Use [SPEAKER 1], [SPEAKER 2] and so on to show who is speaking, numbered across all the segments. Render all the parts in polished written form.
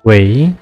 [SPEAKER 1] 喂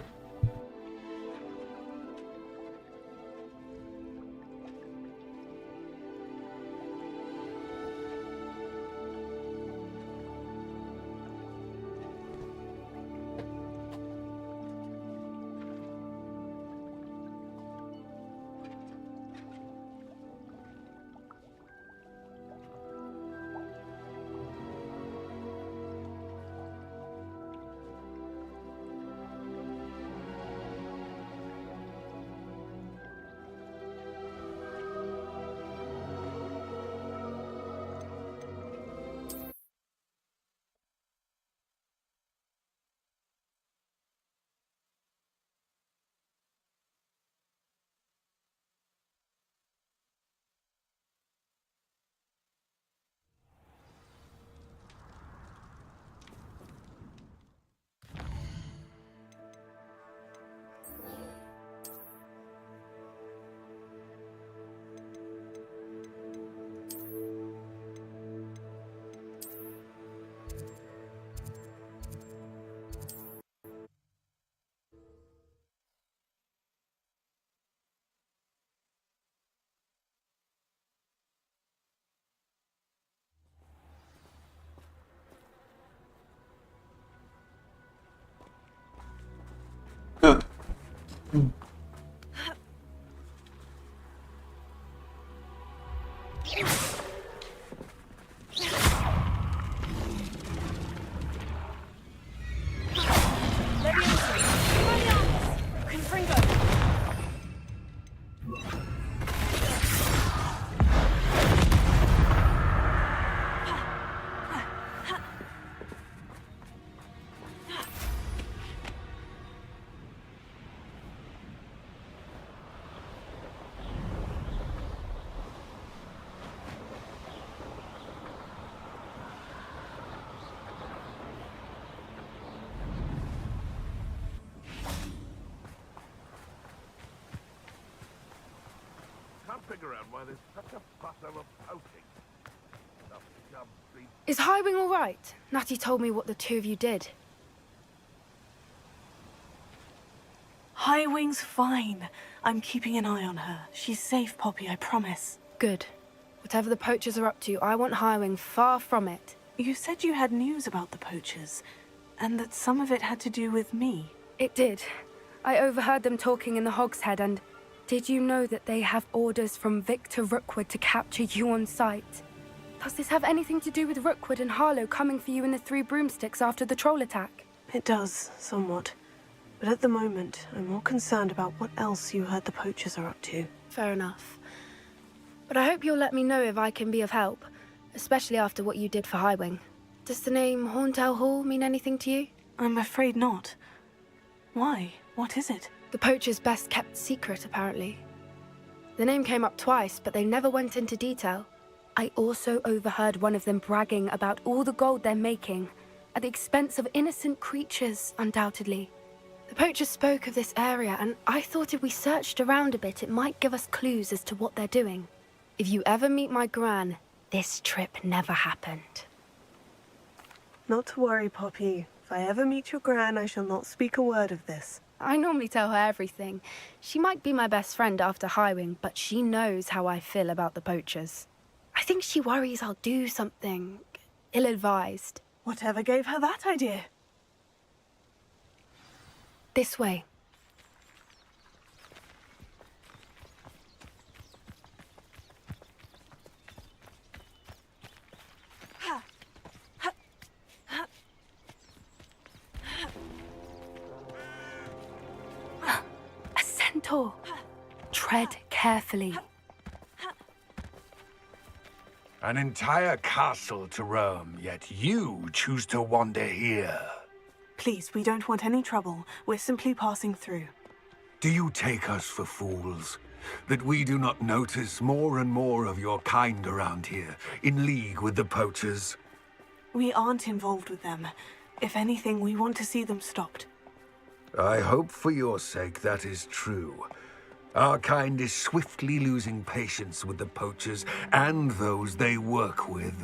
[SPEAKER 1] ，Is
[SPEAKER 2] Highwing all right? Natty told me what the two of you did.
[SPEAKER 3] Highwing's fine. I'm keeping an eye on her. She's safe, Poppy, I promise.
[SPEAKER 2] Good. Whatever the poachers are up to, I want Highwing far from it.
[SPEAKER 3] You said you had news about the poachers, and that some of it had to do with me.
[SPEAKER 2] It did. I overheard them talking in the Hogshead, and did you know that they have orders from Victor Rookwood to capture you on sight? Does this have anything to do with Rookwood and Harlow coming for you in the Three Broomsticks after the troll attack?
[SPEAKER 3] It does, somewhat. But at the moment, I'm more concerned about what else you heard the poachers are up to.
[SPEAKER 2] Fair enough. But I hope you'll let me know if I can be of help, especially after what you did for Highwing. Does the name Horntail Hall mean anything to you?
[SPEAKER 3] I'm afraid not. Why? What is it?
[SPEAKER 2] The poachers' best-kept secret, apparently. The name came up twice, but they never went into detail. I also overheard one of them bragging about all the gold they're making, at the expense of innocent creatures, undoubtedly. The poachers spoke of this area, and I thought if we searched around a bit, it might give us clues as to what they're doing. If you ever meet my gran, this trip never happened.
[SPEAKER 3] Not to worry, Poppy. If I ever meet your gran, I shall not speak a word of this.
[SPEAKER 2] I normally tell her everything. She might be my best friend after Highwing, but she knows how I feel about the poachers. I think she worries I'll do something ill-advised.
[SPEAKER 3] Whatever gave her that idea?
[SPEAKER 2] This way. A centaur. Tread carefully.
[SPEAKER 4] An entire castle to roam, yet you choose to wander here.
[SPEAKER 3] Please, we don't want any trouble. We're simply passing through.
[SPEAKER 1] Do you take us for fools? That we do not notice more and more of your kind around here, in league with the poachers?
[SPEAKER 3] We aren't involved with them. If anything, we want to see them stopped.
[SPEAKER 1] I hope for your sake that is true. Our kind is swiftly losing patience with the poachers and those they work with.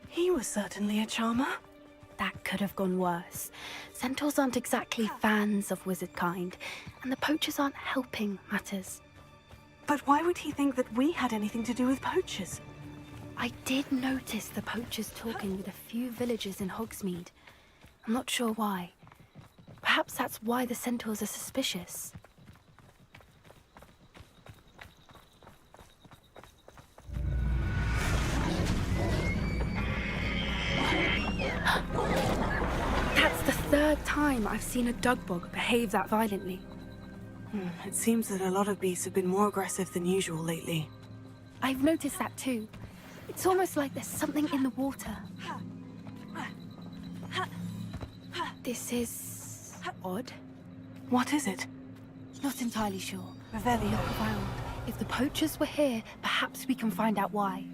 [SPEAKER 3] He was certainly a charmer.
[SPEAKER 2] That could have gone worse. Centaurs aren't exactly fans of wizard kind, and the poachers aren't helping matters.
[SPEAKER 3] But why would he think that we had anything to do with poachers?
[SPEAKER 2] I did notice the poachers talking with a few villagers in Hogsmeade. I'm not sure why. Perhaps that's why the centaurs are suspicious. That's the third time I've seen a dugbog behave that violently.
[SPEAKER 3] It seems that a lot of beasts have been more aggressive than usual lately.
[SPEAKER 2] I've noticed that too. It's almost like there's something in the water. This is odd.
[SPEAKER 3] What is it?
[SPEAKER 2] Not entirely sure.
[SPEAKER 3] Revelio.
[SPEAKER 2] Look around. If the poachers were here, perhaps we can find out why.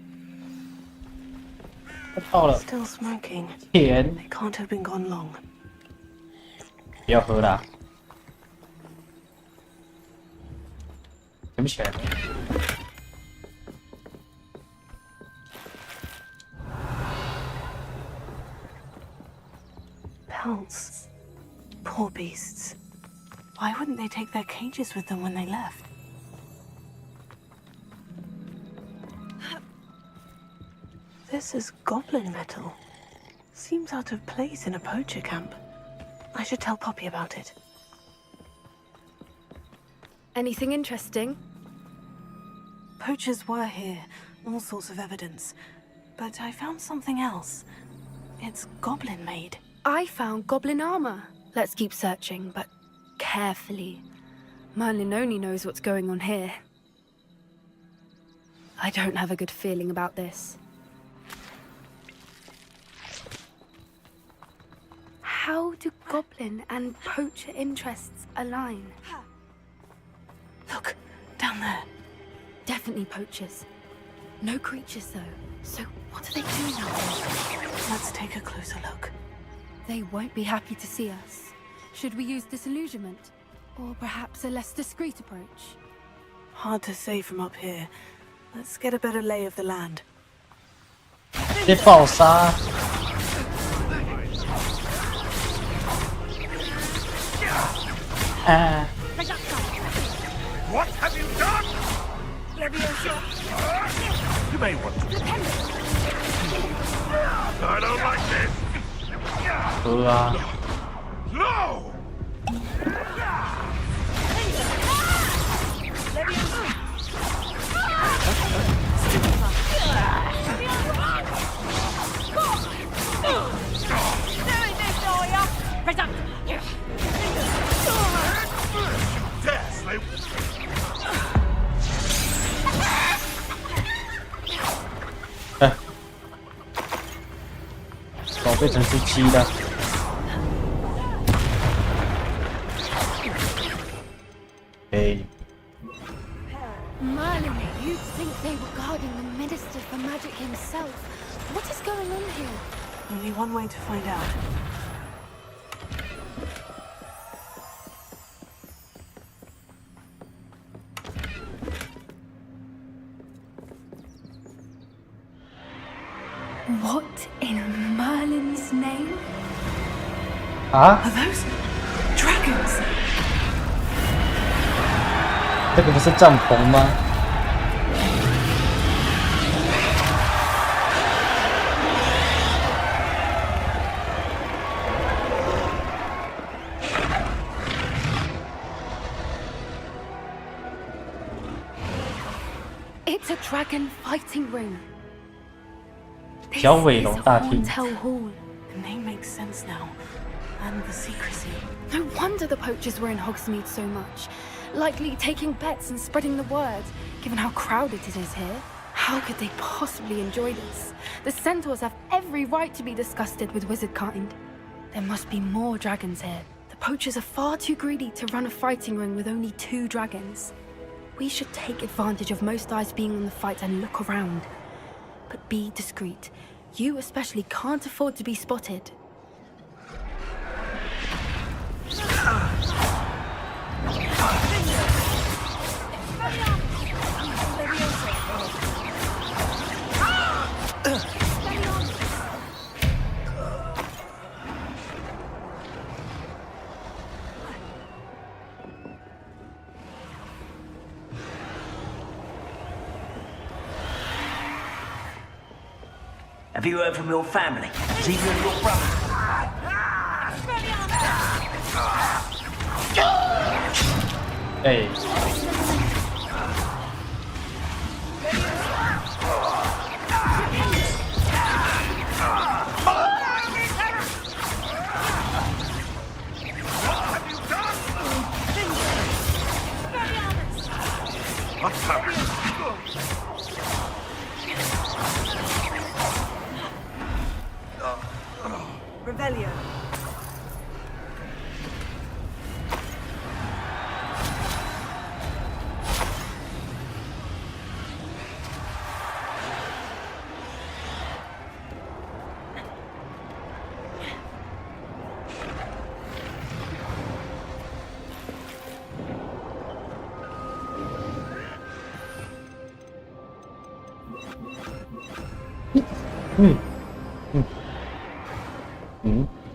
[SPEAKER 4] 到了
[SPEAKER 3] Still smoking.
[SPEAKER 4] 甜，
[SPEAKER 3] They can't have been gone long.
[SPEAKER 4] 不要喝啦，捡不起来。
[SPEAKER 3] Pelts. Poor beasts. Why wouldn't they take their cages with them when they left? This is goblin metal. Seems out of place in a poacher camp. I should tell Poppy about it.
[SPEAKER 2] Anything interesting?
[SPEAKER 3] Poachers were here, all sorts of evidence. But I found something else. It's goblin made.
[SPEAKER 2] I found goblin armor. Let's keep searching, but carefully. Merlin only knows what's going on here. I don't have a good feeling about this. How do goblin and poacher interests align?
[SPEAKER 3] Look, down there.
[SPEAKER 2] Definitely poachers. No creatures, though. So what are they doing out there?
[SPEAKER 3] Let's take a closer look.
[SPEAKER 2] They won't be happy to see us. Should we use disillusionment? Or perhaps a less discreet approach?
[SPEAKER 3] Hard to say from up here. Let's get a better lay of the land.
[SPEAKER 4] 被暴杀， 啊！
[SPEAKER 1] What have you done? You may want to. I don't like this.
[SPEAKER 4] 喝啊！
[SPEAKER 1] No! Death,
[SPEAKER 4] 哎，宝贝成是鸡的。 Hey.
[SPEAKER 2] Merlin, you'd think they were guarding the Minister for Magic himself. What is going on here?
[SPEAKER 3] Only one way to find out.
[SPEAKER 2] What in Merlin's name?
[SPEAKER 4] 啊？
[SPEAKER 3] Are those dragons?
[SPEAKER 4] 这个不是帐篷吗？
[SPEAKER 2] It's a dragon fighting ring. This
[SPEAKER 4] 小尾龙
[SPEAKER 2] is
[SPEAKER 4] 大厅。
[SPEAKER 2] Horntail Hall.
[SPEAKER 3] The name makes sense now. And the secrecy.
[SPEAKER 2] No wonder the poachers were in Hogsmeade so much. likely taking bets and spreading the word, given how crowded it is here. How could they possibly enjoy this? The centaurs have every right to be disgusted with wizard kind. There must be more dragons here. The poachers are far too greedy to run a fighting ring with only 2 dragons. We should take advantage of most eyes being on the fight and look around. But be discreet. You especially can't afford to be spotted.
[SPEAKER 5] Have you heard from your family? Is either of your brothers?
[SPEAKER 4] Hey.
[SPEAKER 3] Revelio.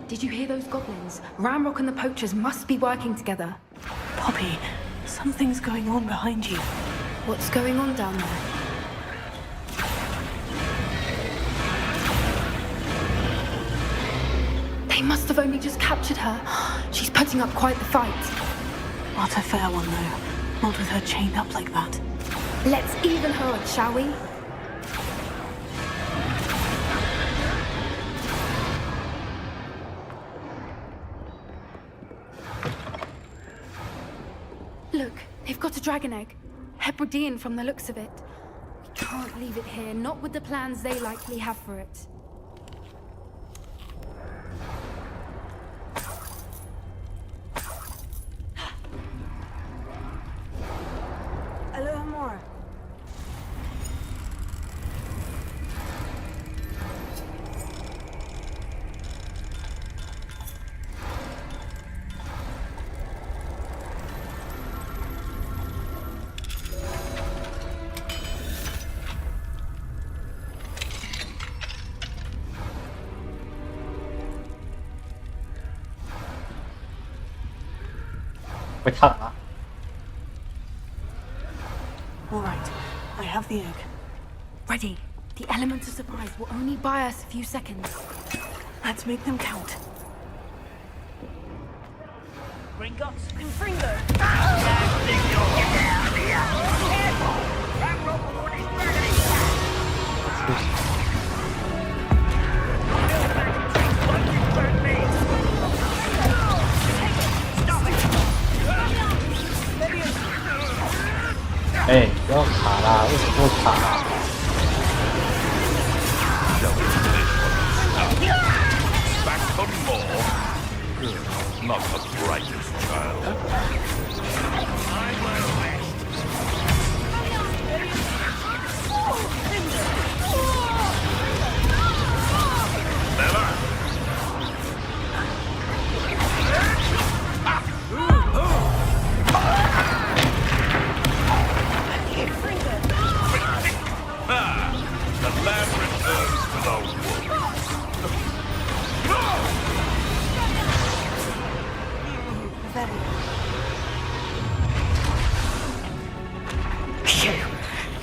[SPEAKER 2] Did you hear those goblins? Ramrock and the poachers must be working together.
[SPEAKER 3] Poppy, something's going on behind you.
[SPEAKER 2] What's going on down there? They must have only just captured her. She's putting up quite the fight.
[SPEAKER 3] Not a fair one, though. Not with her chained up like that.
[SPEAKER 2] Let's even her odds, shall we? Look, they've got a dragon egg. Hebridean from the looks of it. We can't leave it here, not with the plans they likely have for it.
[SPEAKER 3] A little more. All right, I have the egg.
[SPEAKER 2] Ready. The element of surprise will only buy us a few seconds.
[SPEAKER 3] Let's make them count.
[SPEAKER 5] Gringotts?
[SPEAKER 3] Confringo!
[SPEAKER 4] 哎，不要卡啦！为什么会卡啦
[SPEAKER 1] Back on more. Not the brightest child. Never. The lab returns to the wolf.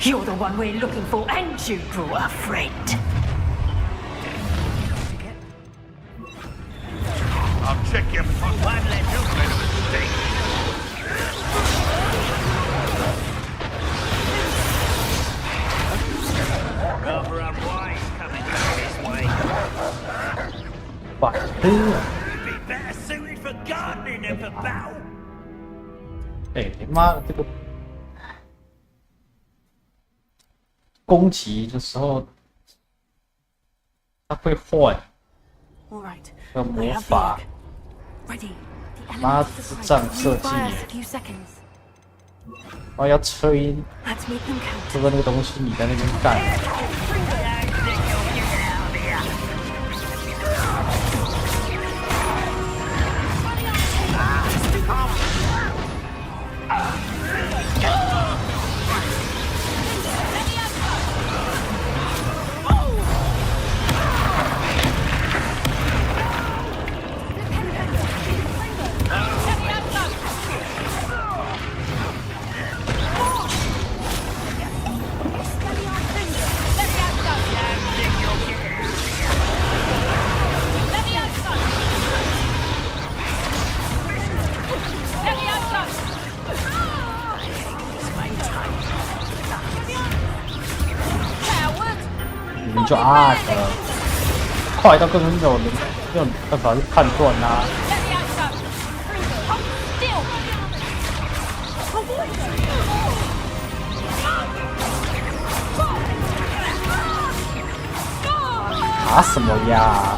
[SPEAKER 5] You're the one we're looking for, and you brought a friend.
[SPEAKER 1] I'll check your phone.
[SPEAKER 5] One less you made a mistake. Rather unwise coming back this way.
[SPEAKER 4] 反tư à?
[SPEAKER 5] You'd be better suited for gardening than for battle.
[SPEAKER 4] 哎，你妈的，这个攻击的时候，它会换
[SPEAKER 3] All right.
[SPEAKER 4] 的
[SPEAKER 3] I
[SPEAKER 4] 魔
[SPEAKER 3] have the
[SPEAKER 4] 法
[SPEAKER 3] egg.，Ready.
[SPEAKER 2] The
[SPEAKER 4] 妈
[SPEAKER 2] elements of
[SPEAKER 4] 智
[SPEAKER 2] the
[SPEAKER 4] 障
[SPEAKER 2] Christ
[SPEAKER 4] 设
[SPEAKER 2] will
[SPEAKER 4] 计
[SPEAKER 2] require
[SPEAKER 4] 耶
[SPEAKER 2] us a！few seconds.
[SPEAKER 4] 我要吹
[SPEAKER 2] Let's make them count.
[SPEAKER 4] 这个那个东西，你在那边干。你们就快到根本没有办法去判断啊！打什么呀？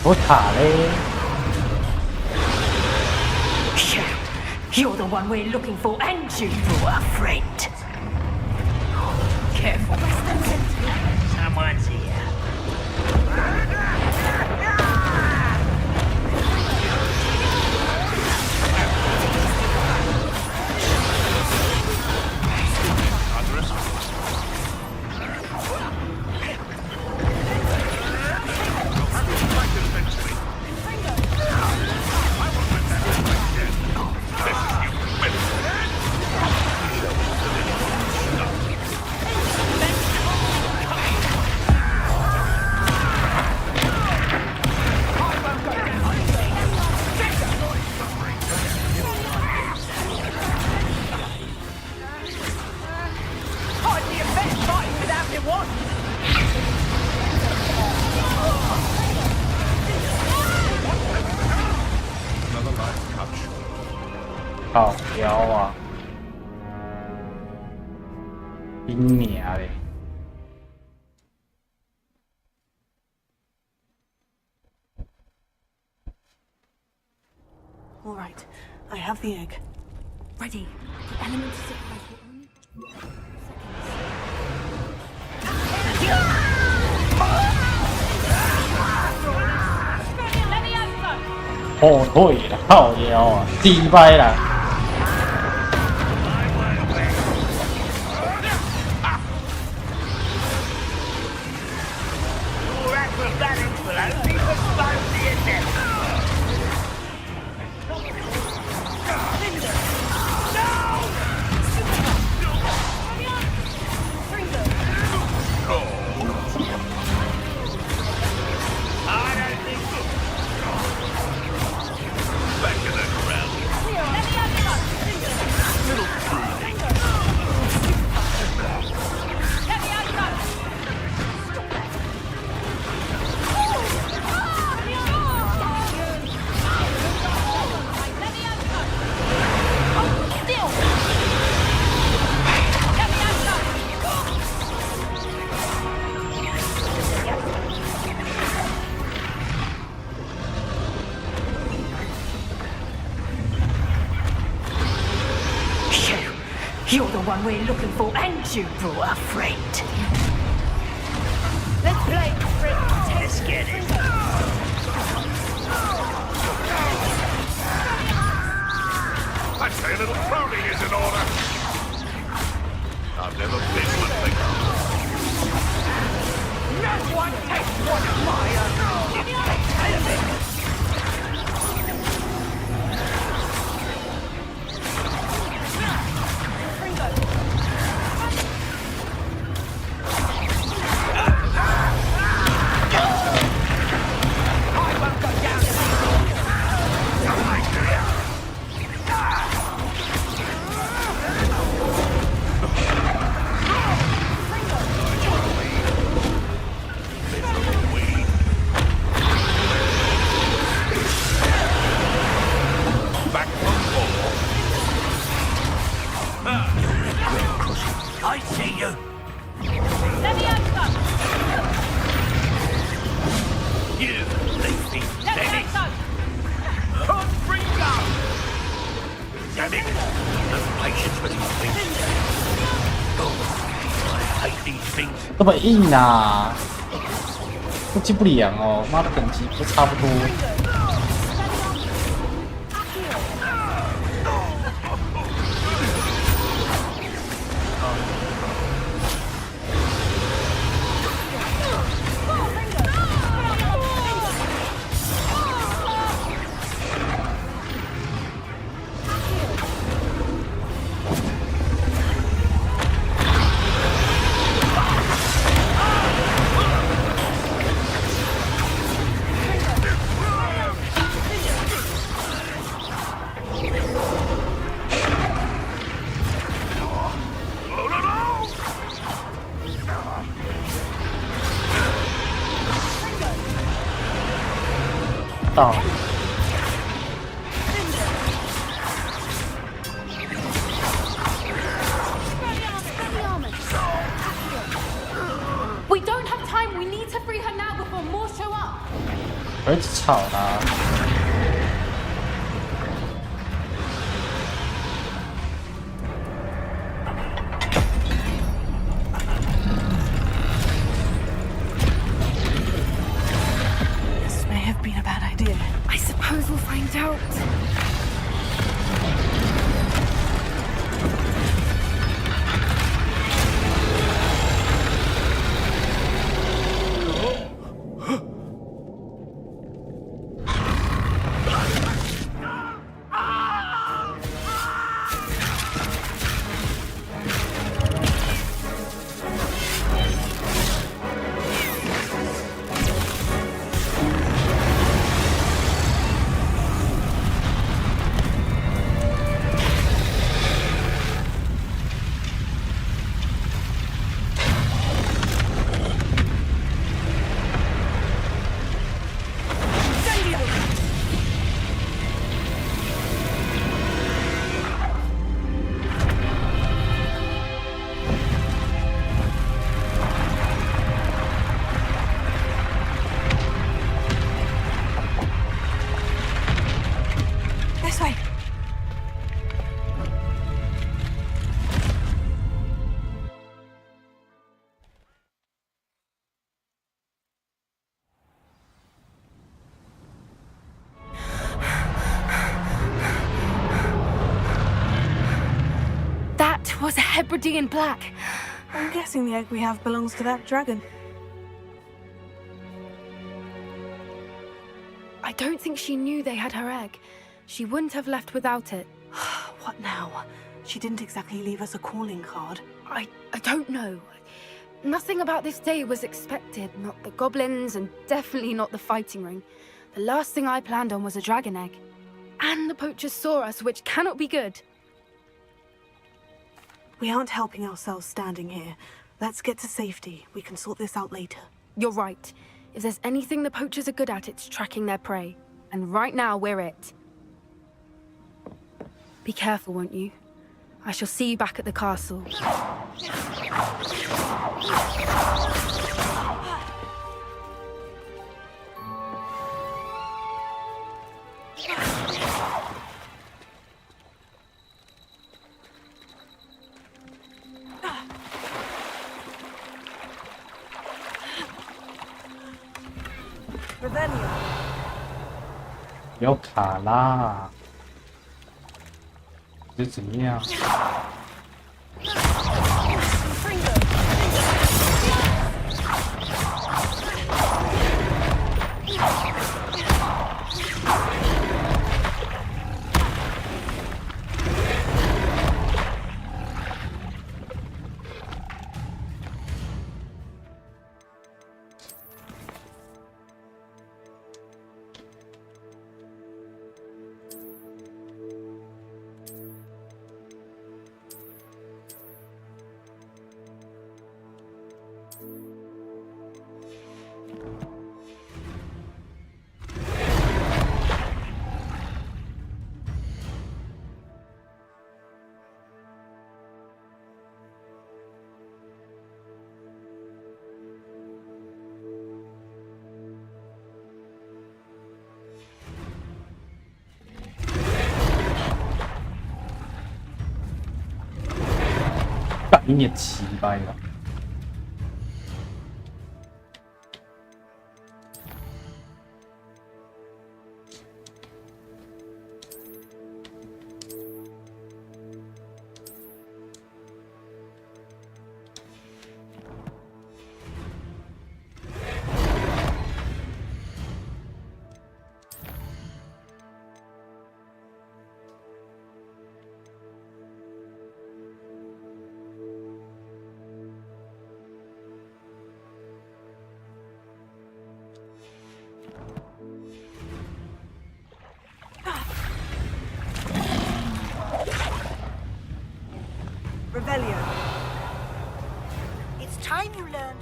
[SPEAKER 4] 我卡嘞！
[SPEAKER 5] You're the one we're looking for, and you brought a friend. Careful. Someone's here.
[SPEAKER 4] 靠腰啊！冰娘嘞！
[SPEAKER 3] All right. I have the egg.
[SPEAKER 2] Ready. The elements of the Christ will only... seconds.
[SPEAKER 4] 后退了，靠腰啊，击败了。
[SPEAKER 5] Your acrobatics will only expose the attempt. You're the one we're looking for, and you brought a friend. Let's play, friend. Let's get it.
[SPEAKER 1] I'd say a little pruning is in order. I've never been one thing.
[SPEAKER 5] No one takes one of my own.
[SPEAKER 1] feet.
[SPEAKER 4] 这么硬啊！不击不良哦，妈的等级不差不多。到。
[SPEAKER 2] We don't have time. We need to free her now before more show up.
[SPEAKER 4] 我一直吵他。
[SPEAKER 3] This may have been a bad idea.
[SPEAKER 2] I suppose we'll find out.
[SPEAKER 3] This way.
[SPEAKER 2] That was a Hebridean black.
[SPEAKER 3] I'm guessing the egg we have belongs to that dragon.
[SPEAKER 2] I don't think she knew they had her egg. She wouldn't have left without it.
[SPEAKER 3] What now? She didn't exactly leave us a calling card.
[SPEAKER 2] I don't know. Nothing about this day was expected. Not the goblins, and definitely not the fighting ring. The last thing I planned on was a dragon egg. And the poachers saw us, which cannot be good.
[SPEAKER 3] We aren't helping ourselves standing here. Let's get to safety. We can sort this out later.
[SPEAKER 2] You're right. If there's anything the poachers are good at, it's tracking their prey. And right now, we're it. Be careful, won't you? I shall see you back at the castle.
[SPEAKER 3] Ravenia.
[SPEAKER 4] 有卡啦，是怎么样？ 干你也奇掰了。
[SPEAKER 3] Revelio.
[SPEAKER 6] It's time you learned.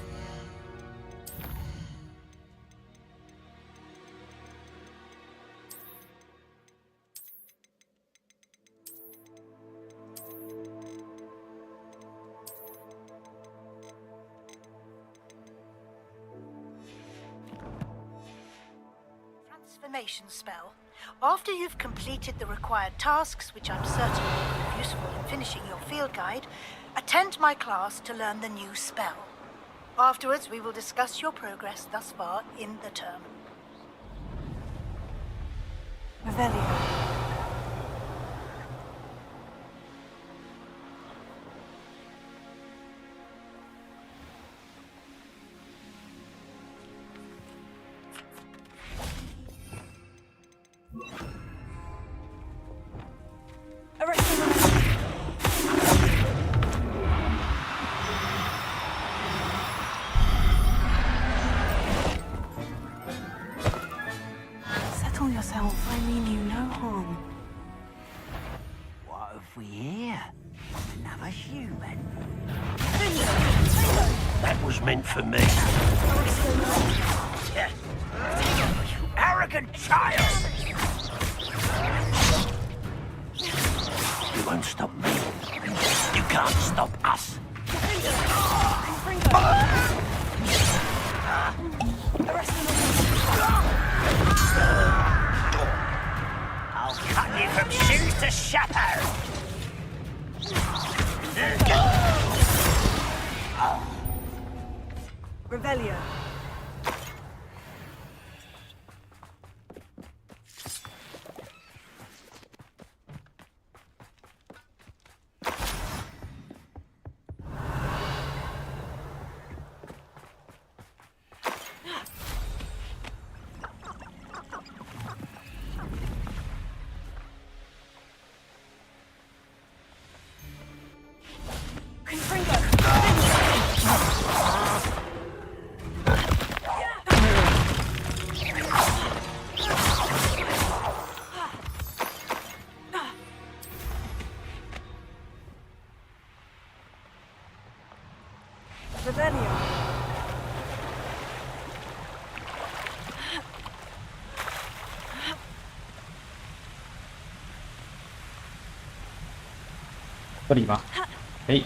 [SPEAKER 6] Transformation spell. After you've completed the required tasks, which I'm certain will be useful in finishing your field guide, attend my class to learn the new spell. Afterwards, we will discuss your progress thus far in the term.
[SPEAKER 3] Revelio. Settle yourself. I mean you no harm.
[SPEAKER 5] What have we here? Another human.
[SPEAKER 7] That was meant for me.
[SPEAKER 5] Yeah. You arrogant child!
[SPEAKER 7] You won't stop me. You can't stop us.
[SPEAKER 5] I'll cut you from shoes to chapeau!
[SPEAKER 3] Revelio. Revelio.
[SPEAKER 4] 这里吗？可以。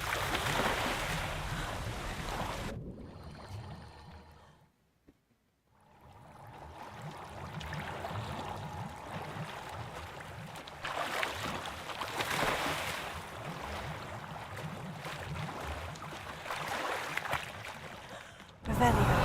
[SPEAKER 3] Revelio.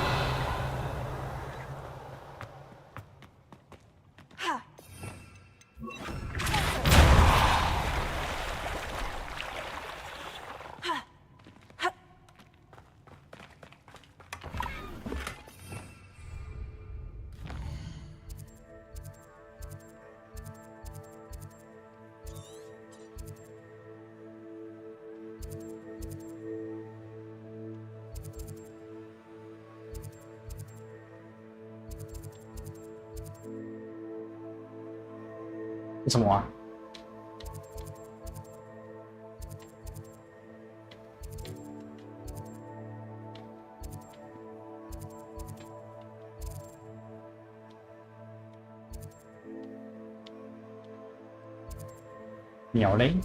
[SPEAKER 4] 是什么啊？鸟嘞？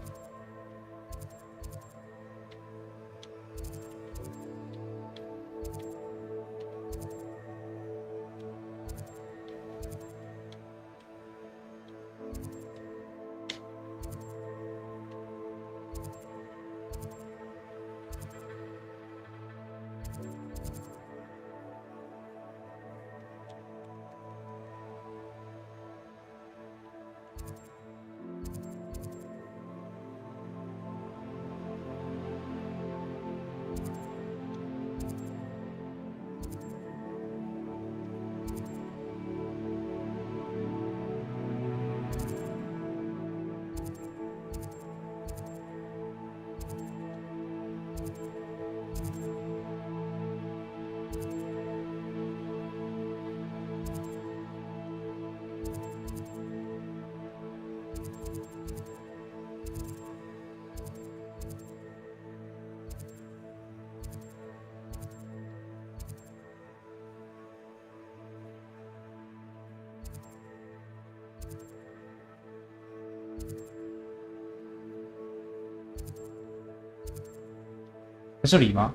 [SPEAKER 4] 在这里吗？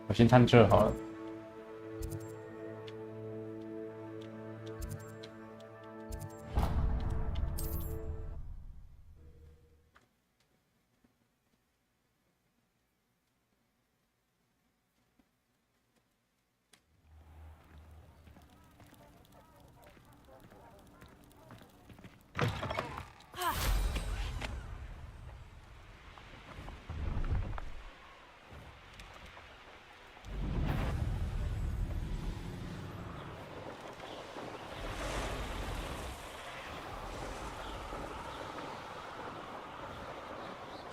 [SPEAKER 4] 我先探这好了。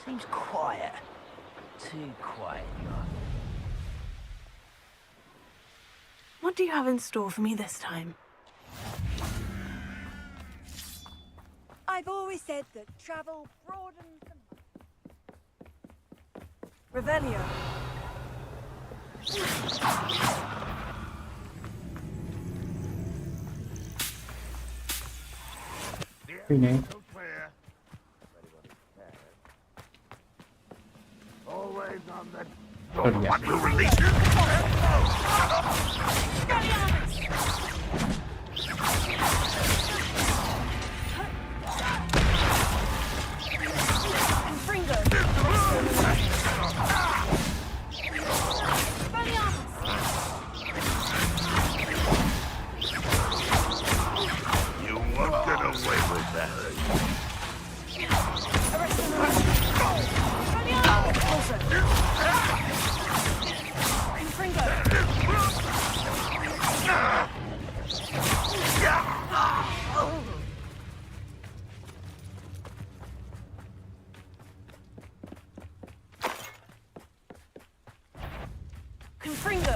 [SPEAKER 5] Seems quiet. Too quiet, you are.
[SPEAKER 3] What do you have in store for me this time?
[SPEAKER 8] I've always said that travel broadens the mind. Revelio.
[SPEAKER 4] 对呢。 这里啊。
[SPEAKER 1] You won't get away with that.
[SPEAKER 3] Confringo.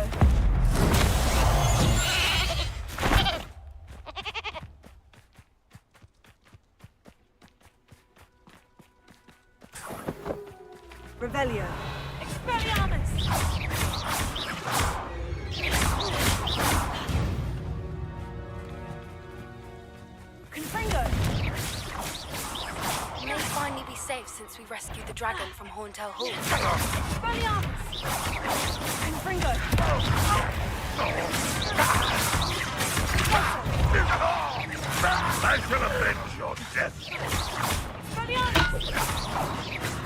[SPEAKER 3] Revelio. Expelliarmus! Confringo!
[SPEAKER 2] You may finally be safe since we rescued the dragon from Horntail Hall.
[SPEAKER 3] Expelliarmus! Confringo!
[SPEAKER 1] I shall avenge your death.
[SPEAKER 3] Expelliarmus!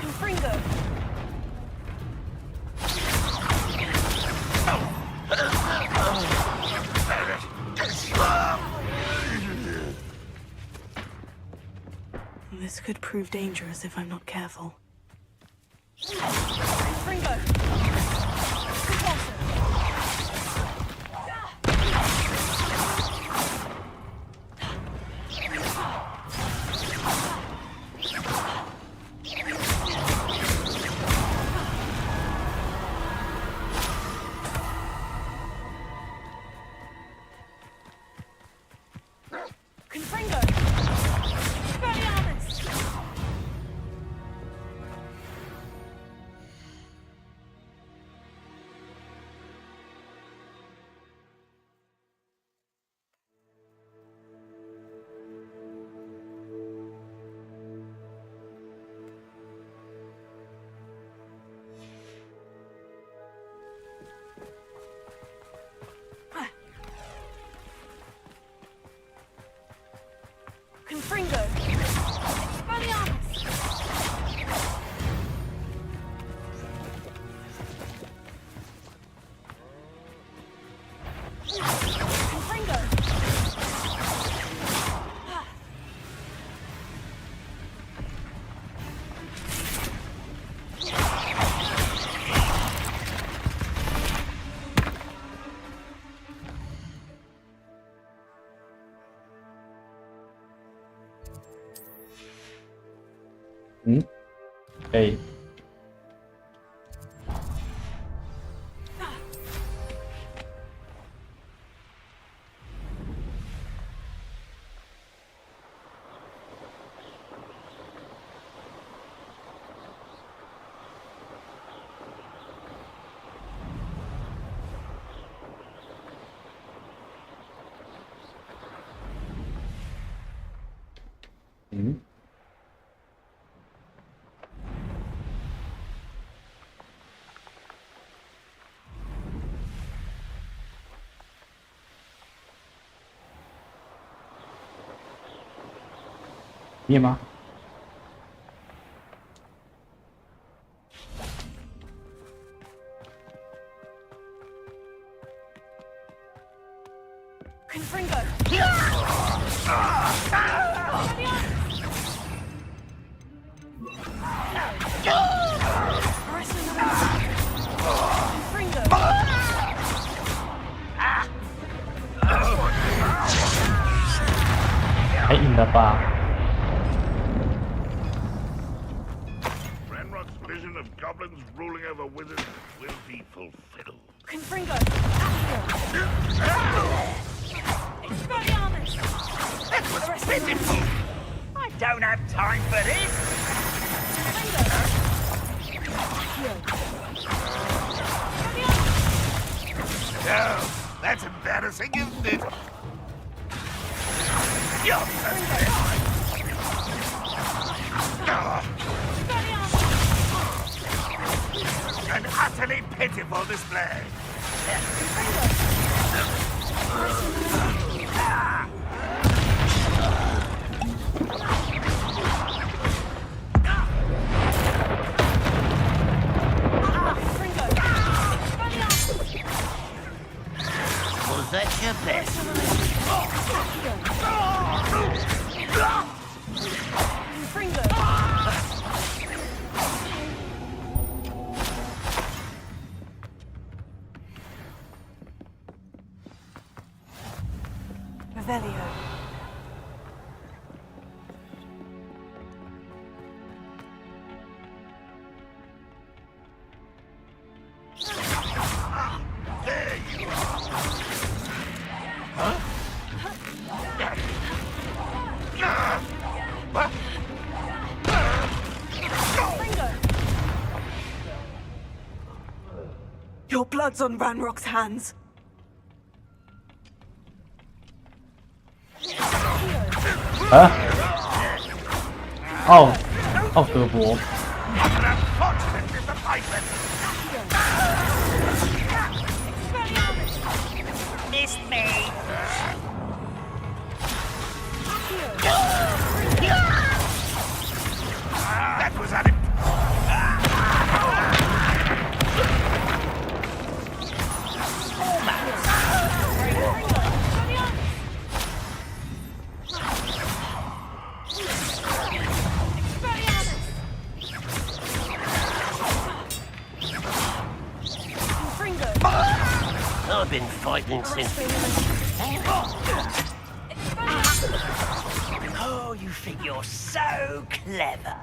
[SPEAKER 3] Confringo! This could prove dangerous if I'm not careful. Confringo! Confringo! Expelliarmus! Confringo! Expelliarmus! Confringo!
[SPEAKER 4] Hey. 嗯。你吗？ 还赢了吧？
[SPEAKER 9] Ranrock's vision of goblins ruling over wizards will be fulfilled.
[SPEAKER 8] Confringo!
[SPEAKER 5] That was pitiful! I don't have time for this!
[SPEAKER 9] No, that's embarrassing, isn't it? An utterly pitiful display.
[SPEAKER 7] Was that your best?
[SPEAKER 3] Revelio.
[SPEAKER 9] There you are. Huh? What?
[SPEAKER 3] Your blood's on Ranrock's hands.
[SPEAKER 4] 啊！奥格博。
[SPEAKER 9] An unfortunate disappointment.
[SPEAKER 5] Missed me!
[SPEAKER 9] That was
[SPEAKER 7] I've been fighting since.
[SPEAKER 5] Oh, you think you're so clever.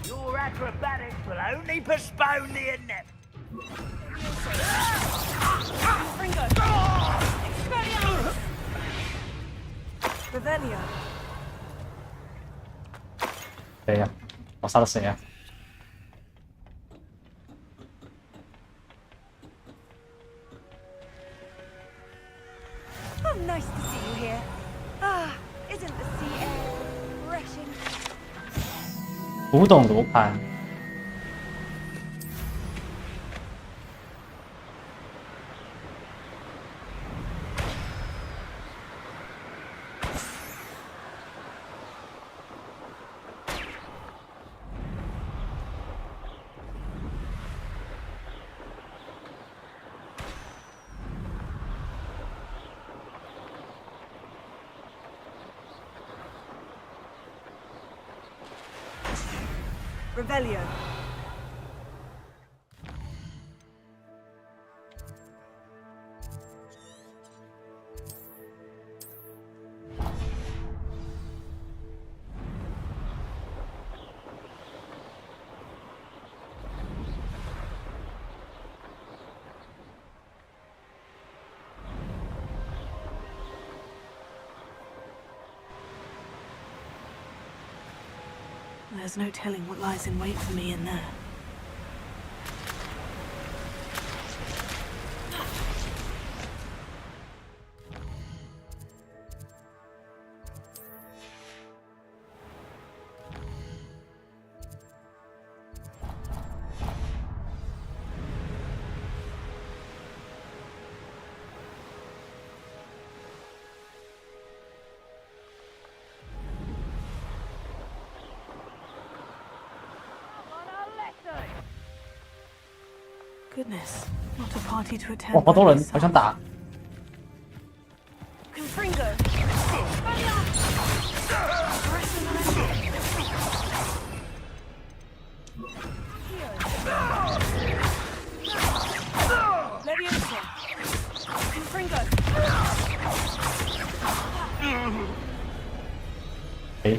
[SPEAKER 5] Your acrobatics will only postpone the inevitable.
[SPEAKER 3] Revelio.
[SPEAKER 4] 谁呀？我杀了谁呀？
[SPEAKER 8] Oh, nice to see you here. Ah, isn't the sea air refreshing?
[SPEAKER 4] 古董罗盘。
[SPEAKER 3] Revelio. There's no telling what lies in wait for me in there. Goodness, not a party to attend.
[SPEAKER 4] 哇，好多人，好想打。
[SPEAKER 3] Confringo. Leviosa. Confringo.
[SPEAKER 4] 哎，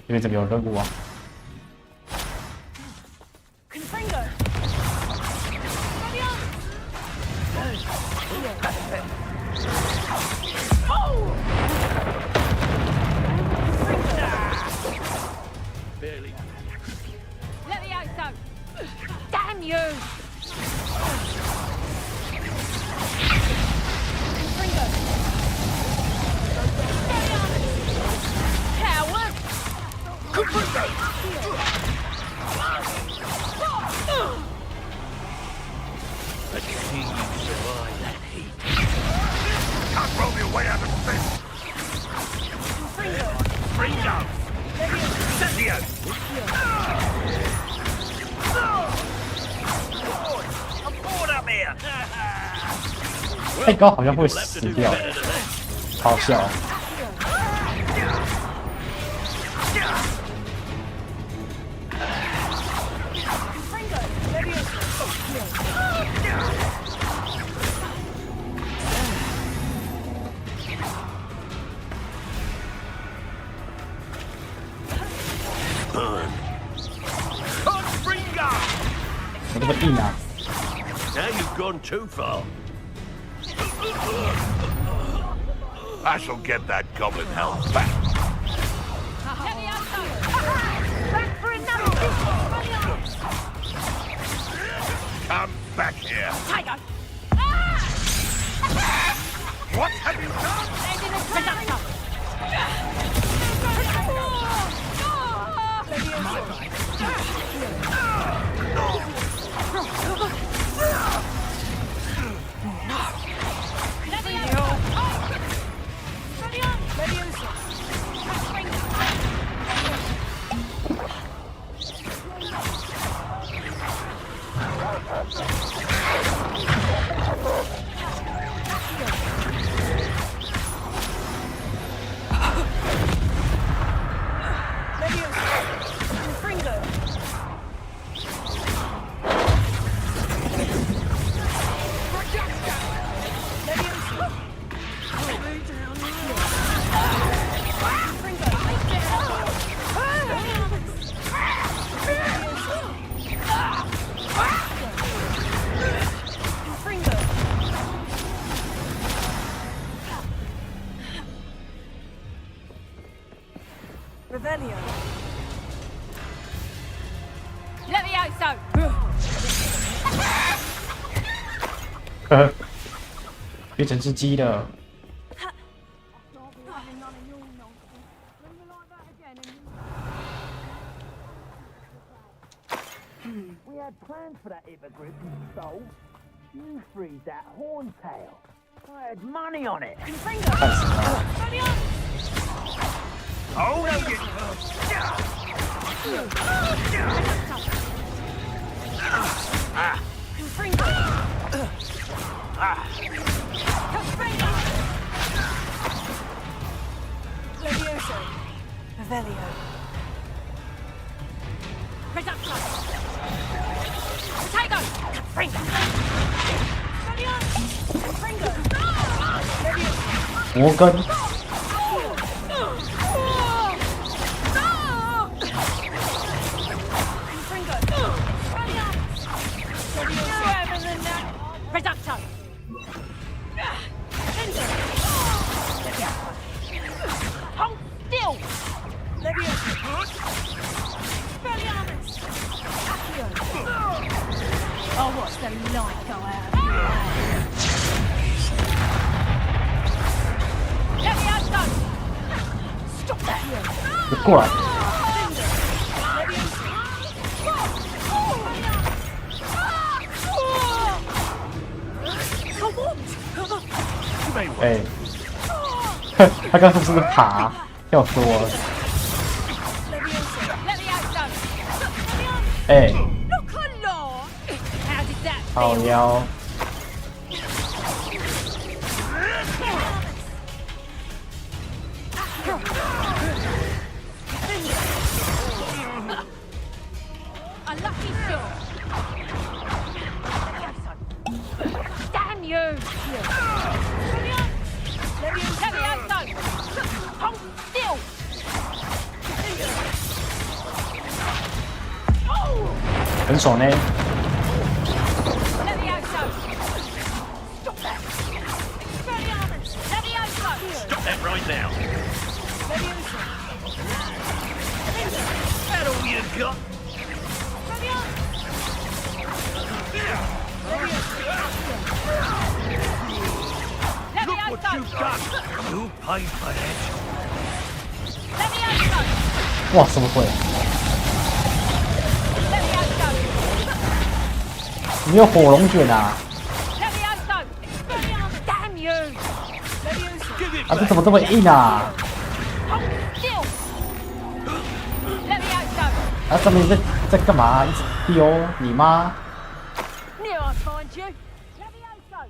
[SPEAKER 4] 因为这里有任务啊。
[SPEAKER 3] Confringo.
[SPEAKER 9] Barely.
[SPEAKER 8] Levioso! Damn you!
[SPEAKER 3] Confringo.
[SPEAKER 8] Coward!
[SPEAKER 9] Let's see you survive that heat. Can't roll your way out of this.
[SPEAKER 3] Confringo.
[SPEAKER 9] Ringo! Setio!
[SPEAKER 5] I'm bored up here.
[SPEAKER 4] 太高好像会死掉，好笑。
[SPEAKER 3] Confringo. Leviosa.
[SPEAKER 9] Ringo!
[SPEAKER 4] 我这个硬啊！
[SPEAKER 9] Now you've gone too far. I shall get that goblin health back.
[SPEAKER 8] Levioso! Back for another!
[SPEAKER 9] Come back here.
[SPEAKER 8] Tiger!
[SPEAKER 9] What have you done?
[SPEAKER 8] Reducto!
[SPEAKER 3] Revelio.
[SPEAKER 8] Levioso!
[SPEAKER 4] 呵呵，变成只鸡了。
[SPEAKER 5] We had plans for that hippogriff you stole. You freed that horntail. I had money on it.
[SPEAKER 4] 干死他！
[SPEAKER 9] Oh, no, you...
[SPEAKER 3] Confringo. Levioso. Revelio.
[SPEAKER 8] Reducto! Potato! Confringo!
[SPEAKER 3] Confringo. Levioso.
[SPEAKER 4] 魔根。
[SPEAKER 8] Reducto! Hold still!
[SPEAKER 3] Levioso.
[SPEAKER 8] Oh, what's the light go out? Levioso! Stop that!
[SPEAKER 4] 你过来！ 哎，他刚刚是不是爬？要说，
[SPEAKER 8] Levioso!
[SPEAKER 4] 哎，
[SPEAKER 8] Look along! How
[SPEAKER 4] 靠腰。
[SPEAKER 8] Unlucky shot. Damn you! Levioso! Hold still!
[SPEAKER 4] 很爽呢。
[SPEAKER 8] Levioso! Stop that! Expelliarmus! Levioso!
[SPEAKER 7] Stop that right now.
[SPEAKER 8] Levioso!
[SPEAKER 7] That all you've got?
[SPEAKER 8] Look what
[SPEAKER 7] You've done. You paid for that.
[SPEAKER 8] Levioso!
[SPEAKER 4] 哇，什么鬼？
[SPEAKER 8] Levioso!
[SPEAKER 4] 你有火龙卷啊？
[SPEAKER 8] Levioso! Expelliarmus! Damn you! Levioso!
[SPEAKER 7] Give it
[SPEAKER 4] 啊，这
[SPEAKER 7] back.
[SPEAKER 4] 怎么这么硬啊？
[SPEAKER 8] Hold still! Levioso!
[SPEAKER 4] 啊，上面在干嘛？一直丢你妈！
[SPEAKER 8] Knew I'd find you! Levioso!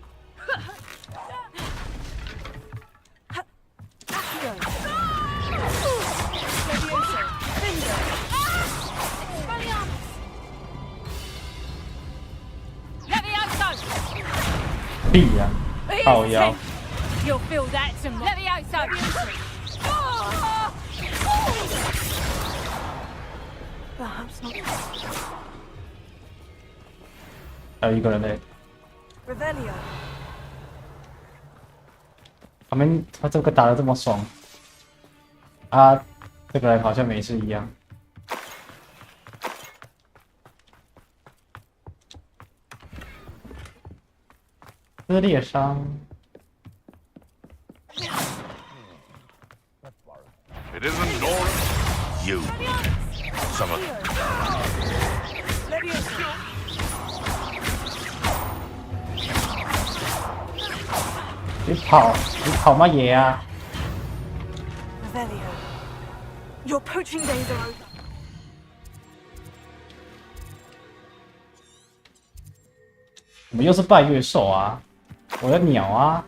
[SPEAKER 8] Accio! Levioso! Finger! Expelliarmus! Levioso!
[SPEAKER 4] 屁呀、靠腰。
[SPEAKER 8] You'll feel that some Levioso!
[SPEAKER 3] Perhaps not.
[SPEAKER 4] 还有一个人呢，
[SPEAKER 3] Revelio.
[SPEAKER 4] 他这个打得这么爽，啊，这个人好像没事一样。撕裂伤，
[SPEAKER 9] It isn't Nora.
[SPEAKER 7] You. Some of
[SPEAKER 3] Levioso.
[SPEAKER 4] 你跑嘛爷啊！
[SPEAKER 3] Revelio. Your poaching days are over.
[SPEAKER 4] 怎么又是拜月兽啊？我的鸟啊！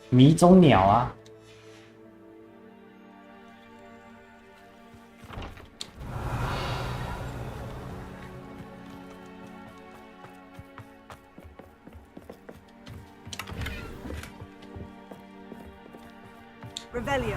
[SPEAKER 4] 迷踪鸟啊！
[SPEAKER 3] Revelio.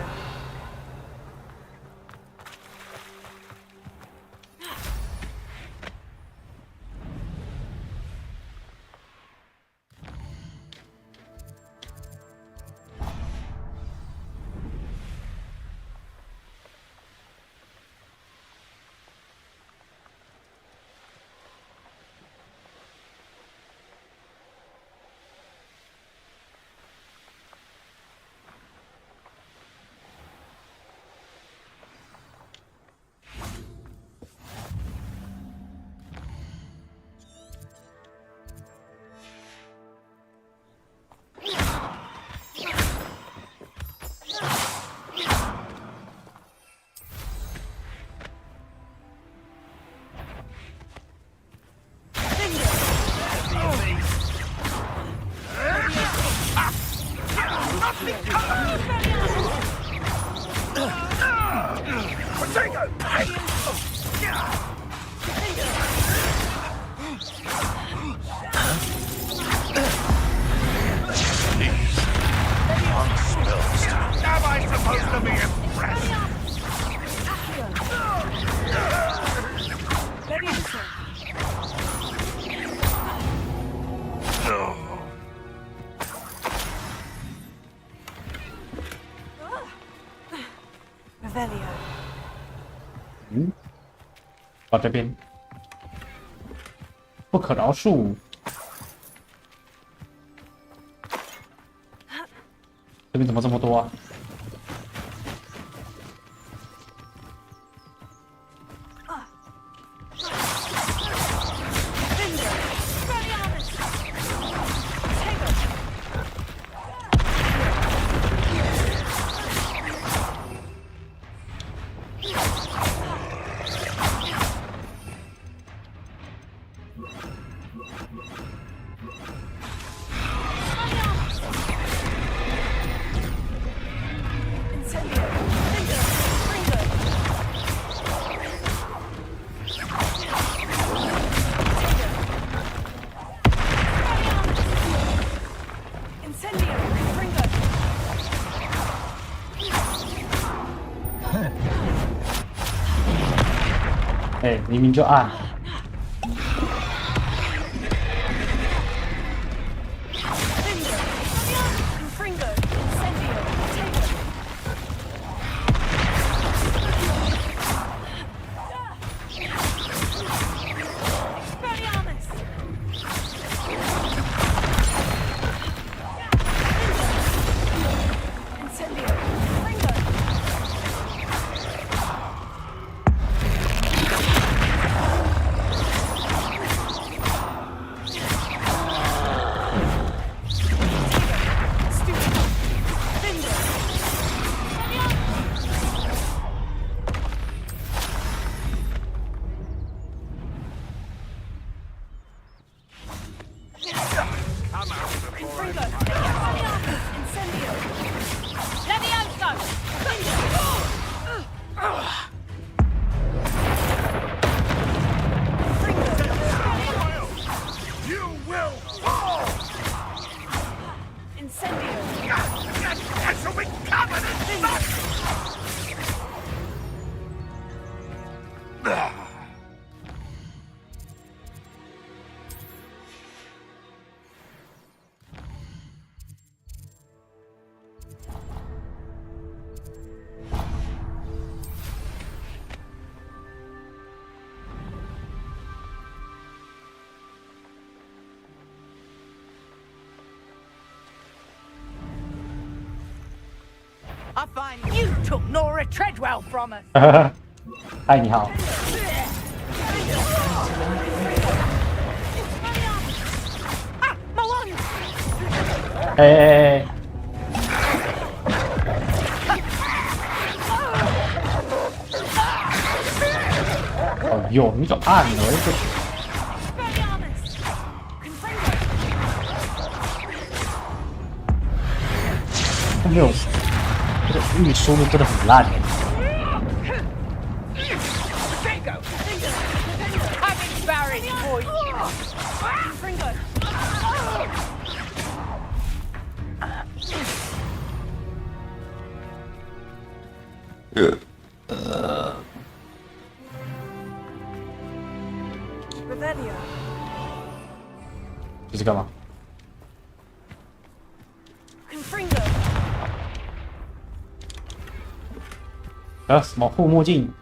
[SPEAKER 4] 到这边，不可饶恕。这边怎么这么多啊？哎，明明就暗。
[SPEAKER 5] I find you took Nora Treadwell from us.
[SPEAKER 4] 嗨，你好。哎，哦哟，你就暗了，这。没有，这个预输入真的很烂哎。这是干嘛？什么护目镜？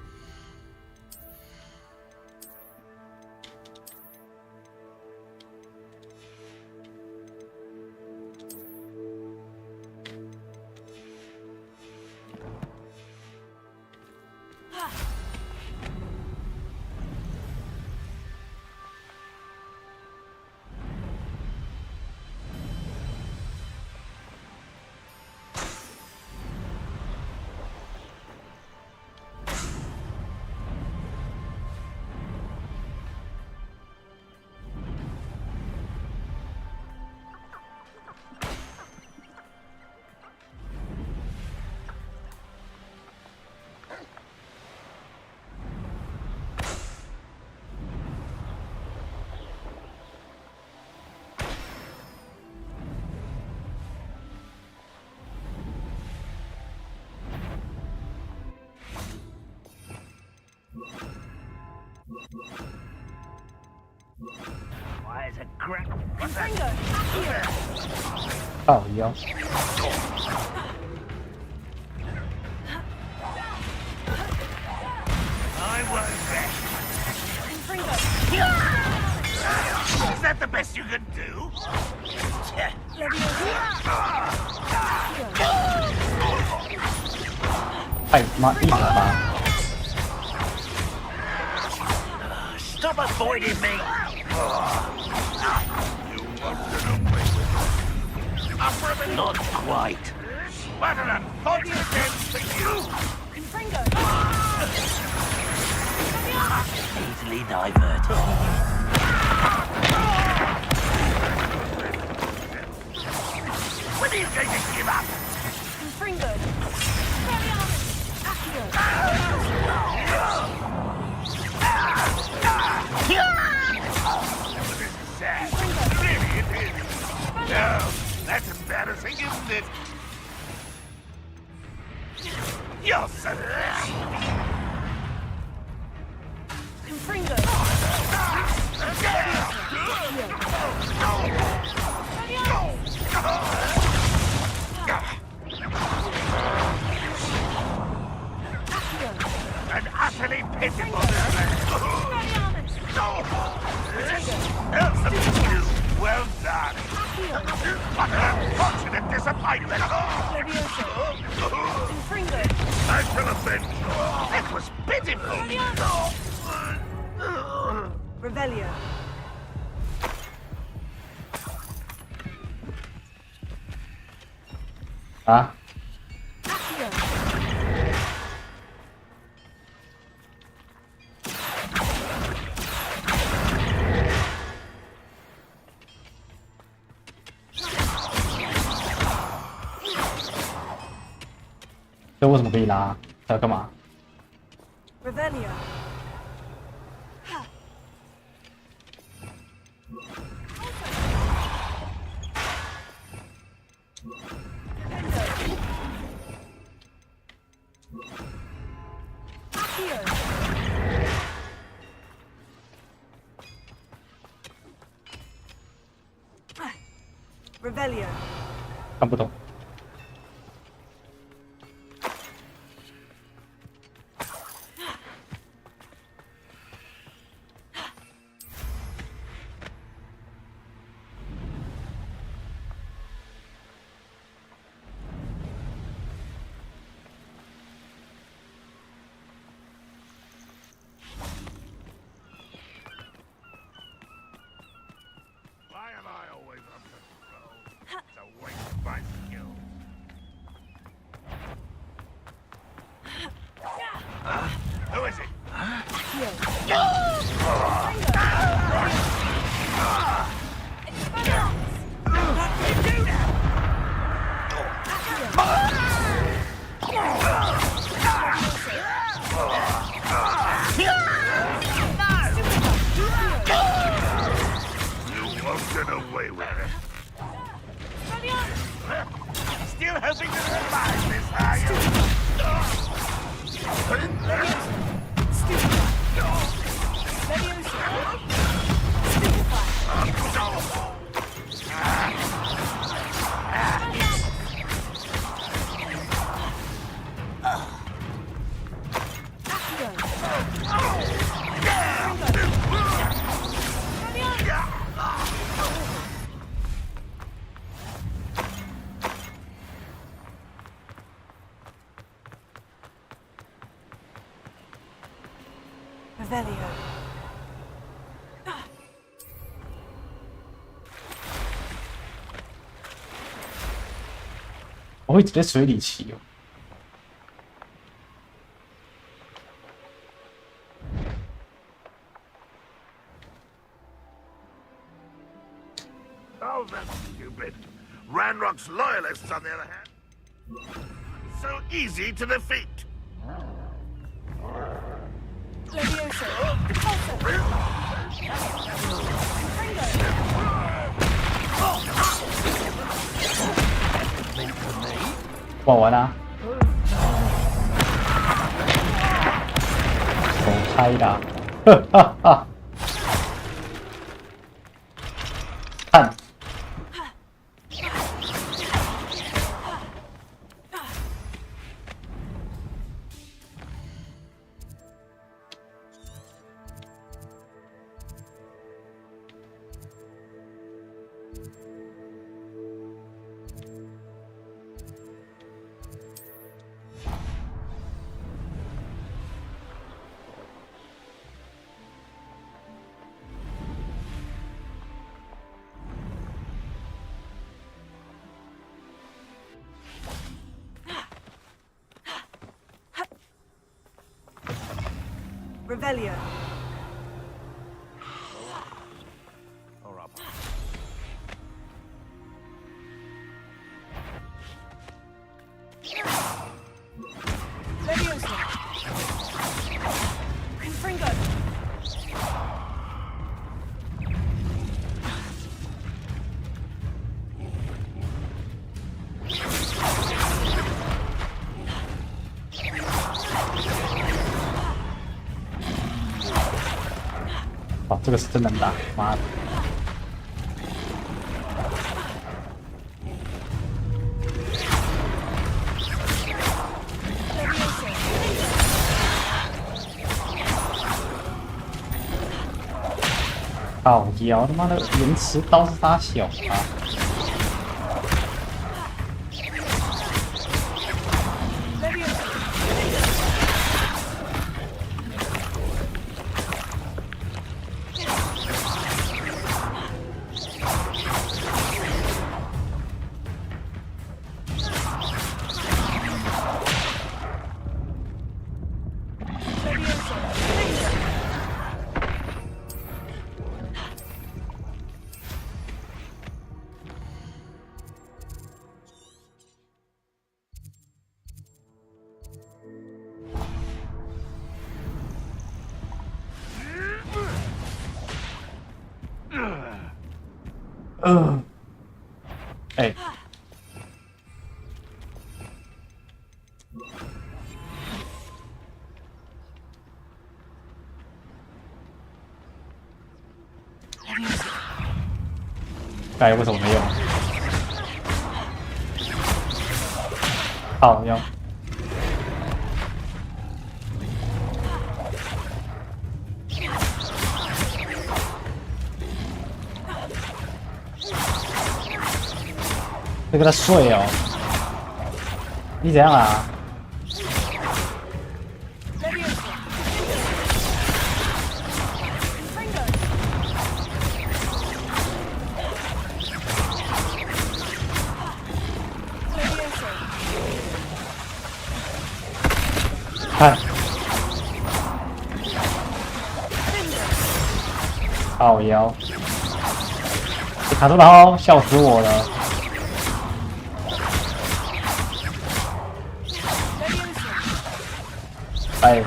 [SPEAKER 4] 靠腰。
[SPEAKER 7] Is that the best you can do?
[SPEAKER 4] 太妈硬了吧！
[SPEAKER 7] Stop avoiding me! Not quite. Better than thought for you! Easily diverted. When are you going to give up? This is sad. Really, it is. No, that's embarrassing.
[SPEAKER 9] nothing, isn't it? You're so
[SPEAKER 8] Confringo.
[SPEAKER 9] An utterly pitiful well done. What an unfortunate disappointment. I shall avenge you. It was pitiful.
[SPEAKER 8] Revelio.
[SPEAKER 4] 啊， 这为什么可以拉？它要干嘛？
[SPEAKER 8] Revelio. Revelio.
[SPEAKER 4] 看不懂。
[SPEAKER 9] Why am I always on control? It's a waste of my skill. Who is it? You won't get away with it. Still hoping to survive this, are you?
[SPEAKER 8] Revelio.
[SPEAKER 4] 我会直接水里骑哦。
[SPEAKER 9] Oh, that's stupid. Ranrock's loyalists, on the other hand, so easy to defeat.
[SPEAKER 8] Levioso. Confringo.
[SPEAKER 4] 玩完啦、手开的、啊，哈哈哈！看，
[SPEAKER 8] Revelio. Levioso. Confringo.
[SPEAKER 4] 哇，这个是真能打，妈的！靠腰，他妈的延迟刀是啥小啊？哎，该为什么没用？好，要。这个他睡哦，你怎样啊？看，好腰，卡住了哦，笑死我了。哎，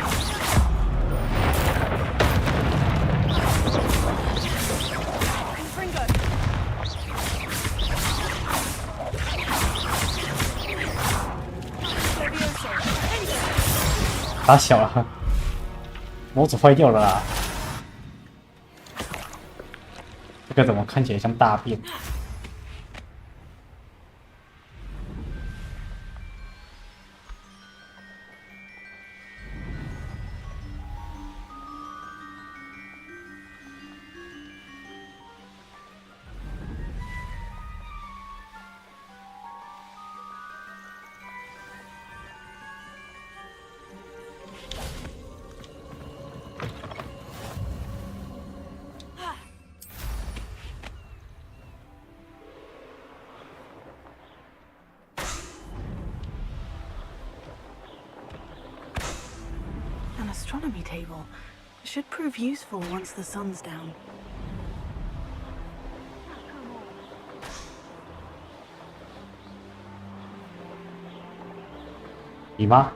[SPEAKER 4] 打小了，模组坏掉了啦！这个怎么看起来像大便？Astronomy
[SPEAKER 3] table should prove useful once the sun's down.
[SPEAKER 4] 你妈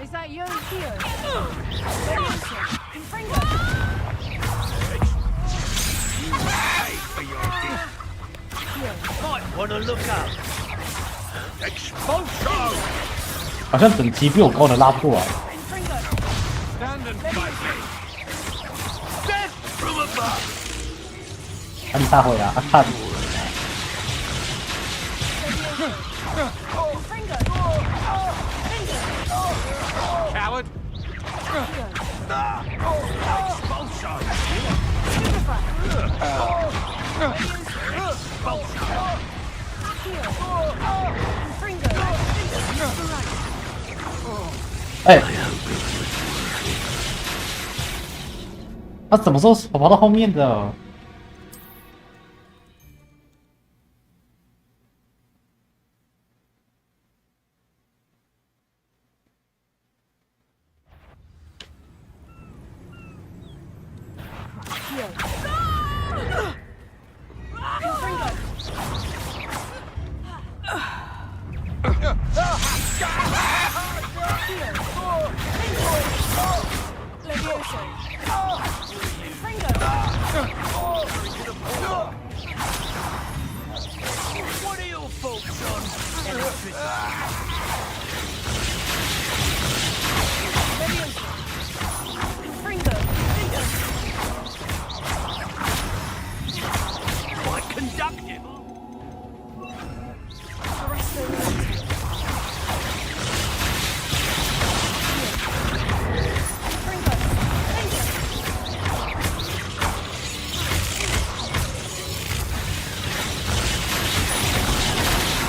[SPEAKER 4] ！Is
[SPEAKER 8] that you here?
[SPEAKER 5] Might want to look up.
[SPEAKER 9] Expulsion!
[SPEAKER 4] 好像等级比我高的拉不过来。
[SPEAKER 9] Stand and fight me! Death from above!
[SPEAKER 4] 啊，你大会啊！啊看。
[SPEAKER 9] Coward! Expulsion!
[SPEAKER 4] 哎，他怎么时候跑到后面的？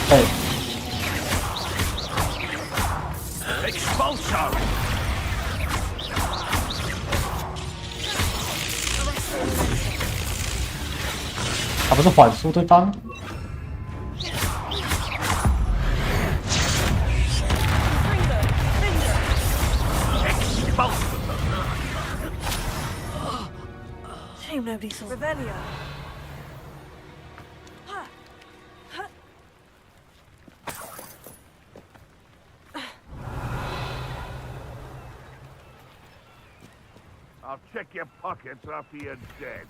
[SPEAKER 4] 对。
[SPEAKER 7] Expulso!
[SPEAKER 4] 他不是缓速对方？
[SPEAKER 3] Shame nobody saw Revelio.
[SPEAKER 9] I'll check your pockets after you're dead.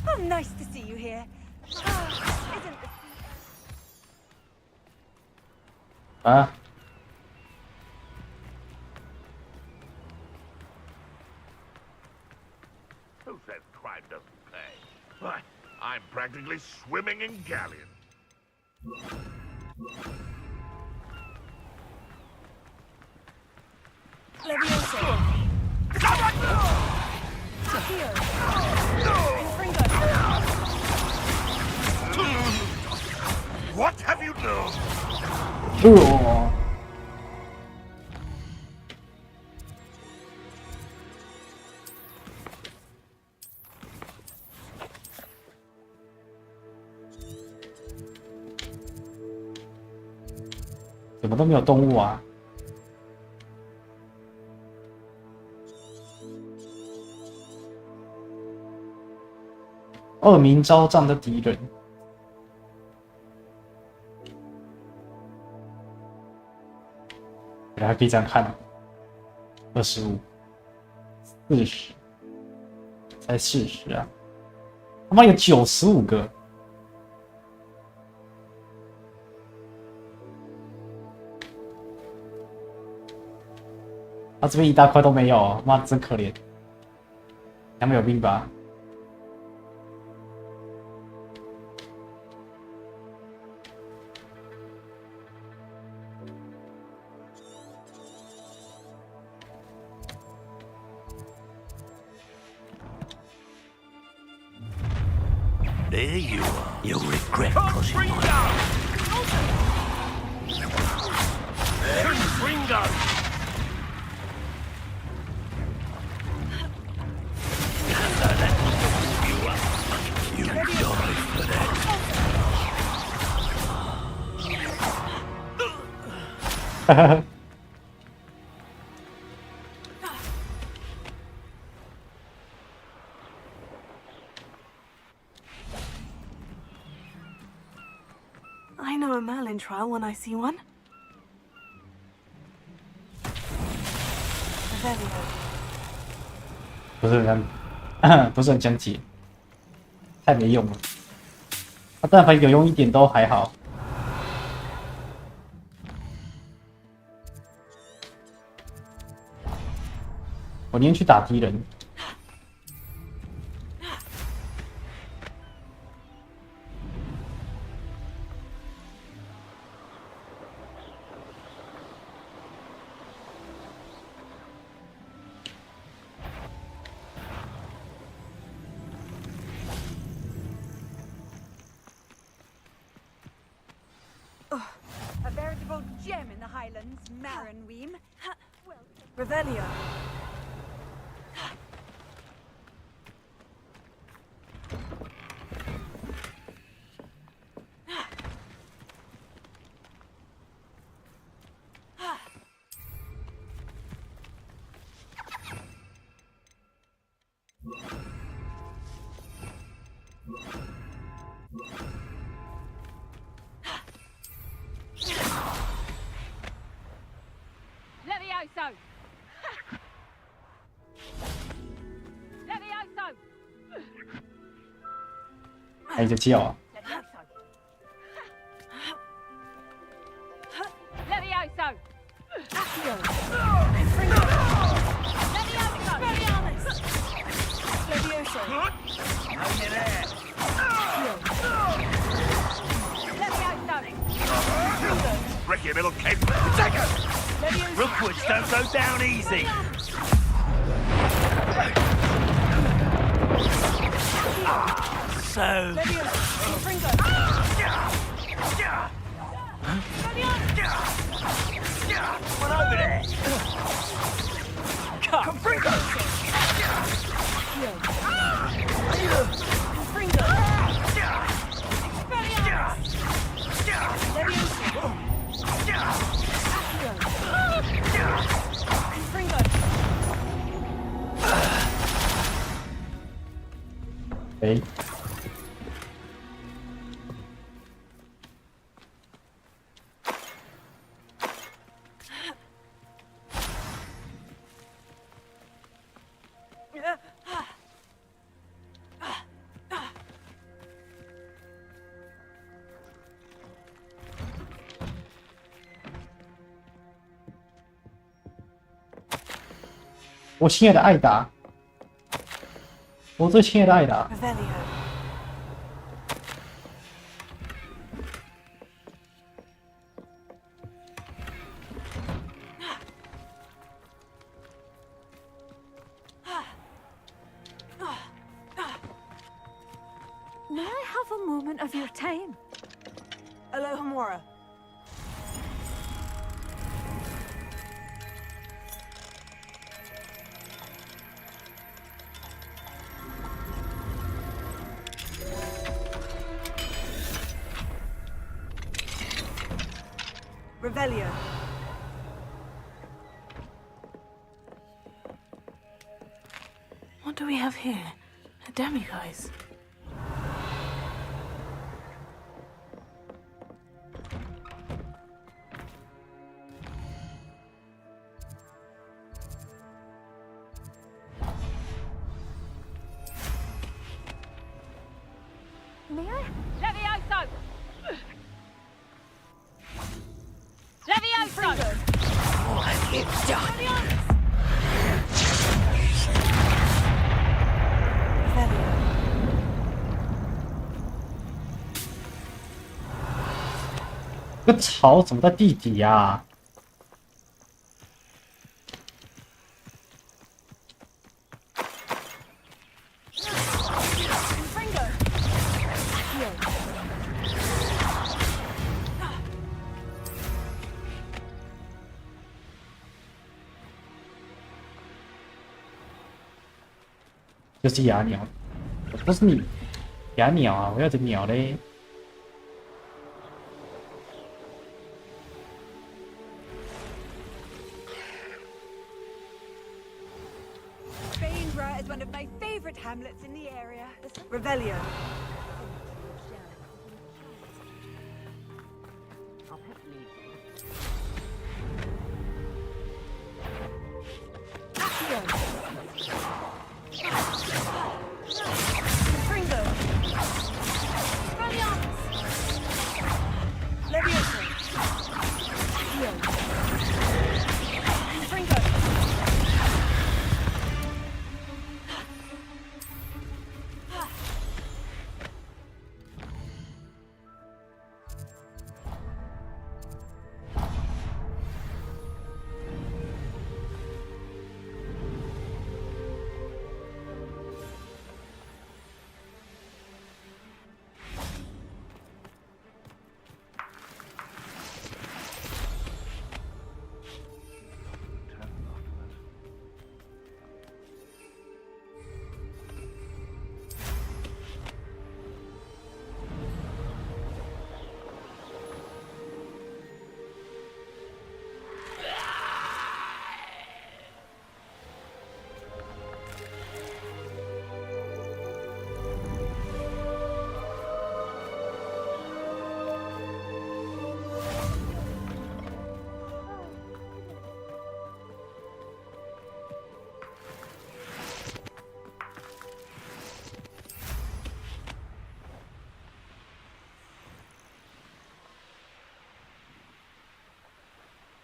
[SPEAKER 8] Oh, nice to see you here. Isn't the
[SPEAKER 4] 啊，
[SPEAKER 9] Who says crime doesn't pay? Why, I'm practically swimming in galleons.
[SPEAKER 8] Levioso? Here.
[SPEAKER 9] What have you done?
[SPEAKER 4] 怎么都没有动物啊？恶名昭彰的敌人。还可以这样看，25、40，才40啊！他妈有95个。 他这边一大块都没有，妈真可怜。他们有病吧？
[SPEAKER 7] There you are. You'll regret crossing my path.
[SPEAKER 9] Ringo!
[SPEAKER 7] You die for that.
[SPEAKER 3] I know a Merlin trial when I see one. Revelio.
[SPEAKER 4] 不是很讲解，太没用了。他但凡有用一点都还好。我宁愿去打敌人。
[SPEAKER 8] a veritable gem in the Highlands, Marinweem? Well,
[SPEAKER 3] Revelio.
[SPEAKER 8] Levioso! Levioso!
[SPEAKER 4] 还有叫啊！
[SPEAKER 8] Levioso! Levioso! Levioso!
[SPEAKER 5] Only there.
[SPEAKER 8] Levioso!
[SPEAKER 9] Ricky, middle cape. Take it!
[SPEAKER 8] Levioso!
[SPEAKER 5] Rookwoods don't go down easy. So.
[SPEAKER 8] Levioso! Confringo!
[SPEAKER 5] One over there. Cut.
[SPEAKER 8] Confringo! Confringo! Confringo!
[SPEAKER 4] OK。我亲爱的艾达，我最亲爱的艾达。
[SPEAKER 3] Revelio.
[SPEAKER 8] May I have a moment of your time?
[SPEAKER 3] Alohomora. Revelio. What do we have here? A demiguise.
[SPEAKER 8] May I? Levioso! Levioso!
[SPEAKER 5] What you done?
[SPEAKER 3] Revelio.
[SPEAKER 4] 这个草怎么在地底呀、
[SPEAKER 8] Confringo! Heal.
[SPEAKER 4] 就是哑鸟，不是你，哑鸟啊！我要只鸟嘞。
[SPEAKER 8] Bainborough is one of my favorite hamlets in the area.
[SPEAKER 3] Revelio.
[SPEAKER 8] Confringo! Levioso! Heal. Confringo!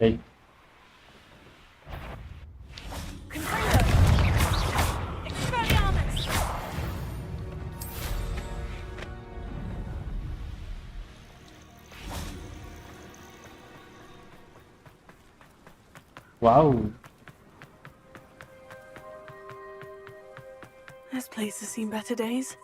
[SPEAKER 4] 哎，
[SPEAKER 8] Confringo! Expelliarmus!
[SPEAKER 4] 哇哦！
[SPEAKER 3] This place has seen better days.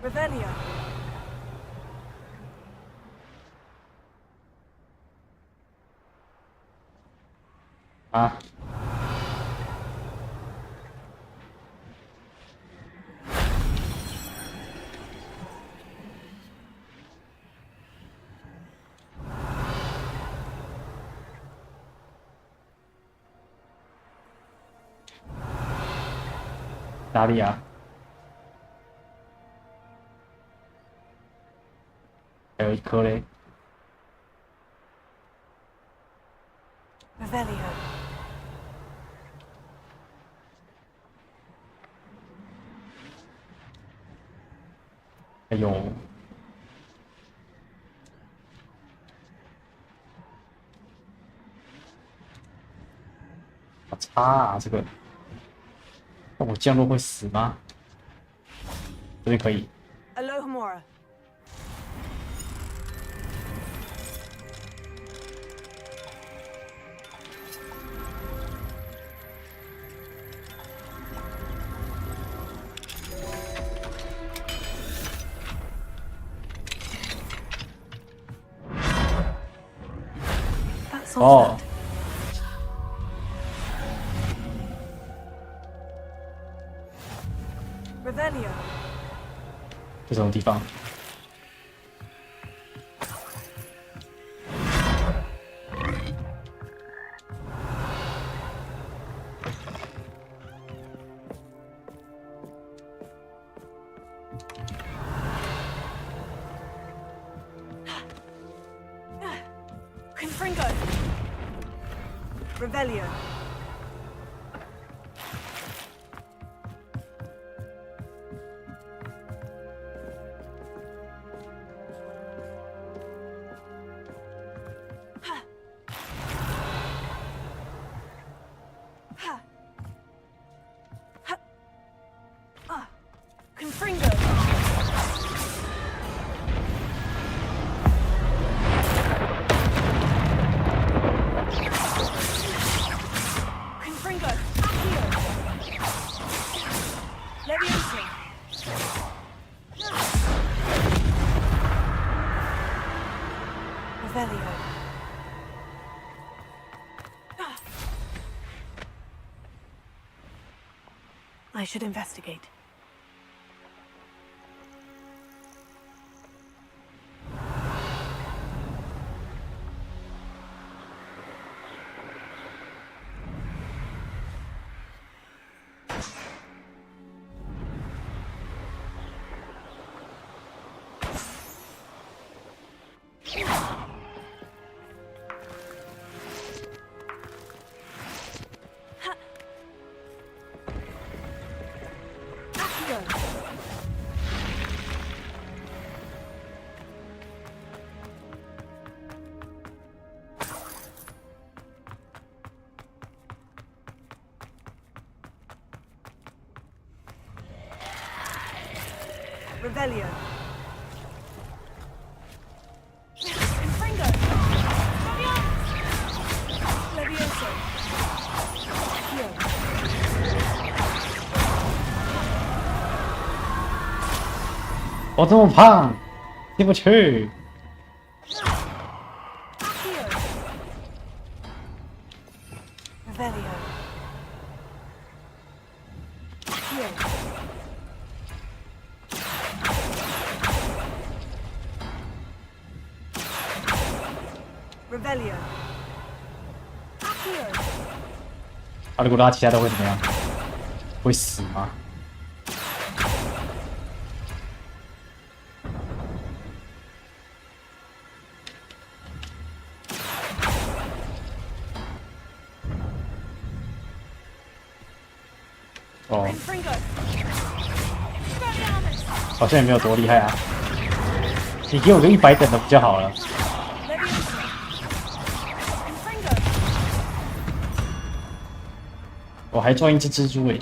[SPEAKER 3] Revelio.
[SPEAKER 4] 啊！哪里啊？还有一颗嘞。
[SPEAKER 3] Revelio.
[SPEAKER 4] 还有，好差啊！这个，那我降落会死吗？这里可以。
[SPEAKER 3] Alohomora. That's all.
[SPEAKER 4] 哦，
[SPEAKER 3] Revelio.
[SPEAKER 4] 这种地方。
[SPEAKER 3] Confringo. Revelio. Confringo. Confringo. Accio. Levioso. Revelio. I should investigate. Revelio. Confringo. Levioso. Accio.
[SPEAKER 4] 我这么胖，进不去。
[SPEAKER 3] Accio. Revelio. Accio. Revelio. Accio.
[SPEAKER 4] 他如果拉其他的会怎么样？会死吗？哦，好像也没有多厉害啊。你给我个100等的不就好了？我还赚一只蜘蛛诶。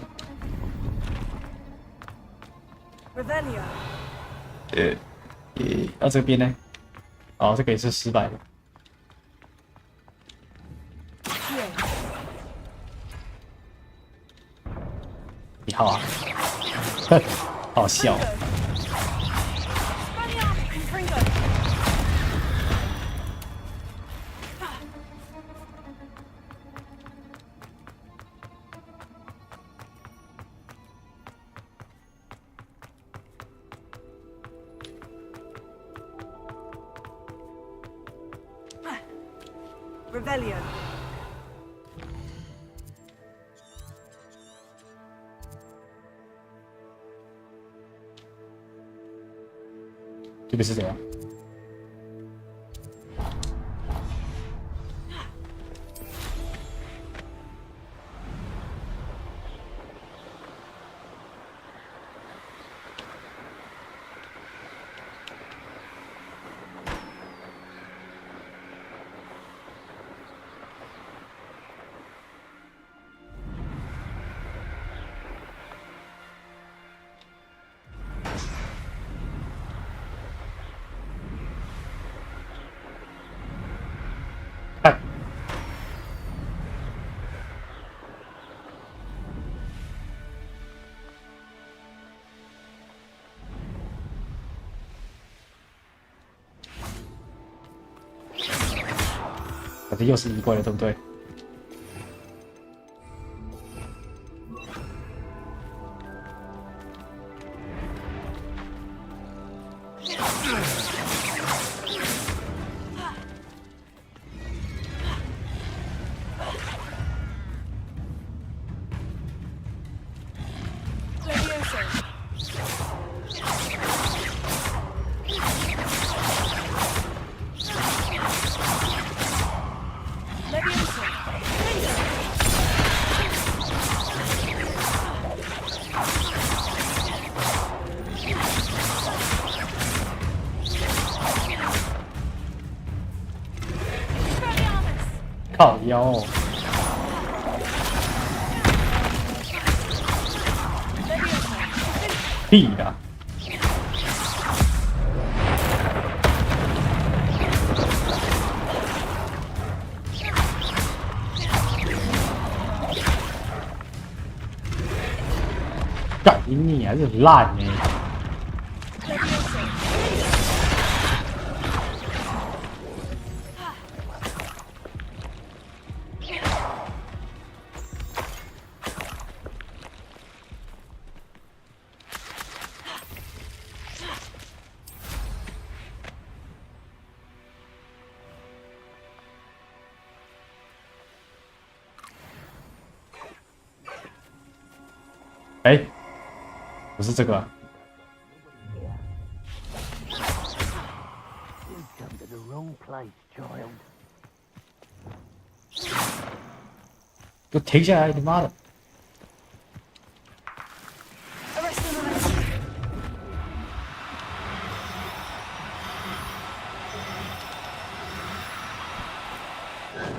[SPEAKER 4] 这边呢？哦，这个也是失败的。你好啊，好笑。
[SPEAKER 8] Revelio.
[SPEAKER 4] 这边是怎样？这又是1怪了，对不对？靠腰哦！屁的！干你还是烂呢！哎，不是这个、啊。给我停下来！你妈的！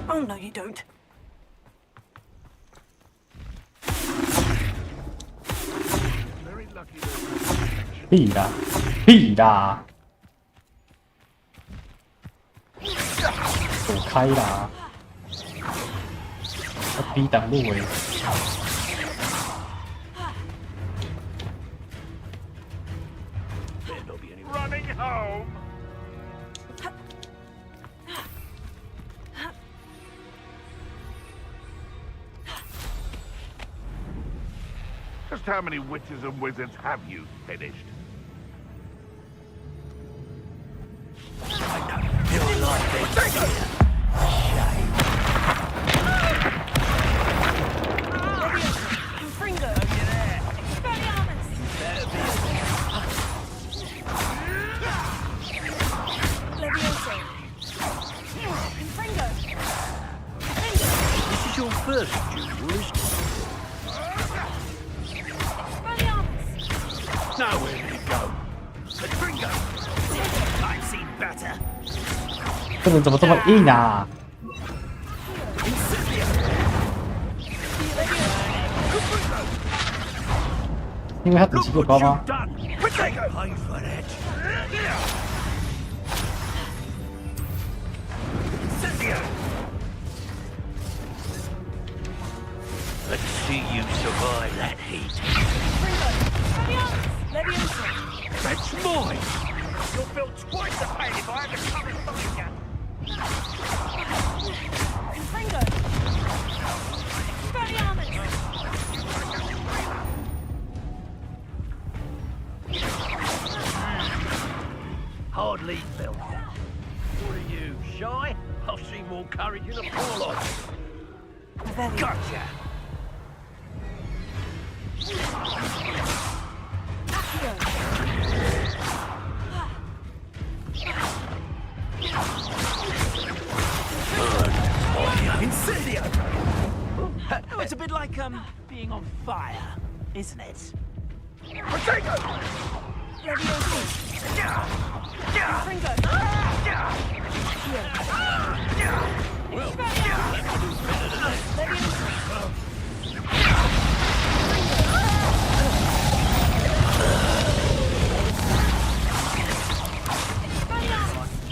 [SPEAKER 3] Oh no, you don't.
[SPEAKER 4] 屁啦！屁啦！走开啦！要逼挡路哎！
[SPEAKER 9] Running home. Just how many witches and wizards have you finished?
[SPEAKER 7] I know. You're like this. Shame.
[SPEAKER 8] Fringo. Levioso. Fringo.
[SPEAKER 7] This is your first duel, isn't it?
[SPEAKER 5] Nowhere to go. Gringo. I've seen better.
[SPEAKER 4] 这人怎么这么硬啊？因为他等级够高吗？
[SPEAKER 7] Let's see you survive that heat.
[SPEAKER 5] That's mine. You'll feel twice the pain if I have to come and find you.
[SPEAKER 8] Confringo!
[SPEAKER 7] Hardly built. What are you, shy? I've seen more courage in a poor lot.
[SPEAKER 5] Gotcha. Incendio! It's a bit like being on fire, isn't it? Potato!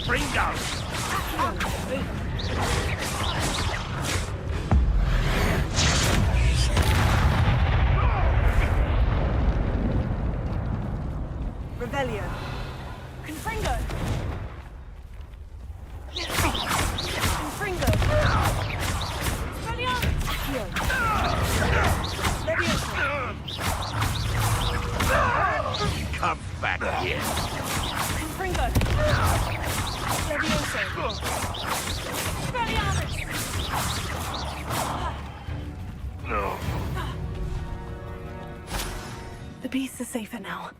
[SPEAKER 5] Ringo!
[SPEAKER 8] Revelio. Confringo. Confringo. Revelio. Accio. Levioso.
[SPEAKER 7] Come back here.
[SPEAKER 8] Confringo. Levioso. Expelliarmus.
[SPEAKER 3] The beasts are safer now.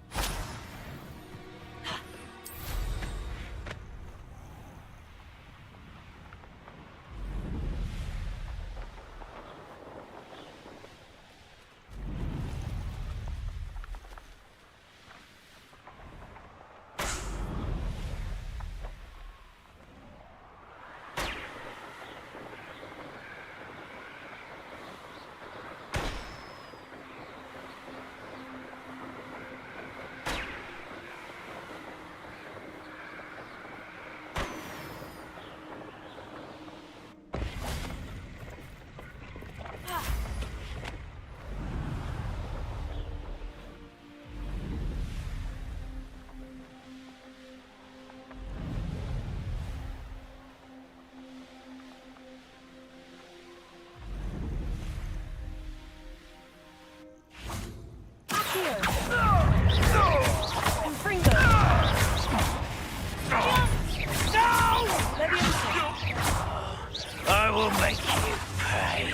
[SPEAKER 7] I will make you pay.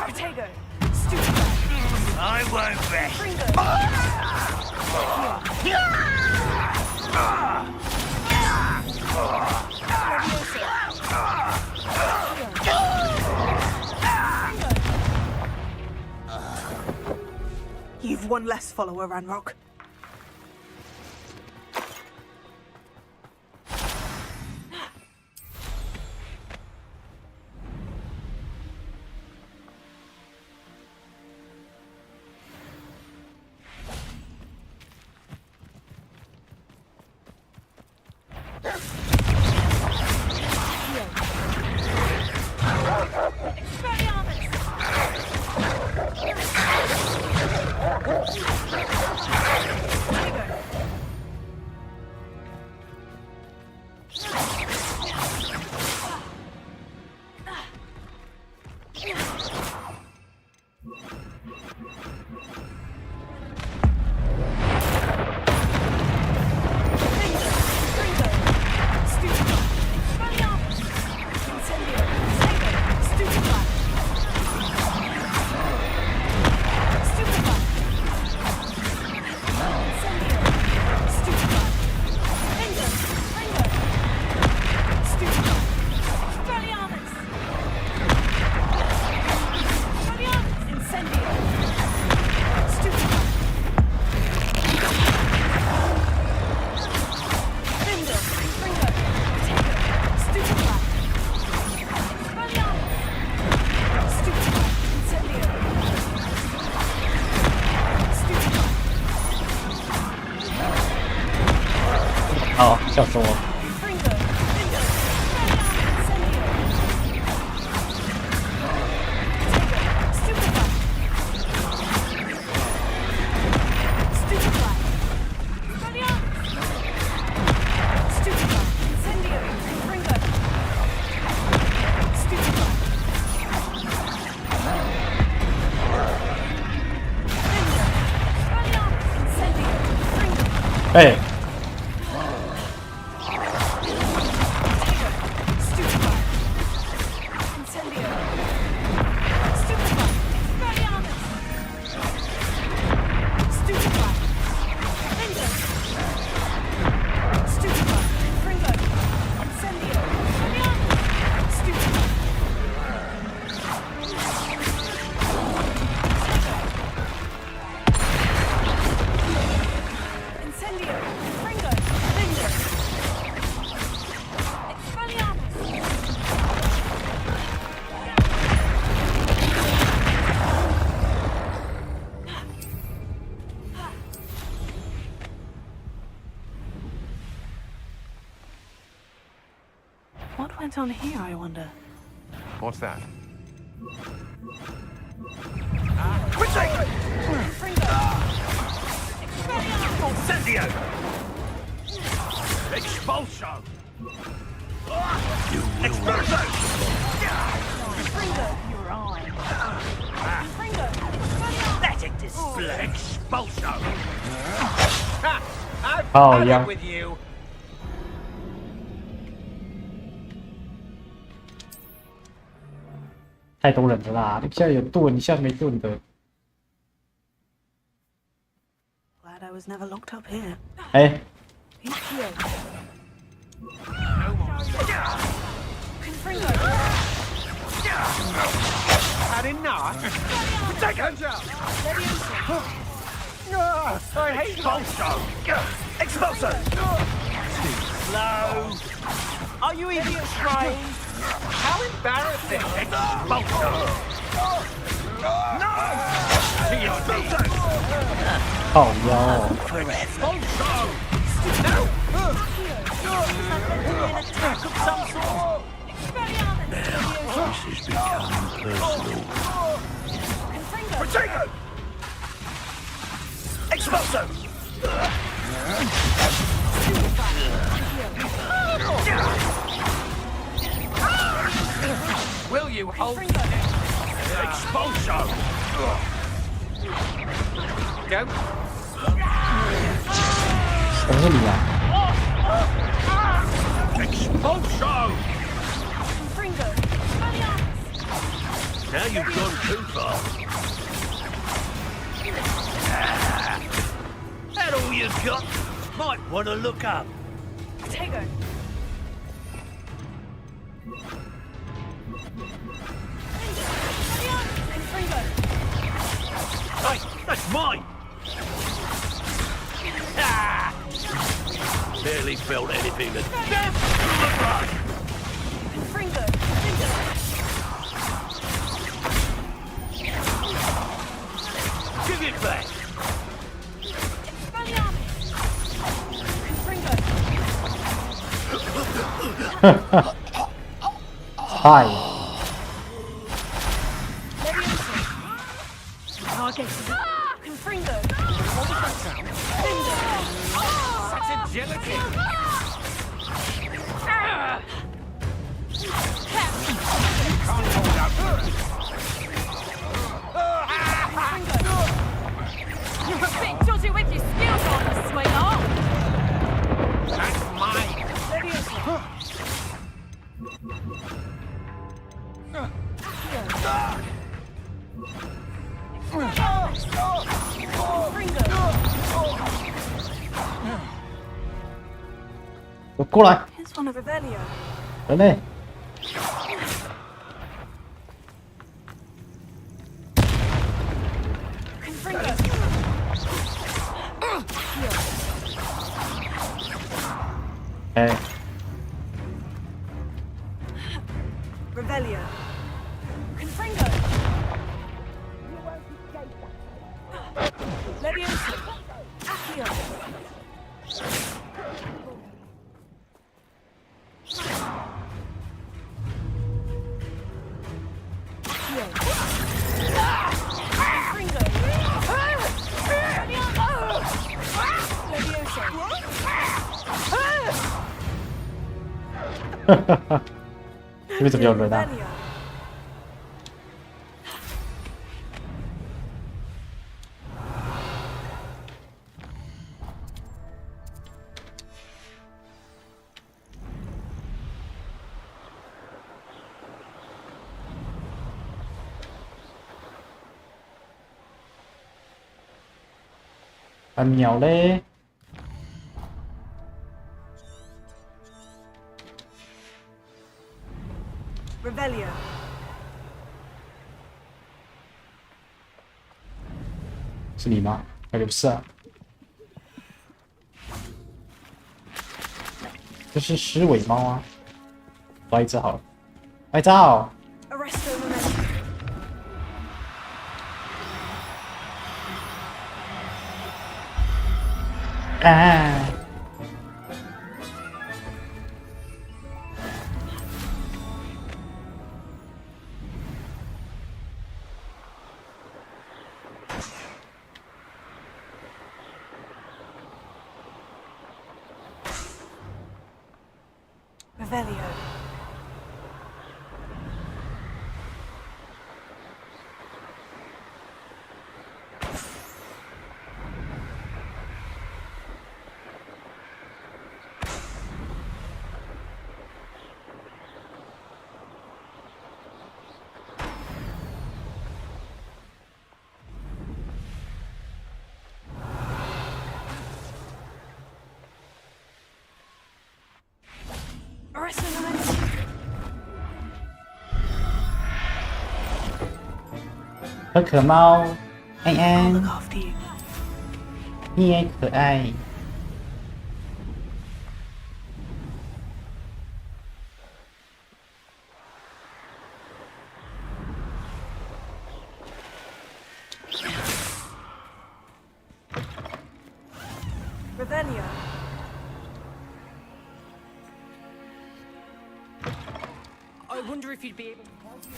[SPEAKER 8] Protego. Stupid.
[SPEAKER 7] I won't rest.
[SPEAKER 3] You've one less follower, Ranrock.
[SPEAKER 4] 笑死我！ 哎，What
[SPEAKER 3] went on here, I wonder?
[SPEAKER 10] What's that?
[SPEAKER 9] Incendio! Expulso! Expulso! Pathetic display! Expulso!
[SPEAKER 4] Oh, yeah.
[SPEAKER 5] With you.
[SPEAKER 4] 太多人了啦！你现在有盾，你现在没盾的。
[SPEAKER 3] Glad I was never locked up here.
[SPEAKER 4] 哎，
[SPEAKER 5] Had enough? Take hands out! I hate
[SPEAKER 9] Expulso! Expulso!
[SPEAKER 5] slow. Are you idiots trying? How embarrassing!
[SPEAKER 9] Expulso! No! Expulso!
[SPEAKER 4] 靠腰。
[SPEAKER 9] Expulso!
[SPEAKER 5] No! An attack of some sort.
[SPEAKER 7] This is becoming personal.
[SPEAKER 9] Protego! Expulso!
[SPEAKER 5] Will you hold?
[SPEAKER 9] Expulso!
[SPEAKER 5] Go.
[SPEAKER 4] 什么你啊？
[SPEAKER 9] Expulso! Now you've gone too far. That all you've got? Might want to look up.
[SPEAKER 8] Tego.
[SPEAKER 9] Hey, that's mine! Ah! Barely felt anything that looked right. Give it back!
[SPEAKER 4] Hi.
[SPEAKER 5] Such agility. Can't hold up.
[SPEAKER 8] You're a bit dodgy with your skills on the sweetheart.
[SPEAKER 5] That's mine.
[SPEAKER 8] Fringo.
[SPEAKER 4] 我过来，
[SPEAKER 3] Here's one of Revelio.
[SPEAKER 4] 人呢？ 哎，
[SPEAKER 3] Revelio.
[SPEAKER 8] Confringo.
[SPEAKER 3] Leviosa. Accio.
[SPEAKER 4] 这边怎么有人啊？啊，鸟嘞！
[SPEAKER 8] Revelio.
[SPEAKER 4] 是你吗？感觉不是啊。这是狮尾猫啊！抓一只好了，拍照。
[SPEAKER 8] Arresto momentum.
[SPEAKER 4] 啊！
[SPEAKER 8] Revelio. Arresto momentum.
[SPEAKER 4] 可可猫，安
[SPEAKER 3] I'll
[SPEAKER 4] 安
[SPEAKER 3] look，after you.
[SPEAKER 4] 你也可爱。
[SPEAKER 8] Revelio.
[SPEAKER 10] I wonder if you'd be able to help me.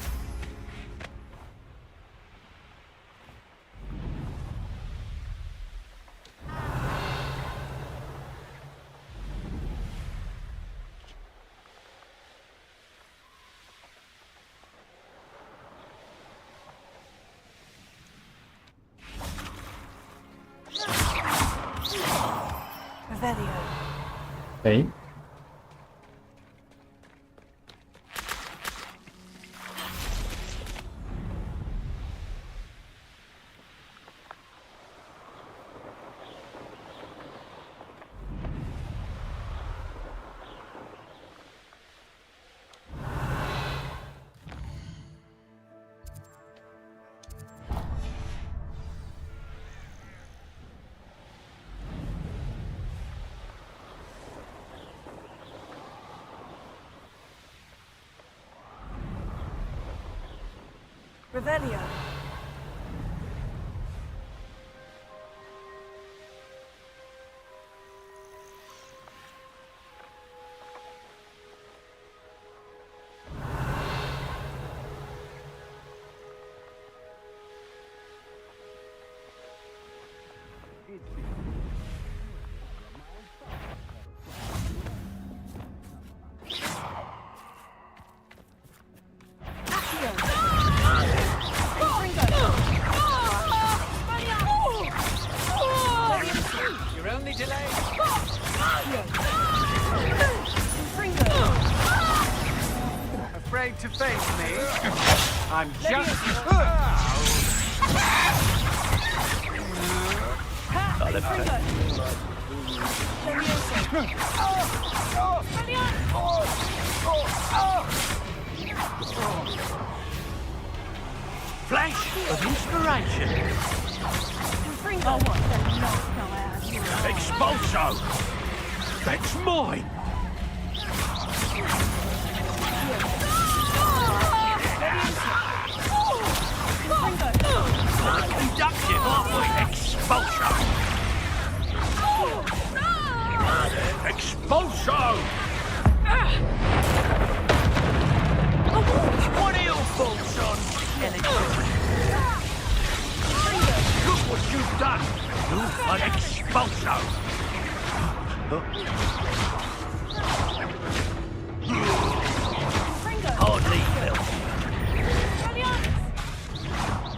[SPEAKER 8] Revelio.
[SPEAKER 4] 哎，
[SPEAKER 8] Revelio.
[SPEAKER 10] You're only delayed. Afraid to face me? I'm just.
[SPEAKER 7] Flash of inspiration. Expulso! That's mine! Conductive, aren't we? Expulso! Expulso! What are your thoughts on electricity? Expulso! Hardly built.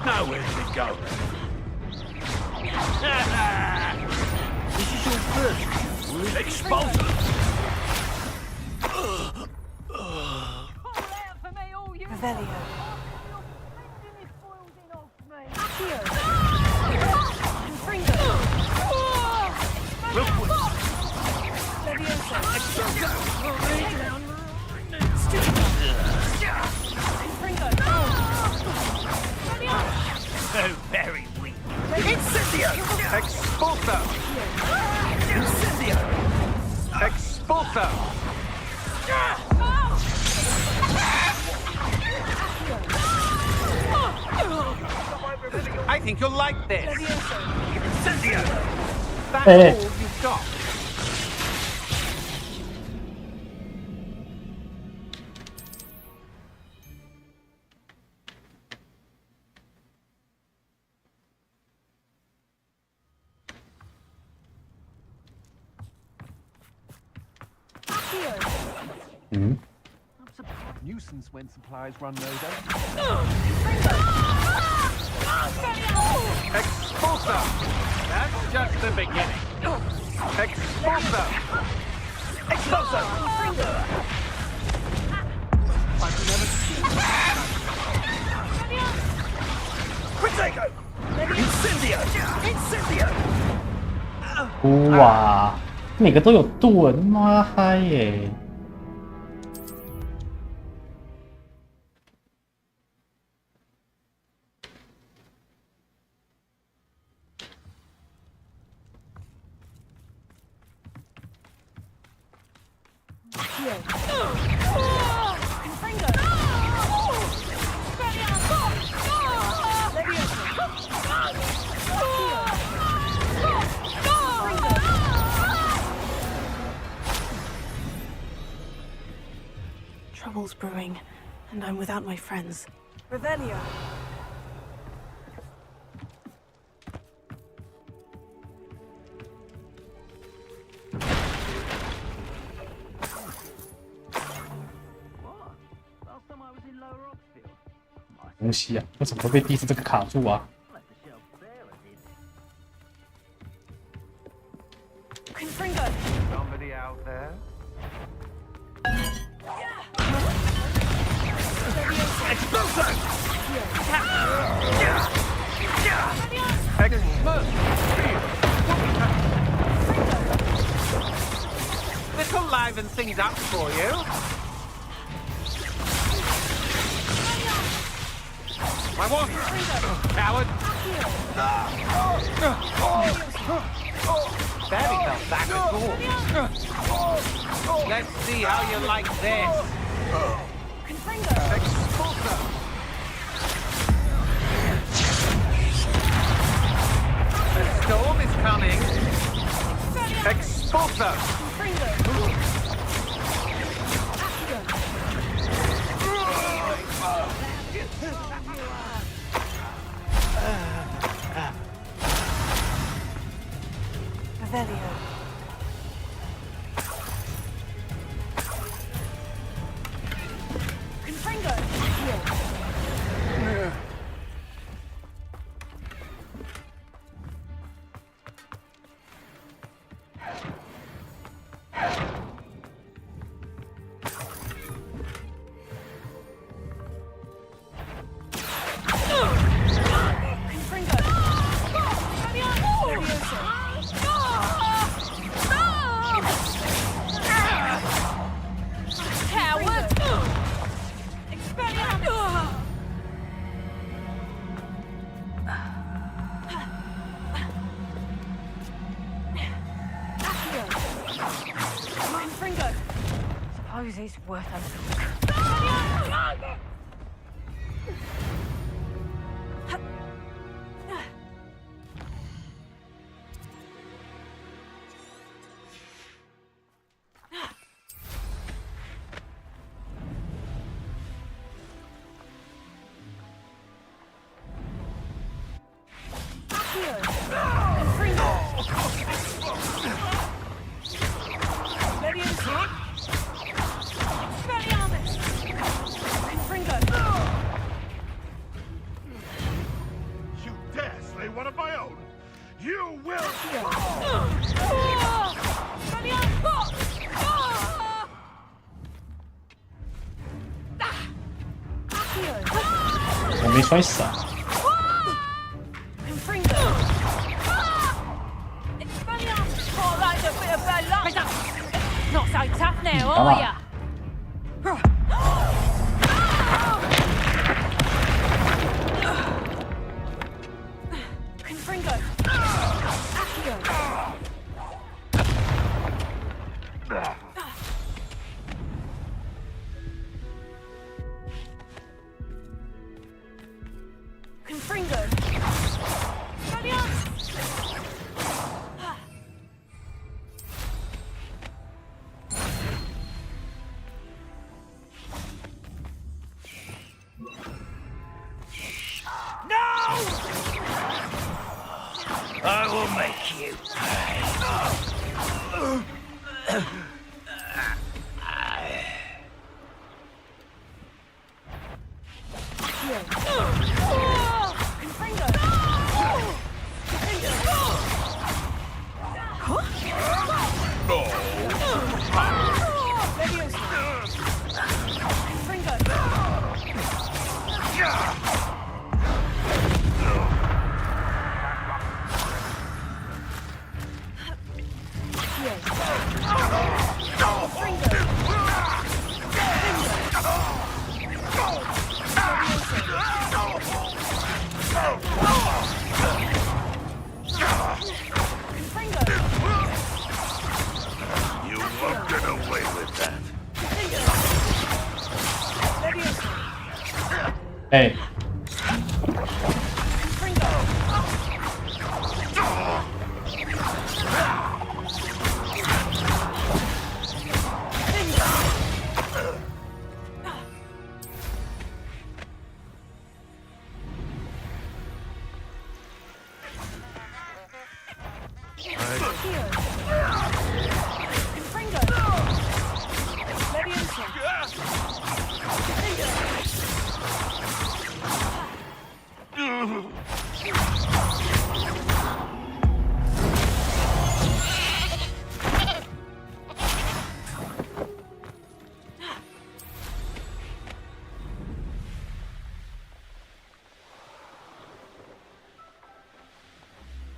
[SPEAKER 7] Now where did it go? This is your first. Expulso!
[SPEAKER 3] Revelio.
[SPEAKER 7] So very weak.
[SPEAKER 9] Incendio! Expulso!
[SPEAKER 7] Incendio!
[SPEAKER 9] Expulso! I think you'll like this.
[SPEAKER 7] Incendio!
[SPEAKER 9] That's
[SPEAKER 4] Hey.
[SPEAKER 9] all you've got. Nuisance when supplies run low, though. Expulso! That's just the beginning. Expulso!
[SPEAKER 7] Expulso!
[SPEAKER 9] I've never seen
[SPEAKER 7] Protego! Incendio! Incendio!
[SPEAKER 4] 哇，每个都有盾，妈嗨耶！Trouble's
[SPEAKER 3] brewing, and I'm without my friends. Revelio.
[SPEAKER 7] Last time I was in Lower Oxfield.
[SPEAKER 4] 东西啊，为什么会被第四这个卡住啊？
[SPEAKER 7] Left the shelf bare, I did.
[SPEAKER 3] Confringo.
[SPEAKER 9] somebody out there.
[SPEAKER 7] Expulso!
[SPEAKER 9] This'll liven things up for you. I want coward. Barely felt back at all. Let's see how you like this. Expulso. The storm is coming. Expulso.
[SPEAKER 3] Revelio. Confringo. Suppose it's worth a look.
[SPEAKER 9] finally one of my own. You will.
[SPEAKER 4] 我没摔死啊！
[SPEAKER 8] Not so tough now,
[SPEAKER 4] 好
[SPEAKER 8] are
[SPEAKER 4] 吧
[SPEAKER 8] ya? Confringo. Accio. Confringo.
[SPEAKER 5] I will make you pay.
[SPEAKER 9] You won't get away with that.
[SPEAKER 4] 哎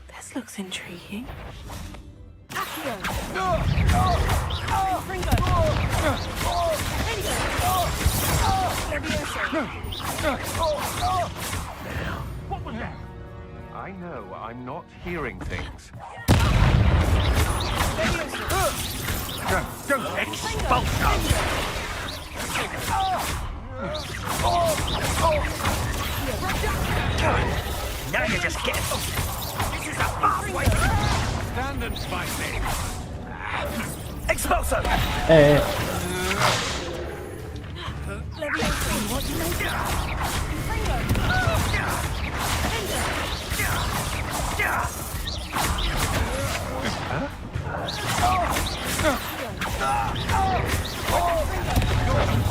[SPEAKER 4] ，This
[SPEAKER 3] looks intriguing.
[SPEAKER 1] What was that? I know, I'm not hearing things. Don't expulso!
[SPEAKER 5] Now you're just getting. This is a fast way.
[SPEAKER 1] Stand and fight me!
[SPEAKER 5] Expulso!
[SPEAKER 4] 哎，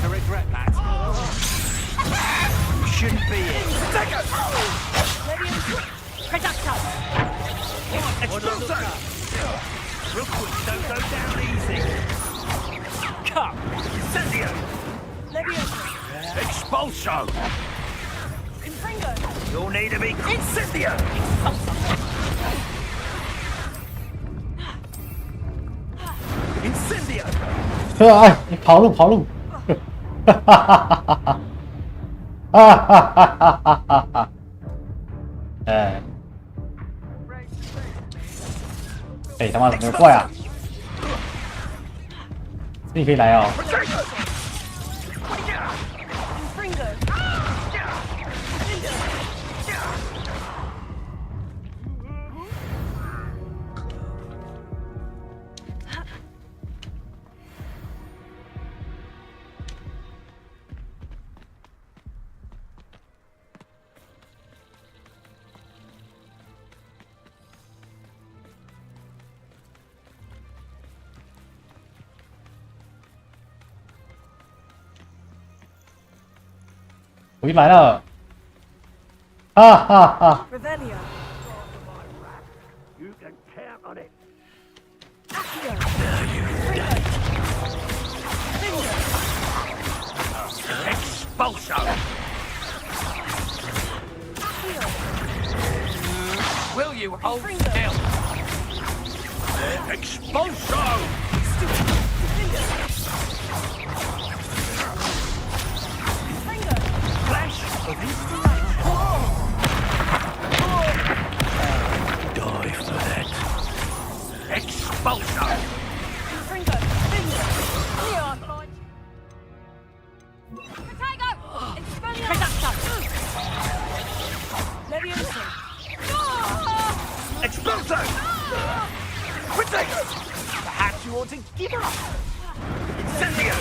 [SPEAKER 1] To regret that.
[SPEAKER 5] You shouldn't be here. Take it! Expulso! Real quick, don't go down easy. Cut! Incendio! Expulso! You'll need to be Incendio!
[SPEAKER 4] 哎，你跑路跑路！哈哈哈哈哈！哈哈哈哈哈哈！哎，哎他妈怎么怪啊？你可以来哦。我一来了，哈哈哈！
[SPEAKER 8] Revelio.
[SPEAKER 7] Expulso!
[SPEAKER 10] Will you hold still?
[SPEAKER 7] Expulso! Flash of inspiration. Die for that. Expulso! Expulso! Quickly! Perhaps you ought to give her up. Incendio!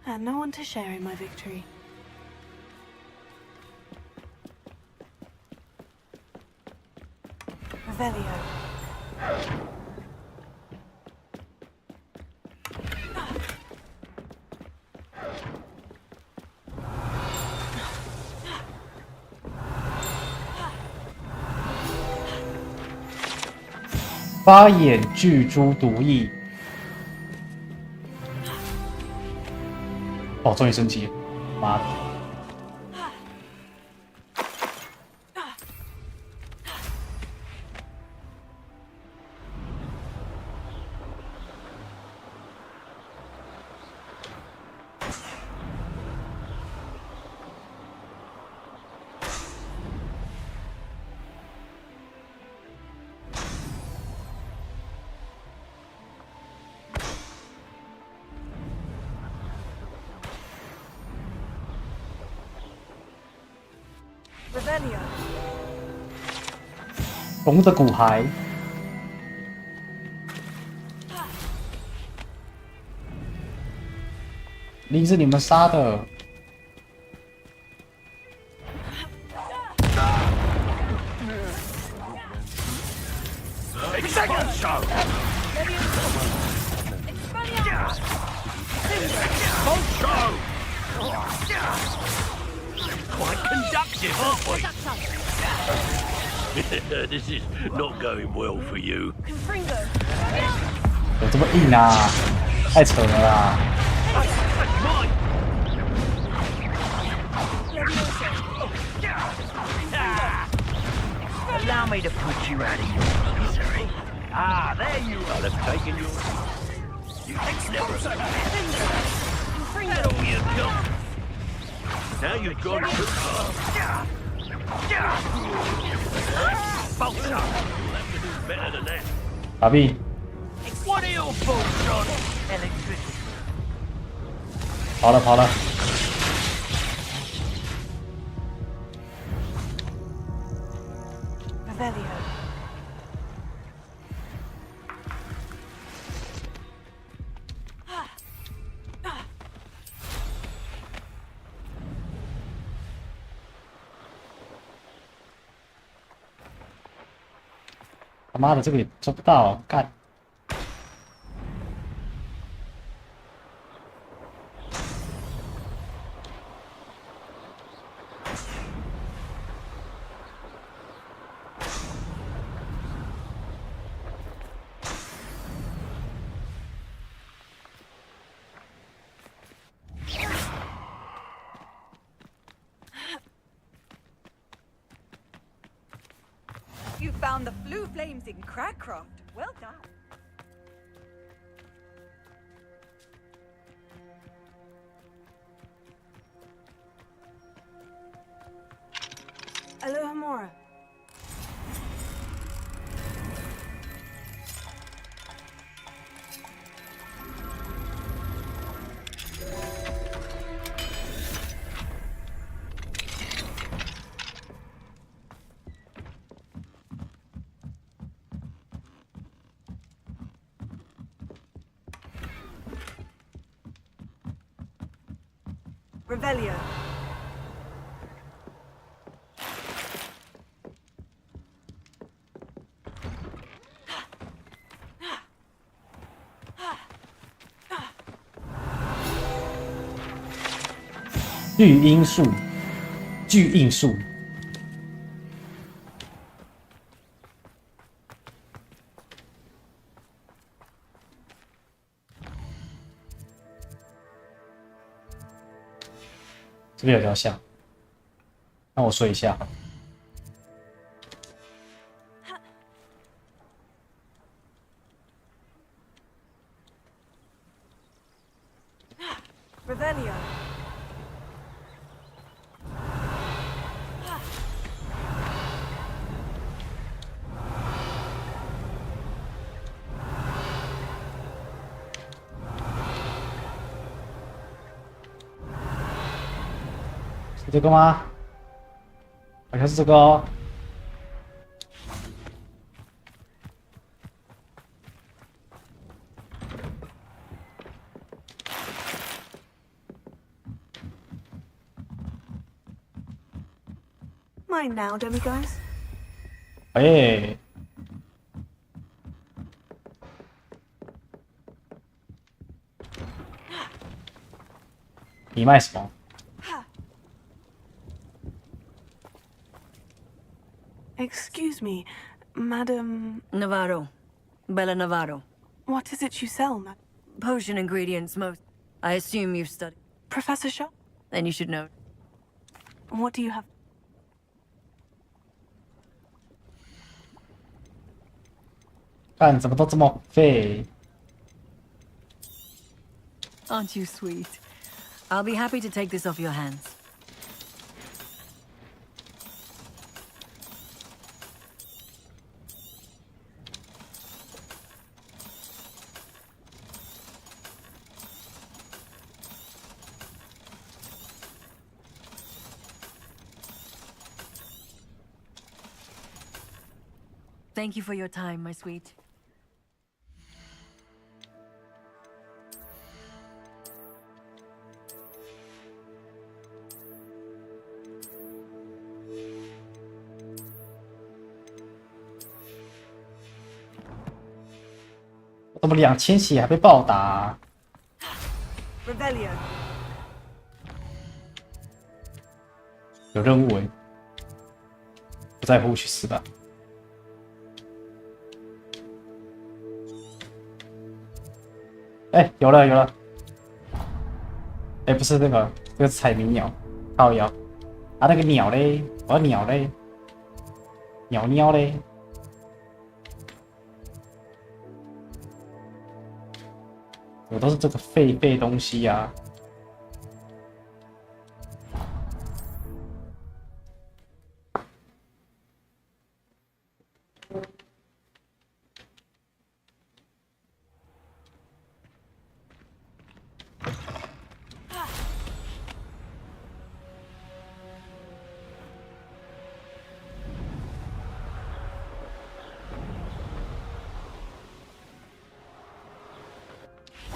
[SPEAKER 3] And no one to share in my victory. Revelio.
[SPEAKER 4] 发眼巨蛛毒液。哦，终于升级了！妈的！龙的骨骸，灵是你们杀的。
[SPEAKER 7] Quite conductive, aren't we? This is not going well for you.
[SPEAKER 4] 有这么硬啊？太扯了啦！
[SPEAKER 5] Allow me to put you out of your misery. Ah, there you are.
[SPEAKER 7] I'll have taken yours. You never all you got. Now you've gone too far. Bolts up. You'll have to do better than that.
[SPEAKER 4] 打币，
[SPEAKER 7] What are your bolts on?
[SPEAKER 5] Electricity.
[SPEAKER 4] 跑了跑了。
[SPEAKER 3] Revelio.
[SPEAKER 4] "他妈的，这个也做不到，干！
[SPEAKER 8] You found the blue flames in Crackcraft. Well done.
[SPEAKER 3] Alohomora. Revelio.
[SPEAKER 4] 巨音术，巨印术，是不是有条像？那我说一下。
[SPEAKER 3] Revelio.
[SPEAKER 4] "是这个吗？好像是这个哦。
[SPEAKER 3] Mine now, demi-guys.
[SPEAKER 4] 哎，你卖什么？
[SPEAKER 3] Excuse me, Madam.
[SPEAKER 11] Navarro. Bella Navarro.
[SPEAKER 3] What is it you sell, Madam?
[SPEAKER 11] Potion ingredients, most. I assume you've studied.
[SPEAKER 3] Professor Shaw?
[SPEAKER 11] Then you should know.
[SPEAKER 3] What do you have?
[SPEAKER 4] 干怎么都这么废？
[SPEAKER 11] Aren't you sweet? I'll be happy to take this off your hands. Thank you for your time, my sweet.
[SPEAKER 4] "怎么2000血还被暴打啊？
[SPEAKER 3] Revelio.
[SPEAKER 4] 有任务哎，不在乎去死吧。哎，有了有了。哎，不是那个，这个是彩鸣鸟，靠腰。啊，那个鸟嘞，我要鸟嘞，鸟嘞。我都是这个废东西呀、啊。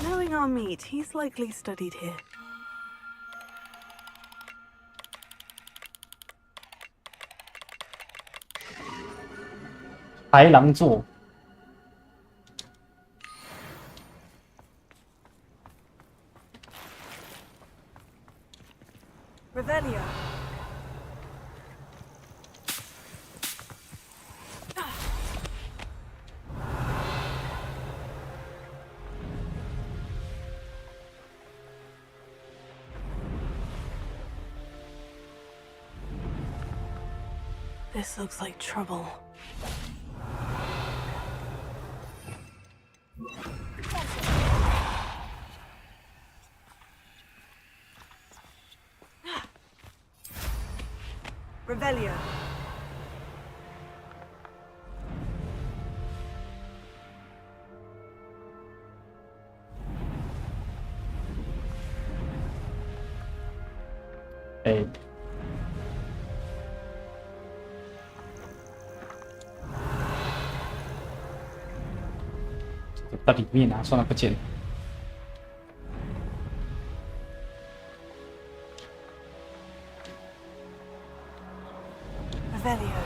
[SPEAKER 3] Knowing our meat, he's likely studied here.
[SPEAKER 4] 豺狼座。
[SPEAKER 3] Revelio. This looks like trouble. Revelio.
[SPEAKER 4] Hey. 到里面啊，算了，不见了。
[SPEAKER 3] Revelio.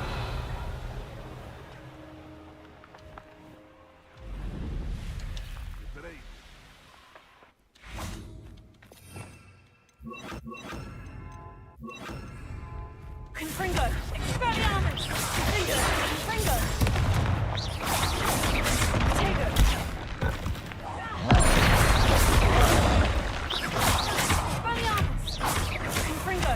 [SPEAKER 8] Confringo! Expelliarmus! Confringo! Confringo! Tego! Expelliarmus! Confringo!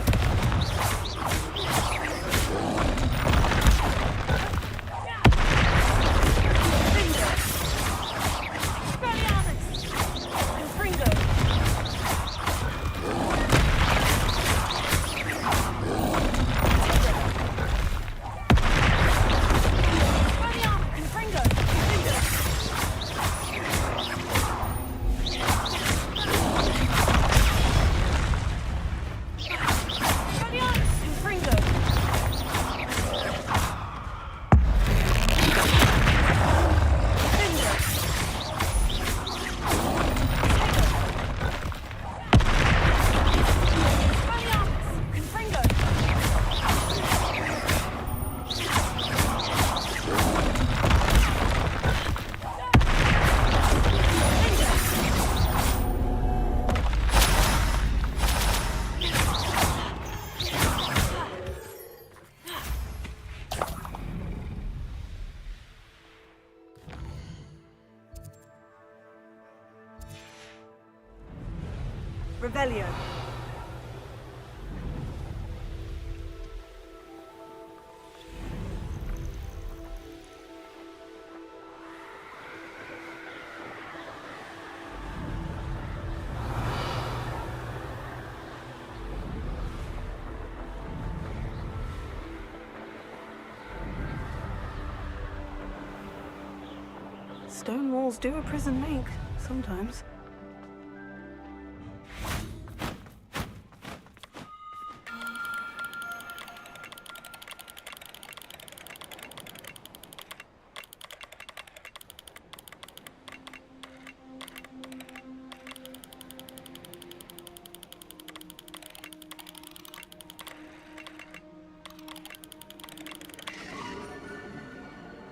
[SPEAKER 8] Revelio.
[SPEAKER 3] 'Stone walls do a prison make, sometimes.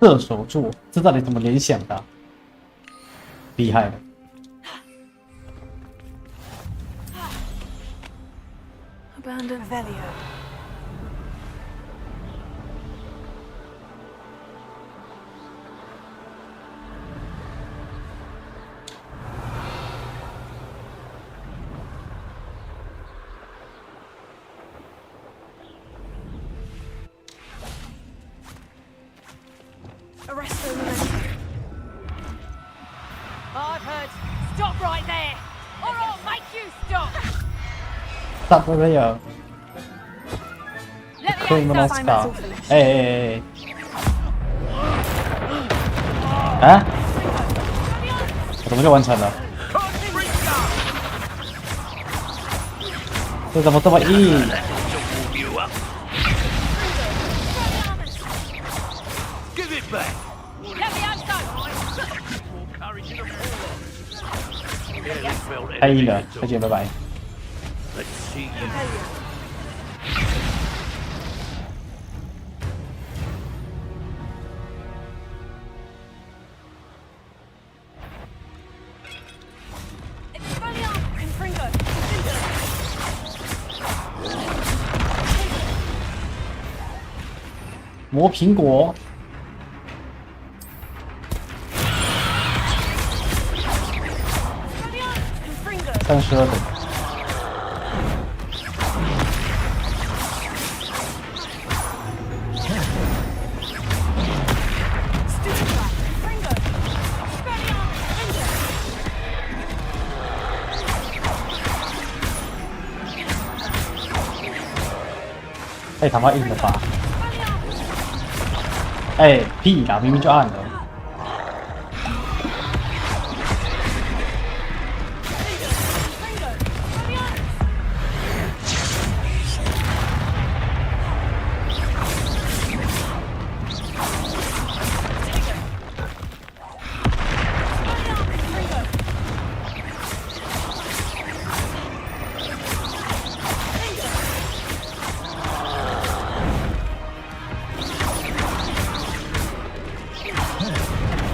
[SPEAKER 4] “射手座”这到底怎么联想的、啊？厉害了！
[SPEAKER 3] Abandoned Velio.
[SPEAKER 8] Arresto Memento. I've heard. Stop right there, or I'll make you stop.
[SPEAKER 4] 大不了有。可以吗？斯卡？哎！啊？我怎么就完成了？这怎么这么硬？ 太硬了，再见，拜拜。磨苹果。 32等。太他妈硬了吧！哎，屁啦，明明就按了。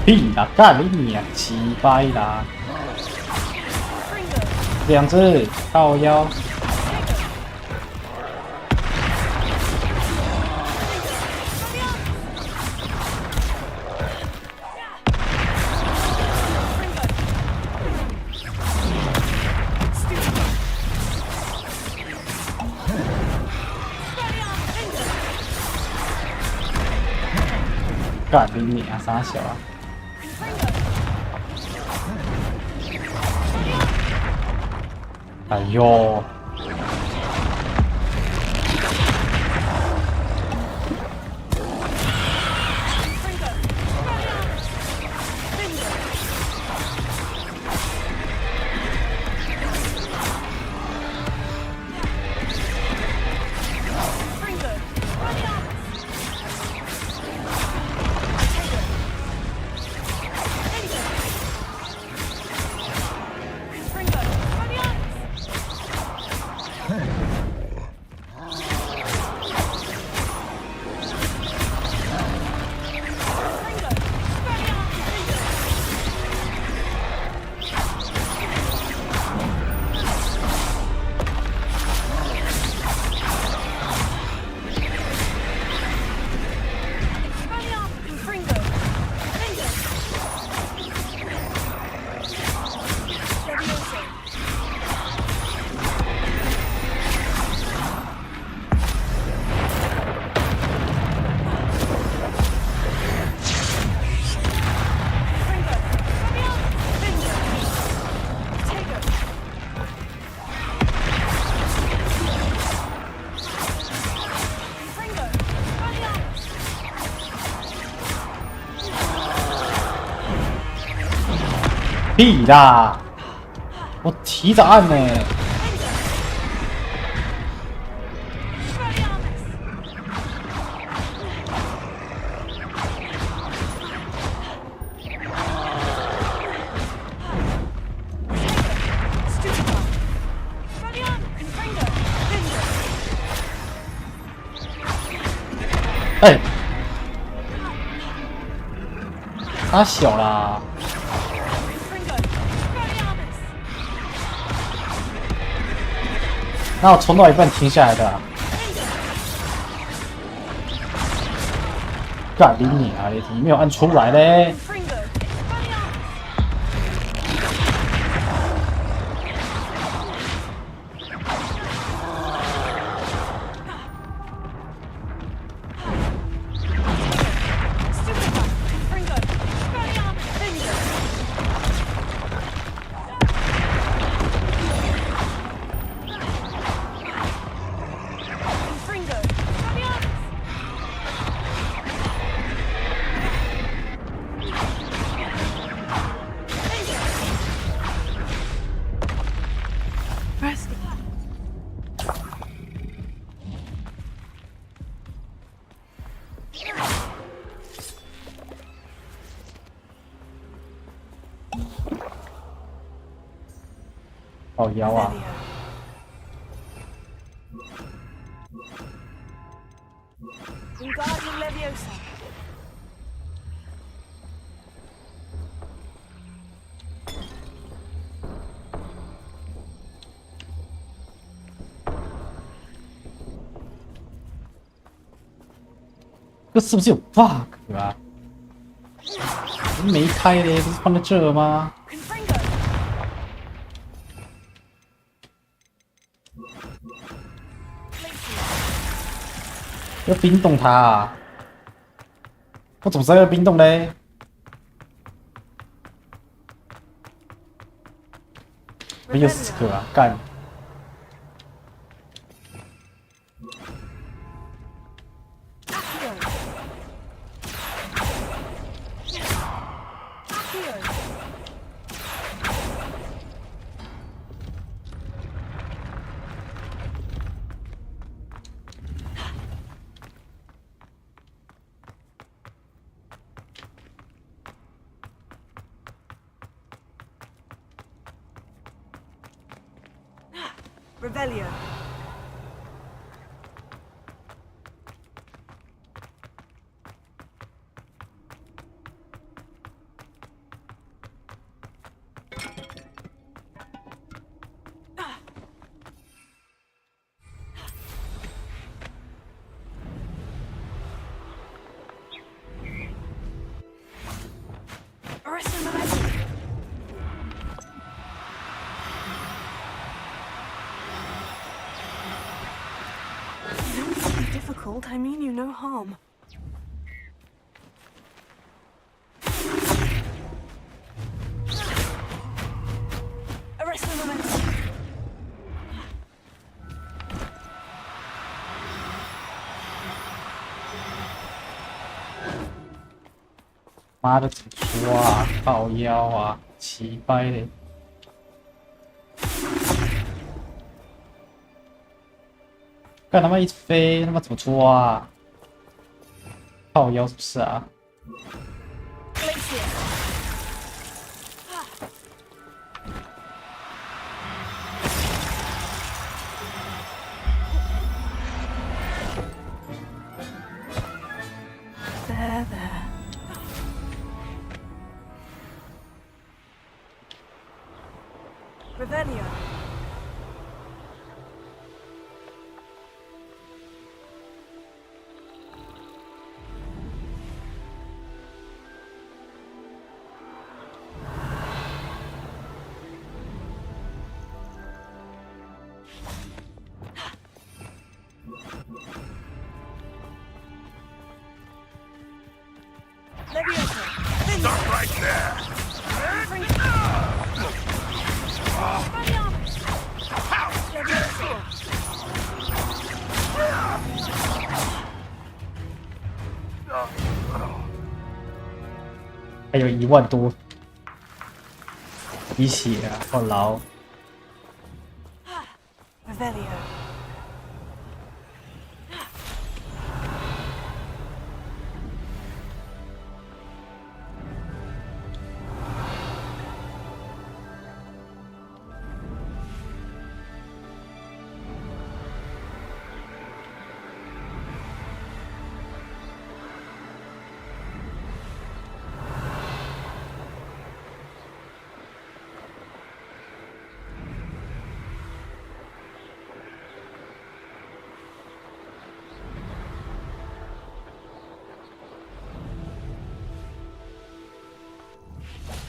[SPEAKER 4] 屁啦，干你娘，鸡掰啦！2只靠腰，干你娘，傻小啊！ 哎呦！屁啦！我提着按呢。哎，他小啦。那我冲到一半停下来的、啊，干你啊！你没有按出来嘞。好妖啊！这是不是有 bug 啊？没开嘞，不是放在这吗？要冰冻它啊！我怎么知道要冰冻嘞？又是这个啊！干！Revelio.
[SPEAKER 3] Difficult, I mean you no harm. Arrest the momentum.
[SPEAKER 4] 妈的，怎么说啊？靠腰啊，奇掰嘞！干他妈一直飞，他妈怎么抓啊？靠腰是不是啊？Revelio.
[SPEAKER 9] Stop right there! 还
[SPEAKER 4] 有1万多。滴血啊，好牢。
[SPEAKER 3] Revelio.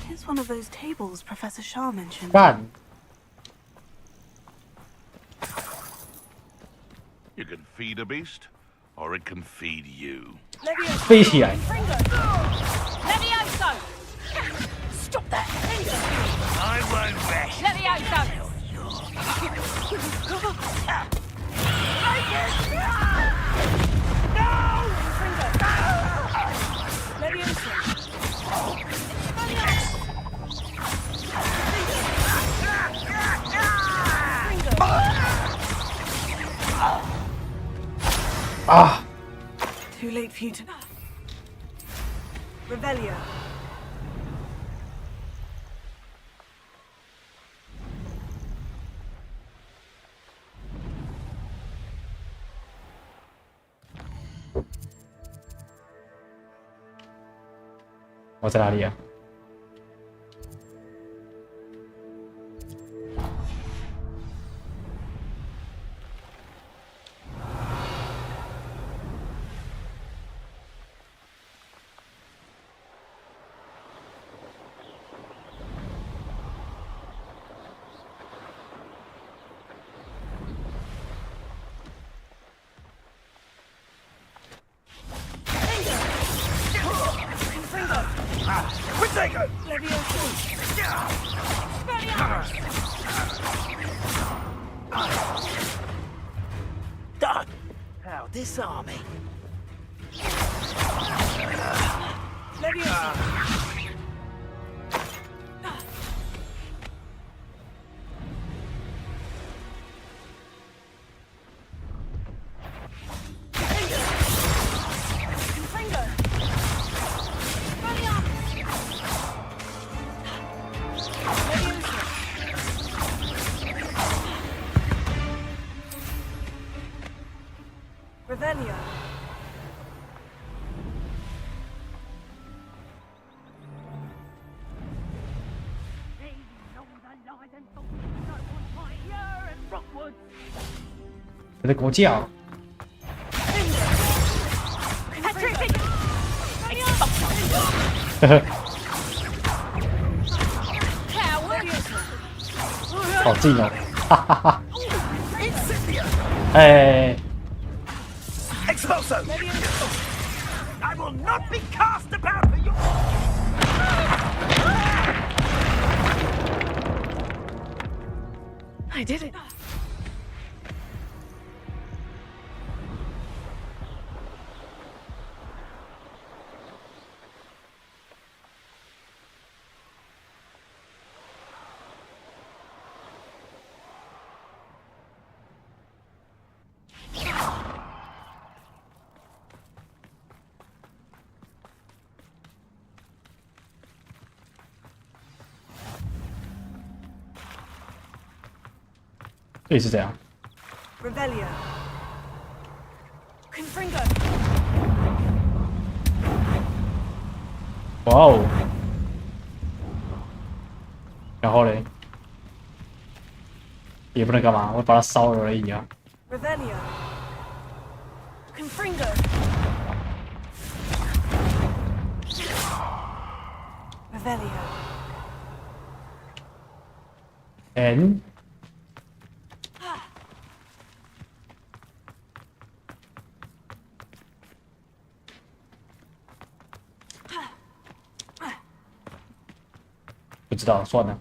[SPEAKER 3] Here's one of those tables Professor Shah mentioned.
[SPEAKER 4] 干，
[SPEAKER 9] You can feed a beast, or it can feed you.
[SPEAKER 4] 飞起来！
[SPEAKER 8] Levioso! Stop that!
[SPEAKER 5] I won't rest.
[SPEAKER 8] Levioso!
[SPEAKER 3] Too late for you to. Revelio.
[SPEAKER 4] 我在哪里啊？How
[SPEAKER 5] disarming.
[SPEAKER 3] Revelio.
[SPEAKER 8] lies and thoughts no one higher and rockwards.
[SPEAKER 4] 在给我叫。 好近哦，哈哈哈！哎，
[SPEAKER 5] Expulso! I will not be cast about for your...
[SPEAKER 3] I did it.
[SPEAKER 4] 这里是这样。
[SPEAKER 3] Revelio. Confringo.
[SPEAKER 4] 哇哦！然后嘞，也不能干嘛，我把它烧了而已啊。
[SPEAKER 3] Revelio. Confringo. Revelio.
[SPEAKER 4] N 不知道，算了。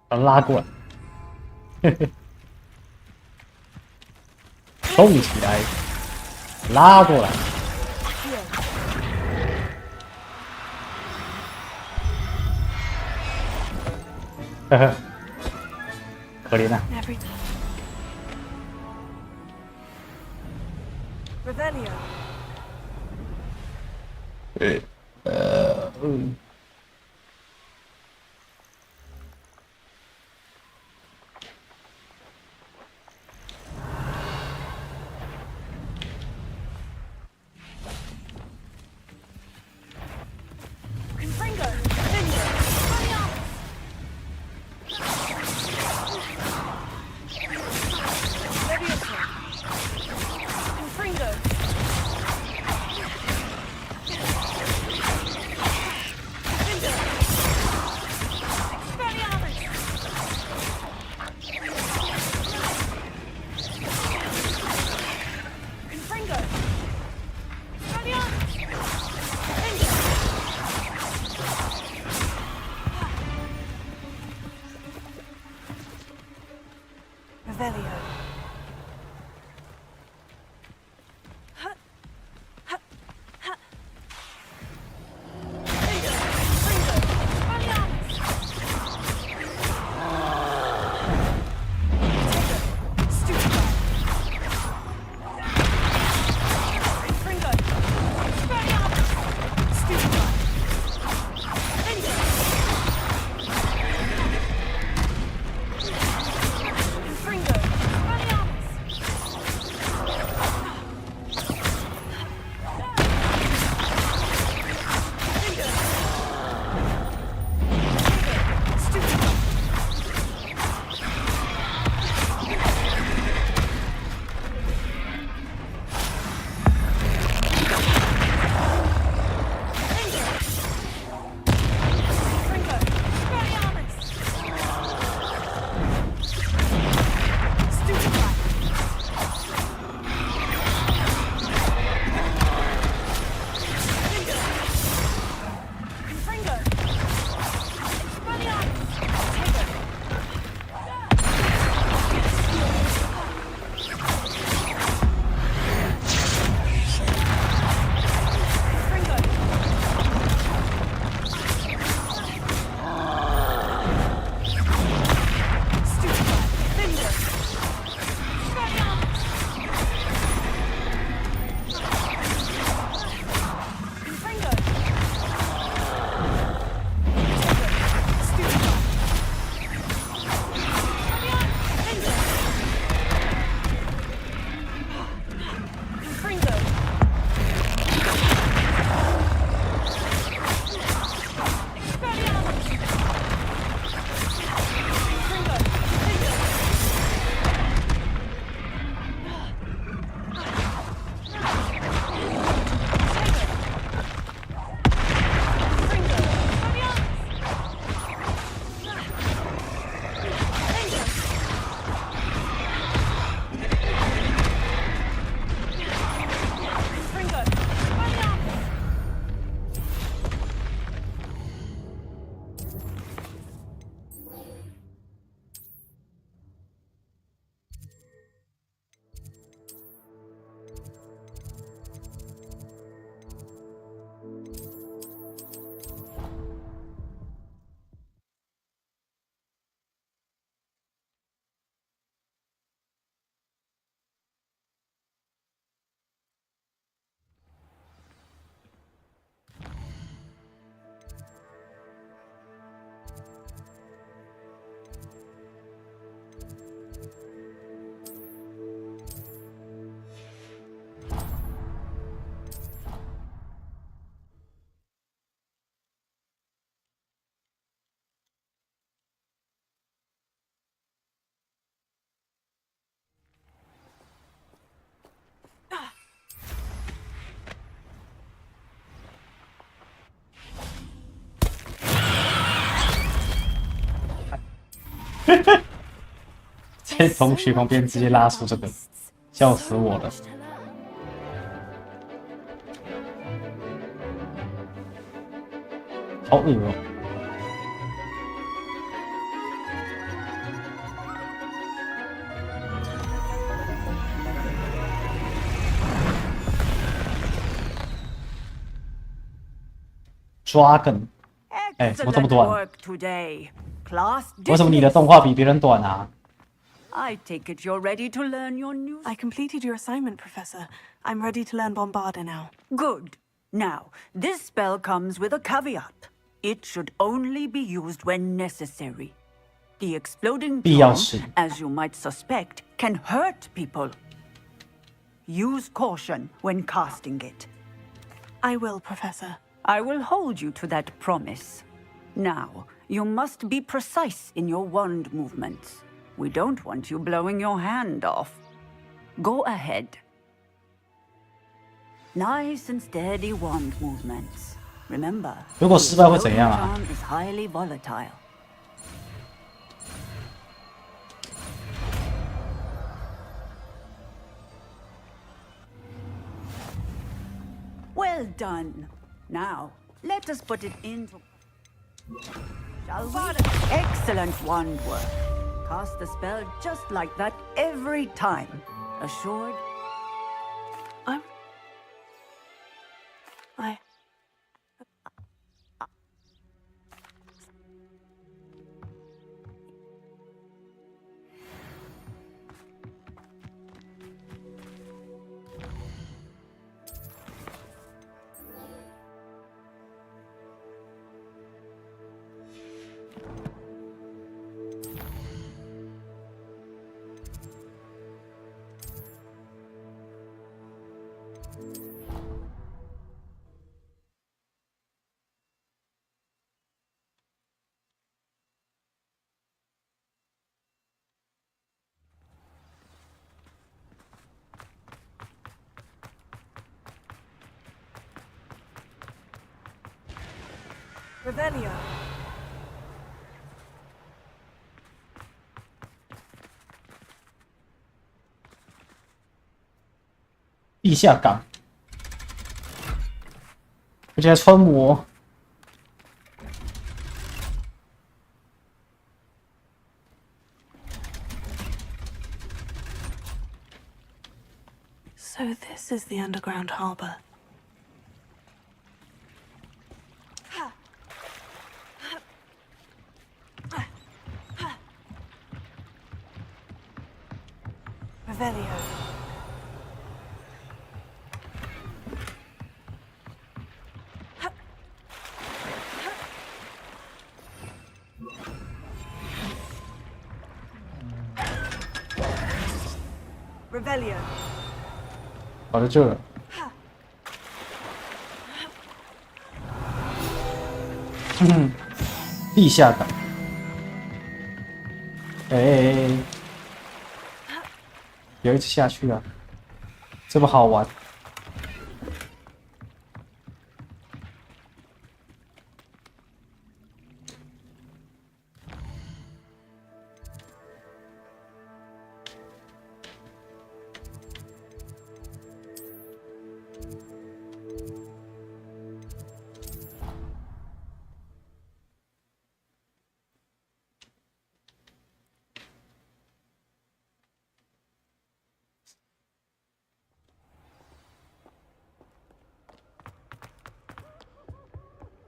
[SPEAKER 4] 把他拉过来，动起来，拉过来。呵呵，可怜啊。
[SPEAKER 8] Revelio.
[SPEAKER 4] 在同学旁边直接拉出这个，笑死我了。好恶哦、Dragon， 哎，怎么这么短？为什么你的动画比别人短啊？
[SPEAKER 11] I take it you're ready to learn your new...
[SPEAKER 3] I completed your assignment, Professor. I'm ready to learn Bombarda now.
[SPEAKER 11] Good. Now, this spell comes with a caveat. It should only be used when necessary. The exploding bomb, as you might suspect, can hurt people. Use caution when casting it.
[SPEAKER 3] I will, Professor.
[SPEAKER 11] I will hold you to that promise. Now, you must be precise in your wand movements. We don't want you blowing your hand off. Go ahead. Nice and steady wand movements. Remember,
[SPEAKER 4] 如果失败会怎样啊？
[SPEAKER 11] charm is highly volatile. Well done. Now, let us put it into... Shall we? Excellent wand work. Cast the spell just like that every time. Assured?
[SPEAKER 3] Revelio.
[SPEAKER 4] 地下港，而且还穿模。
[SPEAKER 3] So this is the underground harbor. Revelio. Revelio.
[SPEAKER 4] 跑到这了。地下港。哎，有一次下去啊，这么好玩。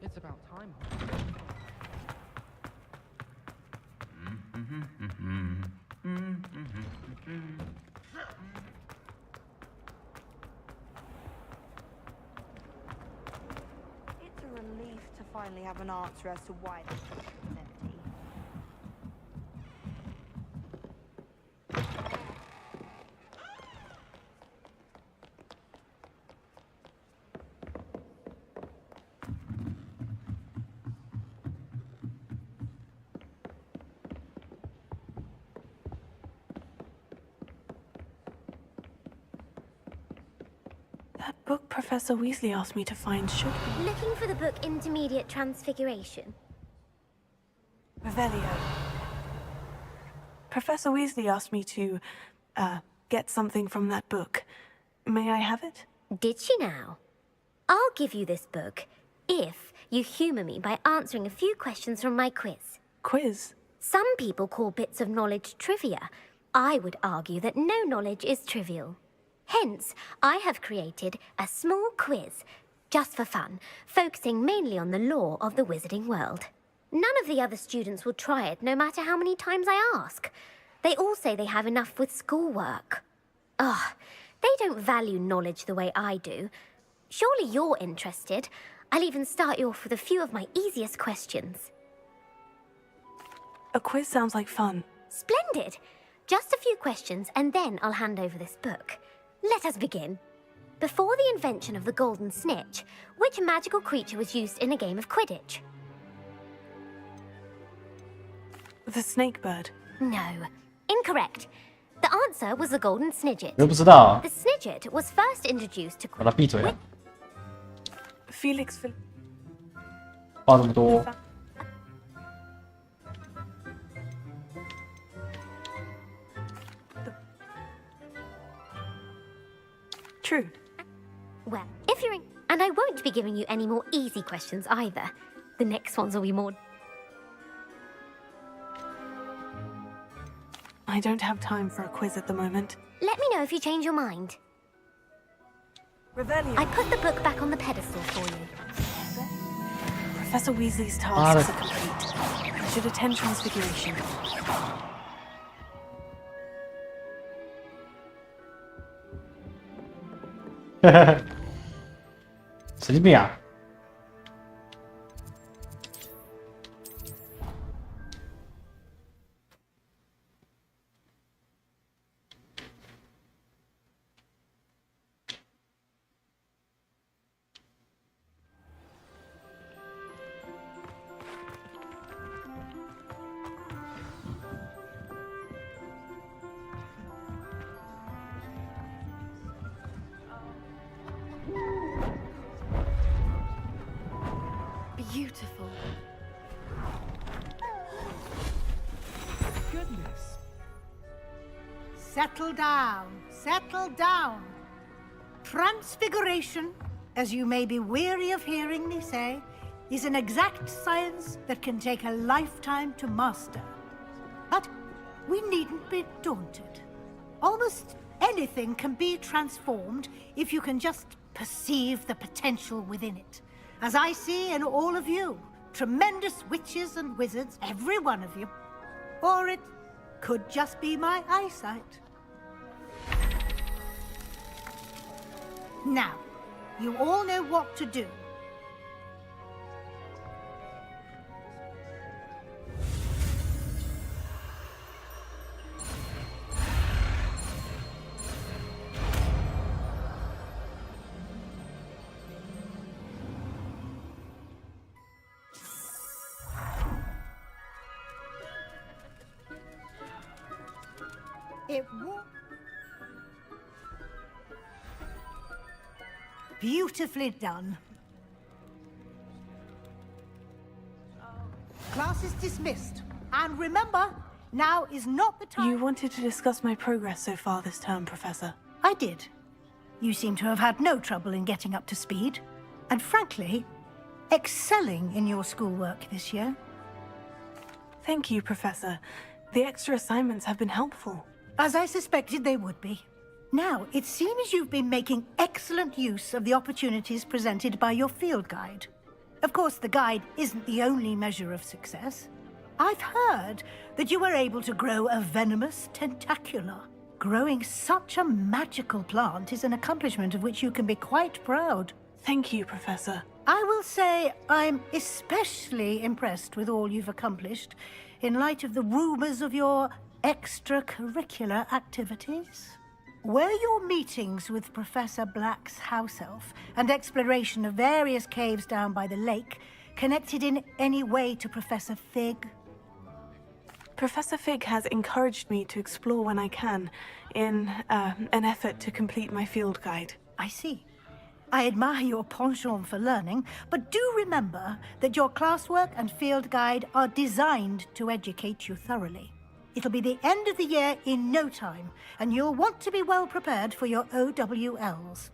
[SPEAKER 10] It's about time.
[SPEAKER 8] It's a relief to finally have an answer as to why this place is empty.
[SPEAKER 3] That book Professor Weasley asked me to find should be...
[SPEAKER 12] Looking for the book Intermediate Transfiguration.
[SPEAKER 3] Revelio. Professor Weasley asked me to, get something from that book. May I have it?
[SPEAKER 12] Did she now? I'll give you this book if you humour me by answering a few questions from my quiz.
[SPEAKER 3] Quiz?
[SPEAKER 12] Some people call bits of knowledge trivia. I would argue that no knowledge is trivial. Hence, I have created a small quiz just for fun, focusing mainly on the lore of the wizarding world. None of the other students will try it, no matter how many times I ask. They all say they have enough with schoolwork. Ugh, they don't value knowledge the way I do. Surely you're interested. I'll even start you off with a few of my easiest questions.
[SPEAKER 3] A quiz sounds like fun.
[SPEAKER 12] Splendid! Just a few questions, and then I'll hand over this book. Let us begin. Before the invention of the golden snitch, which magical creature was used in a game of Quidditch?
[SPEAKER 3] The snake bird.
[SPEAKER 12] No. Incorrect. The answer was the golden snidget.
[SPEAKER 4] 我又不知道。
[SPEAKER 12] The snidget was first introduced to
[SPEAKER 4] 把他闭嘴啊！
[SPEAKER 3] Felix.
[SPEAKER 4] 话这么多。
[SPEAKER 3] True.
[SPEAKER 12] Well, if you're in... And I won't be giving you any more easy questions either. The next ones will be more...
[SPEAKER 3] I don't have time for a quiz at the moment.
[SPEAKER 12] Let me know if you change your mind.
[SPEAKER 3] Revelio.
[SPEAKER 12] I put the book back on the pedestal for you.
[SPEAKER 3] Professor Weasley's tasks are complete. I should attend Transfiguration.
[SPEAKER 4] 神经病啊！Beautiful.
[SPEAKER 6] Goodness. Settle down. Settle down. Transfiguration, as you may be weary of hearing me say, is an exact science that can take a lifetime to master. But we needn't be daunted. Almost anything can be transformed if you can just perceive the potential within it. As I see in all of you, tremendous witches and wizards, every one of you. Or it could just be my eyesight. Now, you all know what to do. It won't. Beautifully done. Class is dismissed. And remember, now is not the time...
[SPEAKER 3] You wanted to discuss my progress so far this term, Professor.
[SPEAKER 6] I did. You seem to have had no trouble in getting up to speed. And frankly, excelling in your schoolwork this year.
[SPEAKER 3] Thank you, Professor. The extra assignments have been helpful.
[SPEAKER 6] As I suspected they would be. Now, it seems you've been making excellent use of the opportunities presented by your field guide. Of course, the guide isn't the only measure of success. I've heard that you were able to grow a venomous tentacula. Growing such a magical plant is an accomplishment of which you can be quite proud.
[SPEAKER 3] Thank you, Professor.
[SPEAKER 6] I will say I'm especially impressed with all you've accomplished in light of the rumors of your extracurricular activities. Were your meetings with Professor Black's house elf and exploration of various caves down by the lake connected in any way to Professor Fig?
[SPEAKER 3] Professor Fig has encouraged me to explore when I can, in an effort to complete my field guide.
[SPEAKER 6] I see. I admire your penchant for learning, but do remember that your classwork and field guide are designed to educate you thoroughly. It'll be the end of the year in no time, and you'll want to be well prepared for your OWLs.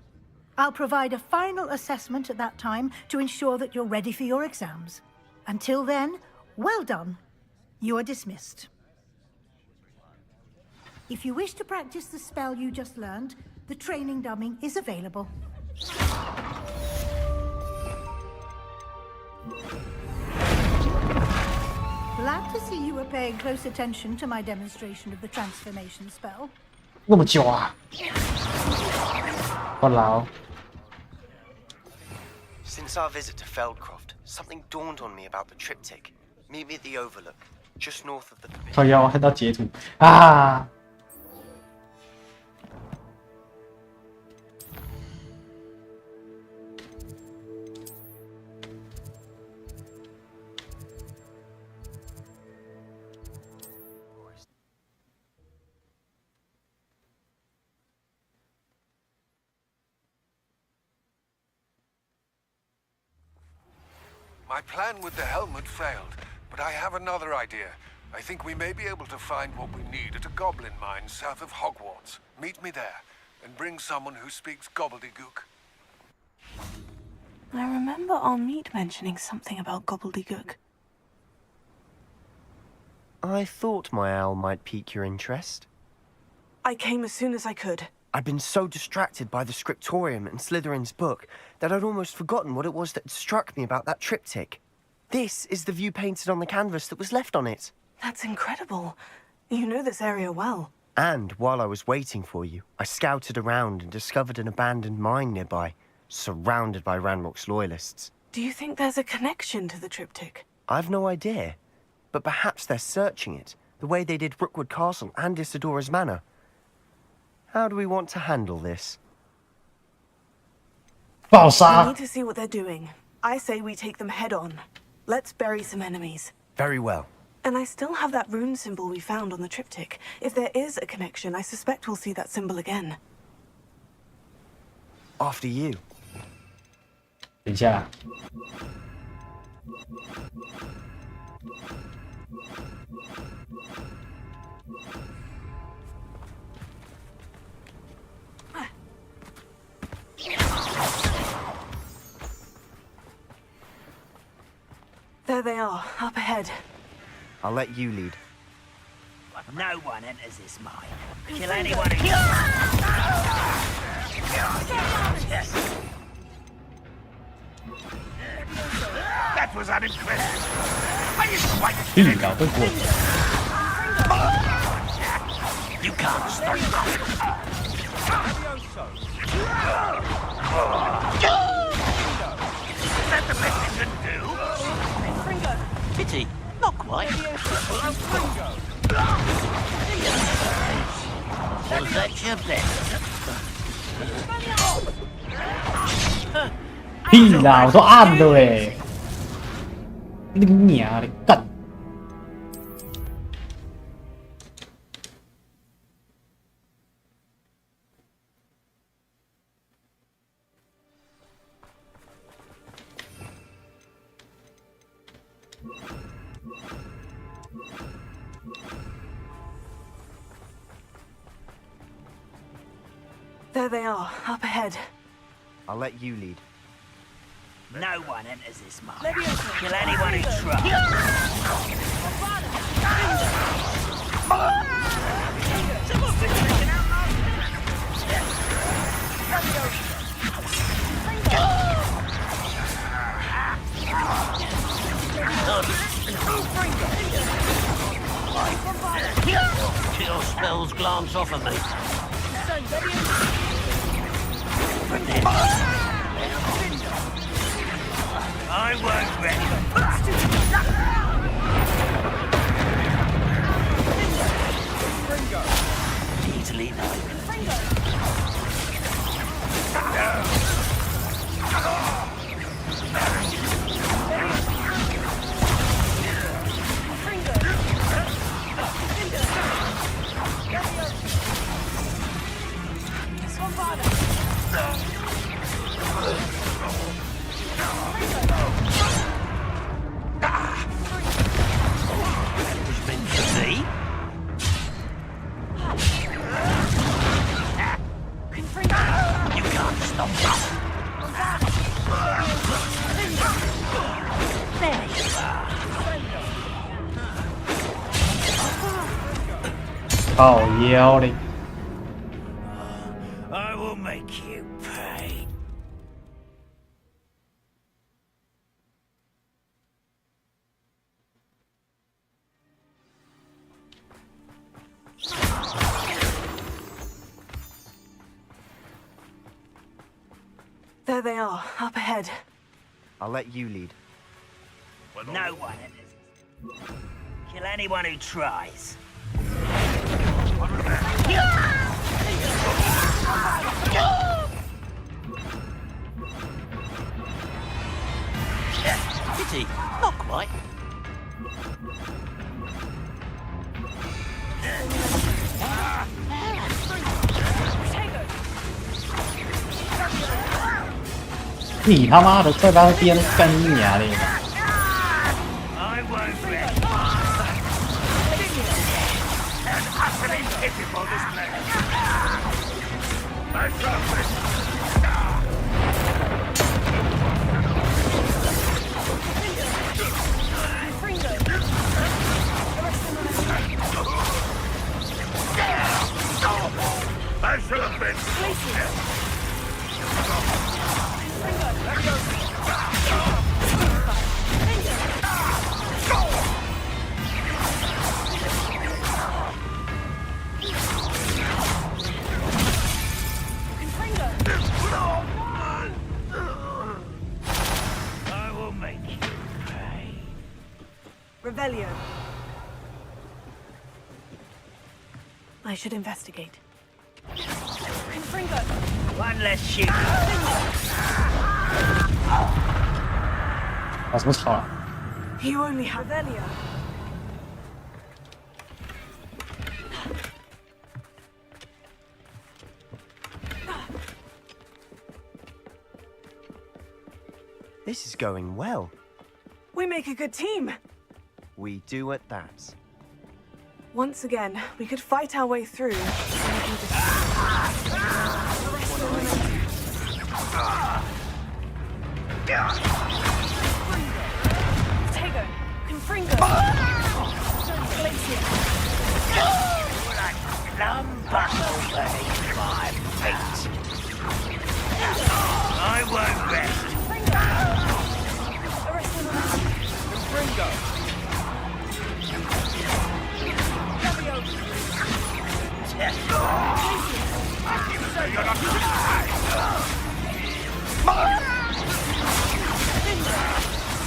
[SPEAKER 6] I'll provide a final assessment at that time to ensure that you're ready for your exams. Until then, well done. You are dismissed. If you wish to practice the spell you just learned, the training dummy is available. see you were paying close attention to my demonstration of the transformation spell.
[SPEAKER 4] 那么久啊！我老。
[SPEAKER 13] Since our visit to Feldcroft, something dawned on me about the triptych. Meet me at the Overlook, just north of the pavilion.
[SPEAKER 4] 靠腰看到截图啊！
[SPEAKER 1] My plan with the helmet failed, but I have another idea. I think we may be able to find what we need at a goblin mine south of Hogwarts. Meet me there, and bring someone who speaks gobbledygook.
[SPEAKER 3] I remember our meet mentioning something about gobbledygook.
[SPEAKER 13] I thought my owl might pique your interest.
[SPEAKER 3] I came as soon as I could.
[SPEAKER 13] I'd been so distracted by the scriptorium and Slytherin's book that I'd almost forgotten what it was that struck me about that triptych. This is the view painted on the canvas that was left on it.
[SPEAKER 3] That's incredible. You know this area well.
[SPEAKER 13] And while I was waiting for you, I scouted around and discovered an abandoned mine nearby, surrounded by Ranrock's loyalists.
[SPEAKER 3] Do you think there's a connection to the triptych?
[SPEAKER 13] I've no idea, but perhaps they're searching it, the way they did Rookwood Castle and Isidora's Manor. How do we want to handle this?
[SPEAKER 4] 爆杀!
[SPEAKER 3] We need to see what they're doing. I say we take them head on. Let's bury some enemies.
[SPEAKER 13] Very well.
[SPEAKER 3] And I still have that rune symbol we found on the triptych. If there is a connection, I suspect we'll see that symbol again.
[SPEAKER 13] After you.
[SPEAKER 4] 等一下。
[SPEAKER 3] There they are, up ahead.
[SPEAKER 13] I'll let you lead.
[SPEAKER 5] No one enters this mine. Kill anyone who...
[SPEAKER 9] That was unimpressive. Are you quite...
[SPEAKER 5] You can't stop
[SPEAKER 9] Is that the best you can do?
[SPEAKER 5] Pity, not quite. Was that your best?
[SPEAKER 4] 屁啦，我都按了哎！你个娘的，干！
[SPEAKER 3] There they are, up ahead.
[SPEAKER 13] I'll let you lead.
[SPEAKER 5] No one enters this mine. Kill anyone who tries. Your spells glance off of me. I won't ready. Easily known.
[SPEAKER 4] 靠腰嘞！
[SPEAKER 5] I will make you pay.
[SPEAKER 3] There they are, up ahead.
[SPEAKER 13] I'll let you lead.
[SPEAKER 5] No one. Kill anyone who tries.
[SPEAKER 7] Pity, not quite.
[SPEAKER 4] 你他妈的在他边跟你娘的！
[SPEAKER 5] I won't rest.
[SPEAKER 9] An utterly pitiful display. I promise. I should have been.
[SPEAKER 5] I will make you pay.
[SPEAKER 3] Revelio. I should investigate.
[SPEAKER 5] One less shoot.
[SPEAKER 4] 搞什么吵啊？
[SPEAKER 3] You only have Revelio.
[SPEAKER 13] This is going well.
[SPEAKER 3] We make a good team.
[SPEAKER 13] We do at that.
[SPEAKER 3] Once again, we could fight our way through.
[SPEAKER 8] Tego, Confringo.
[SPEAKER 5] Lumbuckle my feet. I won't rest.
[SPEAKER 7] Confringo.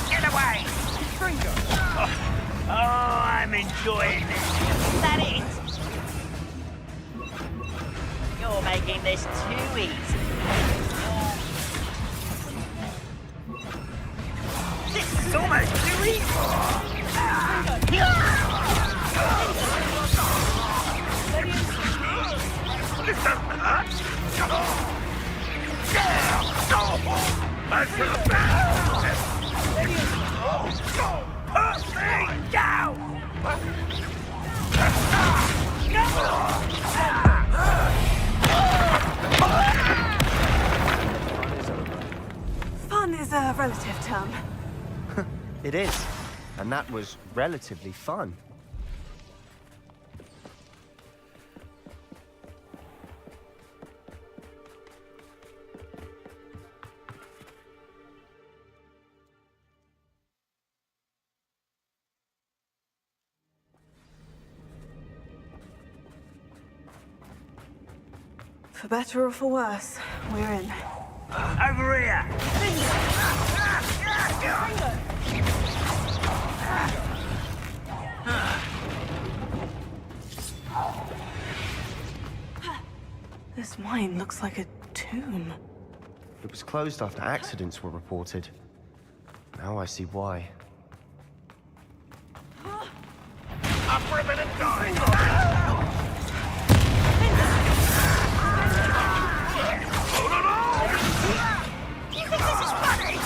[SPEAKER 5] Get away! Oh, I'm enjoying this. Is that it? You're making this too easy. This is almost too easy.
[SPEAKER 9] This doesn't hurt. I should have been.
[SPEAKER 5] Perfect! Down!
[SPEAKER 3] Fun is a relative term.
[SPEAKER 13] It is. And that was relatively fun.
[SPEAKER 3] For better or for worse, we're in.
[SPEAKER 5] Over here!
[SPEAKER 3] This mine looks like a tomb.
[SPEAKER 13] It was closed after accidents were reported. Now I see why.
[SPEAKER 9] Up for a bit of time.
[SPEAKER 5] You think this is funny?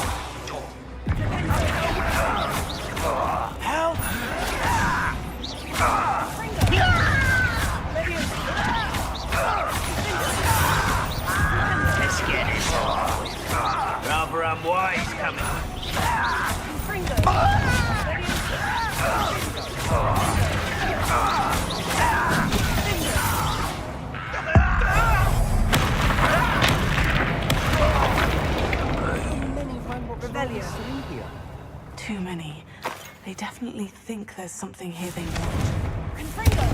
[SPEAKER 5] Help! Let's get this. Rather unwise coming.
[SPEAKER 3] Too many. They definitely think there's something here they want.
[SPEAKER 8] Confringo.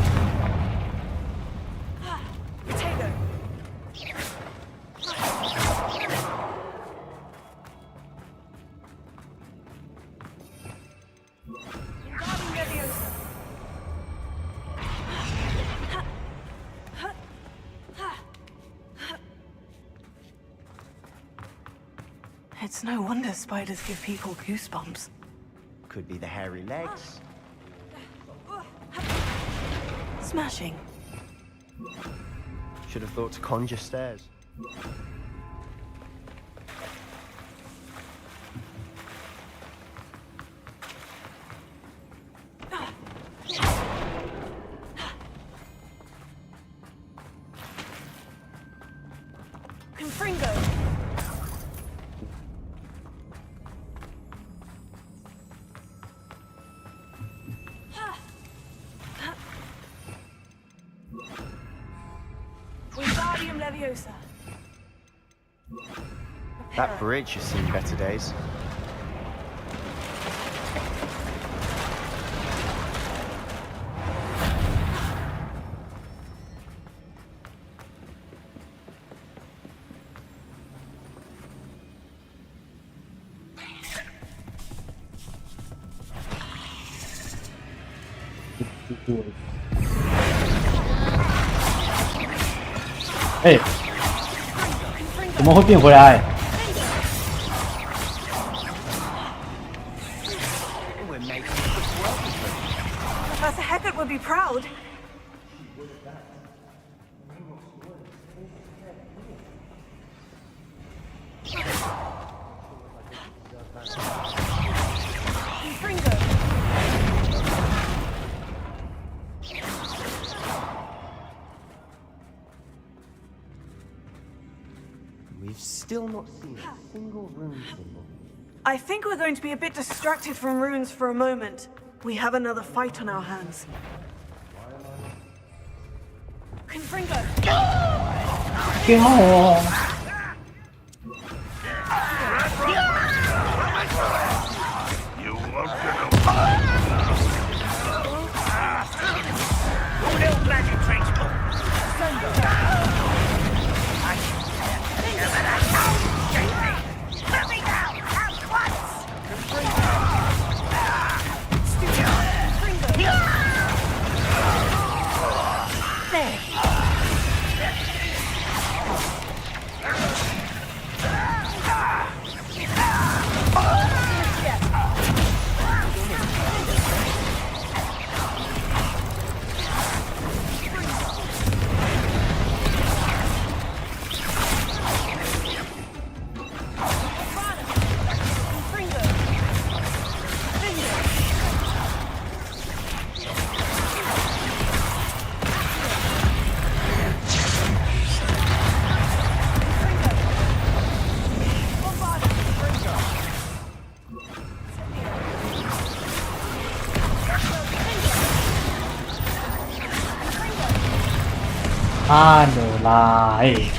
[SPEAKER 8] Tego.
[SPEAKER 3] It's no wonder spiders give people goosebumps.
[SPEAKER 13] Could be the hairy legs.
[SPEAKER 3] Smashing.
[SPEAKER 13] Should have thought to conjure stairs.
[SPEAKER 3] Confringo. Wingardium Leviosa.
[SPEAKER 13] That bridge has seen better days.
[SPEAKER 4] Hey, 怎么会变回来？
[SPEAKER 3] Professor Hecat would be proud.
[SPEAKER 13] We've still not seen a single rune symbol.
[SPEAKER 3] I think we're going to be a bit distracted from runes for a moment. We have another fight on our hands. Confringo!
[SPEAKER 9] You won't get
[SPEAKER 5] Little magic transport. Let me down at once.
[SPEAKER 4] Ano lah, eh.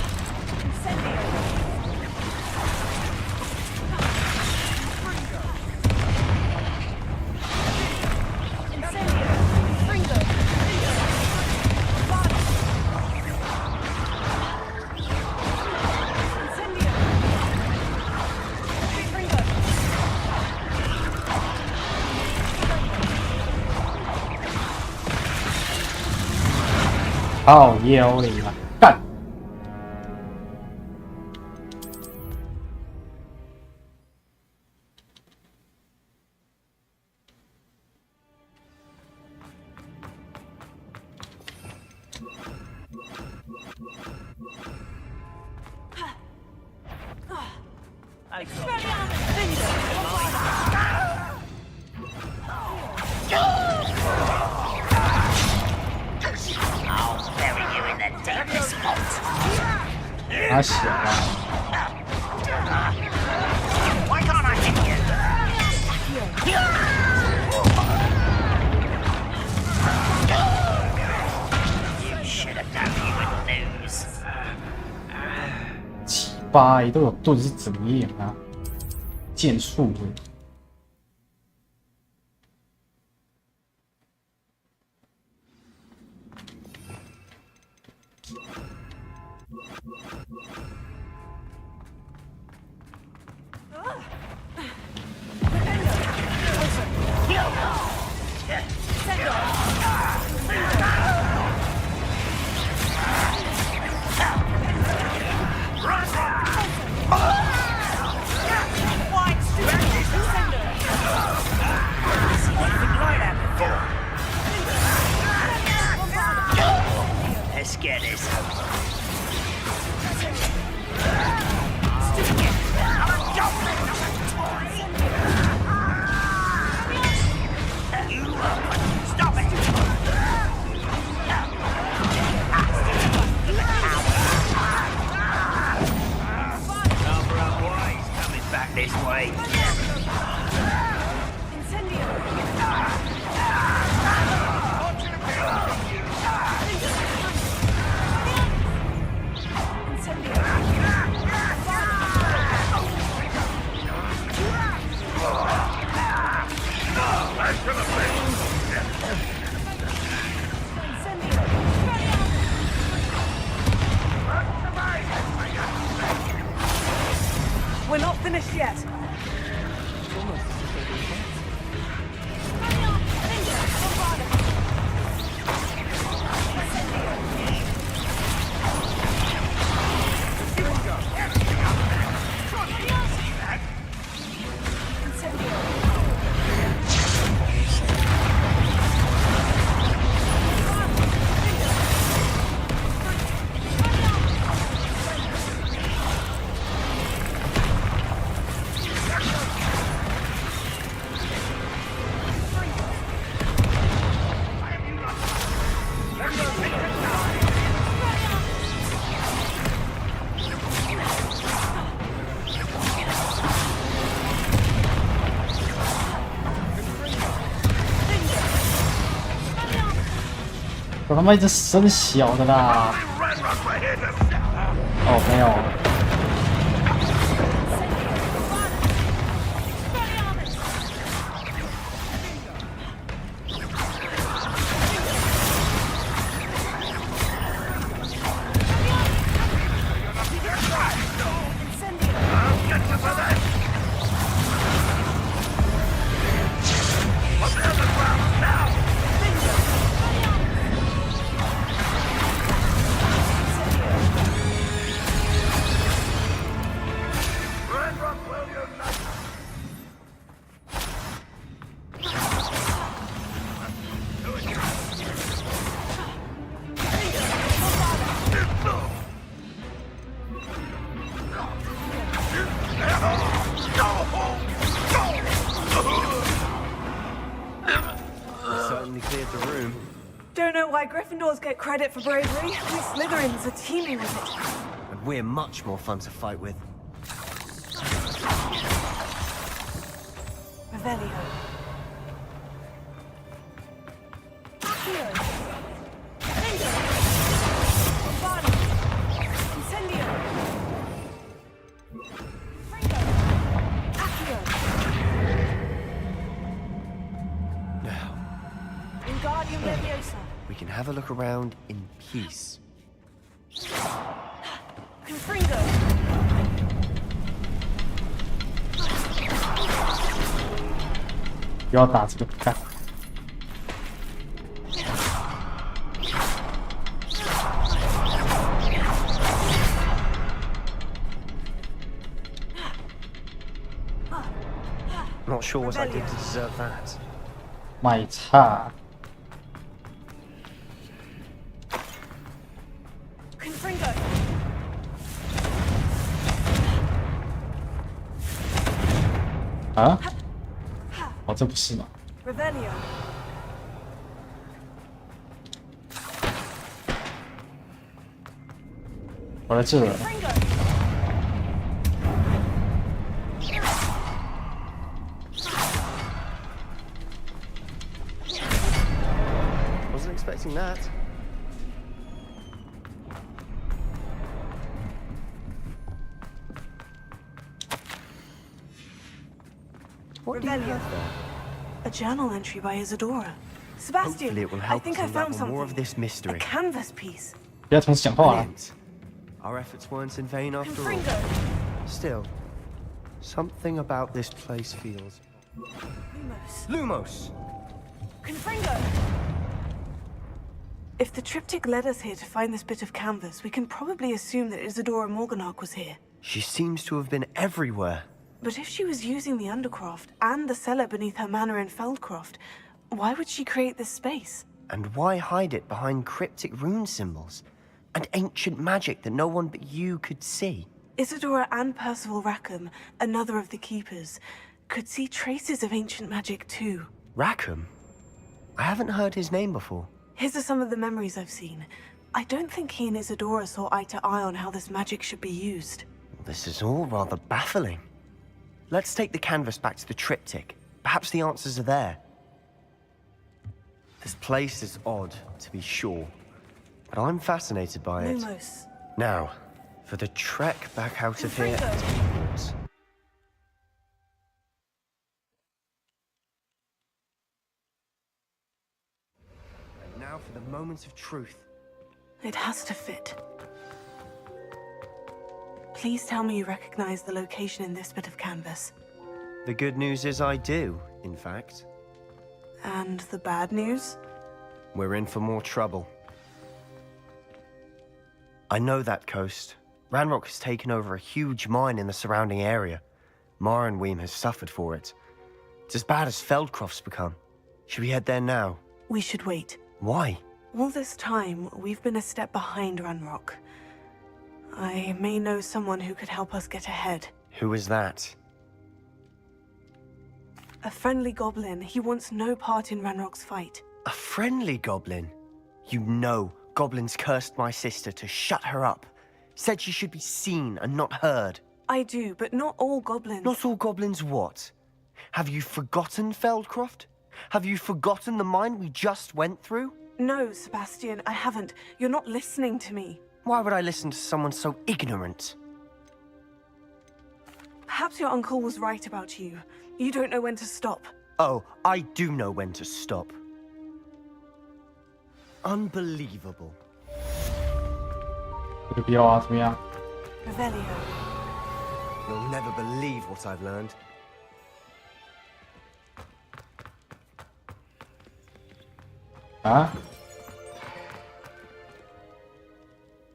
[SPEAKER 4] Oh, yeah, only got. Ah, shit.
[SPEAKER 5] Why can't I hit you? You should have known you would lose.
[SPEAKER 4] 七八都有盾是怎么样啊？剑术我他妈一直生小的啦！哦，没有。
[SPEAKER 3] Don't know why Gryffindors get credit for bravery. We Slytherins are teeming with it.
[SPEAKER 13] And we're much more fun to fight with.
[SPEAKER 3] Revelio. Accio. Incendio. Barbano. Incendio. Fringo. Accio.
[SPEAKER 13] Now,
[SPEAKER 3] Wingardium Leviosa.
[SPEAKER 13] we can have a look around in peace.
[SPEAKER 3] Confringo.
[SPEAKER 13] Not sure what I did to deserve that.
[SPEAKER 4] 买差。
[SPEAKER 3] Confringo.
[SPEAKER 4] 啊？哦，这不是吗？
[SPEAKER 3] Revelio.
[SPEAKER 4] 我在这儿。
[SPEAKER 13] Wasn't expecting that. What do you have there?
[SPEAKER 3] A journal entry by Isadora. Sebastian,
[SPEAKER 13] Hopefully it will
[SPEAKER 3] I
[SPEAKER 13] help
[SPEAKER 3] think
[SPEAKER 13] us
[SPEAKER 3] I found
[SPEAKER 13] unravel
[SPEAKER 3] something.
[SPEAKER 13] more of this
[SPEAKER 3] A
[SPEAKER 13] mystery.
[SPEAKER 3] canvas piece.
[SPEAKER 4] 不要同时讲话啊！
[SPEAKER 13] Brilliant. Our efforts weren't in vain after all.
[SPEAKER 3] Confringo.
[SPEAKER 13] Still, something about this place feels...
[SPEAKER 3] Lumos.
[SPEAKER 13] Lumos!
[SPEAKER 3] Confringo. If the triptych led us here to find this bit of canvas, we can probably assume that Isadora Morganach was here.
[SPEAKER 13] She seems to have been everywhere.
[SPEAKER 3] But if she was using the Undercroft and the cellar beneath her manor in Feldcroft, why would she create this space?
[SPEAKER 13] And why hide it behind cryptic rune symbols? And ancient magic that no one but you could see?
[SPEAKER 3] Isadora and Percival Rackham, another of the Keepers, could see traces of ancient magic too.
[SPEAKER 13] Rackham? I haven't heard his name before.
[SPEAKER 3] His are some of the memories I've seen. I don't think he and Isadora saw eye to eye on how this magic should be used.
[SPEAKER 13] This is all rather baffling. Let's take the canvas back to the triptych. Perhaps the answers are there. This place is odd, to be sure, but I'm fascinated by it.
[SPEAKER 3] Lumos.
[SPEAKER 13] Now, for the trek back out of here.
[SPEAKER 3] Confringo.
[SPEAKER 13] And now for the moment of truth.
[SPEAKER 3] It has to fit. Please tell me you recognize the location in this bit of canvas.
[SPEAKER 13] The good news is I do, in fact.
[SPEAKER 3] And the bad news?
[SPEAKER 13] We're in for more trouble. I know that coast. Ranrock has taken over a huge mine in the surrounding area. Marrenweem has suffered for it. It's as bad as Feldcroft's become. Should we head there now?
[SPEAKER 3] We should wait.
[SPEAKER 13] Why?
[SPEAKER 3] All this time, we've been a step behind Ranrock. I may know someone who could help us get ahead.
[SPEAKER 13] Who is that?
[SPEAKER 3] A friendly goblin. He wants no part in Ranrock's fight.
[SPEAKER 13] A friendly goblin? You know goblins cursed my sister to shut her up. Said she should be seen and not heard.
[SPEAKER 3] I do, but not all goblins.
[SPEAKER 13] Not all goblins what? Have you forgotten Feldcroft? Have you forgotten the mine we just went through?
[SPEAKER 3] No, Sebastian, I haven't. You're not listening to me.
[SPEAKER 13] Why would I listen to someone so ignorant?
[SPEAKER 3] Perhaps your uncle was right about you. You don't know when to stop.
[SPEAKER 13] Oh, I do know when to stop. Unbelievable.
[SPEAKER 3] Revelio.
[SPEAKER 13] You'll never believe what I've learned.
[SPEAKER 4] Huh?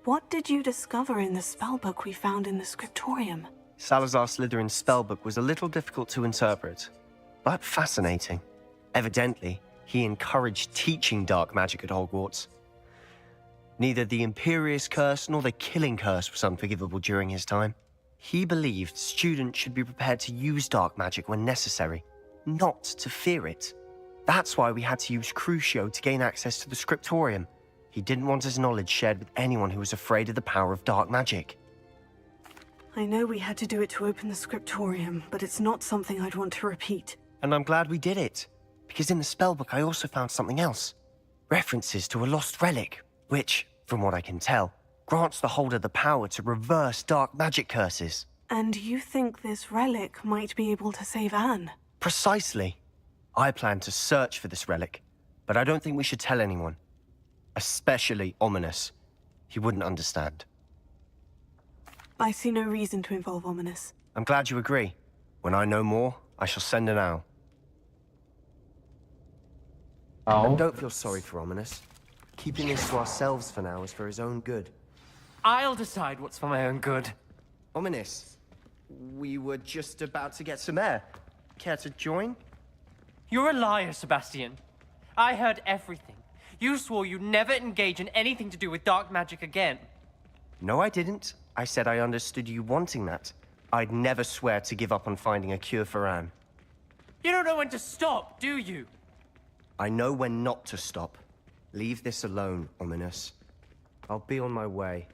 [SPEAKER 3] What did you discover in the spellbook we found in the scriptorium?
[SPEAKER 13] Salazar Slytherin's spellbook was a little difficult to interpret, but fascinating. Evidently, he encouraged teaching dark magic at Hogwarts. Neither the Imperious Curse nor the Killing Curse was unforgivable during his time. He believed students should be prepared to use dark magic when necessary, not to fear it. That's why we had to use Crucio to gain access to the scriptorium. He didn't want his knowledge shared with anyone who was afraid of the power of dark magic.
[SPEAKER 3] I know we had to do it to open the scriptorium, but it's not something I'd want to repeat.
[SPEAKER 13] And I'm glad we did it, because in the spellbook I also found something else. References to a lost relic, which, from what I can tell, grants the holder the power to reverse dark magic curses.
[SPEAKER 3] And you think this relic might be able to save Anne?
[SPEAKER 13] Precisely. I plan to search for this relic, but I don't think we should tell anyone. Especially Ominous. He wouldn't understand.
[SPEAKER 3] I see no reason to involve Ominous.
[SPEAKER 13] I'm glad you agree. When I know more, I shall send an owl.
[SPEAKER 4] Oh.
[SPEAKER 13] And don't feel sorry for Ominous. Keeping this to ourselves for now is for his own good.
[SPEAKER 10] I'll decide what's for my own good.
[SPEAKER 13] Ominous, we were just about to get some air. Care to join?
[SPEAKER 10] You're a liar, Sebastian. I heard everything. You swore you'd never engage in anything to do with dark magic again.
[SPEAKER 13] No, I didn't. I said I understood you wanting that. I'd never swear to give up on finding a cure for Anne.
[SPEAKER 10] You don't know when to stop, do you?
[SPEAKER 13] I know when not to stop. Leave this alone, Ominous. I'll be on my way.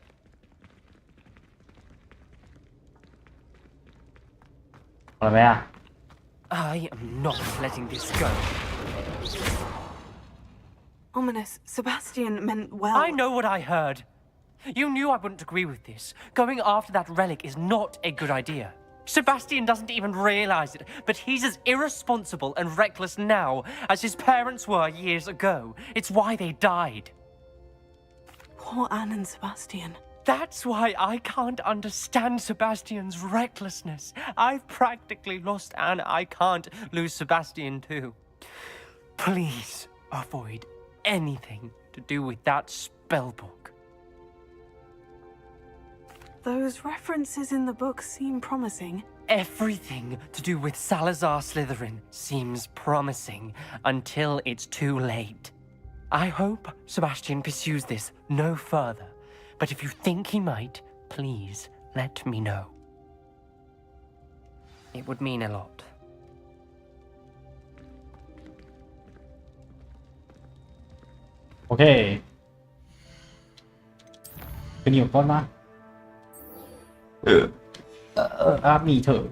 [SPEAKER 10] I am not letting this go.
[SPEAKER 3] Ominous, Sebastian meant well.
[SPEAKER 10] I know what I heard. You knew I wouldn't agree with this. Going after that relic is not a good idea. Sebastian doesn't even realize it, but he's as irresponsible and reckless now as his parents were years ago. It's why they died.
[SPEAKER 3] Poor Anne and Sebastian.
[SPEAKER 10] That's why I can't understand Sebastian's recklessness. I've practically lost Anne. I can't lose Sebastian too. Please avoid anything to do with that spellbook.
[SPEAKER 3] Those references in the book seem promising.
[SPEAKER 10] Everything to do with Salazar Slytherin seems promising until it's too late. I hope Sebastian pursues this no further, but if you think he might, please let me know. It would mean a lot.
[SPEAKER 4] Okay. 跟你有关吗？阿密特。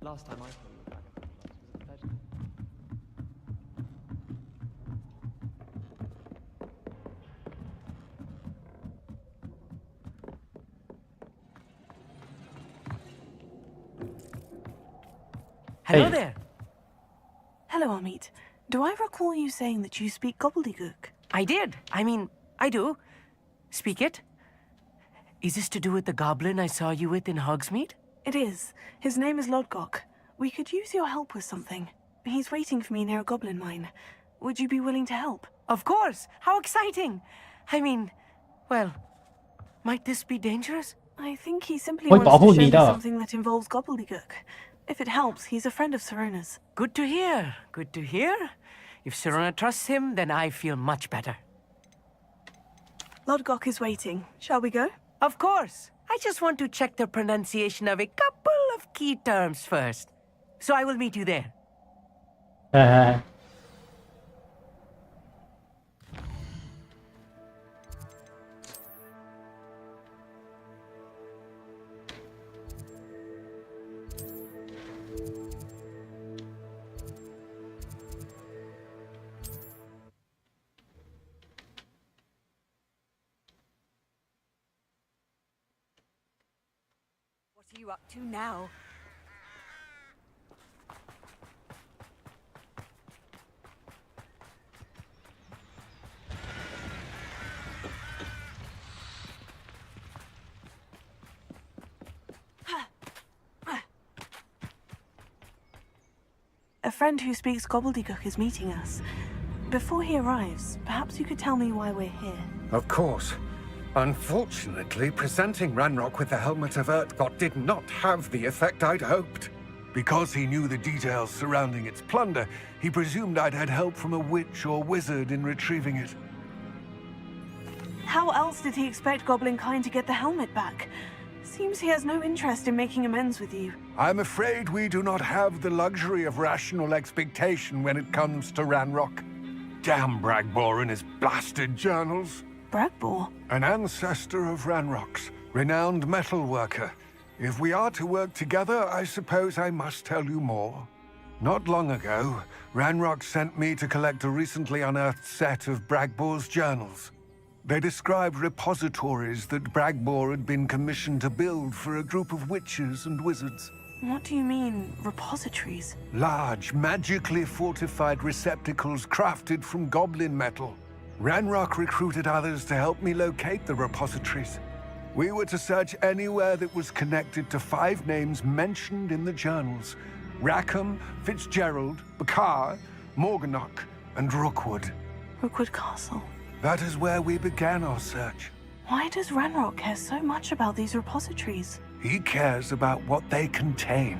[SPEAKER 10] Last time I saw you, Dragonfly was a pleasure. Hello there.
[SPEAKER 3] Hello, Amit. Do I recall you saying that you speak gobbledygook?
[SPEAKER 10] I did. I do. Speak it. Is this to do with the goblin I saw you with in Hogsmeade?
[SPEAKER 3] It is. His name is Lodgok. We could use your help with something. He's waiting for me near a goblin mine. Would you be willing to help?
[SPEAKER 10] Of course! How exciting! Well, might this be dangerous?
[SPEAKER 3] I think he simply wants to show me something that involves gobbledygook. If it helps, he's a friend of Serona's.
[SPEAKER 5] Good to hear. Good to hear. If Serona trusts him, then I feel much better.
[SPEAKER 3] Lodgok is waiting. Shall we go?
[SPEAKER 5] Of course. I just want to check the pronunciation of a couple of key terms first. So I will meet you there.
[SPEAKER 8] What are you up to now?
[SPEAKER 3] A friend who speaks gobbledygook is meeting us. Before he arrives, perhaps you could tell me why we're here.
[SPEAKER 1] Of course. Unfortunately, presenting Ranrock with the Helmet of Urtkot did not have the effect I'd hoped. Because he knew the details surrounding its plunder, he presumed I'd had help from a witch or wizard in retrieving it.
[SPEAKER 3] How else did he expect Goblinkind to get the helmet back? Seems he has no interest in making amends with you.
[SPEAKER 1] I'm afraid we do not have the luxury of rational expectation when it comes to Ranrock. Damn Bragbor and his blasted journals.
[SPEAKER 3] Bragbor?
[SPEAKER 1] An ancestor of Ranrock's, renowned metal worker. If we are to work together, I suppose I must tell you more. Not long ago, Ranrock sent me to collect a recently unearthed set of Bragbor's journals. They described repositories that Bragbor had been commissioned to build for a group of witches and wizards.
[SPEAKER 3] What do you mean, repositories?
[SPEAKER 1] Large, magically fortified receptacles crafted from goblin metal. Ranrock recruited others to help me locate the repositories. We were to search anywhere that was connected to 5 names mentioned in the journals: Rackham, Fitzgerald, Bakar, Morganach, and Rookwood.
[SPEAKER 3] Rookwood Castle.
[SPEAKER 1] That is where we began our search.
[SPEAKER 3] Why does Ranrock care so much about these repositories?
[SPEAKER 1] He cares about what they contain.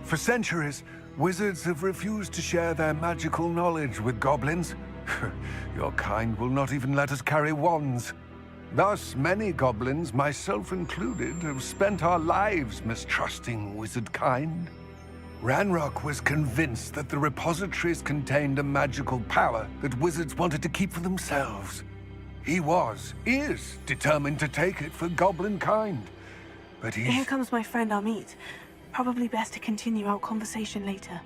[SPEAKER 1] For centuries, wizards have refused to share their magical knowledge with goblins. Your kind will not even let us carry wands. Thus, many goblins, myself included, have spent our lives mistrusting wizard kind. Ranrock was convinced that the repositories contained a magical power that wizards wanted to keep for themselves. He is determined to take it for goblin kind. But
[SPEAKER 3] Here comes my friend Amit. Probably best to continue our conversation later.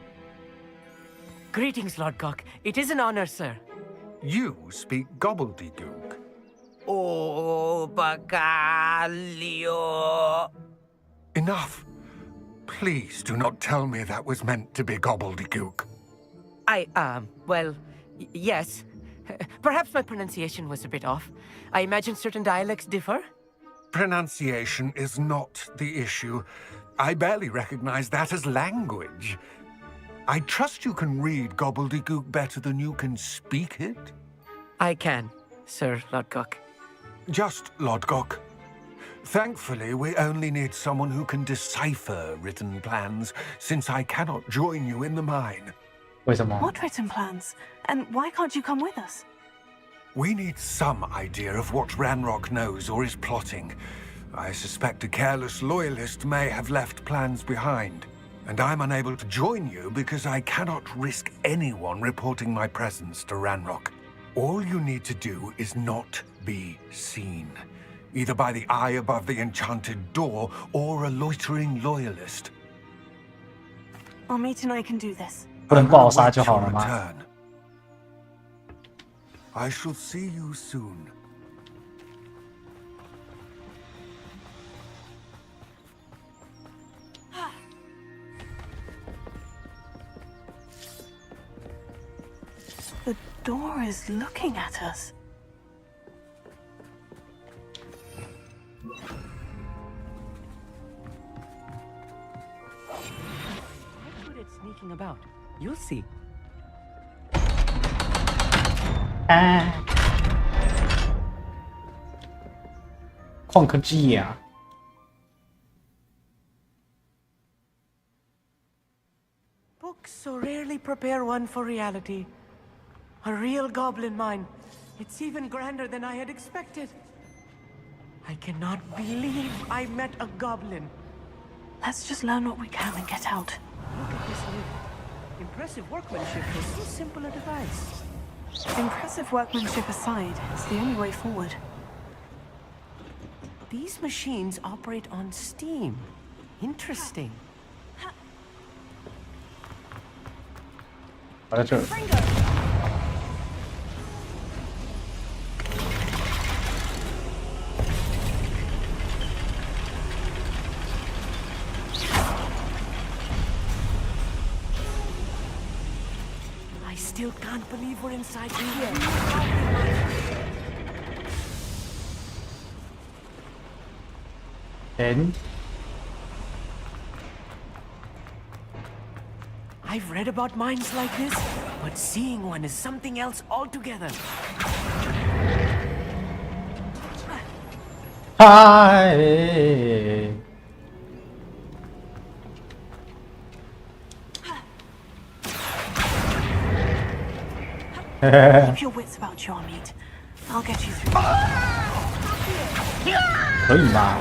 [SPEAKER 5] Greetings, Lodgok. It is an honor, sir.
[SPEAKER 1] You speak gobbledygook.
[SPEAKER 5] Oh, Bacalio.
[SPEAKER 1] Enough. Please do not tell me that was meant to be gobbledygook.
[SPEAKER 5] Well, yes. Perhaps my pronunciation was a bit off. I imagine certain dialects differ.
[SPEAKER 1] Pronunciation is not the issue. I barely recognize that as language. I trust you can read gobbledygook better than you can speak it?
[SPEAKER 5] I can, Sir Lodgok.
[SPEAKER 1] Just Lodgok. Thankfully, we only need someone who can decipher written plans, since I cannot join you in the mine.
[SPEAKER 3] What written plans? And why can't you come with us?
[SPEAKER 1] We need some idea of what Ranrock knows or is plotting. I suspect a careless loyalist may have left plans behind. And I'm unable to join you because I cannot risk anyone reporting my presence to Ranrock. All you need to do is not be seen. Either by the eye above the enchanted door, or a loitering loyalist.
[SPEAKER 3] Amit and I can do this.
[SPEAKER 4] 不能爆杀就好了吗？
[SPEAKER 1] I shall see you soon.
[SPEAKER 3] The door is looking at us.
[SPEAKER 5] What's good at sneaking about? You'll see.
[SPEAKER 4] 旷课机啊！
[SPEAKER 3] Books so rarely prepare one for reality. A real goblin mine. It's even grander than I had expected. I cannot believe I met a goblin.
[SPEAKER 6] Let's just learn what we can and get out.
[SPEAKER 3] Look at this lid. Impressive workmanship for so simple a device.
[SPEAKER 6] Impressive workmanship aside, it's the only way forward.
[SPEAKER 3] These machines operate on steam. Interesting.
[SPEAKER 4] 我在这儿。
[SPEAKER 3] I still can't believe we're inside here.
[SPEAKER 4] And
[SPEAKER 3] I've read about mines like this, but seeing one is something else altogether.
[SPEAKER 4] Hi.
[SPEAKER 6] Keep your wits about you, Amit. I'll get you through.
[SPEAKER 4] 可以吗？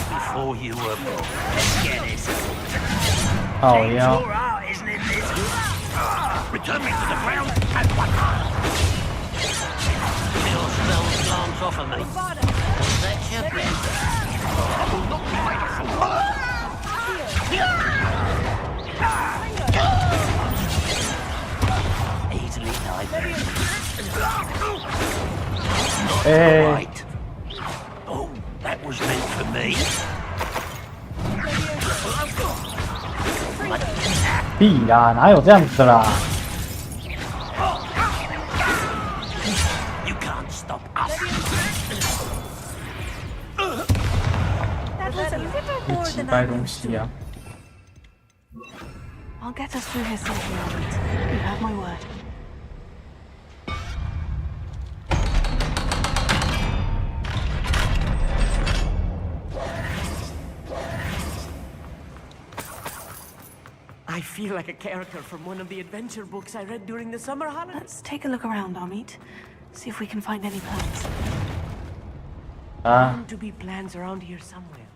[SPEAKER 5] Before you were born. Let's get this.
[SPEAKER 4] Oh yeah.
[SPEAKER 5] Your art, isn't it, this? Return me to the ground at once. Your spells glance off of me. That's your best. I will not be made a fool. Easily
[SPEAKER 4] Hey.
[SPEAKER 5] Right. Oh, that was meant for me.
[SPEAKER 4] 屁啦，哪有这样子的啦？
[SPEAKER 5] You can't stop us.
[SPEAKER 6] That was a little more
[SPEAKER 4] 几
[SPEAKER 6] than
[SPEAKER 4] 掰
[SPEAKER 6] I
[SPEAKER 4] 东
[SPEAKER 6] used
[SPEAKER 4] 西
[SPEAKER 6] to.
[SPEAKER 4] 啊！
[SPEAKER 6] I'll get us through here safely, Amit. You have my word.
[SPEAKER 3] I feel like a character from one of the adventure books I read during the summer holidays.
[SPEAKER 6] Let's take a look around, Amit. See if we can find any plans.
[SPEAKER 3] Bound to be plans around here somewhere.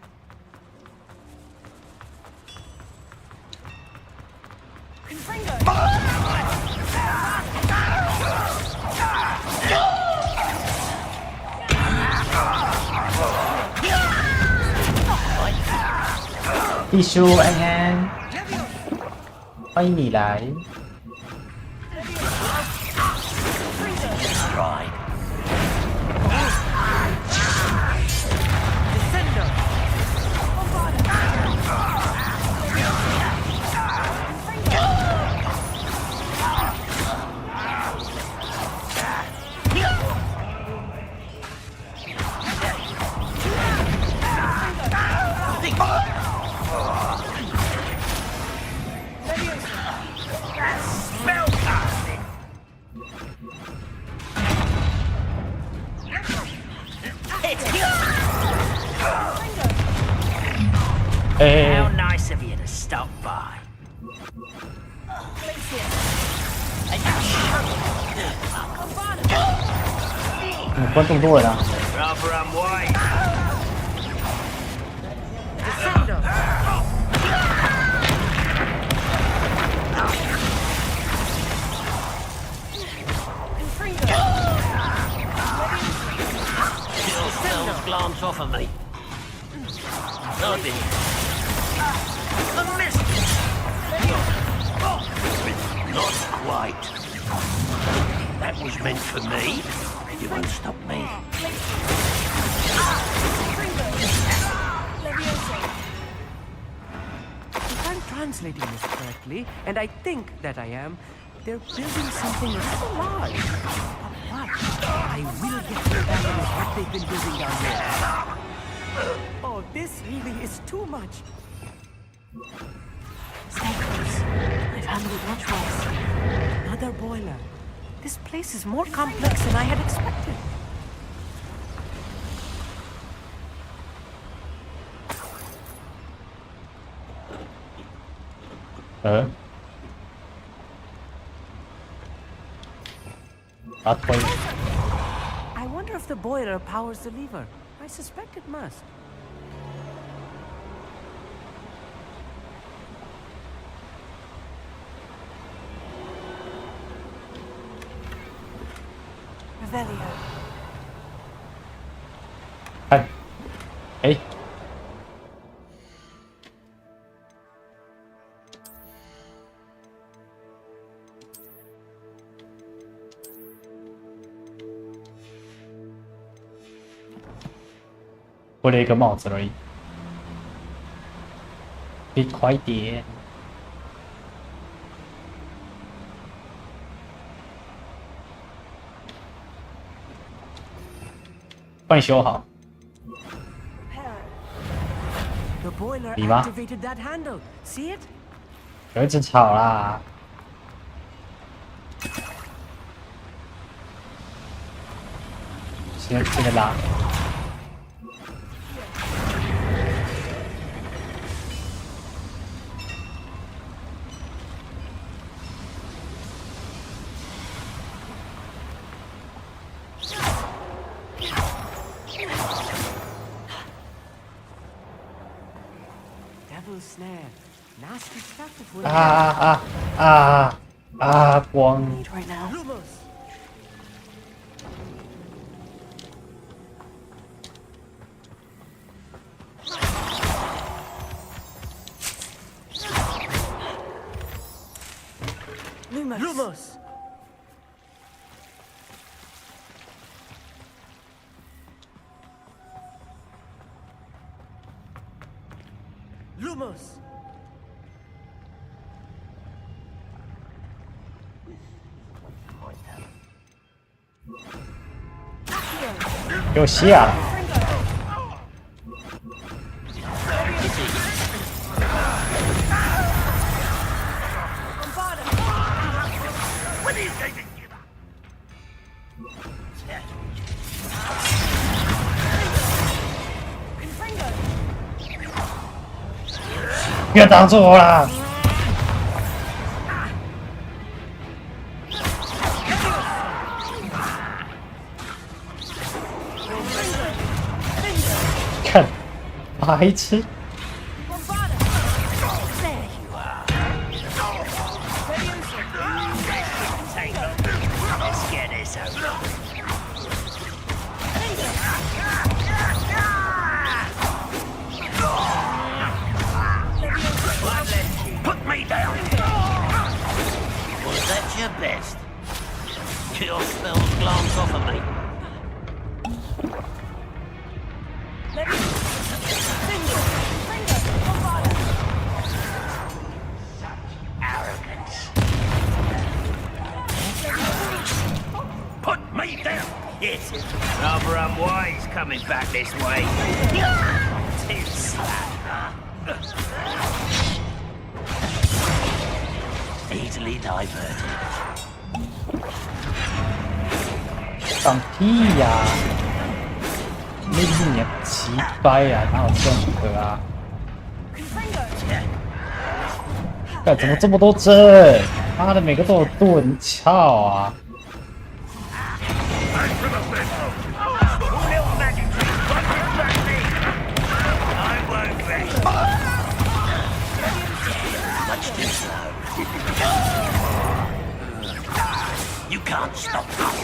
[SPEAKER 8] Confringo!
[SPEAKER 4] 弟叔安安，欢迎你来。
[SPEAKER 5] Right. How nice of you to stop by.
[SPEAKER 4] 关这么多人啊！
[SPEAKER 5] Rather unwise. Your spells glance off of me. Nothing. A miss. Not quite. That was meant for me. You won't stop me.
[SPEAKER 3] If I'm translating this correctly, and I think that I am, they're building something rather large. But I will get to the bottom of what they've been building down there. Oh, this really is too much.
[SPEAKER 6] Stay close. I've handled much worse.
[SPEAKER 3] Another boiler. This place is more complex than I had expected. I wonder if the boiler powers the lever. I suspect it must.
[SPEAKER 6] Revelio.
[SPEAKER 4] 看，哎，为了一个帽子而已，可以快点。帮你修好。
[SPEAKER 3] The boiler
[SPEAKER 4] 你吗？
[SPEAKER 3] activated that handle. See it?
[SPEAKER 4] 有一只吵啦。现在拉。
[SPEAKER 3] Devil's snare. Nasty stuff if we're
[SPEAKER 4] 光！
[SPEAKER 6] Right now.
[SPEAKER 3] Lumos. Lumos. Lumos.
[SPEAKER 4] 给我下！ 别挡住我啦！看，白痴！
[SPEAKER 7] Put me down! Was that your best? Your spells glance off of me. Arrogance. Put me down! Yes, rather unwise coming back this way. Too slack. Easily diverted.
[SPEAKER 4] 放屁呀！那是你的奇掰呀，哪有这种的啊？干怎么这么多针？妈的，每个都有盾，操啊！
[SPEAKER 7] You can't stop us.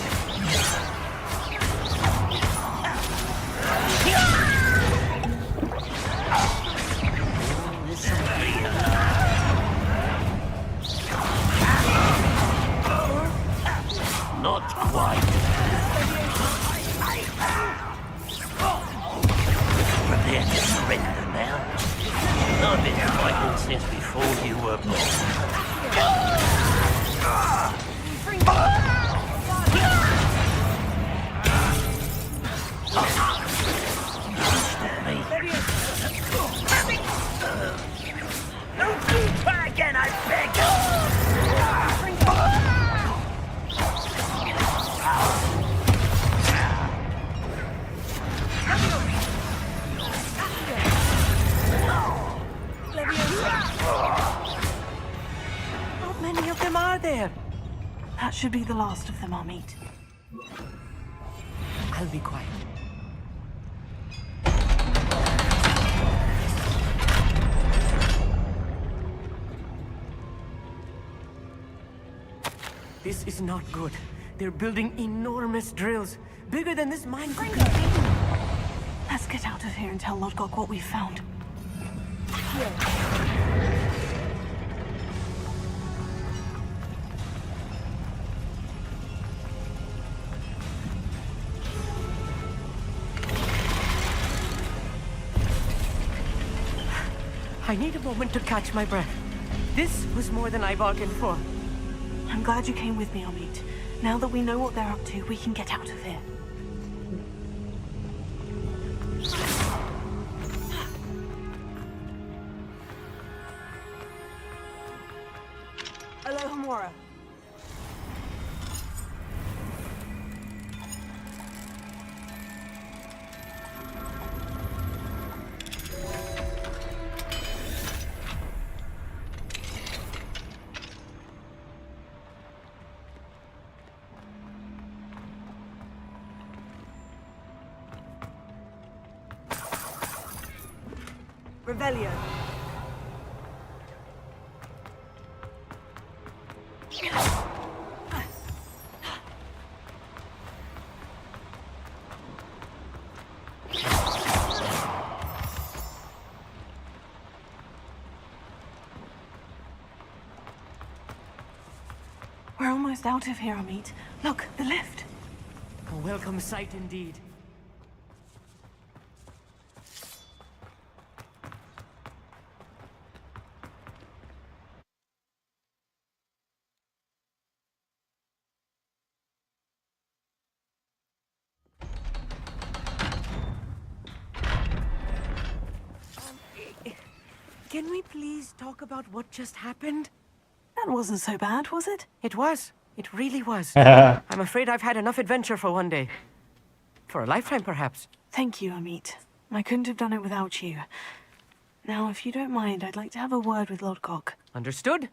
[SPEAKER 7] Not quite. Prepare to surrender now. I've been fighting since before you were born. Don't you try again, I beg!
[SPEAKER 6] That should be the last of them, Amit.
[SPEAKER 3] I'll be quiet. This is not good. They're building enormous drills, bigger than this mine could contain.
[SPEAKER 6] Let's get out of here and tell Lodgok what we've found.
[SPEAKER 3] I need a moment to catch my breath. This was more than I bargained for.
[SPEAKER 6] I'm glad you came with me, Amit. Now that we know what they're up to, we can get out of here.
[SPEAKER 8] Aloha Mora. Revelio.
[SPEAKER 6] We're almost out of here, Amit. Look, the lift.
[SPEAKER 3] A welcome sight indeed. Can we please talk about what just happened?
[SPEAKER 6] That wasn't so bad, was it?
[SPEAKER 3] It was. It really was. I'm afraid I've had enough adventure for one day. For a lifetime, perhaps.
[SPEAKER 6] Thank you, Amit. I couldn't have done it without you. Now, if you don't mind, I'd like to have a word with Lodgok.
[SPEAKER 3] Understood?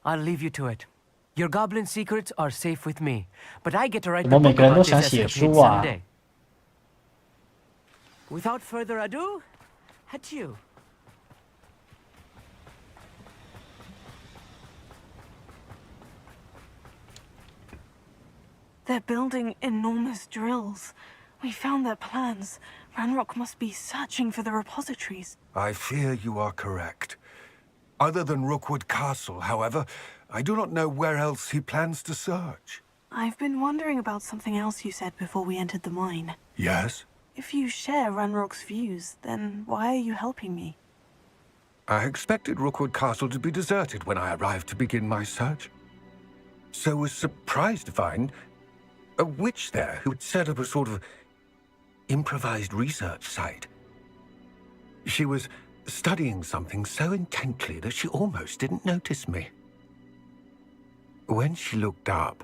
[SPEAKER 3] I'll leave you to it. Your goblin secrets are safe with me, but I get to write the book about this escapade someday. Without further ado, adieu.
[SPEAKER 6] They're building enormous drills. We found their plans. Ranrock must be searching for the repositories.
[SPEAKER 1] I fear you are correct. Other than Rookwood Castle, however, I do not know where else he plans to search.
[SPEAKER 6] I've been wondering about something else you said before we entered the mine.
[SPEAKER 1] Yes?
[SPEAKER 6] If you share Ranrock's views, then why are you helping me?
[SPEAKER 1] I expected Rookwood Castle to be deserted when I arrived to begin my search. So was surprised to find a witch there who had set up a sort of improvised research site. She was studying something so intently that she almost didn't notice me. When she looked up,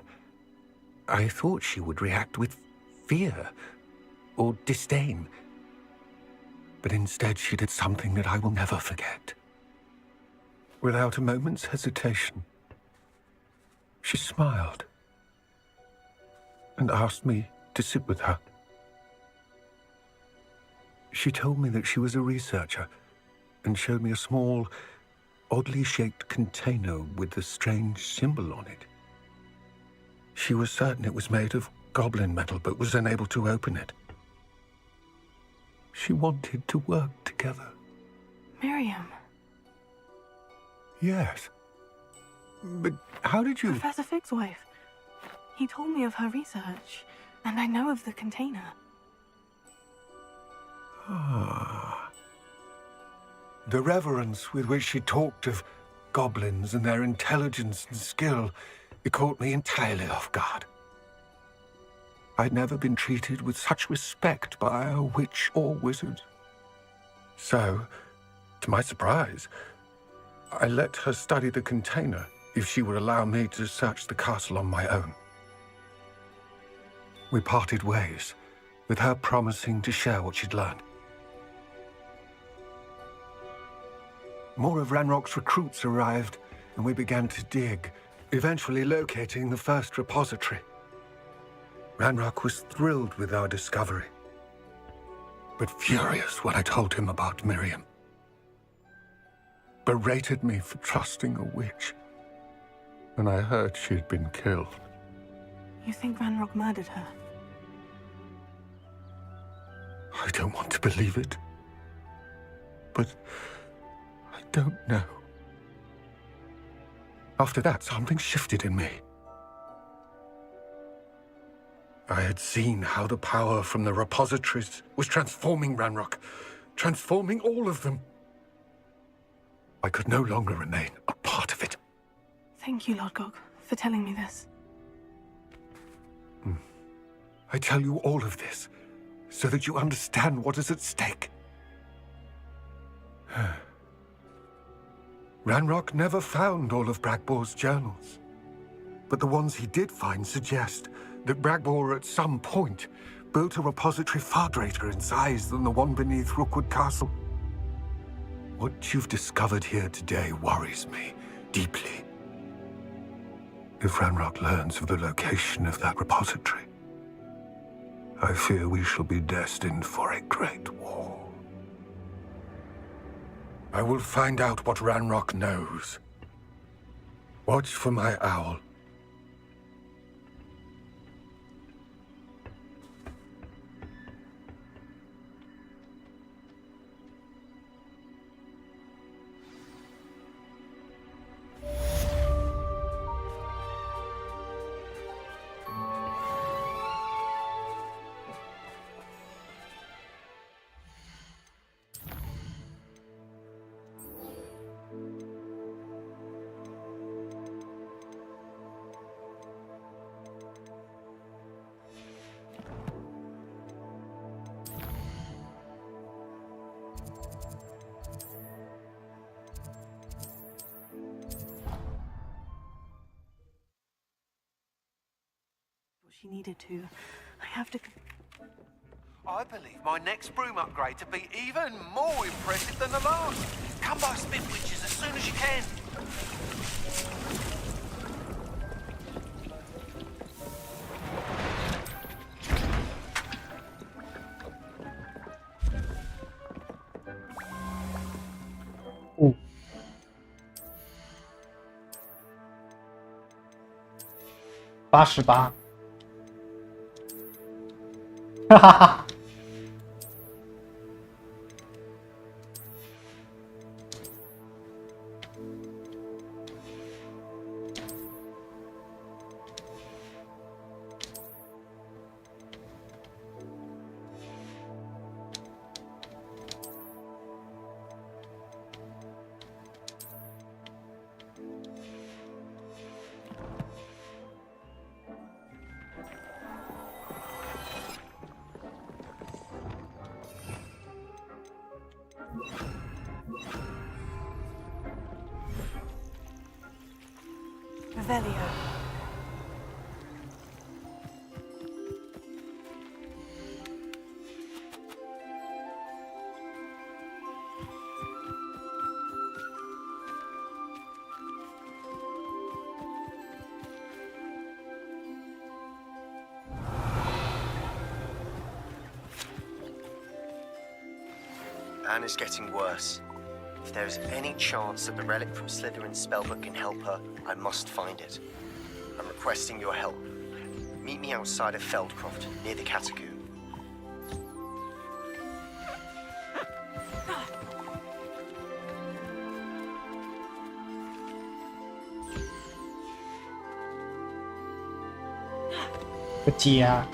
[SPEAKER 1] I thought she would react with fear or disdain. But instead she did something that I will never forget. Without a moment's hesitation, she smiled and asked me to sit with her. She told me that she was a researcher and showed me a small, oddly shaped container with a strange symbol on it. She was certain it was made of goblin metal, but was unable to open it. She wanted to work together.
[SPEAKER 6] Miriam.
[SPEAKER 1] Yes. But how did you...
[SPEAKER 6] Professor Fig's wife. He told me of her research, and I know of the container.
[SPEAKER 1] Ah. The reverence with which she talked of goblins and their intelligence and skill, it caught me entirely off guard. I'd never been treated with such respect by a witch or wizard. So, to my surprise, I let her study the container if she would allow me to search the castle on my own. We parted ways, with her promising to share what she'd learned. More of Ranrock's recruits arrived, and we began to dig, eventually locating the first repository. Ranrock was thrilled with our discovery, but furious when I told him about Miriam. Berated me for trusting a witch when I heard she had been killed.
[SPEAKER 14] You think Ranrock murdered her?
[SPEAKER 1] I don't want to believe it, but I don't know. After that, something shifted in me. I had seen how the power from the repositories was transforming Ranrock, transforming all of them. I could no longer remain a part of it.
[SPEAKER 14] Thank you, Lord Gog, for telling me this.
[SPEAKER 1] I tell you all of this so that you understand what is at stake. Ranrock never found all of Bragbor's journals, but the ones he did find suggest that Bragbor at some point built a repository far greater in size than the one beneath Rookwood Castle. What you've discovered here today worries me deeply. If Ranrock learns of the location of that repository, I fear we shall be destined for a great war. I will find out what Ranrock knows. Watch for my owl.
[SPEAKER 14] She needed to. I have to...
[SPEAKER 7] I believe my next broom upgrade to be even more impressive than the last. Come by Spitwitches as soon as you can.
[SPEAKER 4] Oh. 88，哈哈哈。
[SPEAKER 14] Revelio.
[SPEAKER 13] Anne is getting worse. If there is any chance that the relic from Slytherin's spellbook can help her, I must find it. I'm requesting your help. Meet me outside of Feldcroft, near the Catacomb.
[SPEAKER 4] Cái chia.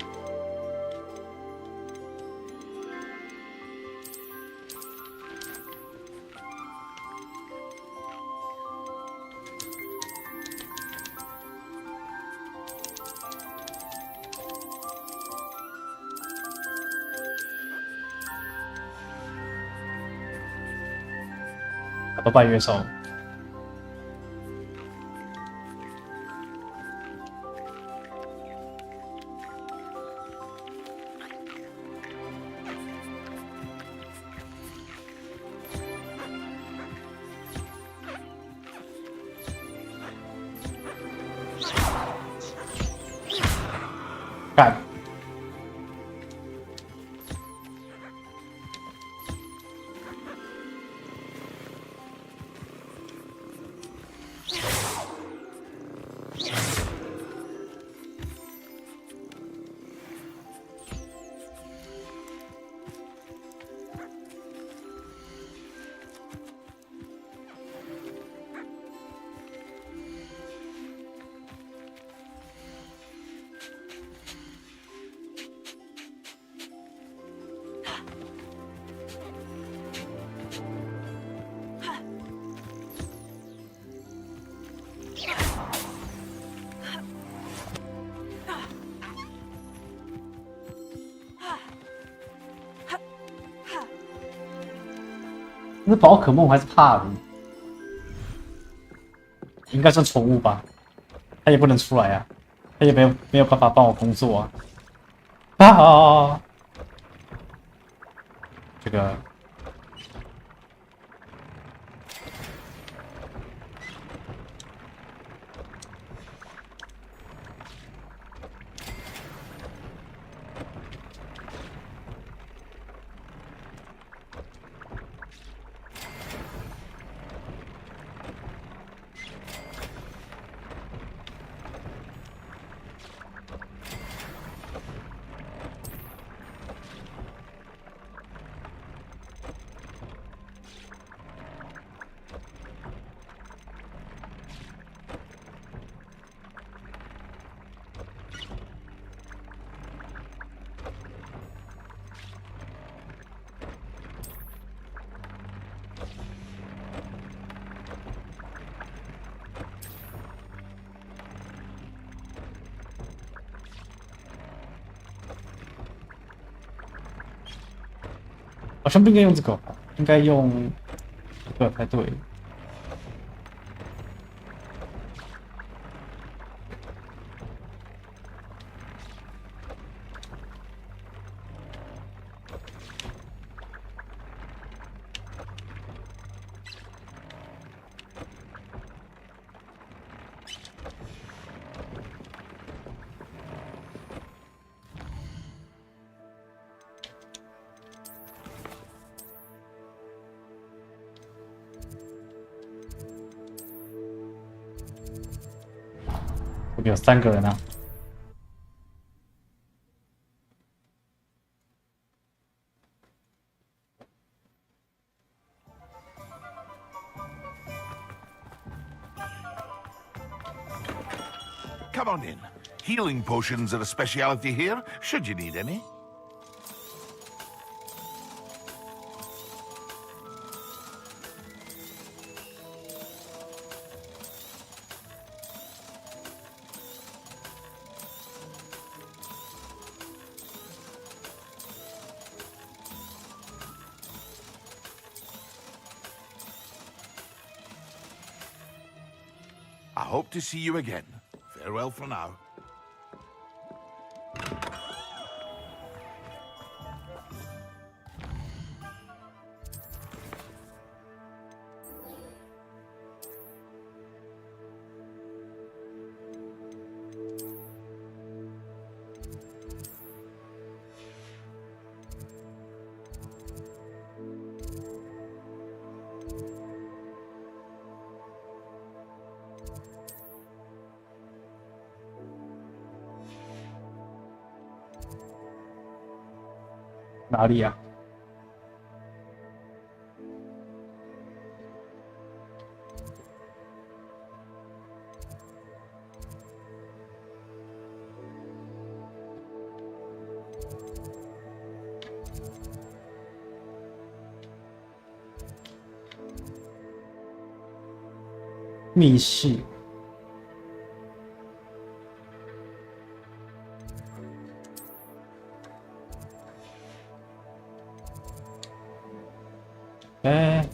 [SPEAKER 4] Có bao nhiêu số? 干。是宝可梦还是帕鲁？应该算宠物吧，它也不能出来啊，它也没有办法帮我工作啊！啊，这个。好像不应该用这个，应该用这个才对。这边有3个人啊。
[SPEAKER 9] Come on in. Healing potions are a speciality here, should you need any. I hope to see you again. Farewell for now.
[SPEAKER 4] 哪里啊？密室。哎，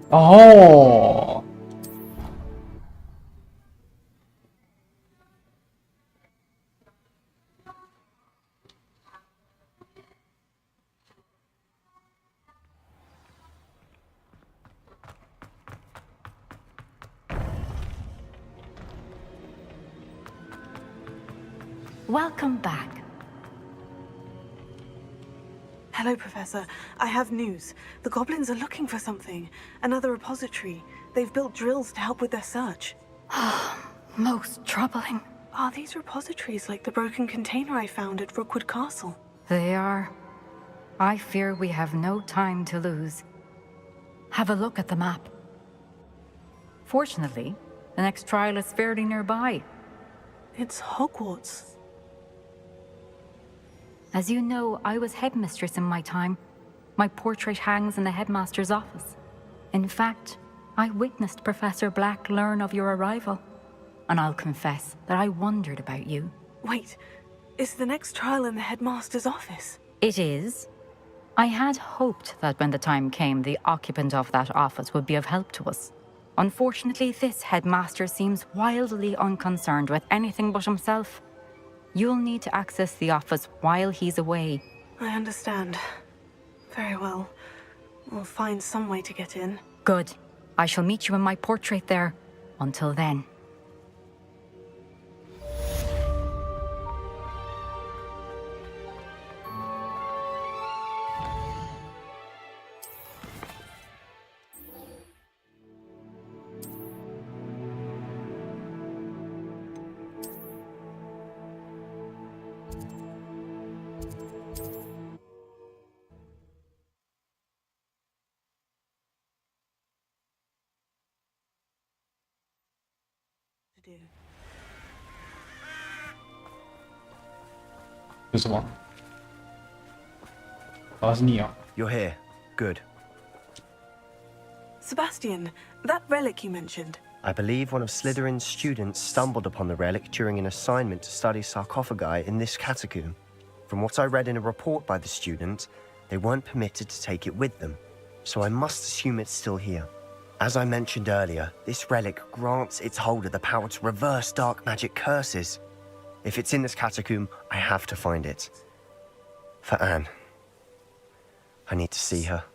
[SPEAKER 4] 哦，
[SPEAKER 15] Welcome back.
[SPEAKER 14] Hello, Professor. I have news. The goblins are looking for something. Another repository. They've built drills to help with their search.
[SPEAKER 15] Most troubling.
[SPEAKER 14] Are these repositories like the broken container I found at Rookwood Castle?
[SPEAKER 15] They are. I fear we have no time to lose. Have a look at the map. Fortunately, the next trial is fairly nearby.
[SPEAKER 14] It's Hogwarts.
[SPEAKER 15] As you know, I was headmistress in my time. My portrait hangs in the headmaster's office. In fact, I witnessed Professor Black learn of your arrival. And I'll confess that I wondered about you.
[SPEAKER 14] Wait, is the next trial in the headmaster's office?
[SPEAKER 15] It is. I had hoped that when the time came, the occupant of that office would be of help to us. Unfortunately, this headmaster seems wildly unconcerned with anything but himself. You'll need to access the office while he's away.
[SPEAKER 14] I understand. Very well. We'll find some way to get in.
[SPEAKER 15] Good. I shall meet you in my portrait there. Until then.
[SPEAKER 13] You're here. Good.
[SPEAKER 14] Sebastian, that relic you mentioned.
[SPEAKER 13] I believe one of Slytherin's students stumbled upon the relic during an assignment to study sarcophagi in this catacomb. From what I read in a report by the student, they weren't permitted to take it with them, so I must assume it's still here. As I mentioned earlier, this relic grants its holder the power to reverse dark magic curses. If it's in this catacomb, I have to find it. For Anne. I need to see her.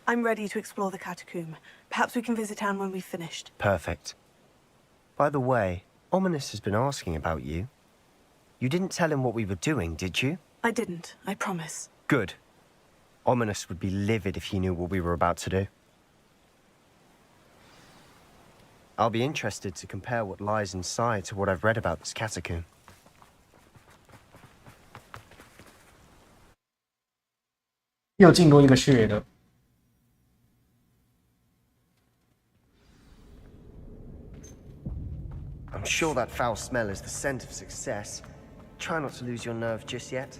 [SPEAKER 14] I'm ready to explore the catacomb. Perhaps we can visit Anne when we've finished.
[SPEAKER 13] Perfect. By the way, Ominous has been asking about you. You didn't tell him what we were doing, did you?
[SPEAKER 14] I didn't, I promise.
[SPEAKER 13] Good. Ominous would be livid if he knew what we were about to do. I'll be interested to compare what lies inside to what I've read about this catacomb. I'm sure that foul smell is the scent of success. Try not to lose your nerve just yet.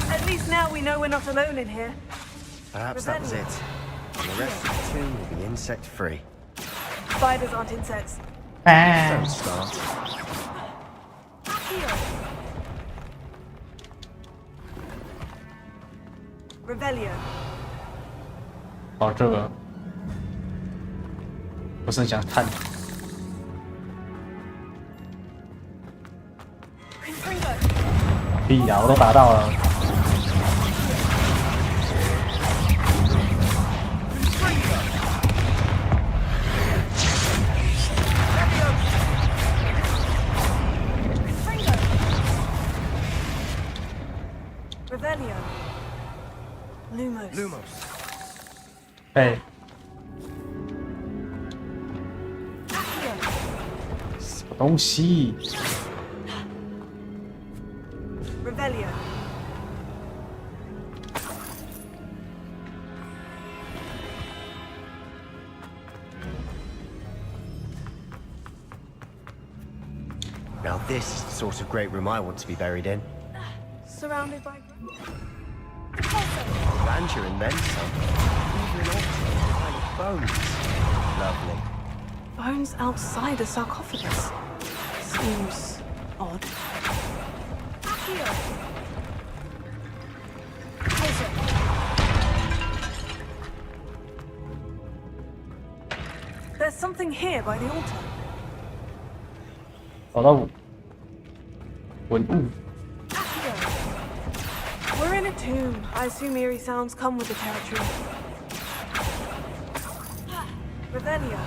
[SPEAKER 14] At least now we know we're not alone in here.
[SPEAKER 13] Perhaps that was it. And the rest of the tomb will be insect-free.
[SPEAKER 14] Spiders aren't insects.
[SPEAKER 13] Don't start.
[SPEAKER 14] Revelio.
[SPEAKER 4] 哦，这个不是很想看。屁呀，我都达到了。
[SPEAKER 14] Revelio. Lumos.
[SPEAKER 4] 哎，什么东西？
[SPEAKER 14] Revelio.
[SPEAKER 13] Now this is the sort of great room I want to be buried in.
[SPEAKER 14] Surrounded by...
[SPEAKER 13] grandeur and then some. Even objects like bones. Lovely.
[SPEAKER 14] Bones outside a sarcophagus. Seems odd. There's something here by the altar.
[SPEAKER 4] 找到文物。
[SPEAKER 14] We're in a tomb. I assume eerie sounds come with the territory. Revelio.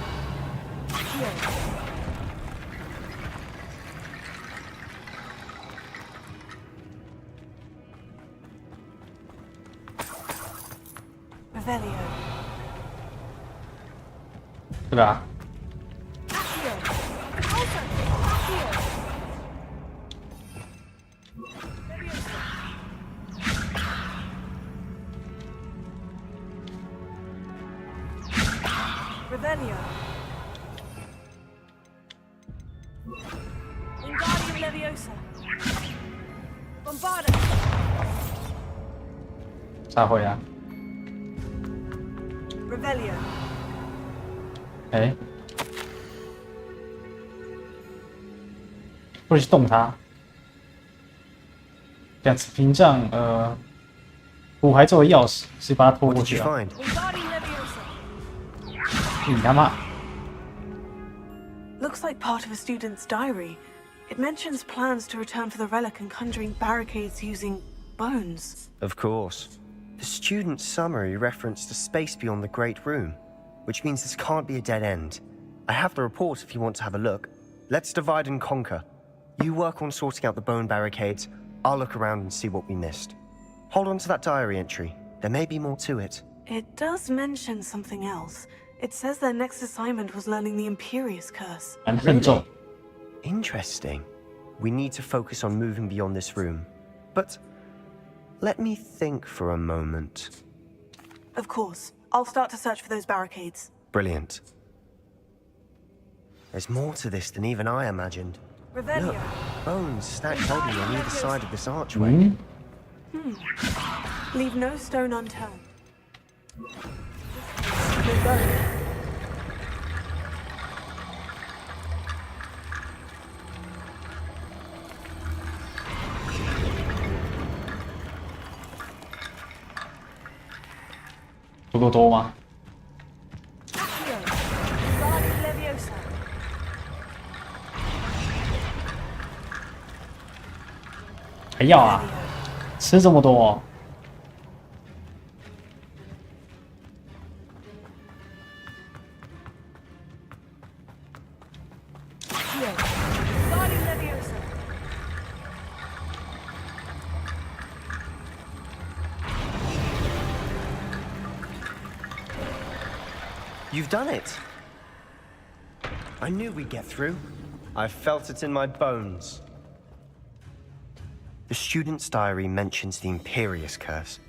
[SPEAKER 14] Accio. Revelio.
[SPEAKER 4] 对吧？
[SPEAKER 14] Revelio. Wingardium Leviosa. Bombarda.
[SPEAKER 4] 啥回啊？
[SPEAKER 14] Revelio.
[SPEAKER 4] 哎，不能去动它。这样子屏障，补还作为钥匙，是把它拖过去啊。 你他妈！
[SPEAKER 14] Looks like part of a student's diary. It mentions plans to return for the relic and conjuring barricades using bones.
[SPEAKER 13] Of course. The student's summary referenced a space beyond the Great Room, which means this can't be a dead end. I have the report if you want to have a look. Let's divide and conquer. You work on sorting out the bone barricades. I'll look around and see what we missed. Hold on to that diary entry. There may be more to it.
[SPEAKER 14] It does mention something else. It says their next assignment was learning the Imperious Curse.
[SPEAKER 13] Really? Interesting. We need to focus on moving beyond this room. But let me think for a moment.
[SPEAKER 14] Of course. I'll start to search for those barricades.
[SPEAKER 13] Brilliant. There's more to this than even I imagined.
[SPEAKER 14] Revelio.
[SPEAKER 13] Look, bones stacked oddly on either side of this archway.
[SPEAKER 14] Leave no stone unturned.
[SPEAKER 4] 不够多吗？ 还要啊？吃这么多？
[SPEAKER 13] You've done it! I knew we'd get through. I felt it in my bones. The student's diary mentions the Imperious Curse.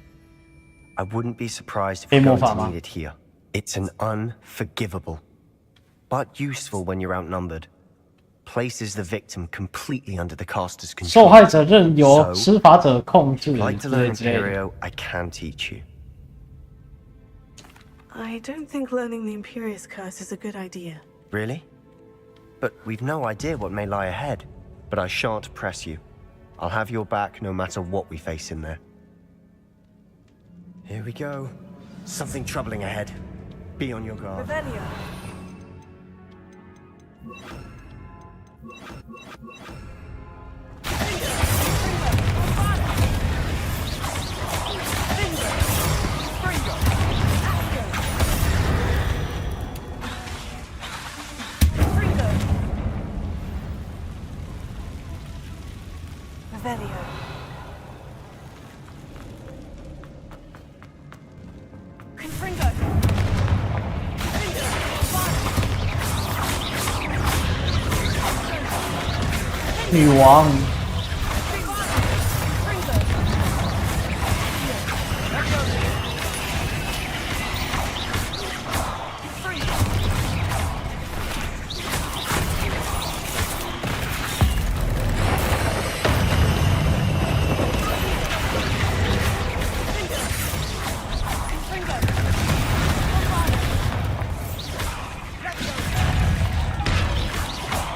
[SPEAKER 13] I wouldn't be surprised if we're going to need it here. It's an unforgivable, but useful when you're outnumbered. Places the victim completely under the caster's control.
[SPEAKER 4] 受害者任由施法者控制。
[SPEAKER 13] Like to learn Imperio, I can teach you.
[SPEAKER 14] I don't think learning the Imperious Curse is a good idea.
[SPEAKER 13] Really? But we've no idea what may lie ahead. But I shan't press you. I'll have your back no matter what we face in there. Here we go. Something troubling ahead. Be on your guard.
[SPEAKER 14] Revelio. Revelio.
[SPEAKER 4] 女王。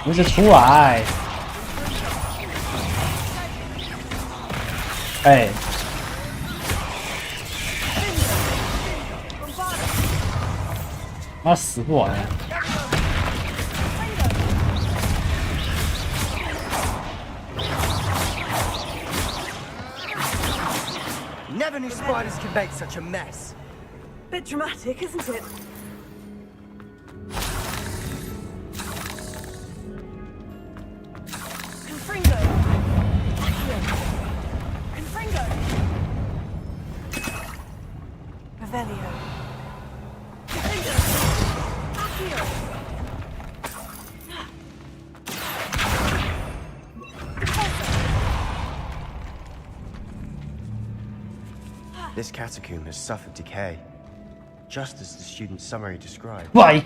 [SPEAKER 4] 一直出来。哎。妈死不完呀！
[SPEAKER 13] Never knew spiders could make such a mess.
[SPEAKER 14] Bit dramatic, isn't it? Confringo! Confringo! Revelio. Confringo! Accio!
[SPEAKER 13] This catacomb has suffered decay, just as the student's summary described.
[SPEAKER 14] I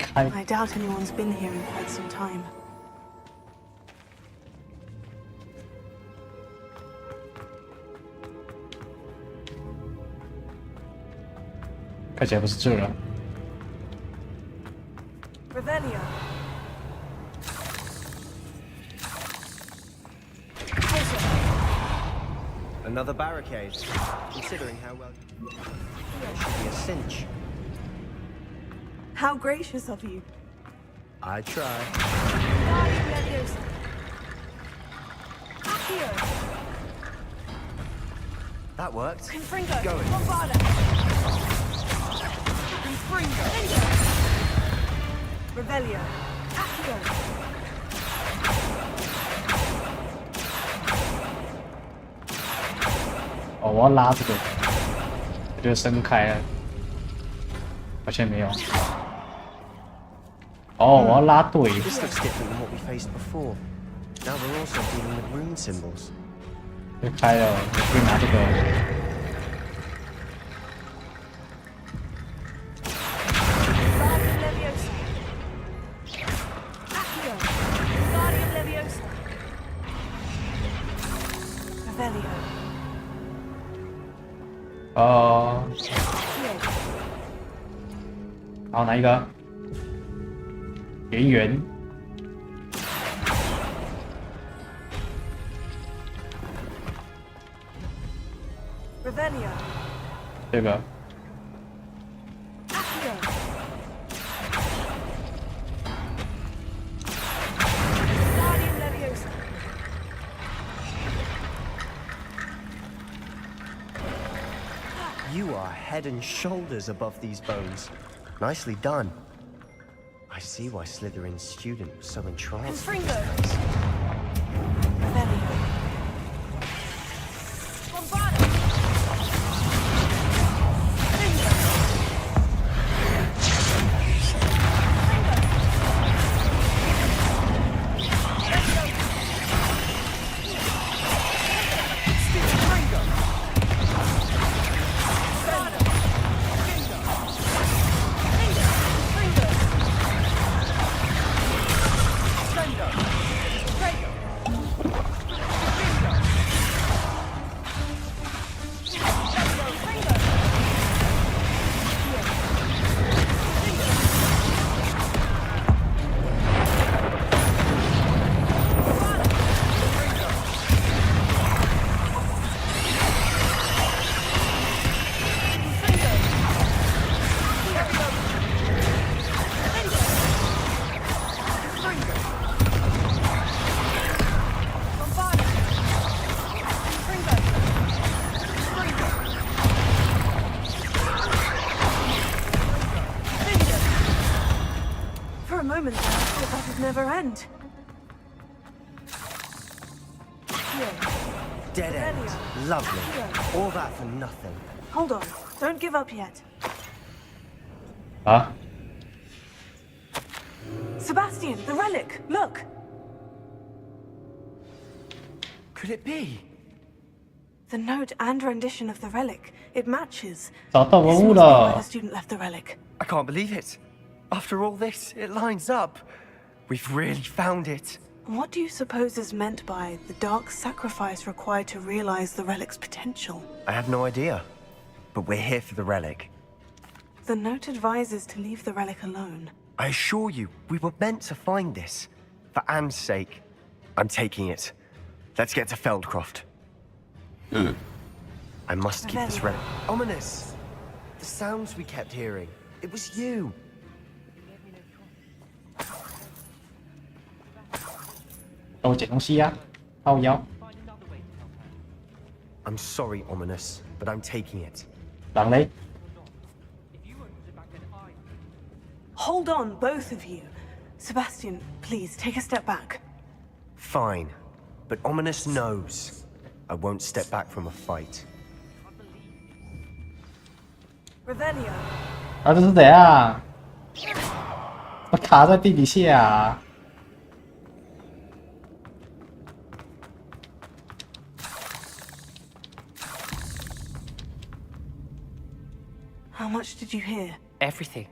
[SPEAKER 14] doubt anyone's been here in quite some time.
[SPEAKER 4] 看起来不是这了。
[SPEAKER 14] Revelio.
[SPEAKER 13] Another barricade. Considering how well it should be a cinch.
[SPEAKER 14] How gracious of you.
[SPEAKER 13] I try. That worked.
[SPEAKER 14] Confringo.
[SPEAKER 13] Going.
[SPEAKER 14] Bombarda. Confringo. Revelio. Accio.
[SPEAKER 4] 哦，我要拉这个，我觉得伸开了，好像没有。哦，我要拉对。
[SPEAKER 13] This looks different than what we faced before. Now we're also dealing with rune symbols.
[SPEAKER 4] 就开了，我可以拿这个。 哦，好，哪一个？圆圆。这个。
[SPEAKER 13] You are head and shoulders above these bones. Nicely done. I see why Slytherin's student was so entranced.
[SPEAKER 14] Moment, I thought that would never end.
[SPEAKER 13] Dead end. Lovely. All that for nothing.
[SPEAKER 14] Hold on. Don't give up yet.
[SPEAKER 4] Huh?
[SPEAKER 14] Sebastian, the relic. Look.
[SPEAKER 13] Could it be?
[SPEAKER 14] The note and rendition of the relic. It matches.
[SPEAKER 4] 找到文物
[SPEAKER 14] This must be where
[SPEAKER 4] 了
[SPEAKER 14] the。student left the relic.
[SPEAKER 13] I can't believe it. After all this, it lines up. We've really found it.
[SPEAKER 14] What do you suppose is meant by the dark sacrifice required to realize the relic's potential?
[SPEAKER 13] I have no idea. But we're here for the relic.
[SPEAKER 14] The note advises to leave the relic alone.
[SPEAKER 13] I assure you, we were meant to find this. For Anne's sake, I'm taking it. Let's get to Feldcroft. I must keep this relic. Ominous! The sounds we kept hearing. It was you.
[SPEAKER 4] I'm
[SPEAKER 13] sorry, Ominous, but I'm taking it.
[SPEAKER 14] Hold on, both of you. Sebastian, please, take a step back.
[SPEAKER 13] Fine. But Ominous knows I won't step back from a fight.
[SPEAKER 14] Revelio.
[SPEAKER 4] 啊，这是怎样？我卡在地底下啊！
[SPEAKER 14] How much did you hear?
[SPEAKER 10] Everything.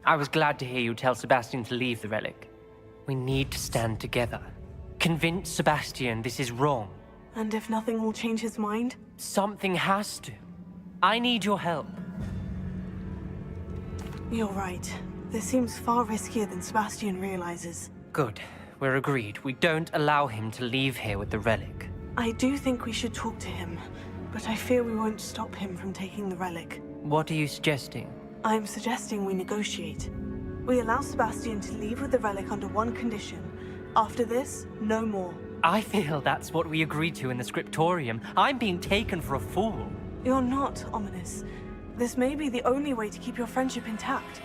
[SPEAKER 10] I was glad to hear you tell Sebastian to leave the relic. We need to stand together. Convince Sebastian this is wrong.
[SPEAKER 14] And if nothing will change his mind?
[SPEAKER 10] Something has to. I need your help.
[SPEAKER 14] You're right. This seems far riskier than Sebastian realizes.
[SPEAKER 10] Good. We're agreed. We don't allow him to leave here with the relic.
[SPEAKER 14] I do think we should talk to him, but I fear we won't stop him from taking the relic.
[SPEAKER 10] What are you suggesting?
[SPEAKER 14] I'm suggesting we negotiate. We allow Sebastian to leave with the relic under one condition. After this, no more.
[SPEAKER 10] I feel that's what we agreed to in the scriptorium. I'm being taken for a fool.
[SPEAKER 14] You're not, Ominous. This may be the only way to keep your friendship intact.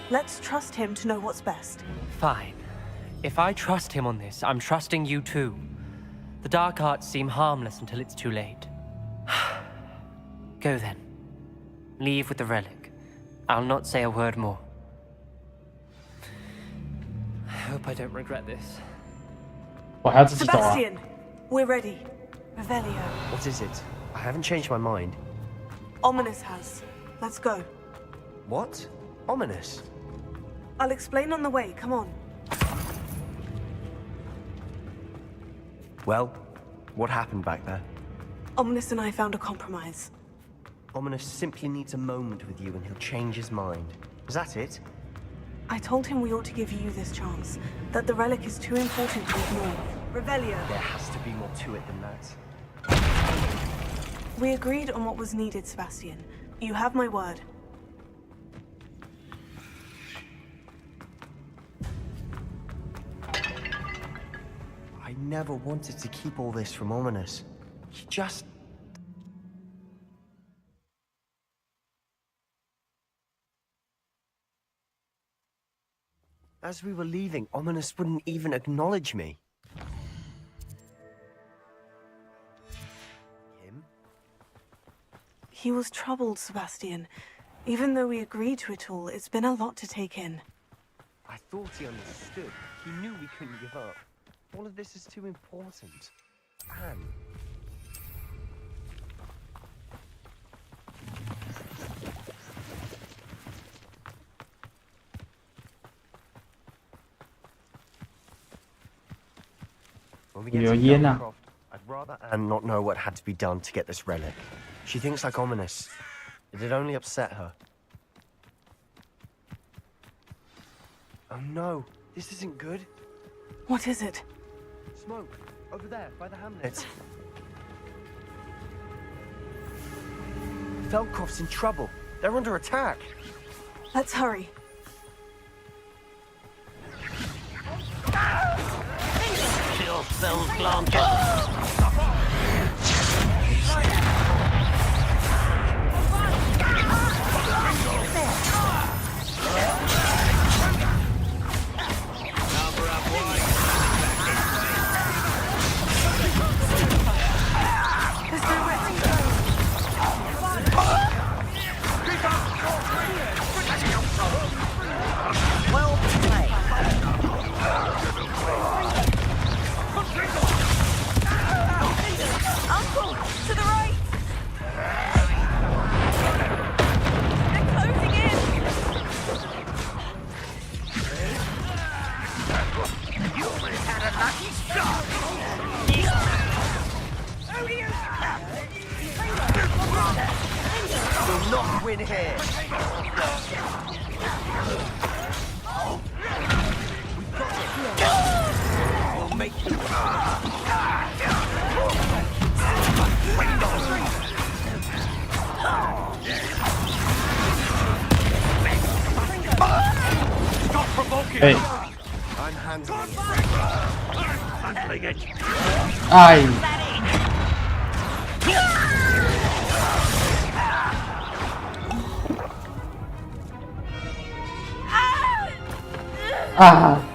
[SPEAKER 14] Let's trust him to know what's best.
[SPEAKER 10] Fine. If I trust him on this, I'm trusting you too. The dark arts seem harmless until it's too late. Go then. Leave with the relic. I'll not say a word more. I hope I don't regret this.
[SPEAKER 14] Sebastian, we're ready. Revelio.
[SPEAKER 13] What is it? I haven't changed my mind.
[SPEAKER 14] Ominous has. Let's go.
[SPEAKER 13] What? Ominous?
[SPEAKER 14] I'll explain on the way. Come on.
[SPEAKER 13] Well, what happened back there?
[SPEAKER 14] Ominous and I found a compromise.
[SPEAKER 13] Ominous simply needs a moment with you and he'll change his mind. Is that it?
[SPEAKER 14] I told him we ought to give you this chance, that the relic is too important to ignore. Revelio.
[SPEAKER 13] There has to be more to it than that.
[SPEAKER 14] We agreed on what was needed, Sebastian. You have my word.
[SPEAKER 13] I never wanted to keep all this from Ominous. He just... As we were leaving, Ominous wouldn't even acknowledge me. Him?
[SPEAKER 14] He was troubled, Sebastian. Even though we agreed to it all, it's been a lot to take in.
[SPEAKER 13] I thought he understood. He knew we couldn't give up. All of this is too important. Anne. When we get to Feldcroft, I'd rather Anne not know what had to be done to get this relic. She thinks like Ominous. It'd only upset her. Oh no, this isn't good.
[SPEAKER 14] What is it?
[SPEAKER 13] Smoke, over there, by the hamlet. Feldcroft's in trouble. They're under attack.
[SPEAKER 14] Let's hurry.
[SPEAKER 5] Your spells glance up.
[SPEAKER 13] We'll not win here. We've got it.
[SPEAKER 7] provoking.
[SPEAKER 4] Hey.
[SPEAKER 13] I'm handling it.
[SPEAKER 9] Handling it.
[SPEAKER 4] Aye. Ah.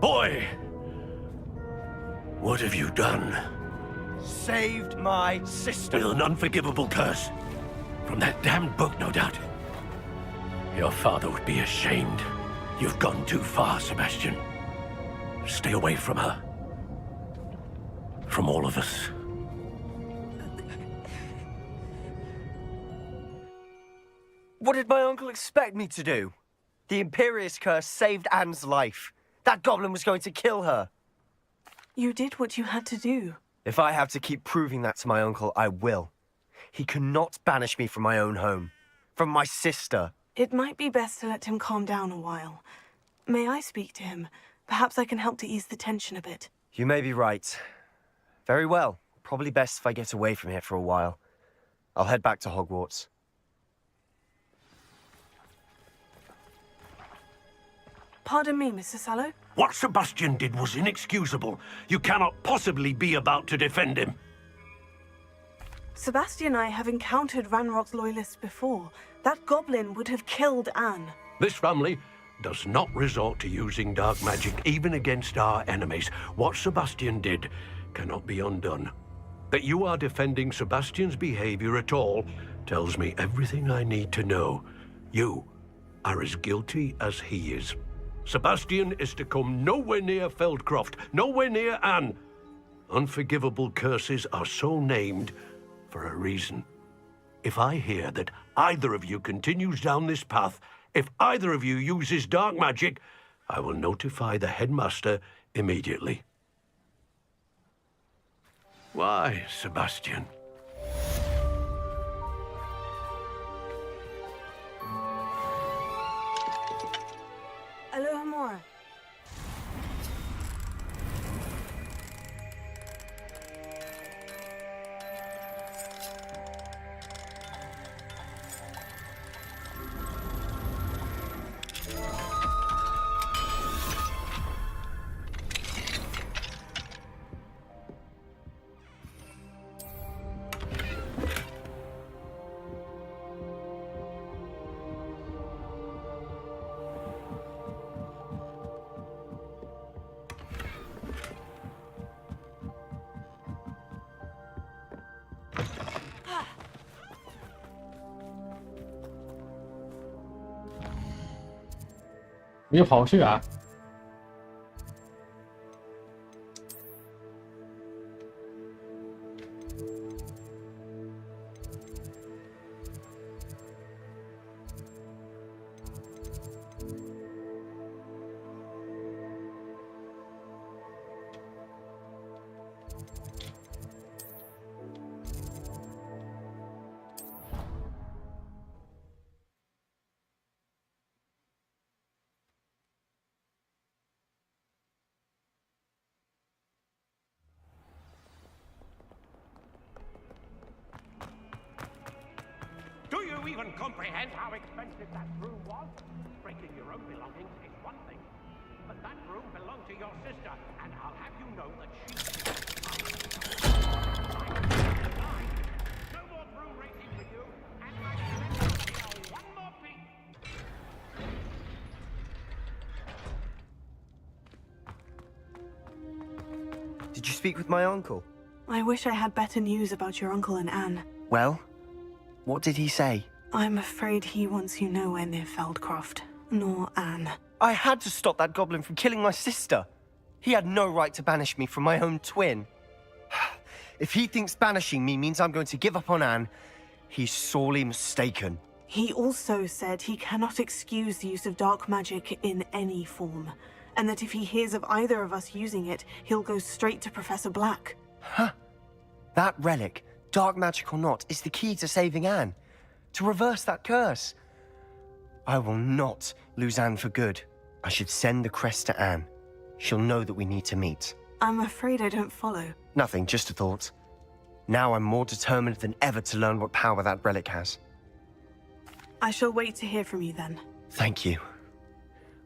[SPEAKER 9] Boy! What have you done?
[SPEAKER 13] Saved my sister.
[SPEAKER 9] With an unforgivable curse. From that damned book, no doubt. Your father would be ashamed. You've gone too far, Sebastian. Stay away from her. From all of us.
[SPEAKER 13] What did my uncle expect me to do? The Imperious curse saved Anne's life. That goblin was going to kill her.
[SPEAKER 14] You did what you had to do.
[SPEAKER 13] If I have to keep proving that to my uncle, I will. He cannot banish me from my own home. From my sister.
[SPEAKER 14] It might be best to let him calm down a while. May I speak to him? Perhaps I can help to ease the tension a bit.
[SPEAKER 13] You may be right. Very well. Probably best if I get away from here for a while. I'll head back to Hogwarts.
[SPEAKER 14] Pardon me, Mr. Sallow?
[SPEAKER 9] What Sebastian did was inexcusable. You cannot possibly be about to defend him.
[SPEAKER 14] Sebastian and I have encountered Ranrock's loyalists before. That goblin would have killed Anne.
[SPEAKER 9] This family does not resort to using dark magic even against our enemies. What Sebastian did cannot be undone. That you are defending Sebastian's behavior at all tells me everything I need to know. You are as guilty as he is. Sebastian is to come nowhere near Feldcroft, nowhere near Anne. Unforgivable curses are so named for a reason. If I hear that either of you continues down this path, if either of you uses dark magic, I will notify the headmaster immediately. Why, Sebastian?
[SPEAKER 14] Alohomora.
[SPEAKER 4] 我又跑去啊！Do
[SPEAKER 9] you even comprehend how expensive that room was? Breaking your own belongings is one thing, but that room belonged to your sister, and I'll have you know that she... No more broom racing with you, and I will one more beat.
[SPEAKER 13] Did you speak with my uncle?
[SPEAKER 14] I wish I had better news about your uncle and Anne.
[SPEAKER 13] Well, what did he say?
[SPEAKER 14] I'm afraid he wants you nowhere near Feldcroft, nor Anne.
[SPEAKER 13] I had to stop that goblin from killing my sister. He had no right to banish me from my own twin. If he thinks banishing me means I'm going to give up on Anne, he's sorely mistaken.
[SPEAKER 14] He also said he cannot excuse the use of dark magic in any form, and that if he hears of either of us using it, he'll go straight to Professor Black.
[SPEAKER 13] Huh? That relic, dark magic or not, is the key to saving Anne. To reverse that curse. I will not lose Anne for good. I should send the crest to Anne. She'll know that we need to meet.
[SPEAKER 14] I'm afraid I don't follow.
[SPEAKER 13] Nothing, just a thought. Now I'm more determined than ever to learn what power that relic has.
[SPEAKER 14] I shall wait to hear from you then.
[SPEAKER 13] Thank you.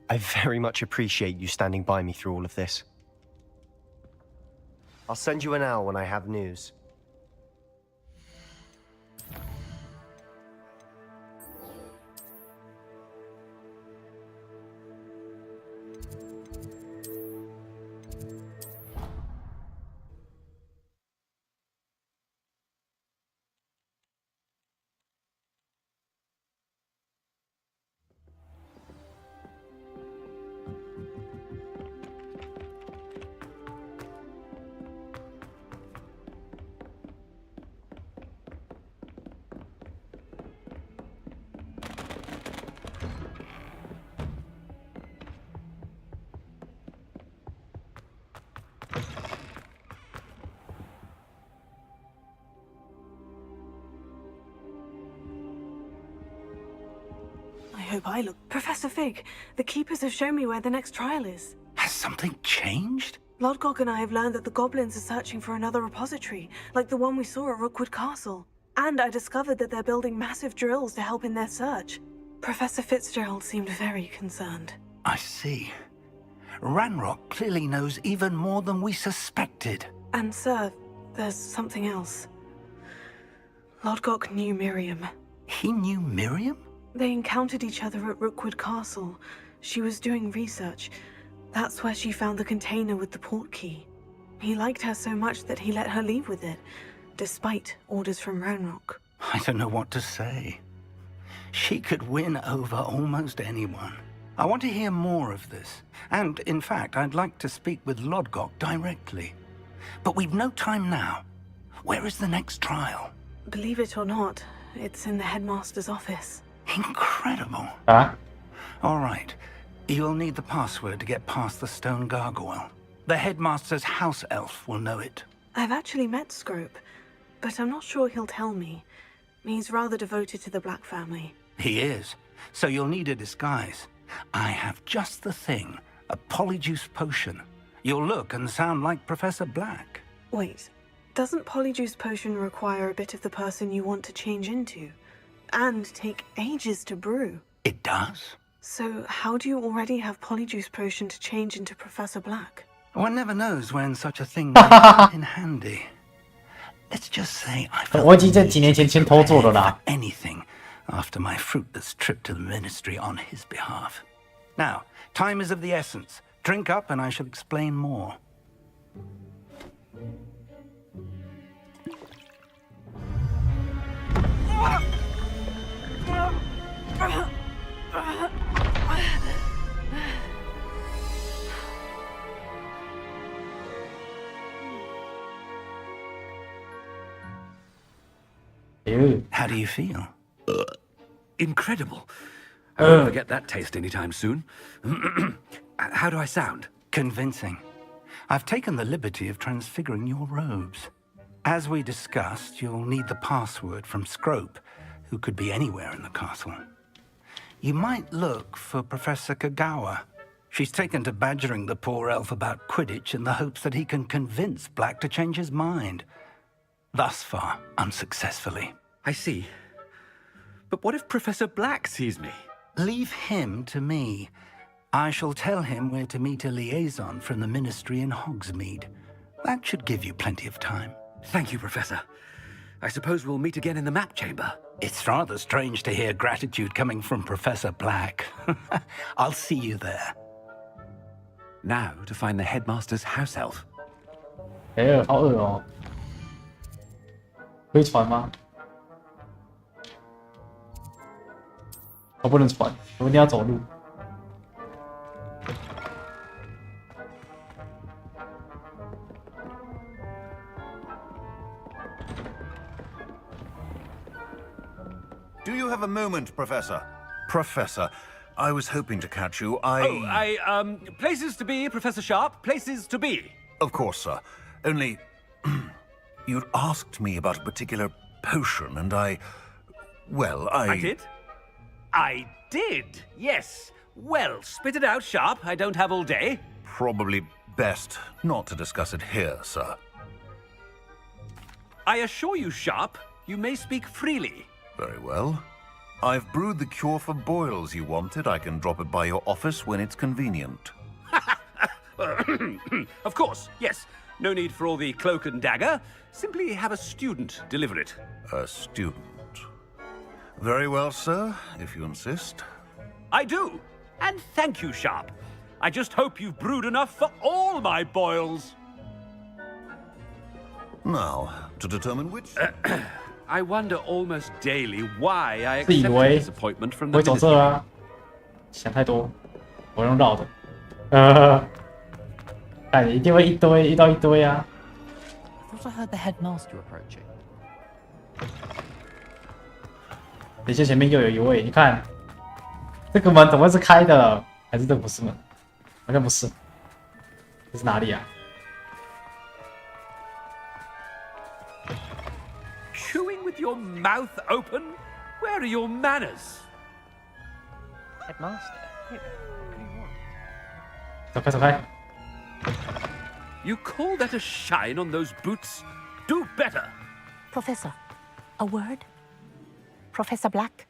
[SPEAKER 13] I very much appreciate you standing by me through all of this. I'll send you an owl when I have news.
[SPEAKER 14] I hope I look... Professor Fig, the Keepers have shown me where the next trial is.
[SPEAKER 16] Has something changed?
[SPEAKER 14] Lodgok and I have learned that the goblins are searching for another repository, like the one we saw at Rookwood Castle. And I discovered that they're building massive drills to help in their search. Professor Fitzgerald seemed very concerned.
[SPEAKER 16] I see. Ranrock clearly knows even more than we suspected.
[SPEAKER 14] And sir, there's something else. Lodgok knew Miriam.
[SPEAKER 16] He knew Miriam?
[SPEAKER 14] They encountered each other at Rookwood Castle. She was doing research. That's where she found the container with the port key. He liked her so much that he let her leave with it, despite orders from Ranrock.
[SPEAKER 16] I don't know what to say. She could win over almost anyone. I want to hear more of this. And, in fact, I'd like to speak with Lodgok directly. But we've no time now. Where is the next trial?
[SPEAKER 14] Believe it or not, it's in the headmaster's office.
[SPEAKER 16] Incredible.
[SPEAKER 4] Huh?
[SPEAKER 16] All right. You'll need the password to get past the stone gargoyle. The headmaster's house elf will know it.
[SPEAKER 14] I've actually met Scrope, but I'm not sure he'll tell me. He's rather devoted to the Black family.
[SPEAKER 16] He is. So you'll need a disguise. I have just the thing. A polyjuice potion. You'll look and sound like Professor Black.
[SPEAKER 14] Wait. Doesn't polyjuice potion require a bit of the person you want to change into? And take ages to brew?
[SPEAKER 16] It does.
[SPEAKER 14] So how do you already have polyjuice potion to change into Professor Black?
[SPEAKER 16] One never knows when such a thing comes in handy. Let's just say I felt anything after my fruitless trip to the ministry on his behalf. Now, time is of the essence. Drink up and I shall explain more. How do you feel?
[SPEAKER 17] Incredible. I won't forget that taste anytime soon. How do I sound?
[SPEAKER 16] Convincing. I've taken the liberty of transfiguring your robes. As we discussed, you'll need the password from Scrope, who could be anywhere in the castle. You might look for Professor Kagawa. She's taken to badgering the poor elf about Quidditch in the hopes that he can convince Black to change his mind. Thus far, unsuccessfully.
[SPEAKER 17] I see. But what if Professor Black sees me?
[SPEAKER 16] Leave him to me. I shall tell him where to meet a liaison from the ministry in Hogsmeade. That should give you plenty of time.
[SPEAKER 17] Thank you, Professor. I suppose we'll meet again in the map chamber.
[SPEAKER 16] It's rather strange to hear gratitude coming from Professor Black. I'll see you there.
[SPEAKER 17] Now to find the headmaster's house elf.
[SPEAKER 4] 好恶哦！可以传吗？我不能传，我一定要走路。
[SPEAKER 18] moment, Professor. Professor, I was hoping to catch you.
[SPEAKER 17] Places to be, Professor Sharp. Places to be.
[SPEAKER 18] Of course, sir. Only... you'd asked me about a particular potion, and I
[SPEAKER 17] did? I did, yes. Well, spit it out, Sharp. I don't have all day.
[SPEAKER 18] Probably best not to discuss it here, sir.
[SPEAKER 17] I assure you, Sharp, you may speak freely.
[SPEAKER 18] Very well. I've brewed the cure for boils you wanted. I can drop it by your office when it's convenient.
[SPEAKER 17] Of course, yes. No need for all the cloak and dagger. Simply have a student deliver it.
[SPEAKER 18] A student? Very well, sir, if you insist.
[SPEAKER 17] I do. And thank you, Sharp. I just hope you've brewed enough for all my boils.
[SPEAKER 18] Now, to determine which...
[SPEAKER 17] I wonder almost daily why I accepted this appointment from the
[SPEAKER 4] 会走这
[SPEAKER 17] ministry.
[SPEAKER 4] 啊？想太多，我用绕的。看一定会一堆，遇到一堆啊。
[SPEAKER 19] I thought I heard the headmaster approaching.
[SPEAKER 4] 等一下，前面又有一位，你看，这个门怎么会是开的？还是这不是门？好像不是。这是哪里啊？
[SPEAKER 17] Chewing with your mouth open? Where are your manners?
[SPEAKER 10] Headmaster? Wait, what do you want?
[SPEAKER 4] 走开，走开！
[SPEAKER 17] You call that a shine on those boots? Do better.
[SPEAKER 20] Professor, a word? Professor Black?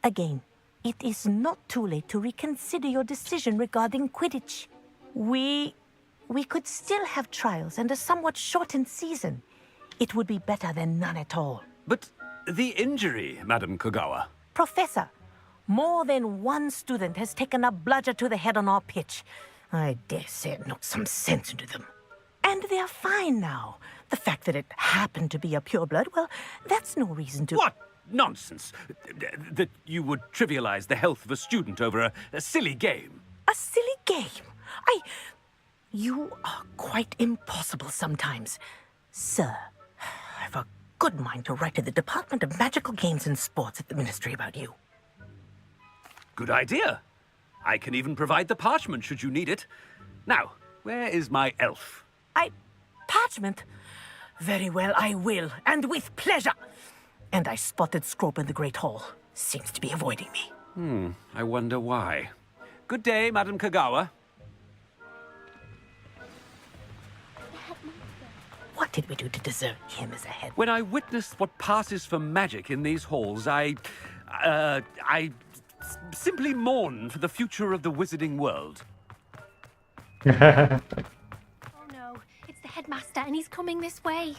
[SPEAKER 20] Again, it is not too late to reconsider your decision regarding Quidditch. We could still have trials and a somewhat shortened season. It would be better than none at all.
[SPEAKER 17] But the injury, Madam Kogawa.
[SPEAKER 20] Professor, more than one student has taken a bludger to the head on our pitch. I dare say it knocked some sense into them. And they're fine now. The fact that it happened to be a pureblood, well, that's no reason to...
[SPEAKER 17] What nonsense! That you would trivialize the health of a student over a silly game.
[SPEAKER 20] A silly game? You are quite impossible sometimes. Sir, I've a good mind to write to the Department of Magical Games and Sports at the Ministry about you.
[SPEAKER 17] Good idea. I can even provide the parchment should you need it. Now, where is my elf?
[SPEAKER 20] Parchment? Very well, I will, and with pleasure. And I spotted Scrope in the Great Hall. Seems to be avoiding me.
[SPEAKER 17] I wonder why. Good day, Madam Kogawa.
[SPEAKER 20] What did we do to deserve him as a head?
[SPEAKER 17] When I witnessed what passes for magic in these halls, I simply mourn for the future of the wizarding world.
[SPEAKER 12] Oh no, it's the headmaster and he's coming this way.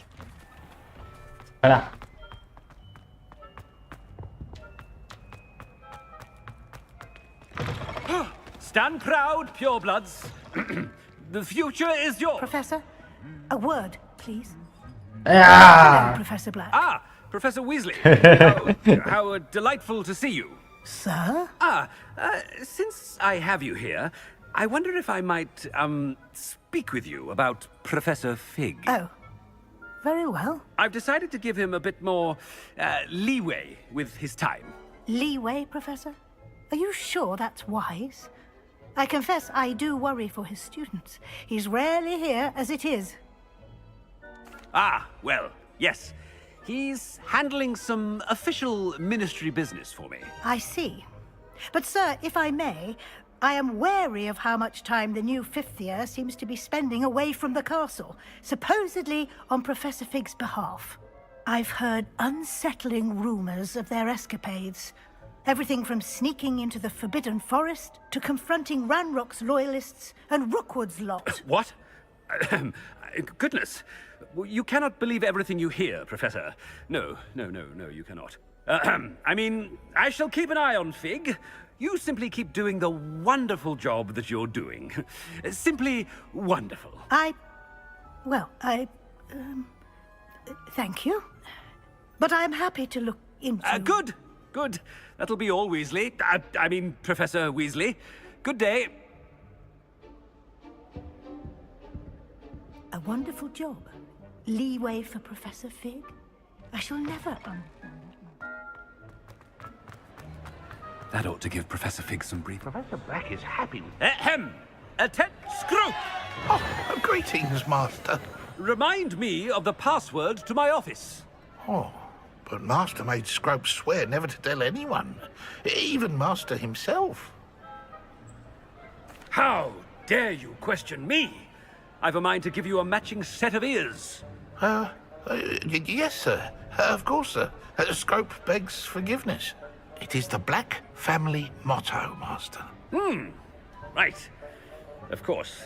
[SPEAKER 17] Stand proud, purebloods. The future is yours.
[SPEAKER 6] Professor, a word, please.
[SPEAKER 4] Yeah.
[SPEAKER 6] Hello, Professor Black.
[SPEAKER 17] Ah, Professor Weasley. How delightful to see you.
[SPEAKER 6] Sir?
[SPEAKER 17] Since I have you here, I wonder if I might, speak with you about Professor Fig.
[SPEAKER 6] Oh, very well.
[SPEAKER 17] I've decided to give him a bit more, leeway with his time.
[SPEAKER 6] Leeway, Professor? Are you sure that's wise? I confess I do worry for his students. He's rarely here as it is.
[SPEAKER 17] Ah, well, yes. He's handling some official ministry business for me.
[SPEAKER 6] I see. But, sir, if I may, I am wary of how much time the new fifth year seems to be spending away from the castle, supposedly on Professor Fig's behalf. I've heard unsettling rumors of their escapades. Everything from sneaking into the Forbidden Forest to confronting Ranrock's loyalists and Rookwood's lot.
[SPEAKER 17] What? Goodness. You cannot believe everything you hear, Professor. No, you cannot. I mean, I shall keep an eye on Fig. You simply keep doing the wonderful job that you're doing. Simply wonderful.
[SPEAKER 6] Thank you. But I'm happy to look into...
[SPEAKER 17] Good. That'll be all, Weasley. I mean, Professor Weasley. Good day.
[SPEAKER 6] A wonderful job. Leeway for Professor Fig? I shall never
[SPEAKER 17] That ought to give Professor Fig some breathing.
[SPEAKER 18] Professor Black is happy.
[SPEAKER 17] Ahem! Attend, Scrope!
[SPEAKER 18] Oh, greetings, Master.
[SPEAKER 17] Remind me of the password to my office.
[SPEAKER 18] Oh, but Master made Scrope swear never to tell anyone, even Master himself.
[SPEAKER 17] How dare you question me? I've a mind to give you a matching set of ears.
[SPEAKER 18] Yes, sir. Of course, sir. Scrope begs forgiveness. It is the Black family motto, Master.
[SPEAKER 17] Right. Of course.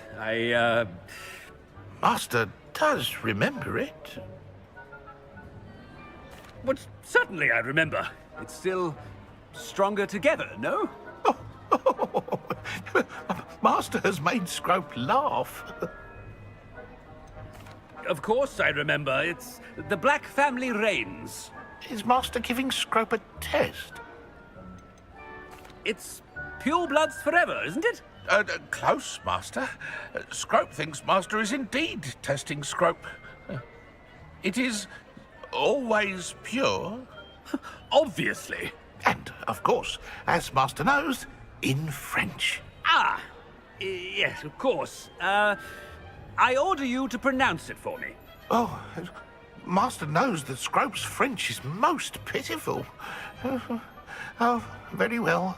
[SPEAKER 18] Master does remember it.
[SPEAKER 17] But certainly I remember. It's still stronger together, no?
[SPEAKER 18] Master has made Scrope laugh.
[SPEAKER 17] Of course I remember. It's the Black family reigns.
[SPEAKER 18] Is Master giving Scrope a test?
[SPEAKER 17] It's pure bloods forever, isn't it?
[SPEAKER 18] Close, Master. Scrope thinks Master is indeed testing Scrope. It is always pure.
[SPEAKER 17] Obviously.
[SPEAKER 18] And, of course, as Master knows, in French.
[SPEAKER 17] Ah! Yes, of course. I order you to pronounce it for me.
[SPEAKER 18] Oh, Master knows that Scrope's French is most pitiful. Oh, very well.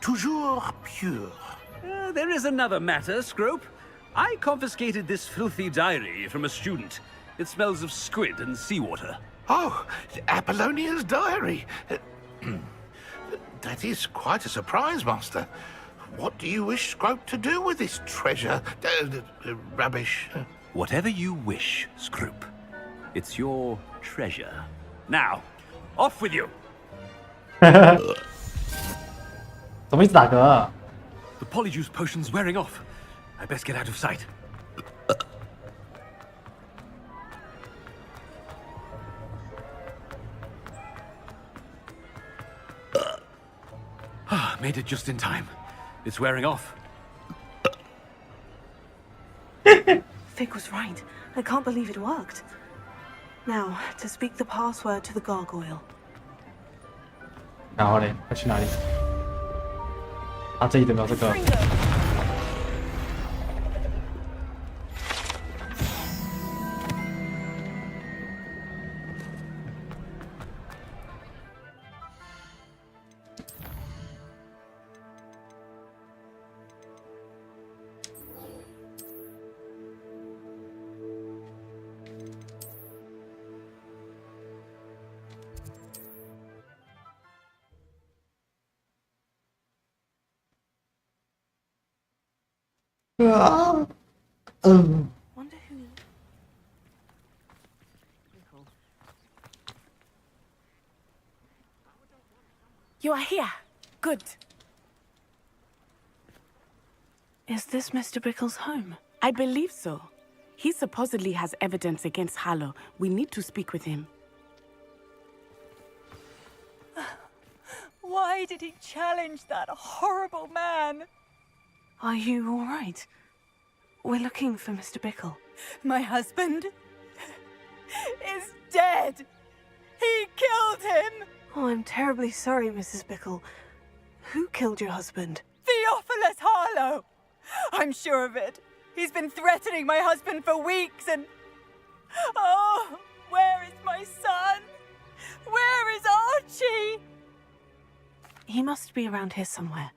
[SPEAKER 18] Toujours pure.
[SPEAKER 17] There is another matter, Scrope. I confiscated this filthy diary from a student. It smells of squid and seawater.
[SPEAKER 18] Oh, Apollonia's diary. That is quite a surprise, Master. What do you wish Scrope to do with this treasure? Rubbish.
[SPEAKER 17] Whatever you wish, Scrope. It's your treasure. Now, off with you.
[SPEAKER 4] 怎么一直打嗝？
[SPEAKER 17] The polyjuice potion's wearing off. I best get out of sight. Made it just in time. It's wearing off.
[SPEAKER 14] Fig was right. I can't believe it worked. Now, to speak the password to the gargoyle.
[SPEAKER 4] 然后嘞，要去哪里？啊，这里怎么有这个？Wonder
[SPEAKER 14] who.
[SPEAKER 8] You are here. Good.
[SPEAKER 14] Is this Mr. Bickle's home?
[SPEAKER 21] I believe so. He supposedly has evidence against Harlow. We need to speak with him.
[SPEAKER 8] Why did he challenge that horrible man?
[SPEAKER 14] Are you all right? We're looking for Mr. Bickle.
[SPEAKER 8] My husband is dead. He killed him.
[SPEAKER 14] Oh, I'm terribly sorry, Mrs. Bickle. Who killed your husband?
[SPEAKER 8] Theophilus Harlow. I'm sure of it. He's been threatening my husband for weeks and... Oh, where is my son? Where is Archie?
[SPEAKER 14] He must be around here somewhere.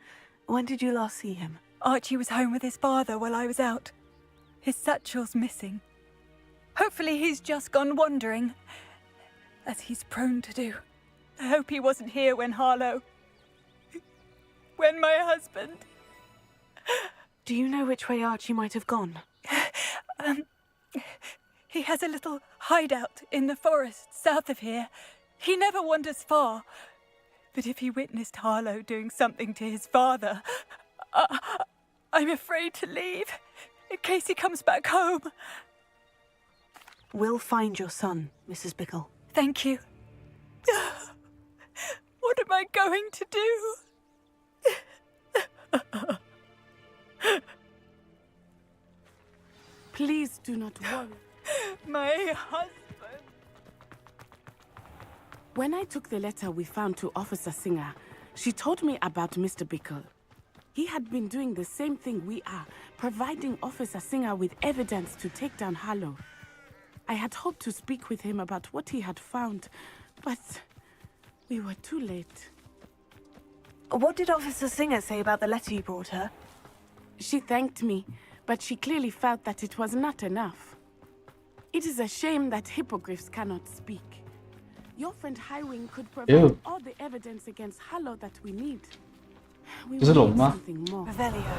[SPEAKER 14] When did you last see him?
[SPEAKER 8] Archie was home with his father while I was out. His satchel's missing. Hopefully he's just gone wandering, as he's prone to do. I hope he wasn't here when Harlow... when my husband...
[SPEAKER 14] Do you know which way Archie might have gone?
[SPEAKER 8] He has a little hideout in the forest south of here. He never wanders far. But if he witnessed Harlow doing something to his father, I'm afraid to leave, in case he comes back home.
[SPEAKER 14] We'll find your son, Mrs. Bickle.
[SPEAKER 8] Thank you. What am I going to do?
[SPEAKER 21] Please do not worry.
[SPEAKER 8] My husband.
[SPEAKER 21] When I took the letter we found to Officer Singer, She told me about Mr. Bickle. He had been doing the same thing we are, providing Officer Singer with evidence to take down Harlow. I had hoped to speak with him about what he had found, but we were too late.
[SPEAKER 14] What did Officer Singer say about the letter you brought her?
[SPEAKER 21] She thanked me, but she clearly felt that it was not enough. It is a shame that hippogriffs cannot speak. Your friend Highwing could provide all the evidence against Harlow that we need. We will need something more.
[SPEAKER 14] Revelio.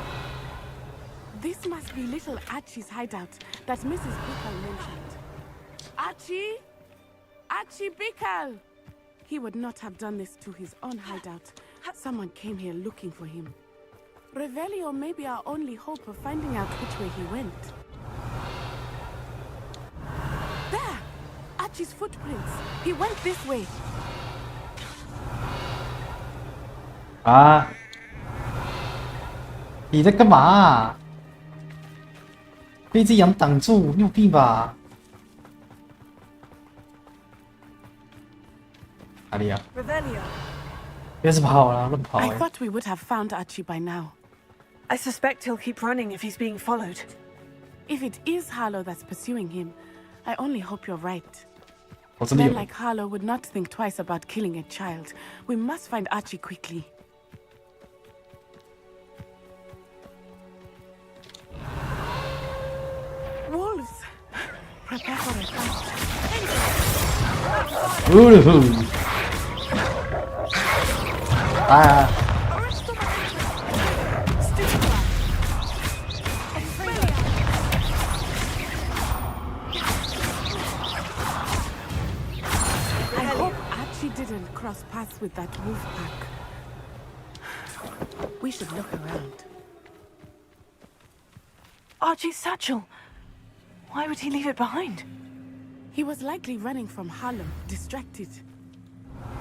[SPEAKER 21] This must be little Archie's hideout that Mrs. Bickle mentioned. Archie? Archie Bickle! He would not have done this to his own hideout. Someone came here looking for him. Revelio may be our only hope of finding out which way he went. There! Archie's footprints. He went this way.
[SPEAKER 4] 啊！你在干嘛？被这羊挡住，你有病吧？哪里啊？
[SPEAKER 14] Revelio.
[SPEAKER 4] 别是跑了，乱跑
[SPEAKER 21] I
[SPEAKER 4] 欸！
[SPEAKER 21] thought we would have found Archie by now.
[SPEAKER 14] I suspect he'll keep running if he's being followed.
[SPEAKER 21] If it is Harlow that's pursuing him, I only hope you're right.
[SPEAKER 4] 我真的
[SPEAKER 21] Men
[SPEAKER 4] 有。
[SPEAKER 21] like Harlow would not think twice about killing a child. We must find Archie quickly. Wolves! Prepare for a fight.
[SPEAKER 4] 啊！
[SPEAKER 21] I hope Archie didn't cross paths with that wolf pack. We should look around.
[SPEAKER 14] Archie's satchel. Why would he leave it behind?
[SPEAKER 21] He was likely running from Harlow, distracted.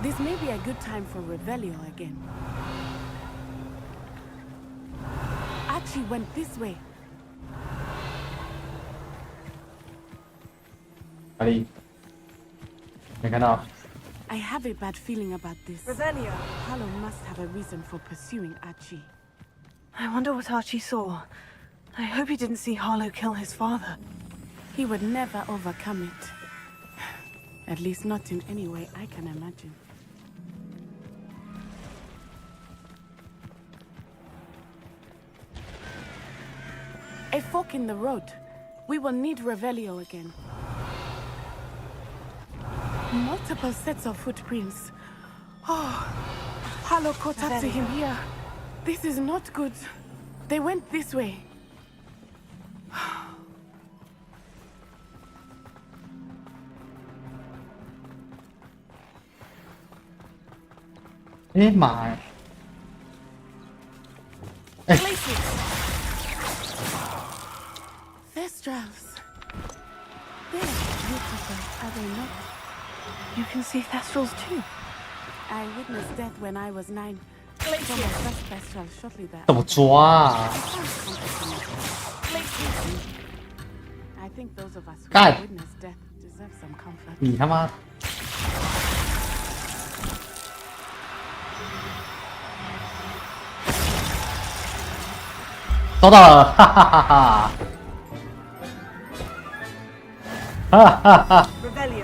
[SPEAKER 21] This may be a good time for Revelio again. Archie went this way.
[SPEAKER 4] 哪里？没看到。
[SPEAKER 21] I have a bad feeling about this.
[SPEAKER 14] Revelio.
[SPEAKER 21] Harlow must have a reason for pursuing Archie.
[SPEAKER 14] I wonder what Archie saw. I hope he didn't see Harlow kill his father.
[SPEAKER 21] He would never overcome it. At least not in any way I can imagine. A fork in the road. We will need Revelio again. Multiple sets of footprints. Oh, Harlow caught up to him here. This is not good. They went this way.
[SPEAKER 4] 哎妈呀！哎，
[SPEAKER 21] Thestrals. They're beautiful, are they not?
[SPEAKER 14] You can see Thestrals too.
[SPEAKER 21] I witnessed death when I was 9. From my first Thestral shortly there.
[SPEAKER 4] 怎么抓啊？
[SPEAKER 21] I think those of us who
[SPEAKER 4] 干！
[SPEAKER 21] witnessed death deserve some comfort.
[SPEAKER 4] 你他妈！收到了，哈哈哈哈！哈哈哈！
[SPEAKER 14] Revelio.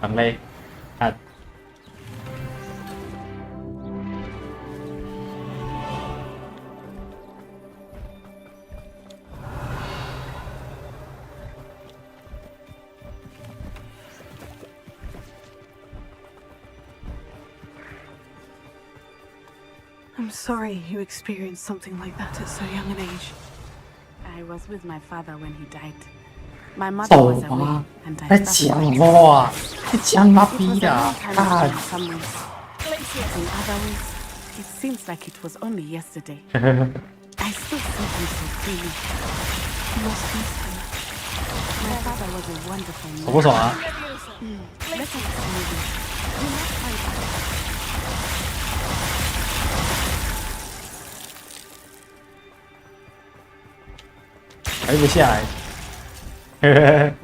[SPEAKER 4] 很累，看。
[SPEAKER 14] I'm sorry you experienced something like that at so young an age.
[SPEAKER 21] I was with my father when he died. My mother
[SPEAKER 4] 走
[SPEAKER 21] was
[SPEAKER 4] 吧
[SPEAKER 21] away,，and
[SPEAKER 4] 在
[SPEAKER 21] I
[SPEAKER 4] 讲
[SPEAKER 21] suffered.
[SPEAKER 4] 话，在讲妈
[SPEAKER 21] It was
[SPEAKER 4] 逼
[SPEAKER 21] a
[SPEAKER 4] 的，
[SPEAKER 21] long time
[SPEAKER 4] 看
[SPEAKER 21] ago in some ways. In other ways, it seems like it was only yesterday. I still see him so clearly. He was peaceful. My father was a wonderful man.
[SPEAKER 4] 爽不爽啊？
[SPEAKER 21] Let us move it. We must find out.
[SPEAKER 4] 还不下来？呵呵。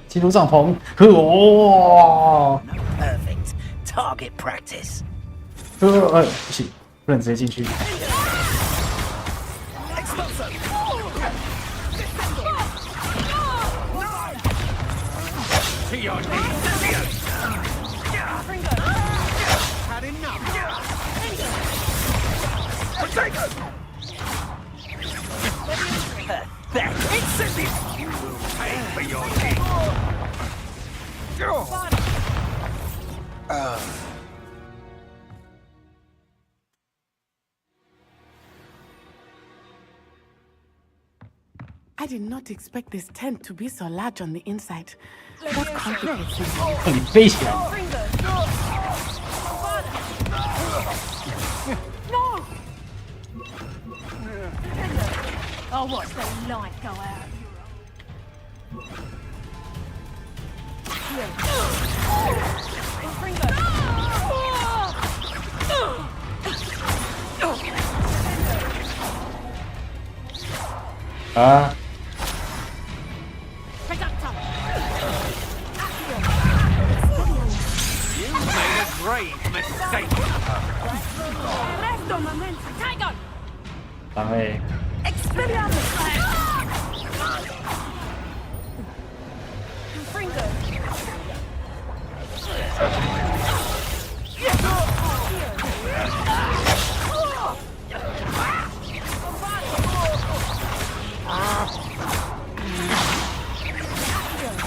[SPEAKER 4] 进入帐篷，哇！
[SPEAKER 5] Perfect. Target practice.
[SPEAKER 4] 不行，不能直接进去。
[SPEAKER 7] To your knees. Had enough. Potato. Incendiary. You will pay for your deed.
[SPEAKER 21] I did not expect this tent to be so large on the inside. What complicates it?
[SPEAKER 4] 哦，你飞起来！
[SPEAKER 21] No!
[SPEAKER 11] I'll watch the light go out.
[SPEAKER 4] Ah.
[SPEAKER 7] You made a grave mistake.
[SPEAKER 11] Resto momento. Tiger!
[SPEAKER 4] 狼诶，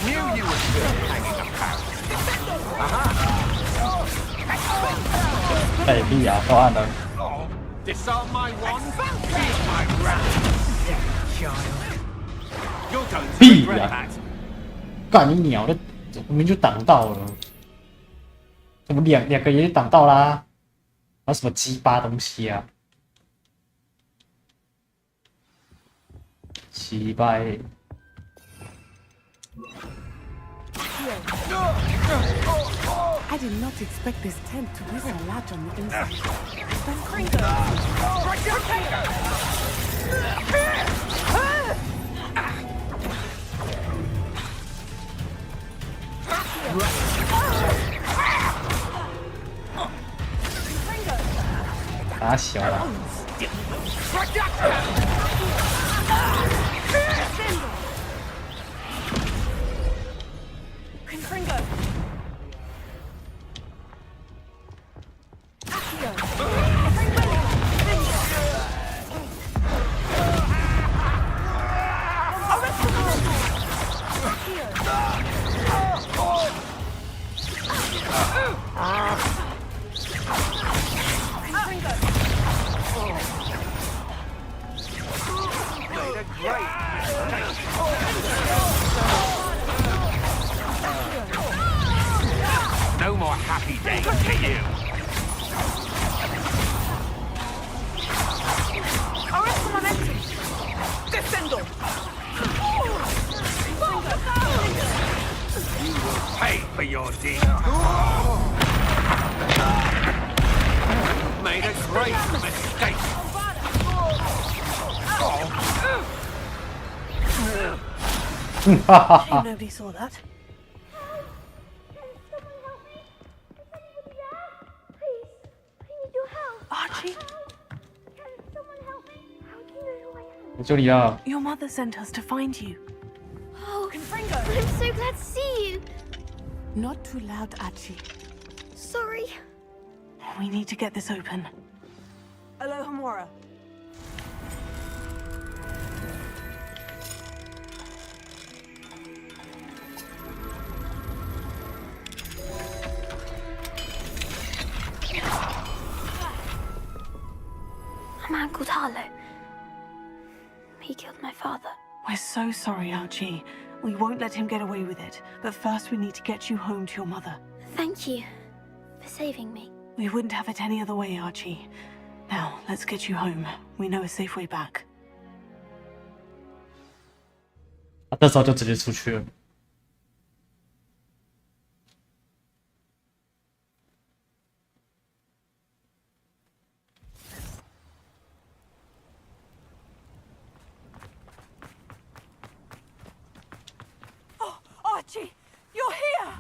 [SPEAKER 7] Knew you were still hanging about.
[SPEAKER 4] 带屁啊，破案了。
[SPEAKER 7] Disarm my wand. Feel my wrath. Child. You're going to
[SPEAKER 4] 屁
[SPEAKER 7] regret
[SPEAKER 4] 呀
[SPEAKER 7] that.！
[SPEAKER 4] 干你鸟的，明明就挡到了，怎么两个也挡到啦？还有什么鸡巴东西啊？鸡巴欸！
[SPEAKER 21] I did not expect this tent to be so large on the inside.
[SPEAKER 7] Right.
[SPEAKER 4] 打小了。
[SPEAKER 7] No more happy days for you.
[SPEAKER 21] Arresto momentum! Descendo!
[SPEAKER 7] You will pay for your deed. You've made a great mistake.
[SPEAKER 14] Nobody saw that. Archie,
[SPEAKER 4] 我这里啊，
[SPEAKER 14] your mother sent us to find you.
[SPEAKER 12] Oh, I'm so glad to see you.
[SPEAKER 21] Not too loud, Archie.
[SPEAKER 12] Sorry.
[SPEAKER 14] We need to get this open.
[SPEAKER 8] Aloha Mora.
[SPEAKER 2] A man called Harlow. He killed my father.
[SPEAKER 14] We're so sorry, Archie. We won't let him get away with it. But first we need to get you home to your mother.
[SPEAKER 2] Thank you for saving me.
[SPEAKER 14] We wouldn't have it any other way, Archie. Now, let's get you home. We know a safe way back.
[SPEAKER 4] 他这时候就直接出去了。
[SPEAKER 8] Archie, you're here!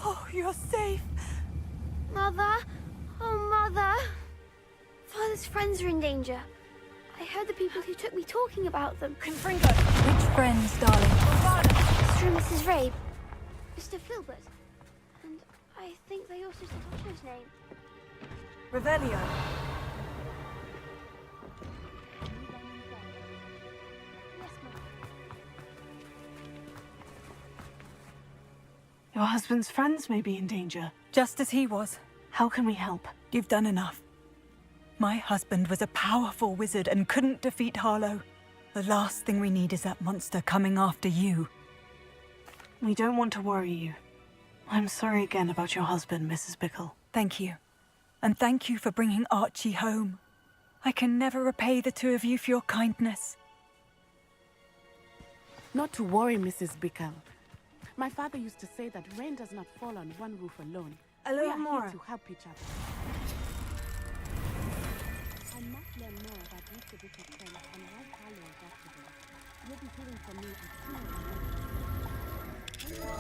[SPEAKER 8] Oh, you're safe.
[SPEAKER 12] Mother? Oh, Mother. Father's friends are in danger. I heard the people who took me talking about them.
[SPEAKER 8] Confringo. Which friends, darling?
[SPEAKER 12] Mr. and Mrs. Rabe. Mr. Filbert. And I think they also said Otto's name.
[SPEAKER 8] Revelio.
[SPEAKER 14] Your husband's friends may be in danger.
[SPEAKER 8] Just as he was.
[SPEAKER 14] How can we help?
[SPEAKER 8] You've done enough. My husband was a powerful wizard and couldn't defeat Harlow. The last thing we need is that monster coming after you.
[SPEAKER 14] We don't want to worry you. I'm sorry again about your husband, Mrs. Bickle.
[SPEAKER 8] Thank you. And thank you for bringing Archie home. I can never repay the two of you for your kindness.
[SPEAKER 21] Not to worry, Mrs. Bickle. My father used to say that rain does not fall on one roof alone.
[SPEAKER 14] Hello,
[SPEAKER 21] we are
[SPEAKER 14] Mora.
[SPEAKER 21] here to help each other. I must learn more about Mr. Bickle's friends and why Harlow got to them. You'll be hearing from me as soon as I know.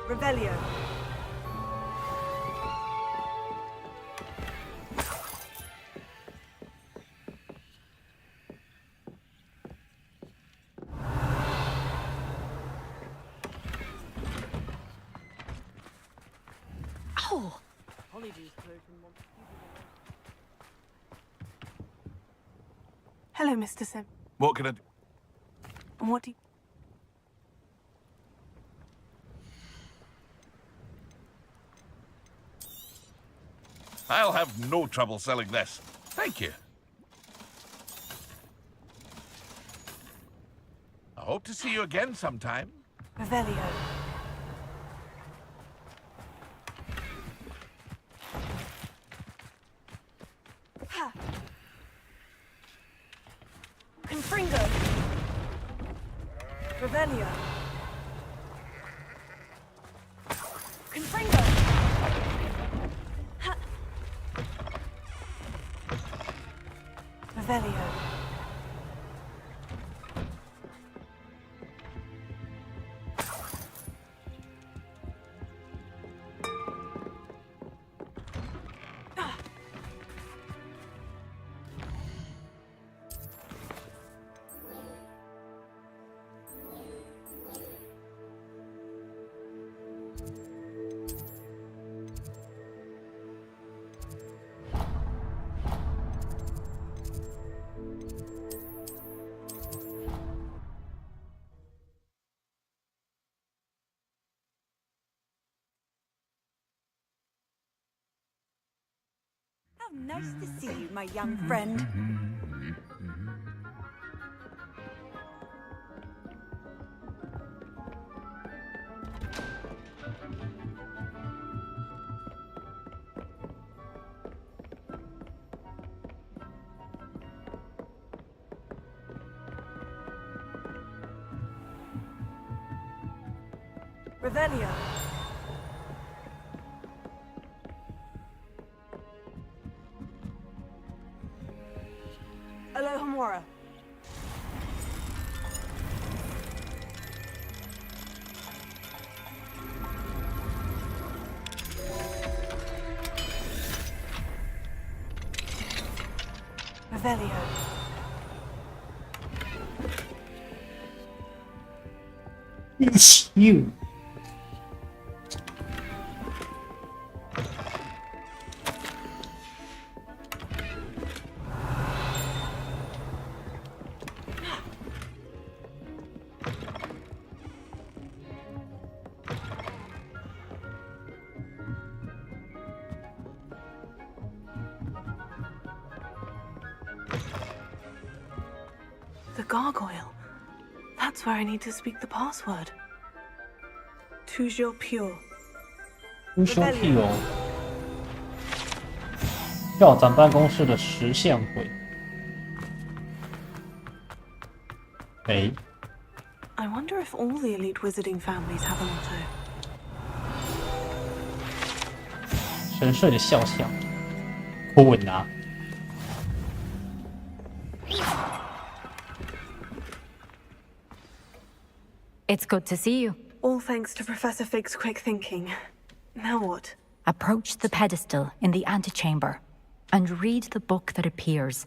[SPEAKER 8] Revelio.
[SPEAKER 21] Oh!
[SPEAKER 14] Hello, Mr. Sim.
[SPEAKER 18] What can I do?
[SPEAKER 14] What do you...
[SPEAKER 18] I'll have no trouble selling this. Thank you. I hope to see you again sometime.
[SPEAKER 14] Revelio.
[SPEAKER 8] Ha!
[SPEAKER 14] Confringo.
[SPEAKER 8] Revelio.
[SPEAKER 14] Confringo.
[SPEAKER 8] Ha!
[SPEAKER 14] Revelio.
[SPEAKER 8] How nice to see you, my young friend. Revelio. Alohomora.
[SPEAKER 14] Revelio.
[SPEAKER 4] It's you.
[SPEAKER 14] The gargoyle. That's where I need to speak the password. Toujours pure.
[SPEAKER 4] 不休屁哦！校长办公室的实现会。哎，
[SPEAKER 14] I wonder if all the elite wizarding families have a motto.
[SPEAKER 4] 神社的肖像，酷稳啊！
[SPEAKER 15] It's good to see you.
[SPEAKER 14] All thanks to Professor Fig's quick thinking. Now what?
[SPEAKER 15] Approach the pedestal in the antechamber and read the book that appears.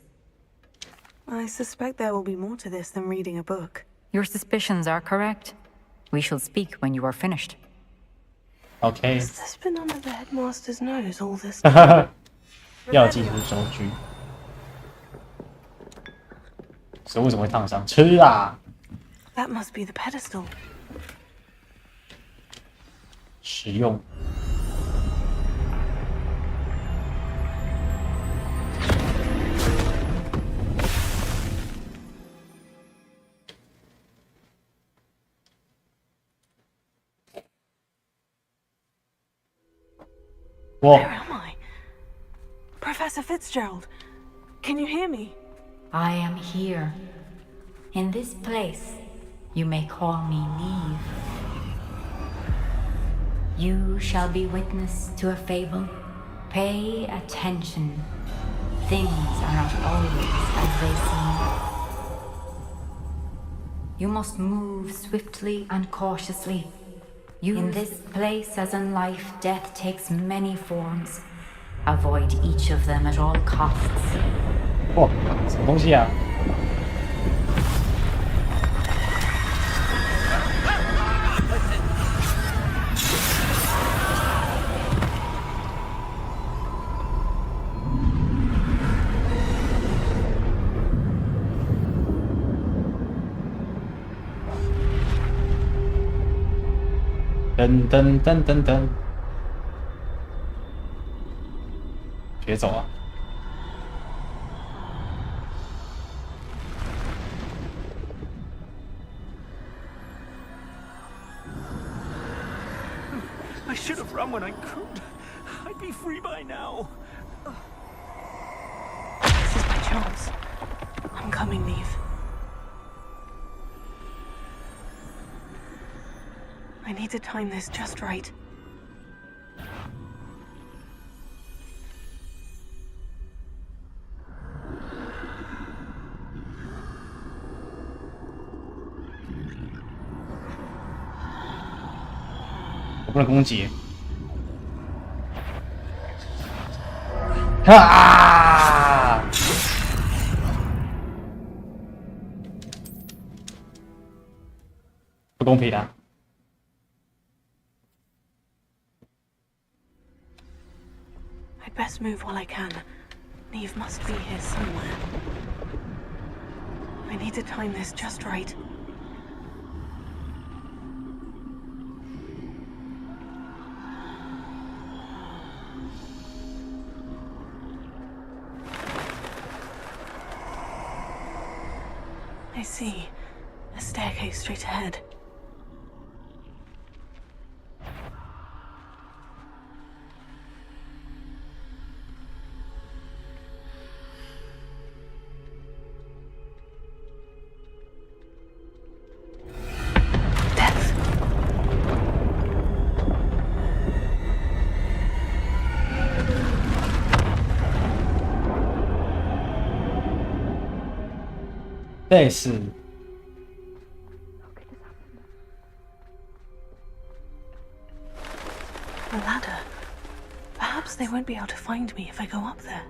[SPEAKER 14] I suspect there will be more to this than reading a book.
[SPEAKER 15] Your suspicions are correct. We shall speak when you are finished.
[SPEAKER 4] OK。
[SPEAKER 14] Has this been under the headmaster's nose all this time?
[SPEAKER 4] 要记住收据。食物怎么会烫伤？吃啊！
[SPEAKER 14] That must be the pedestal.
[SPEAKER 4] 食用。
[SPEAKER 14] Where am I? Professor Fitzgerald, can you hear me?
[SPEAKER 15] I am here. In this place, you may call me Neve. You shall be witness to a fable. Pay attention. Things are not always as they seem. You must move swiftly and cautiously. In this place, as in life, death takes many forms. Avoid each of them at all costs.
[SPEAKER 4] 哇，什么东西啊？噔噔噔噔噔，别走啊！
[SPEAKER 17] I should have run when I could. I'd be free by now.
[SPEAKER 14] This is my chance. I'm coming, Neve. I need to time this just right.
[SPEAKER 4] I 不能攻击。啊！不公平啊！
[SPEAKER 14] I'd best move while I can. Neve must be here somewhere. I need to time this just right. I see. A staircase straight ahead.
[SPEAKER 4] 类似。
[SPEAKER 14] A ladder. Perhaps they won't be able to find me if I go up there.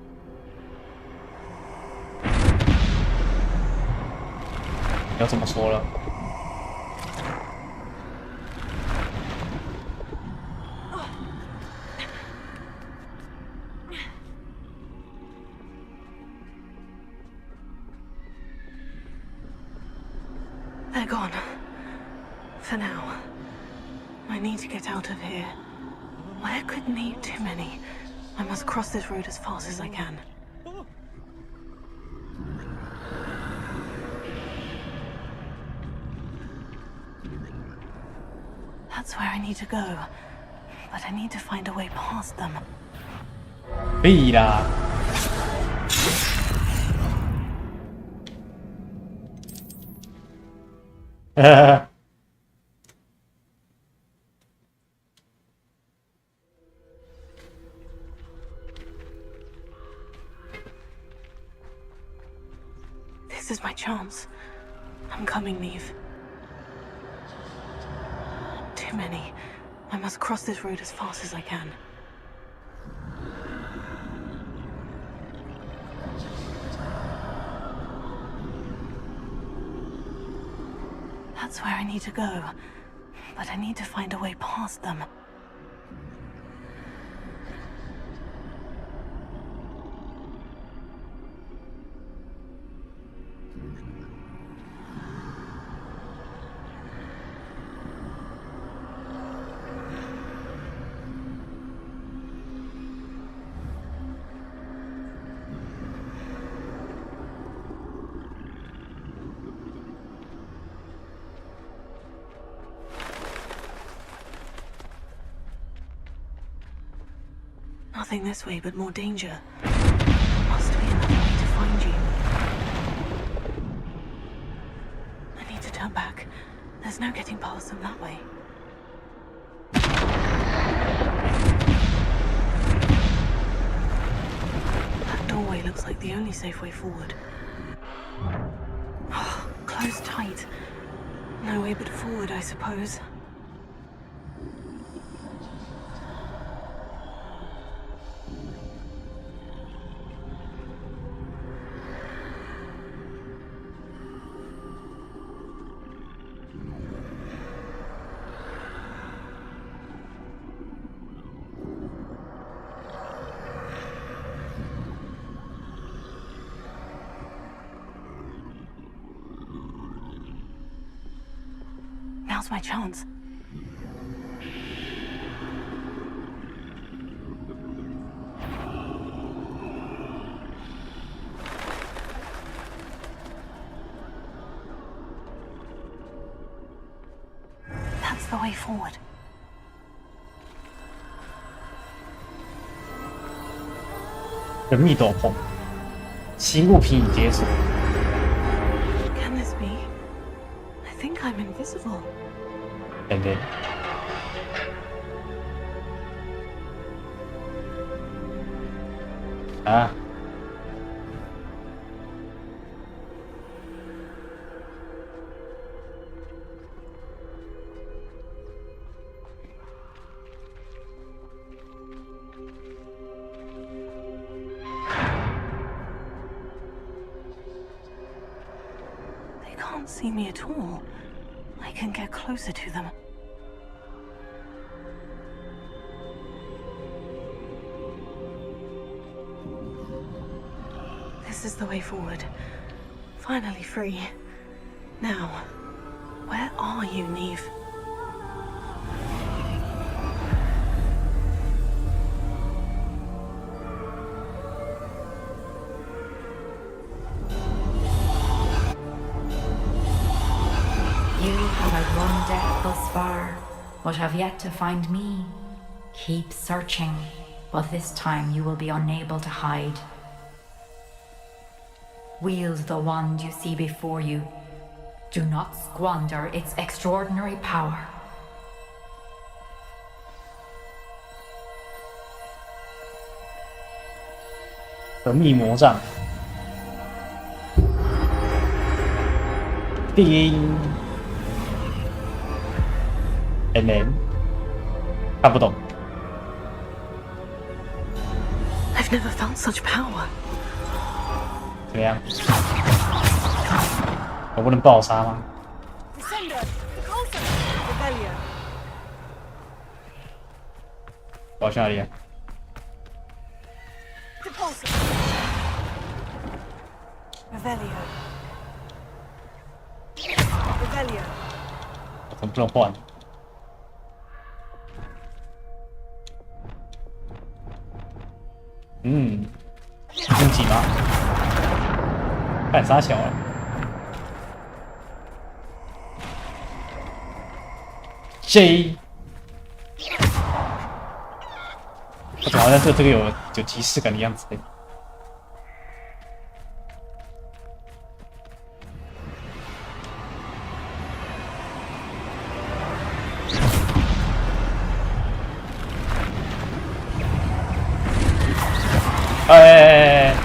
[SPEAKER 4] 要怎么说了？
[SPEAKER 14] They're gone. For now. I need to get out of here. Where could need too many? I must cross this road as fast as I can. That's where I need to go. But I need to find a way past them.
[SPEAKER 4] 可以啦。
[SPEAKER 14] This is my chance. I'm coming, Neve. Too many. I must cross this road as fast as I can. That's where I need to go. But I need to find a way past them. Nothing this way, but more danger. Must be another way to find you. I need to turn back. There's no getting past them that way. That doorway looks like the only safe way forward. Oh, closed tight. No way but forward, I suppose. Now's my chance. That's the way forward.
[SPEAKER 4] 神秘斗篷，新物品已解锁。
[SPEAKER 14] Can this be? I think I'm invisible.
[SPEAKER 4] And then. Ah.
[SPEAKER 14] They can't see me at all. I can get closer to them. This is the way forward. Finally free. Now, where are you, Neve?
[SPEAKER 15] You have outrun death thus far, but have yet to find me. Keep searching, but this time you will be unable to hide. Wield the wand you see before you. Do not squander its extraordinary power.
[SPEAKER 4] The 秘魔杖，叮 ，and then 看不懂。
[SPEAKER 14] I've never found such power.
[SPEAKER 4] 怎么样？我不能爆杀吗？
[SPEAKER 21] Descender, closer. Rebellion.
[SPEAKER 4] 我要去哪里啊？
[SPEAKER 21] Repulsor. Rebellion. Rebellion.
[SPEAKER 4] 我怎么不能换？升级吗？干啥小了 ？J， 我怎么好像对这个有即视感的样子？哎！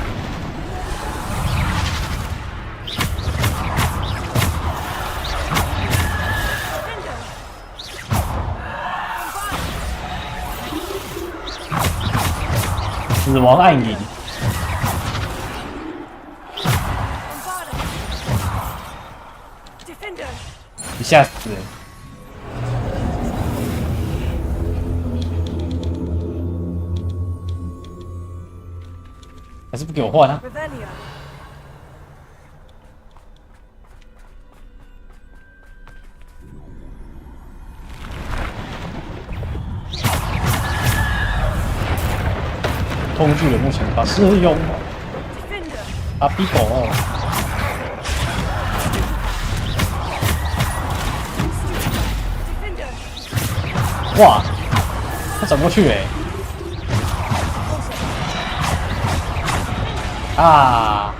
[SPEAKER 21] Rebellion.
[SPEAKER 4] 亡暗影，一下死了。还是不给我换啊？工具人目前把使用啊，逼狗哦！哇，他转过去哎！啊！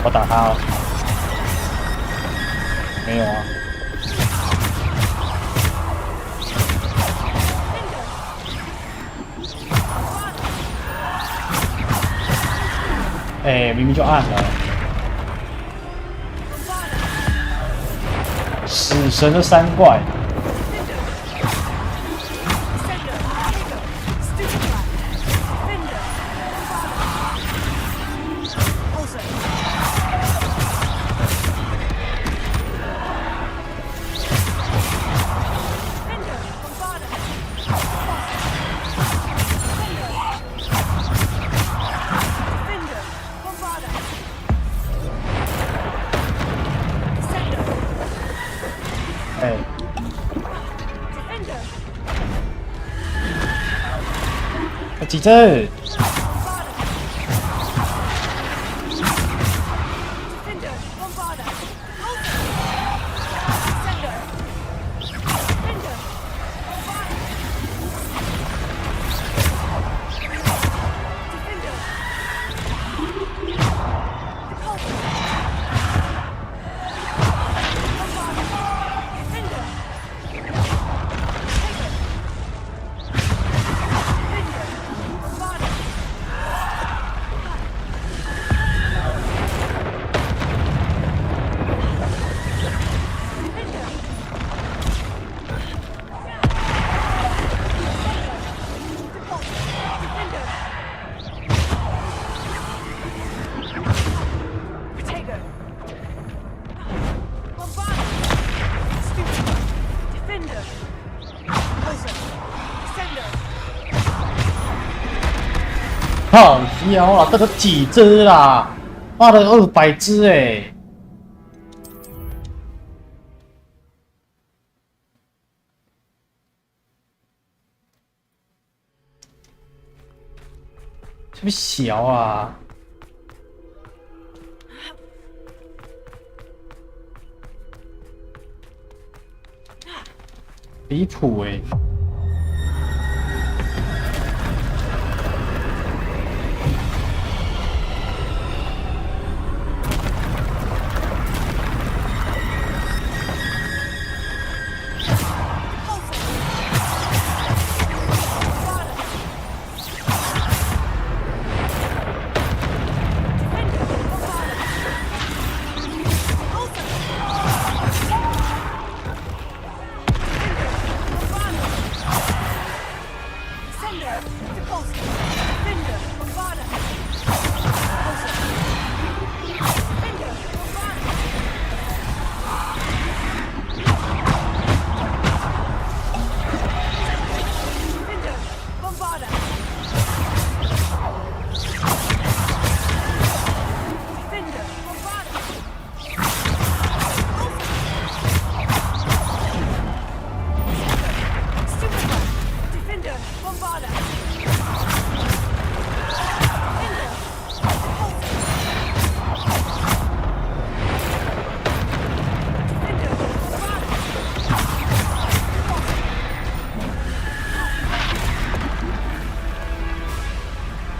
[SPEAKER 4] 我打他哦，没有啊。哎，明明就暗了。死神的三怪。几只？靠腰啊！这个几只啦？妈的，200只哎！这么小啊？离谱哎！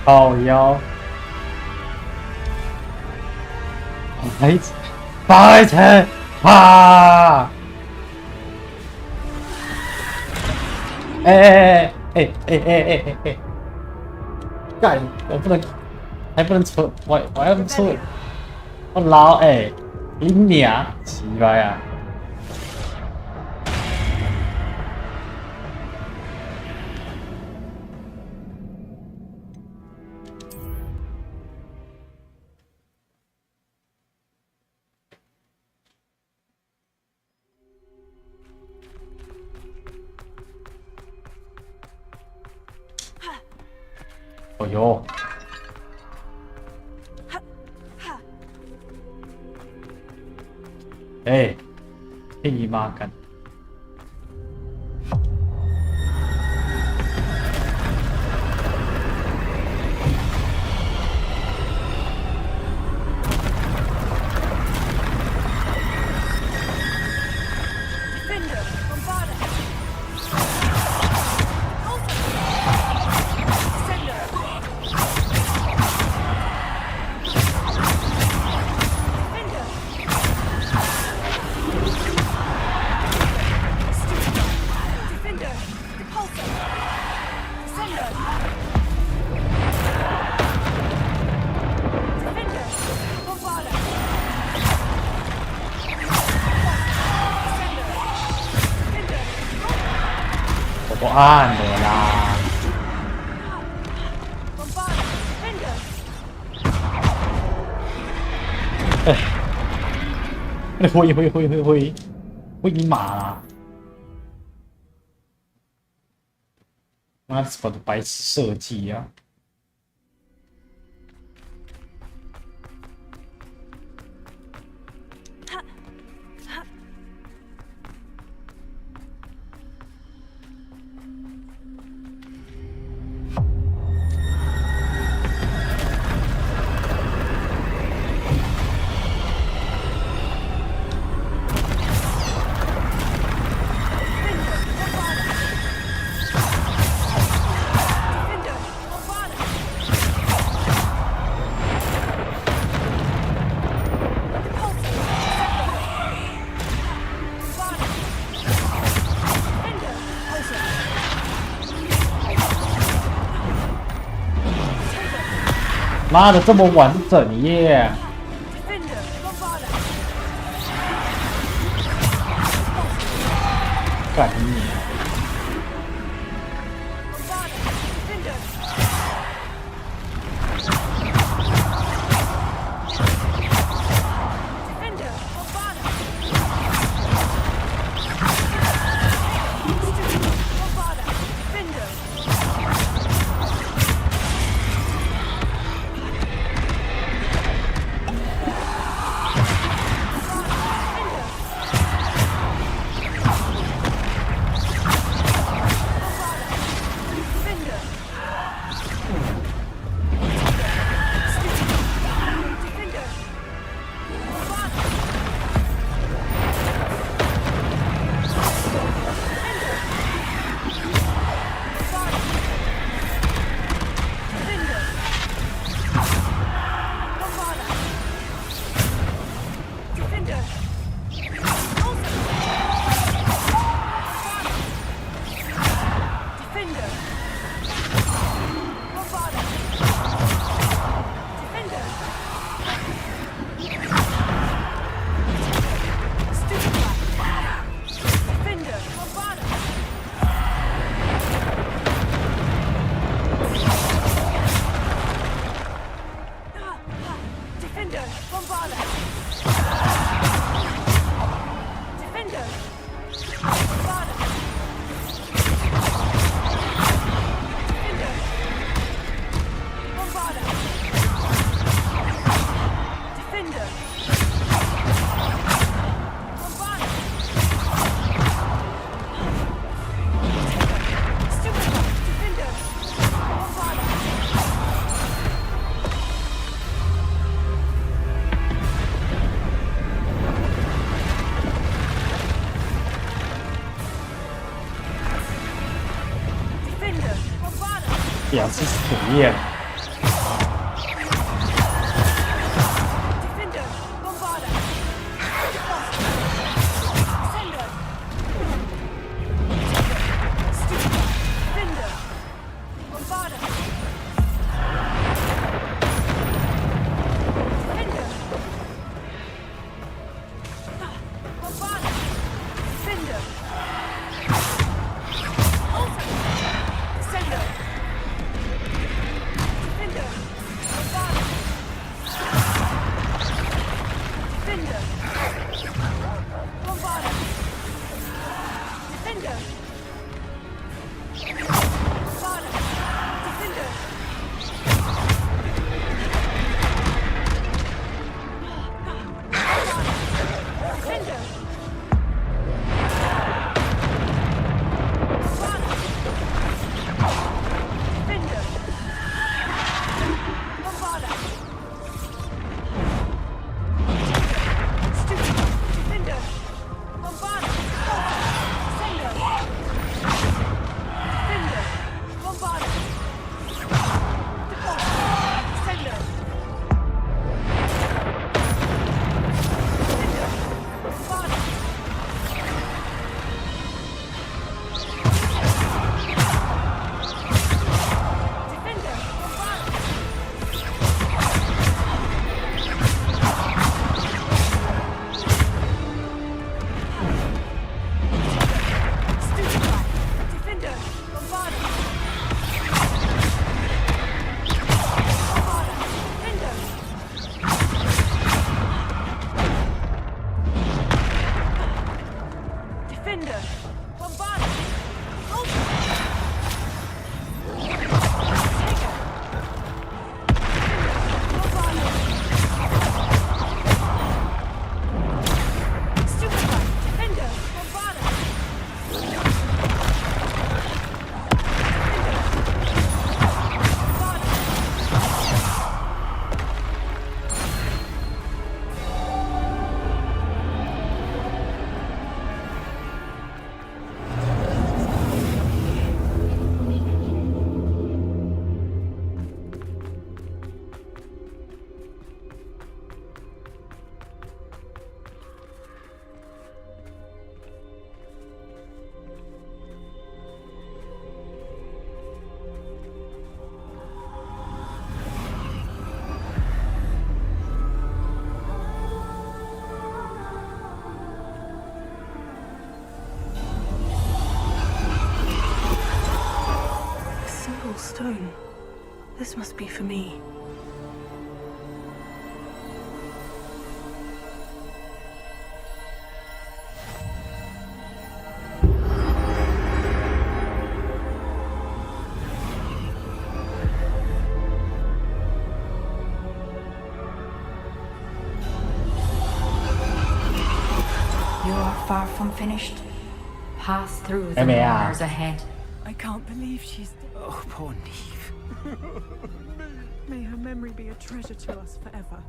[SPEAKER 4] 靠腰。白城啊！哎！干！我不能，还不能出，我要出，我老你娘，奇怪啊！哦哟！屁妈干！我按了啦！会你妈啦！妈的，我的白痴设计啊！妈的，这么完整耶！干你！2次实验。
[SPEAKER 21] Defender! Father! Defender! Defender!
[SPEAKER 14] Stone. This must be for me.
[SPEAKER 15] You are far from finished. Pass through the mourners ahead.
[SPEAKER 8] I can't believe she's...
[SPEAKER 16] Oh, poor Neve.
[SPEAKER 8] May her memory be a treasure to us forever.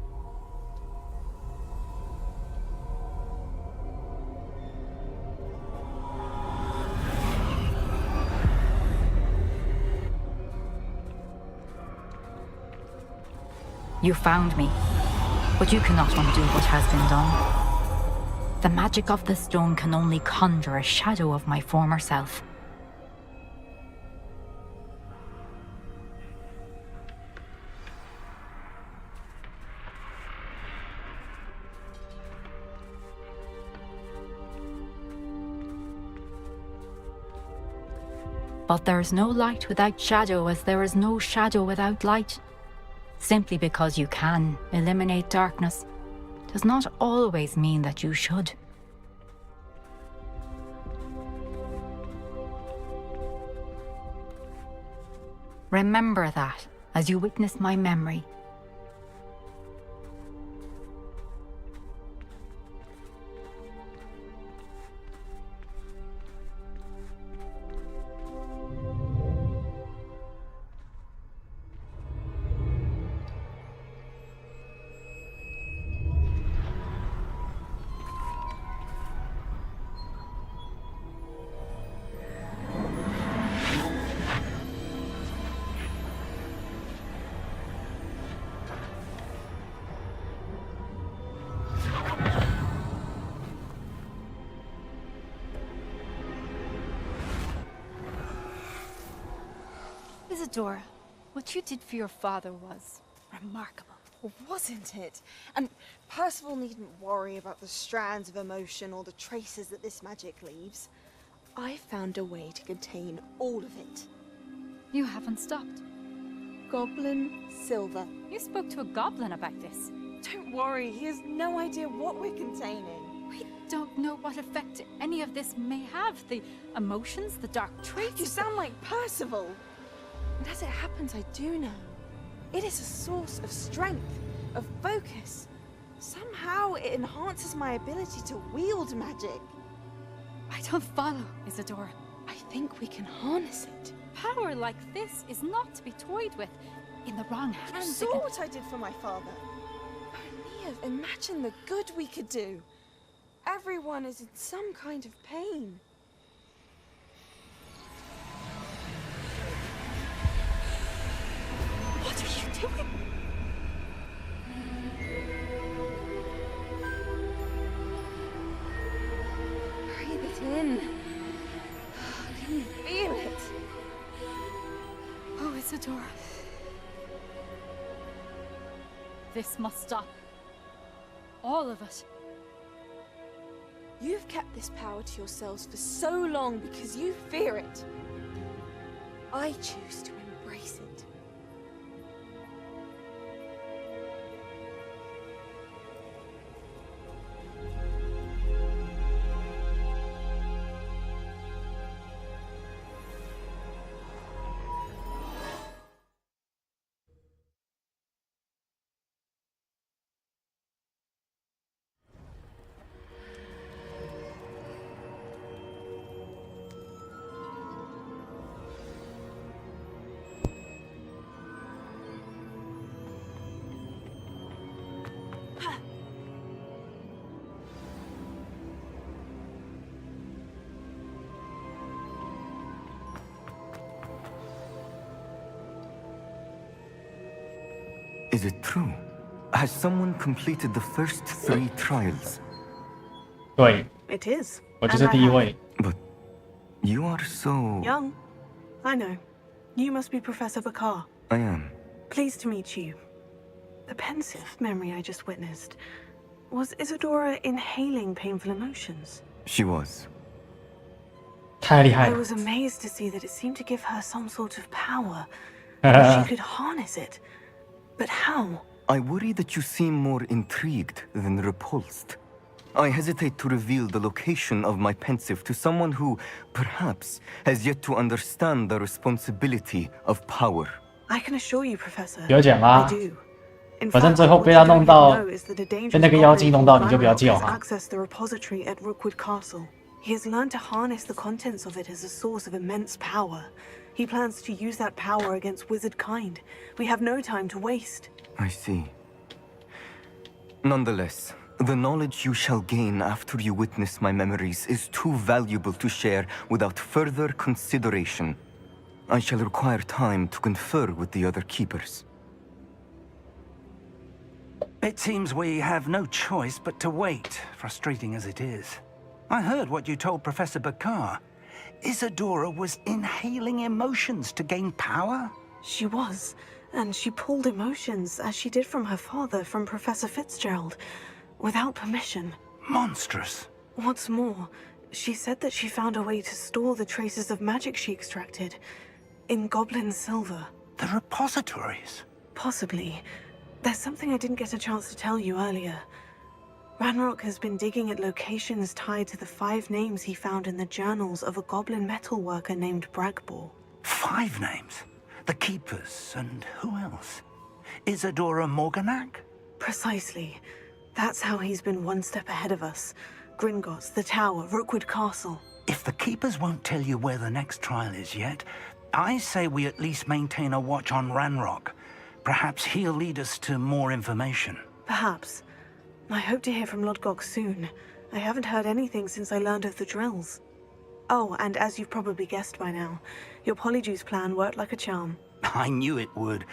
[SPEAKER 15] You found me, but you cannot undo what has been done. The magic of the stone can only conjure a shadow of my former self. But there is no light without shadow, as there is no shadow without light. Simply because you can eliminate darkness does not always mean that you should. Remember that as you witness my memory.
[SPEAKER 3] Isadora, what you did for your father was remarkable.
[SPEAKER 22] Well, wasn't it? And Percival needn't worry about the strands of emotion or the traces that this magic leaves. I found a way to contain all of it.
[SPEAKER 3] You haven't stopped.
[SPEAKER 22] Goblin Silver.
[SPEAKER 3] You spoke to a goblin about this.
[SPEAKER 22] Don't worry, he has no idea what we're containing.
[SPEAKER 3] Wait,
[SPEAKER 11] don't know what effect any of this may have. The emotions, the dark traits.
[SPEAKER 22] You sound like Percival. And as it happens, I do know. It is a source of strength, of focus. Somehow it enhances my ability to wield magic.
[SPEAKER 11] I don't follow, Isadora.
[SPEAKER 22] I think we can harness it.
[SPEAKER 11] Power like this is not to be toyed with. In the wrong
[SPEAKER 22] You
[SPEAKER 11] hands.
[SPEAKER 22] saw what I did for my father. Neve, imagine the good we could do. Everyone is in some kind of pain.
[SPEAKER 11] What are you doing?
[SPEAKER 22] Breathe it in. Can you feel it?
[SPEAKER 11] Oh, Isadora. This must stop. All of it.
[SPEAKER 22] You've kept this power to yourselves for so long because you fear it. I choose to embrace it.
[SPEAKER 1] Is it true? Has someone completed the first 3 trials?
[SPEAKER 4] 对，
[SPEAKER 14] It is.
[SPEAKER 4] 我就是第一位。
[SPEAKER 1] But you are so...
[SPEAKER 14] Young. I know. You must be Professor Bakar.
[SPEAKER 1] I am.
[SPEAKER 14] Pleased to meet you. The pensive memory I just witnessed. Was Isadora inhaling painful emotions?
[SPEAKER 1] She was.
[SPEAKER 4] 太厉害
[SPEAKER 14] I
[SPEAKER 4] 了。
[SPEAKER 14] was amazed to see that it seemed to give her some sort of power. That she could harness it. But how?
[SPEAKER 1] I worry that you seem more intrigued than repulsed. I hesitate to reveal the location of my pensive to someone who, perhaps, has yet to understand the responsibility of power.
[SPEAKER 14] I can assure you, Professor.
[SPEAKER 4] 不要讲啦
[SPEAKER 14] I do. In
[SPEAKER 4] 反正
[SPEAKER 14] fact,
[SPEAKER 4] 最后
[SPEAKER 14] what
[SPEAKER 4] 被
[SPEAKER 14] you
[SPEAKER 4] 他
[SPEAKER 14] don't
[SPEAKER 4] 弄
[SPEAKER 14] yet
[SPEAKER 4] 到
[SPEAKER 14] know is that a
[SPEAKER 4] 被
[SPEAKER 14] dangerous
[SPEAKER 4] 那个妖精
[SPEAKER 14] goblin
[SPEAKER 4] 弄到，
[SPEAKER 14] called
[SPEAKER 4] 你就不要
[SPEAKER 14] Ranrock
[SPEAKER 4] 救
[SPEAKER 14] has
[SPEAKER 4] 哈。
[SPEAKER 14] accessed the repository at Rookwood Castle. He has learned to harness the contents of it as a source of immense power. He plans to use that power against wizard kind. We have no time to waste.
[SPEAKER 1] I see. Nonetheless, the knowledge you shall gain after you witness my memories is too valuable to share without further consideration. I shall require time to confer with the other keepers.
[SPEAKER 16] It seems we have no choice but to wait, frustrating as it is. I heard what you told Professor Bakar. Isadora was inhaling emotions to gain power?
[SPEAKER 14] She was, and she pulled emotions, as she did from her father, from Professor Fitzgerald, without permission.
[SPEAKER 16] Monstrous.
[SPEAKER 14] What's more, she said that she found a way to store the traces of magic she extracted in goblin silver.
[SPEAKER 16] The repositories?
[SPEAKER 14] Possibly. There's something I didn't get a chance to tell you earlier. Ranrock has been digging at locations tied to the 5 names he found in the journals of a goblin metalworker named Bragbor.
[SPEAKER 16] 5 names? The Keepers, and who else? Isadora Morganac?
[SPEAKER 14] Precisely. That's how he's been one step ahead of us. Gringotts, the Tower, Rookwood Castle.
[SPEAKER 16] If the Keepers won't tell you where the next trial is yet, I say we at least maintain a watch on Ranrock. Perhaps he'll lead us to more information.
[SPEAKER 14] Perhaps. I hope to hear from Lodgok soon. I haven't heard anything since I learned of the drills. Oh, and as you've probably guessed by now, your Polyjuice plan worked like a charm.
[SPEAKER 16] I knew it would.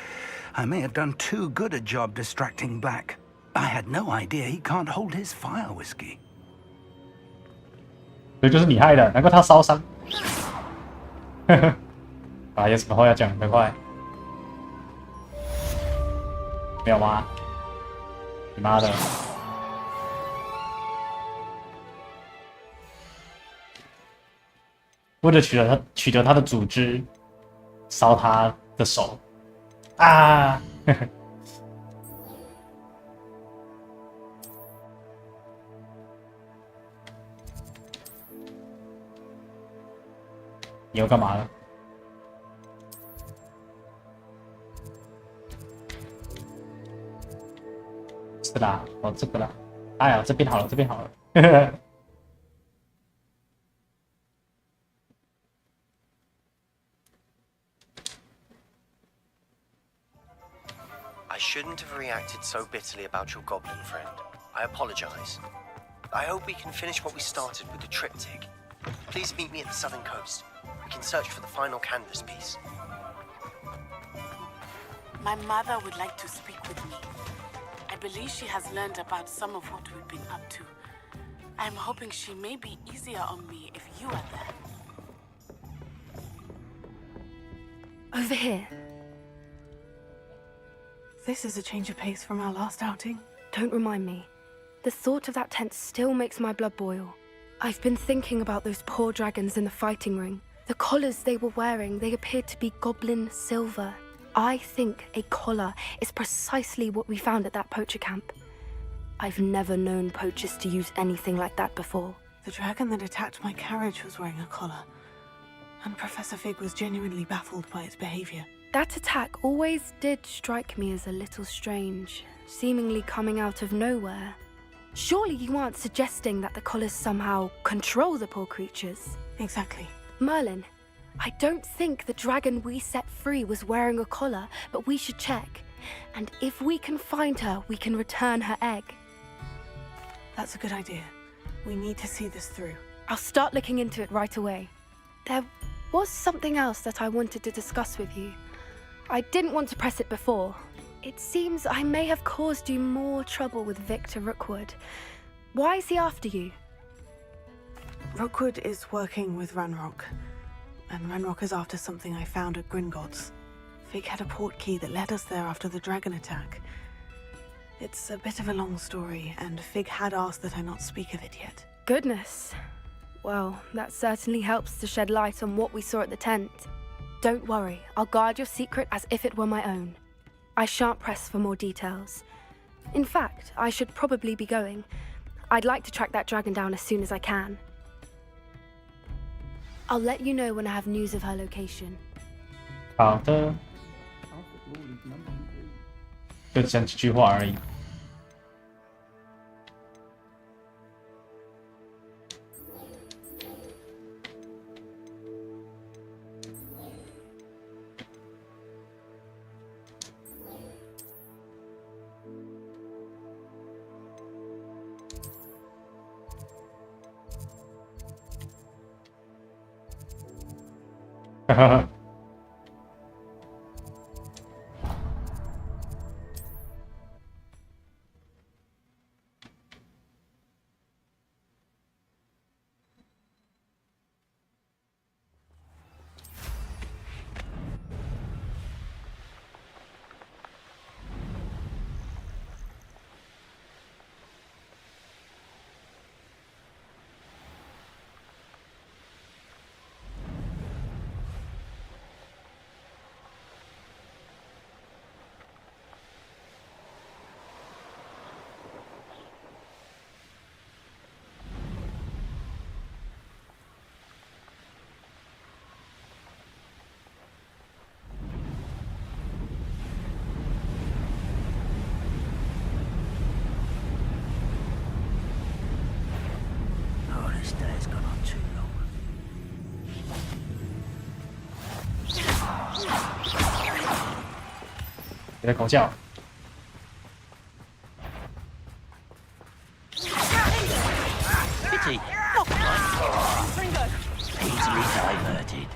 [SPEAKER 16] I may have done too good a job distracting Black. I had no idea he can't hold his fire whiskey.
[SPEAKER 4] 这就是你害的，难怪他烧伤。啊，有什么话要讲？快快！没有吗？你妈的！为了取得他的组织，烧他的手啊！你要干嘛了？是啦，哦，这个啦。哎呀，这边好了，这边好了。
[SPEAKER 9] I shouldn't have reacted so bitterly about your goblin friend. I apologize. I hope we can finish what we started with the triptych. Please meet me at the southern coast. We can search for the final canvas piece.
[SPEAKER 21] My mother would like to speak with me. I believe she has learned about some of what we've been up to. I'm hoping she may be easier on me if you are there.
[SPEAKER 2] Over here.
[SPEAKER 14] This is a change of pace from our last outing.
[SPEAKER 2] Don't remind me. The thought of that tent still makes my blood boil. I've been thinking about those poor dragons in the fighting ring. The collars they were wearing, they appeared to be goblin silver. I think a collar is precisely what we found at that poacher camp. I've never known poachers to use anything like that before.
[SPEAKER 14] The dragon that attacked my carriage was wearing a collar, and Professor Fig was genuinely baffled by its behavior.
[SPEAKER 2] That attack always did strike me as a little strange, seemingly coming out of nowhere. Surely you aren't suggesting that the collars somehow control the poor creatures?
[SPEAKER 14] Exactly.
[SPEAKER 2] Merlin, I don't think the dragon we set free was wearing a collar, but we should check. And if we can find her, we can return her egg.
[SPEAKER 14] That's a good idea. We need to see this through.
[SPEAKER 2] I'll start looking into it right away. There was something else that I wanted to discuss with you. I didn't want to press it before. It seems I may have caused you more trouble with Victor Rookwood. Why is he after you?
[SPEAKER 14] Rookwood is working with Ranrock, and Ranrock is after something I found at Gringotts. Fig had a port key that led us there after the dragon attack. It's a bit of a long story, and Fig had asked that I not speak of it yet.
[SPEAKER 2] Goodness. Well, that certainly helps to shed light on what we saw at the tent. Don't worry, I'll guard your secret as if it were my own. I shan't press for more details. In fact, I should probably be going. I'd like to track that dragon down as soon as I can. I'll let you know when I have news of her location.
[SPEAKER 4] 好的，就讲几句话而已。哈哈。
[SPEAKER 5] This day's gone on too long.
[SPEAKER 4] 别在狗叫。
[SPEAKER 5] Pity. Not like easily diverted.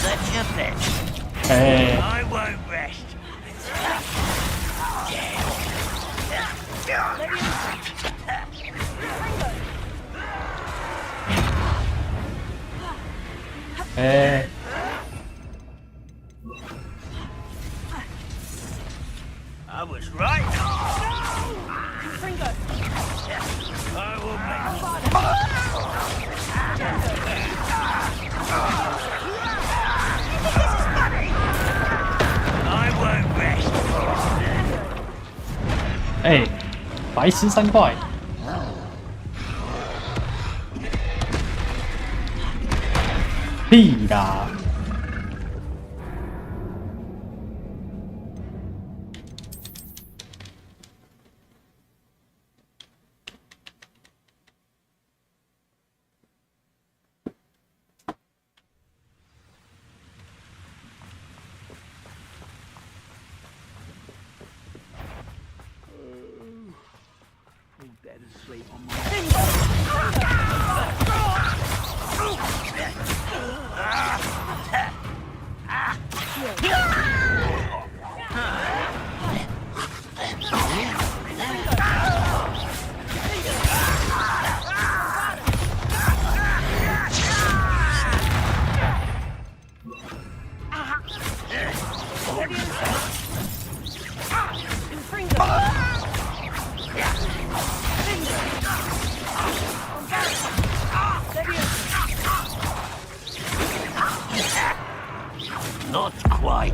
[SPEAKER 5] That's your best.
[SPEAKER 4] Hey.
[SPEAKER 5] I won't rest.
[SPEAKER 4] Hey.
[SPEAKER 5] I was right. I will make
[SPEAKER 4] 哎，白痴3块。屁啦！Not
[SPEAKER 5] quite.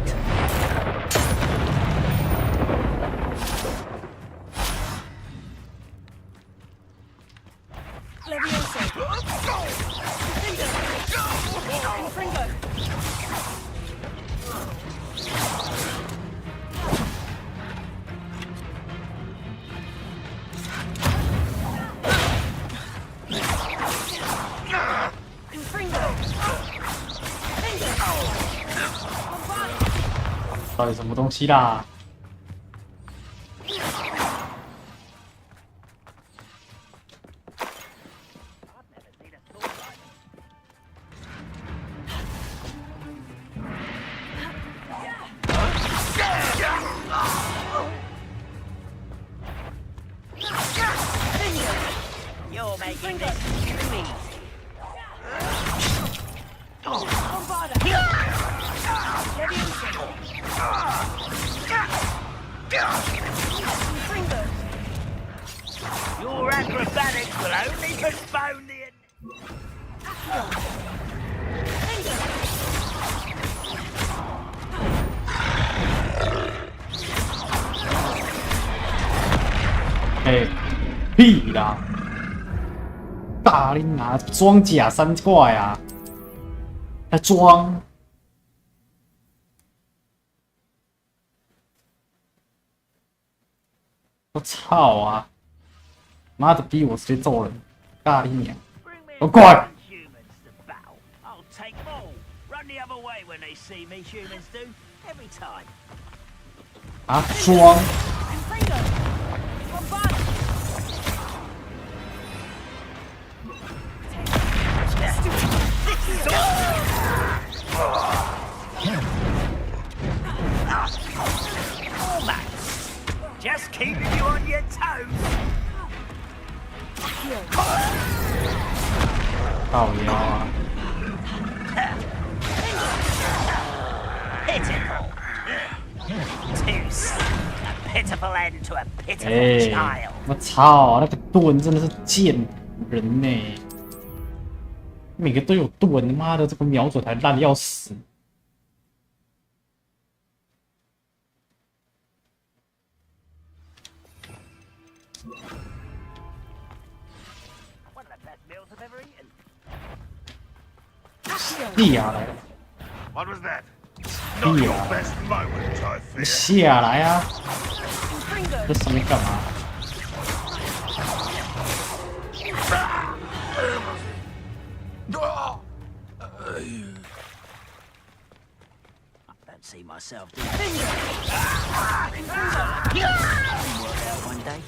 [SPEAKER 21] Confringo!
[SPEAKER 4] 到底什么东西啦？You're
[SPEAKER 5] making this too easy. Your acrobatics will only postpone the...
[SPEAKER 4] 哎，屁啦！大林拿装甲3块啊，还装！我操啊！妈的，逼我直接揍人！大林娘！我过来！
[SPEAKER 5] I'll take them all. Run the other way when they see me, humans do. Every time.
[SPEAKER 4] 啊，装！
[SPEAKER 5] Just keeping you on your toes.
[SPEAKER 4] 靠腰啊！
[SPEAKER 5] Pitiful. Too soon. A pitiful end to a pitiful
[SPEAKER 4] 哎，
[SPEAKER 5] child.
[SPEAKER 4] 我操，那个盾真的是贱人呢！每个都有盾，妈的，这个瞄准还烂的要死。 下来了！
[SPEAKER 18] What was that?
[SPEAKER 4] 屁啊！你下来啊！这上面干嘛？
[SPEAKER 5] Don't see myself doing work out one day.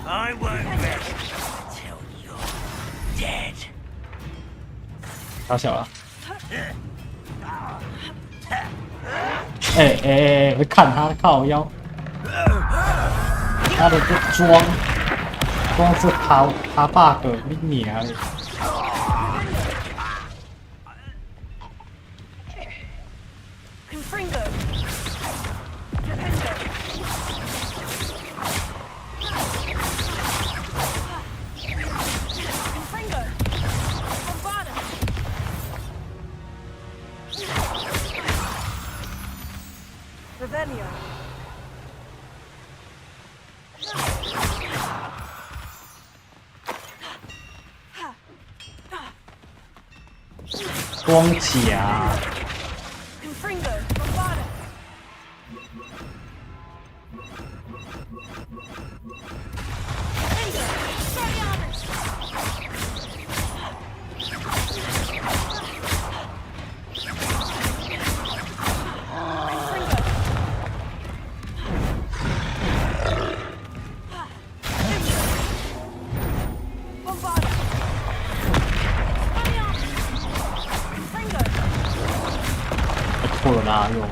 [SPEAKER 5] I won't rest until you're dead.
[SPEAKER 4] 打小了！哎，会看他靠腰，他的这装光是爬 bug 你娘嘞！ 光甲。 错了哪有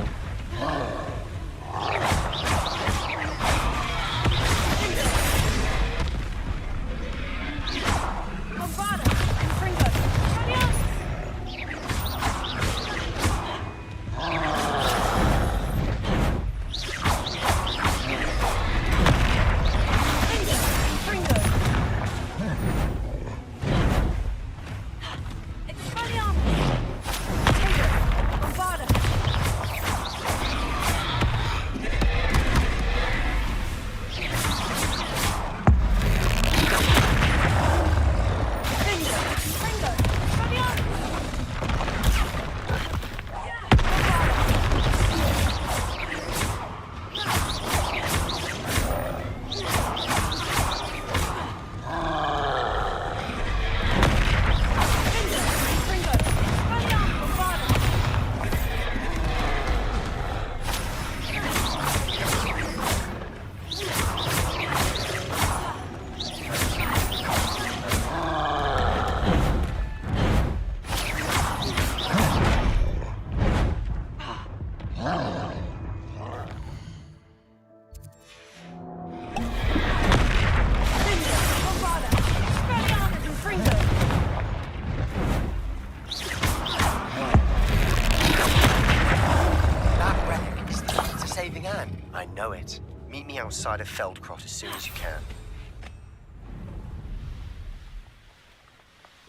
[SPEAKER 4] ？I
[SPEAKER 9] know it. Meet me outside of Feldcrot as soon as you can.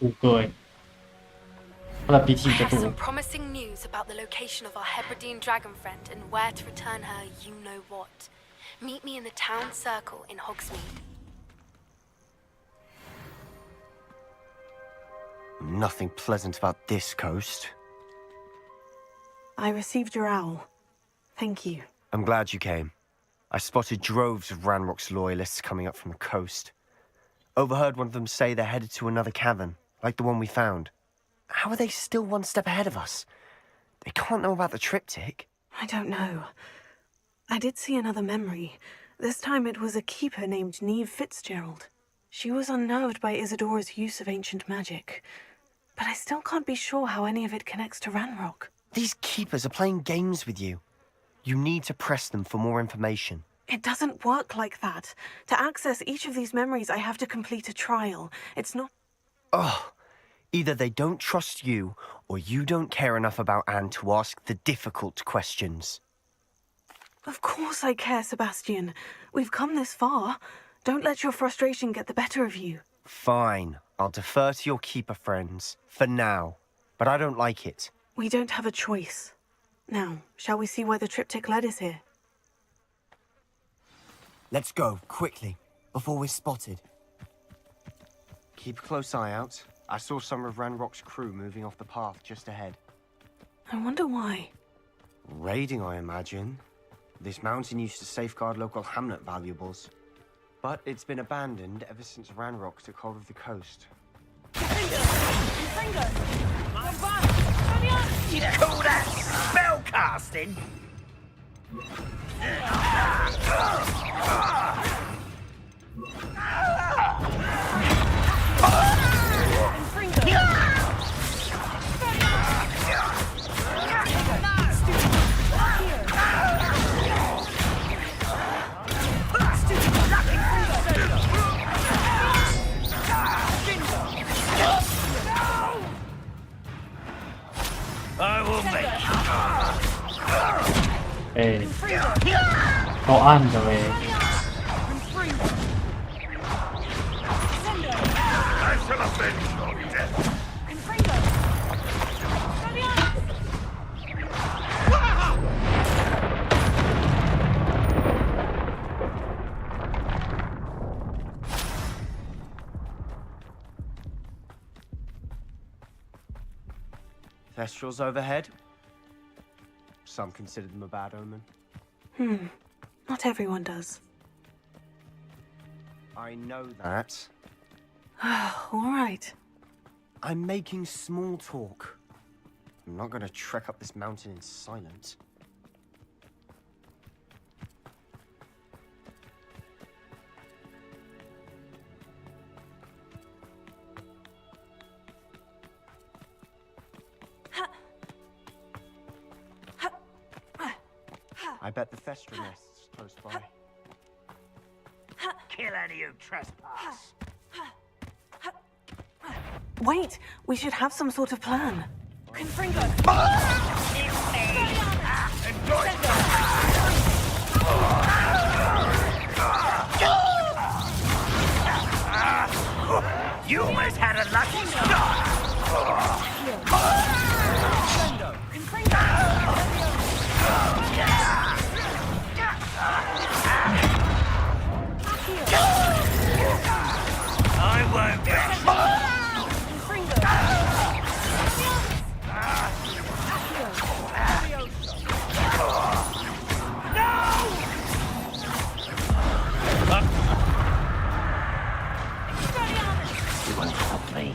[SPEAKER 4] 5个哎，他的鼻涕
[SPEAKER 2] I
[SPEAKER 4] 比较
[SPEAKER 2] have
[SPEAKER 4] 多
[SPEAKER 2] some。promising news about the location of our Hebridean dragon friend and where to return her you know what. Meet me in the town circle in Hogsmeade.
[SPEAKER 9] Nothing pleasant about this coast.
[SPEAKER 14] I received your owl. Thank you.
[SPEAKER 9] I'm glad you came. I spotted droves of Ranrock's loyalists coming up from the coast. Overheard one of them say they're headed to another cavern, like the one we found. How are they still one step ahead of us? They can't know about the triptych.
[SPEAKER 14] I don't know. I did see another memory. This time it was a keeper named Neve Fitzgerald. She was unnerved by Isidora's use of ancient magic. But I still can't be sure how any of it connects to Ranrock.
[SPEAKER 9] These keepers are playing games with you. You need to press them for more information.
[SPEAKER 14] It doesn't work like that. To access each of these memories, I have to complete a trial. It's not...
[SPEAKER 9] Ugh. Either they don't trust you, or you don't care enough about Anne to ask the difficult questions.
[SPEAKER 14] Of course I care, Sebastian. We've come this far. Don't let your frustration get the better of you.
[SPEAKER 9] Fine. I'll defer to your keeper friends, for now. But I don't like it.
[SPEAKER 14] We don't have a choice. Now, shall we see why the triptych led us here?
[SPEAKER 9] Let's go, quickly, before we're spotted. Keep a close eye out. I saw some of Ranrock's crew moving off the path just ahead.
[SPEAKER 14] I wonder why.
[SPEAKER 9] Raiding, I imagine. This mountain used to safeguard local hamlet valuables. But it's been abandoned ever since Ranrock took hold of the coast.
[SPEAKER 5] You call that spell casting?
[SPEAKER 4] 哎，够暗的喂。
[SPEAKER 9] Thestrals overhead. Some consider them a bad omen.
[SPEAKER 14] Not everyone does.
[SPEAKER 9] I know that.
[SPEAKER 14] All right.
[SPEAKER 9] I'm making small talk. I'm not going to trek up this mountain in silence. I bet the Thestra nest's close by.
[SPEAKER 5] Kill any who trespass.
[SPEAKER 14] Wait, we should have some sort of plan.
[SPEAKER 21] Confringo!
[SPEAKER 5] You almost had a lucky start. I won't rest.
[SPEAKER 18] You won't stop me.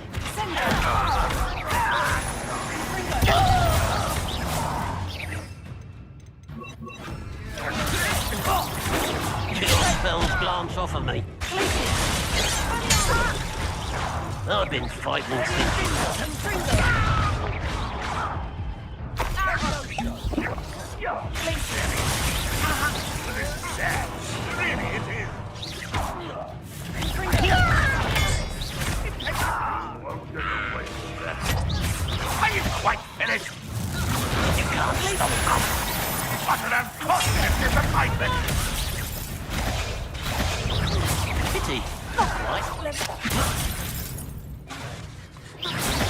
[SPEAKER 18] Your spells glance off of me. I've been fighting since
[SPEAKER 5] Are you quite finished? You can't stop us. What an unfortunate disappointment.
[SPEAKER 18] Pity. Right.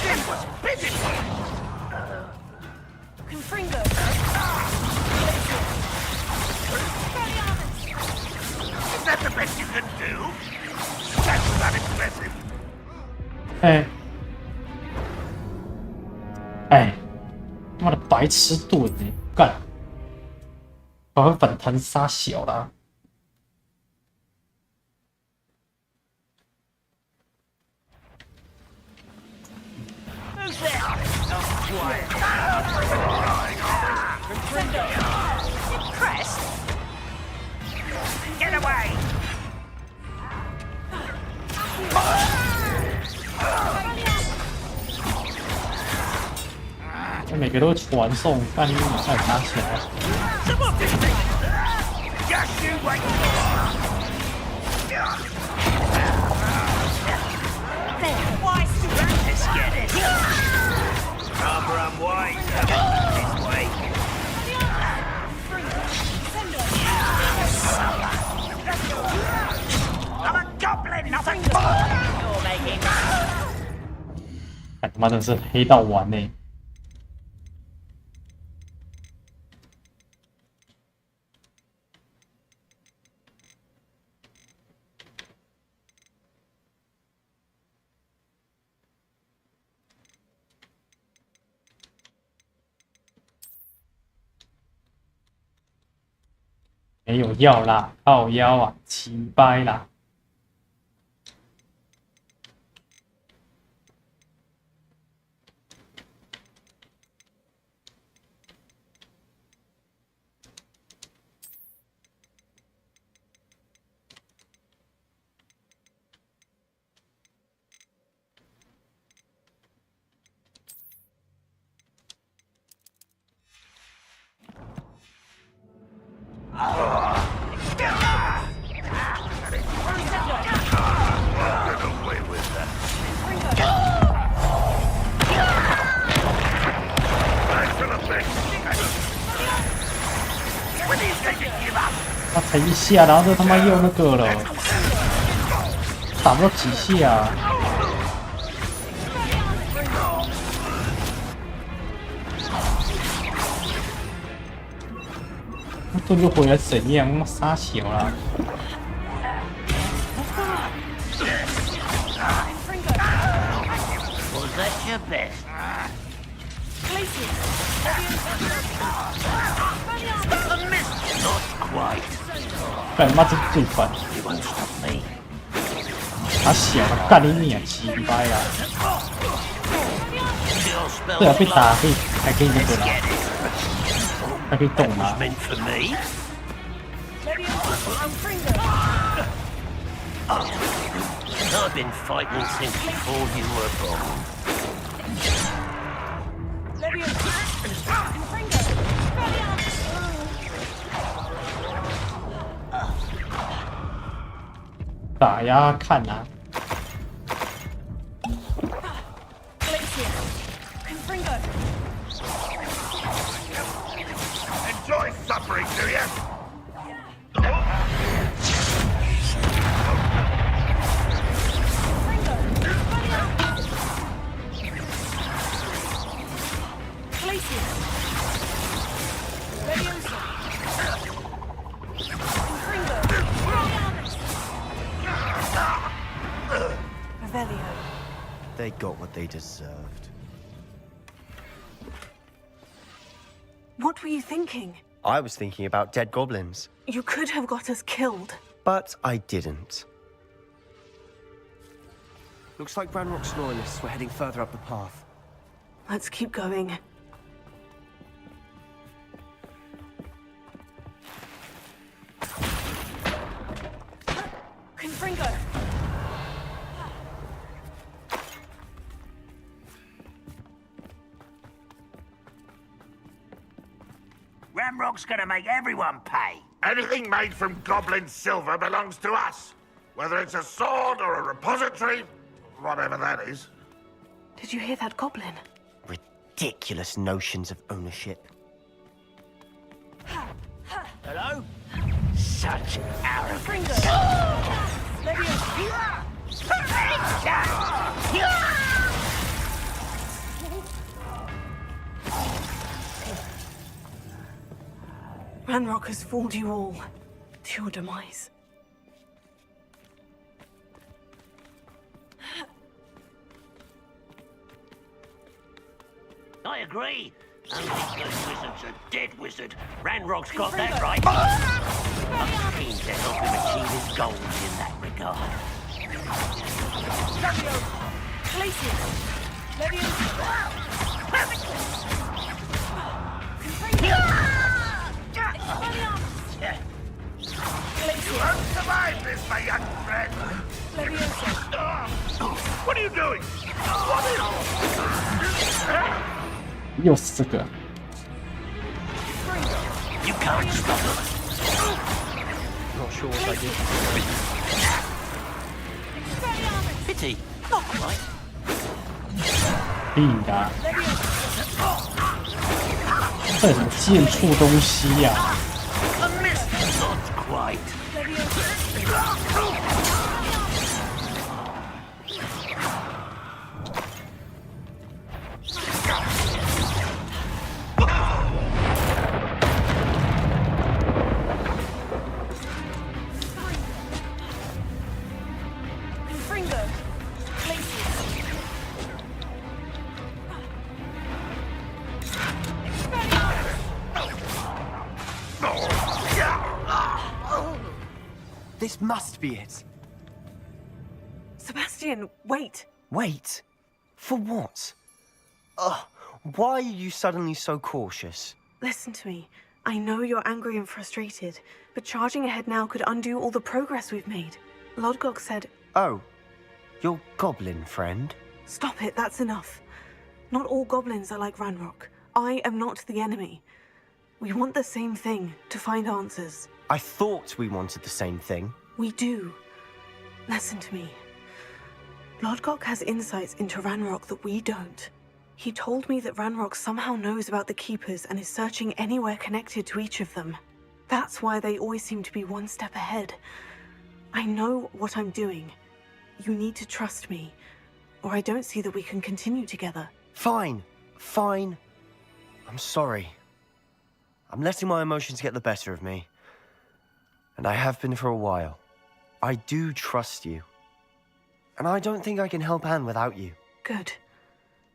[SPEAKER 5] This was pitiful.
[SPEAKER 21] Confringo!
[SPEAKER 5] Is that the best you can do? That was unimpressive.
[SPEAKER 4] 哎，妈的白痴盾呢？干，把我反弹杀小了。
[SPEAKER 5] Who's there? Quiet. Impressed? Get away!
[SPEAKER 4] 每个都传送，干你马上拿起来。
[SPEAKER 5] Just you wait. Why Let's get it. Rather unwise. This way. I'm a goblin, not a You're making
[SPEAKER 4] 哎他妈真是黑到完呢！没有药啦，靠腰啊，起掰啦！他才一下，然后就他妈又那个了，打不到几下。那盾就回来怎样？他妈杀小了。
[SPEAKER 5] Was that your best?
[SPEAKER 4] 干他妈这最烦！他小了，干你娘鸡掰啊！对啊，被打可以，还可以那个啦，还可以动啊！
[SPEAKER 5] I've been fighting since before you were born.
[SPEAKER 4] 打呀，看啊！
[SPEAKER 18] Enjoy suffering, do you?
[SPEAKER 9] They got what they deserved.
[SPEAKER 14] What were you thinking?
[SPEAKER 9] I was thinking about dead goblins.
[SPEAKER 14] You could have got us killed.
[SPEAKER 9] But I didn't. Looks like Ranrock's loyalists were heading further up the path.
[SPEAKER 14] Let's keep going.
[SPEAKER 21] Confringo!
[SPEAKER 5] Ramrock's gonna make everyone pay.
[SPEAKER 18] Anything made from goblin silver belongs to us. Whether it's a sword or a repository, whatever that is.
[SPEAKER 14] Did you hear that goblin?
[SPEAKER 9] Ridiculous notions of ownership.
[SPEAKER 5] Hello? Such arrogance.
[SPEAKER 14] Ranrock has fooled you all to your demise.
[SPEAKER 5] I agree. Only good wizard's a dead wizard. Ranrock's got that right. I'm keen to help him achieve his goals in that regard.
[SPEAKER 18] You won't survive this, my young friend. What are you doing? What is...
[SPEAKER 4] 又是这个。
[SPEAKER 5] You can't stop him.
[SPEAKER 9] Not sure what I did.
[SPEAKER 5] Pity. Not quite.
[SPEAKER 4] 屁呀！这什么贱畜东西呀！
[SPEAKER 5] A miss. Not quite.
[SPEAKER 9] This must be it.
[SPEAKER 14] Sebastian, wait.
[SPEAKER 9] Wait? For what? Ugh, why are you suddenly so cautious?
[SPEAKER 14] Listen to me. I know you're angry and frustrated, but charging ahead now could undo all the progress we've made. Lodgok said...
[SPEAKER 9] Oh, your goblin friend?
[SPEAKER 14] Stop it, that's enough. Not all goblins are like Ranrock. I am not the enemy. We want the same thing, to find answers.
[SPEAKER 9] I thought we wanted the same thing.
[SPEAKER 14] We do. Listen to me. Lodgok has insights into Ranrock that we don't. He told me that Ranrock somehow knows about the Keepers and is searching anywhere connected to each of them. That's why they always seem to be one step ahead. I know what I'm doing. You need to trust me, or I don't see that we can continue together.
[SPEAKER 9] Fine. Fine. I'm sorry. I'm letting my emotions get the better of me. And I have been for a while. I do trust you. And I don't think I can help Anne without you.
[SPEAKER 14] Good.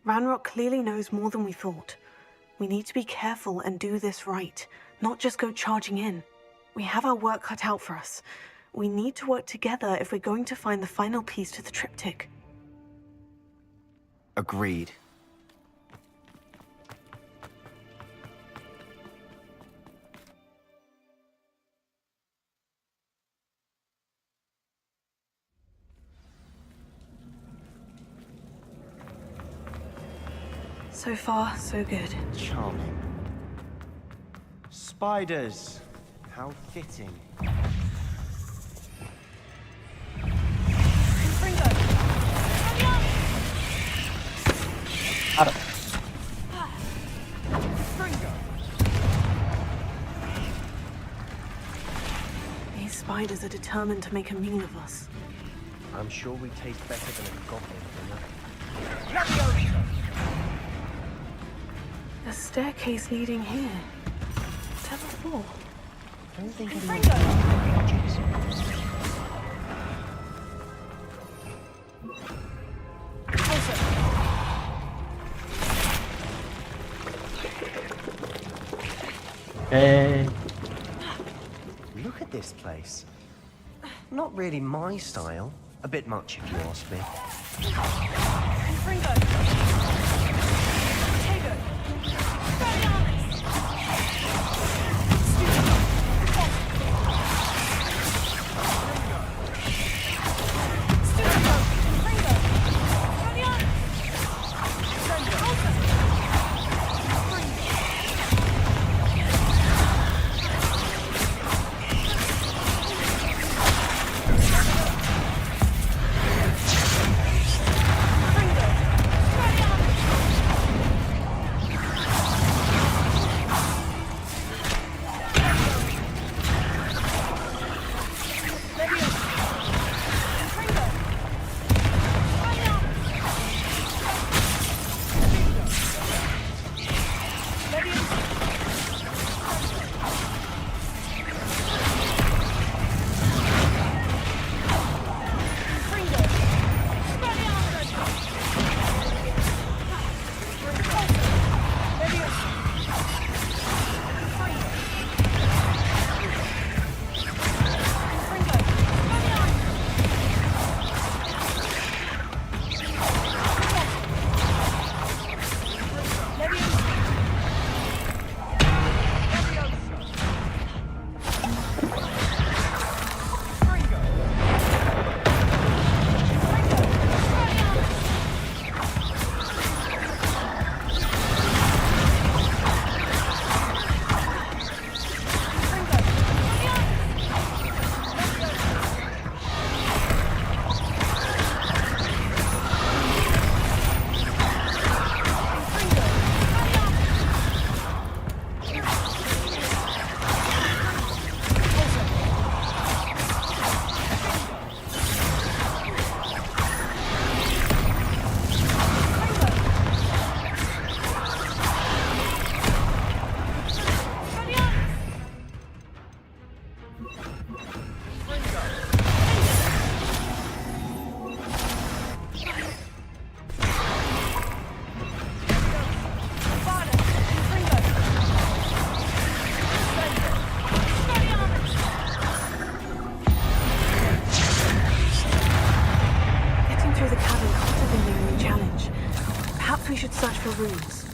[SPEAKER 14] Ranrock clearly knows more than we thought. We need to be careful and do this right, not just go charging in. We have our work cut out for us. We need to work together if we're going to find the final piece to the triptych.
[SPEAKER 9] Agreed.
[SPEAKER 14] So far, so good.
[SPEAKER 9] Charming. Spiders. How fitting.
[SPEAKER 14] These spiders are determined to make a meal of us.
[SPEAKER 9] I'm sure we taste better than a goblin dinner.
[SPEAKER 14] The staircase leading here. Level 4.
[SPEAKER 9] I don't think
[SPEAKER 4] Hey.
[SPEAKER 9] Look at this place. Not really my style. A bit much, if you ask me.
[SPEAKER 14] Rooms.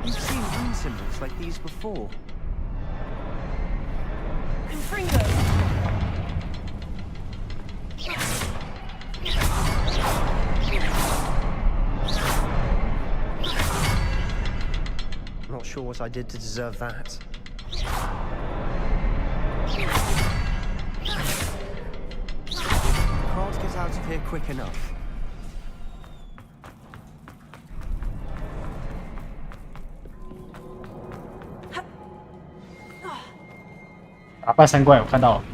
[SPEAKER 9] You've seen rune symbols like these before. Not sure what I did to deserve that. Cards
[SPEAKER 1] us out of here quick enough.
[SPEAKER 4] 打败三怪，我看到了。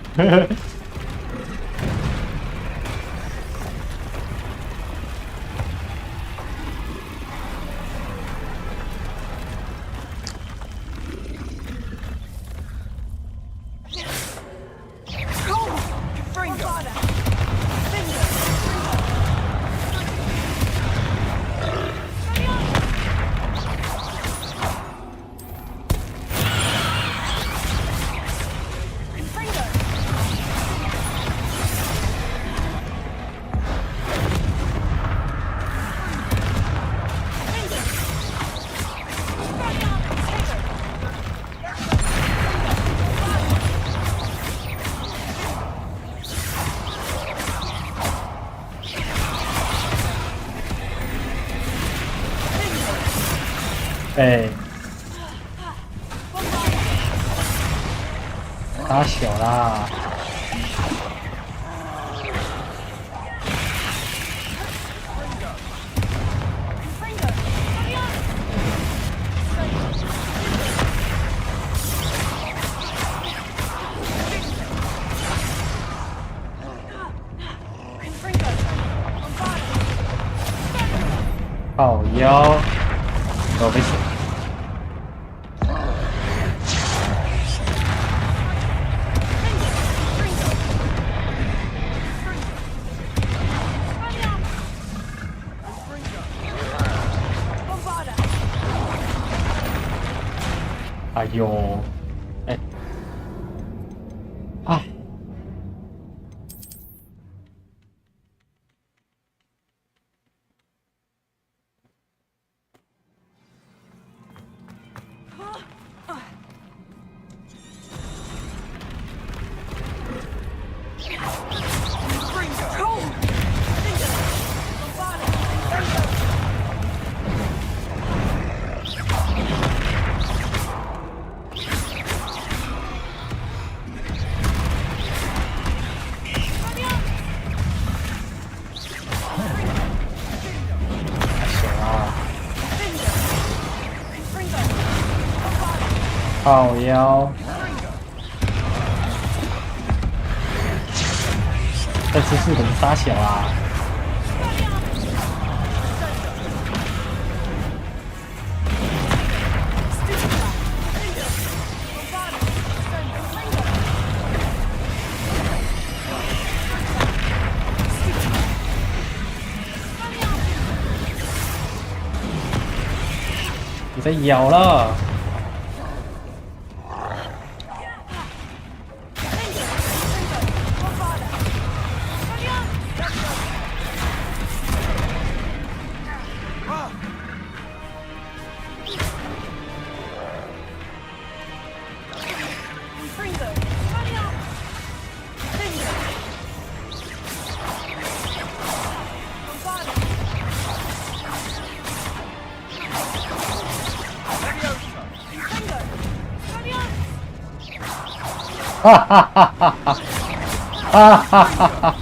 [SPEAKER 4] 哎，打小啦！靠腰，我没死。 哎呦，哎，啊！靠腰，这姿势怎么杀小啊？你在咬了。 哈哈哈哈哈！哈哈哈哈！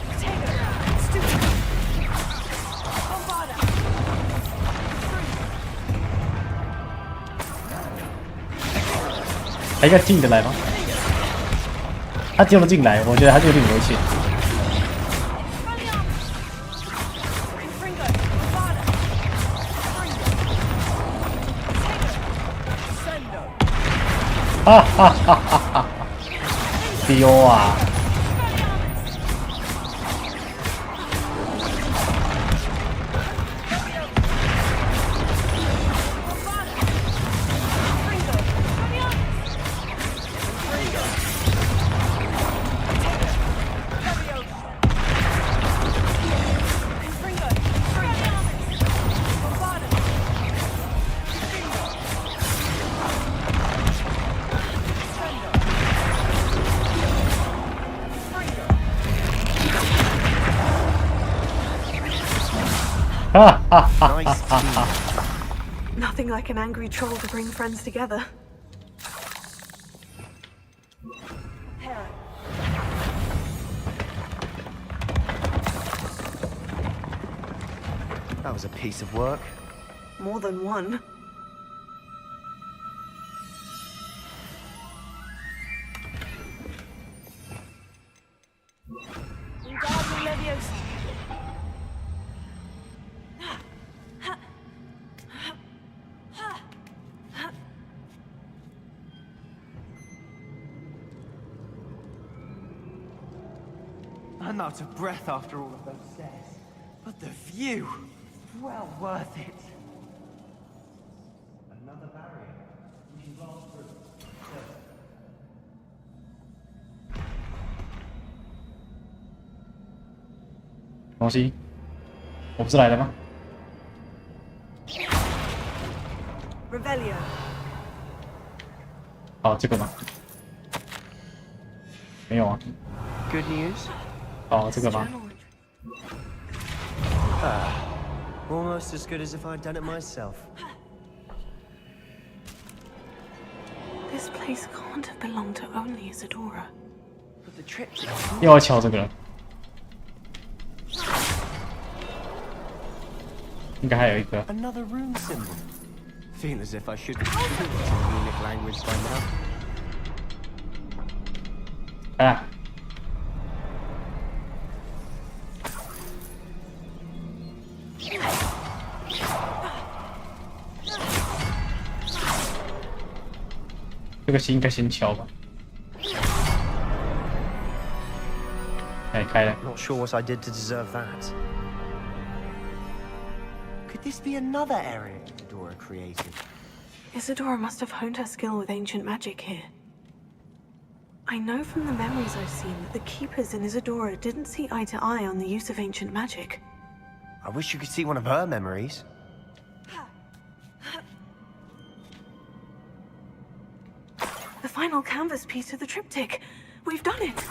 [SPEAKER 4] 还要进得来吗？他进不进来？我觉得他就有点危险。哈哈哈哈哈！ 丢啊！Nothing
[SPEAKER 14] like an angry troll to bring friends together.
[SPEAKER 9] That was a piece of work.
[SPEAKER 14] More than one.
[SPEAKER 22] Wingardium Leviosa.
[SPEAKER 10] I'm out of breath after all of those stairs. But the view, well worth it. Another barrier. We can blast through.
[SPEAKER 4] 东西，我不是来了吗？
[SPEAKER 14] Revelio.
[SPEAKER 4] 哦，这个吗？没有啊。
[SPEAKER 9] Good news?
[SPEAKER 4] 哦，这个吗？
[SPEAKER 9] Almost as good as if I'd done it myself.
[SPEAKER 14] This place can't have belonged to only Isadora.
[SPEAKER 9] But the trip.
[SPEAKER 4] 又要敲这个了。应该还有一个。
[SPEAKER 9] Another rune symbol. Feel as if I should be fluent in Runic language by now.
[SPEAKER 4] 啊！这个应该先敲吧。哎，开了。
[SPEAKER 9] Not sure what I did to deserve that. Could this be another area Isadora created?
[SPEAKER 14] Isadora must have honed her skill with ancient magic here. I know from the memories I've seen that the keepers in Isadora didn't see eye to eye on the use of ancient magic.
[SPEAKER 9] I wish you could see one of her memories.
[SPEAKER 14] The final canvas piece of the triptych. We've done it.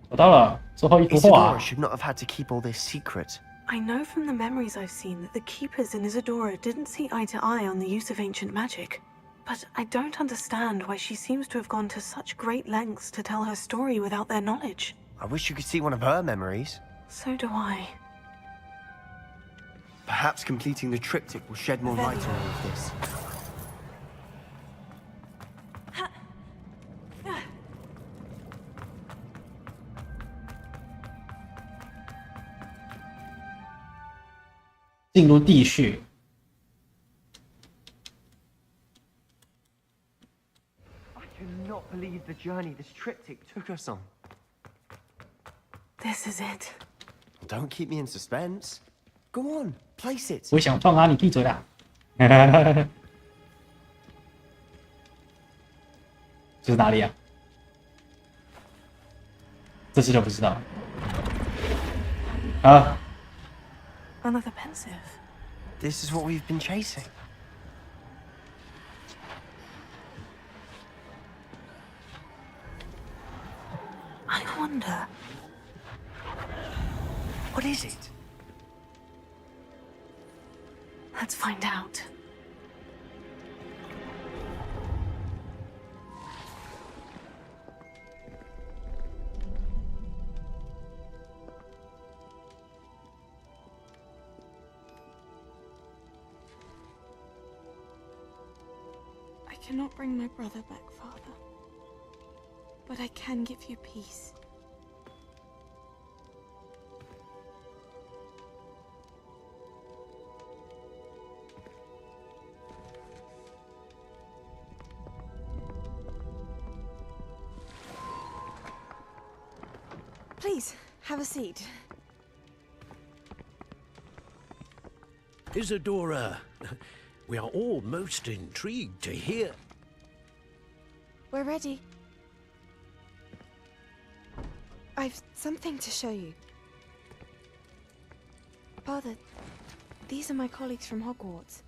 [SPEAKER 4] 找到了，最后一幅画
[SPEAKER 9] Isadora。should not have had to keep all this secret.
[SPEAKER 14] I know from the memories I've seen that the keepers in Isadora didn't see eye to eye on the use of ancient magic. But I don't understand why she seems to have gone to such great lengths to tell her story without their knowledge.
[SPEAKER 9] I wish you could see one of her memories.
[SPEAKER 14] So do I.
[SPEAKER 9] Perhaps completing the triptych will shed more light on all of this.
[SPEAKER 4] 进入地穴。
[SPEAKER 9] cannot believe the journey this triptych took us on.
[SPEAKER 14] This is it.
[SPEAKER 9] Don't keep me in suspense. Go on, place it.
[SPEAKER 4] 我想放啊，你闭嘴啦！这是哪里啊？这次就不知道。啊！
[SPEAKER 14] Another pensive.
[SPEAKER 9] This is what we've been chasing.
[SPEAKER 14] I wonder.
[SPEAKER 9] What is it?
[SPEAKER 14] Let's find out.
[SPEAKER 22] I cannot bring my brother back, Father. But I can give you peace. Please, have a seat.
[SPEAKER 13] Isadora, we are all most intrigued to hear.
[SPEAKER 22] We're ready. I've something to show you. Father, these are my colleagues from Hogwarts.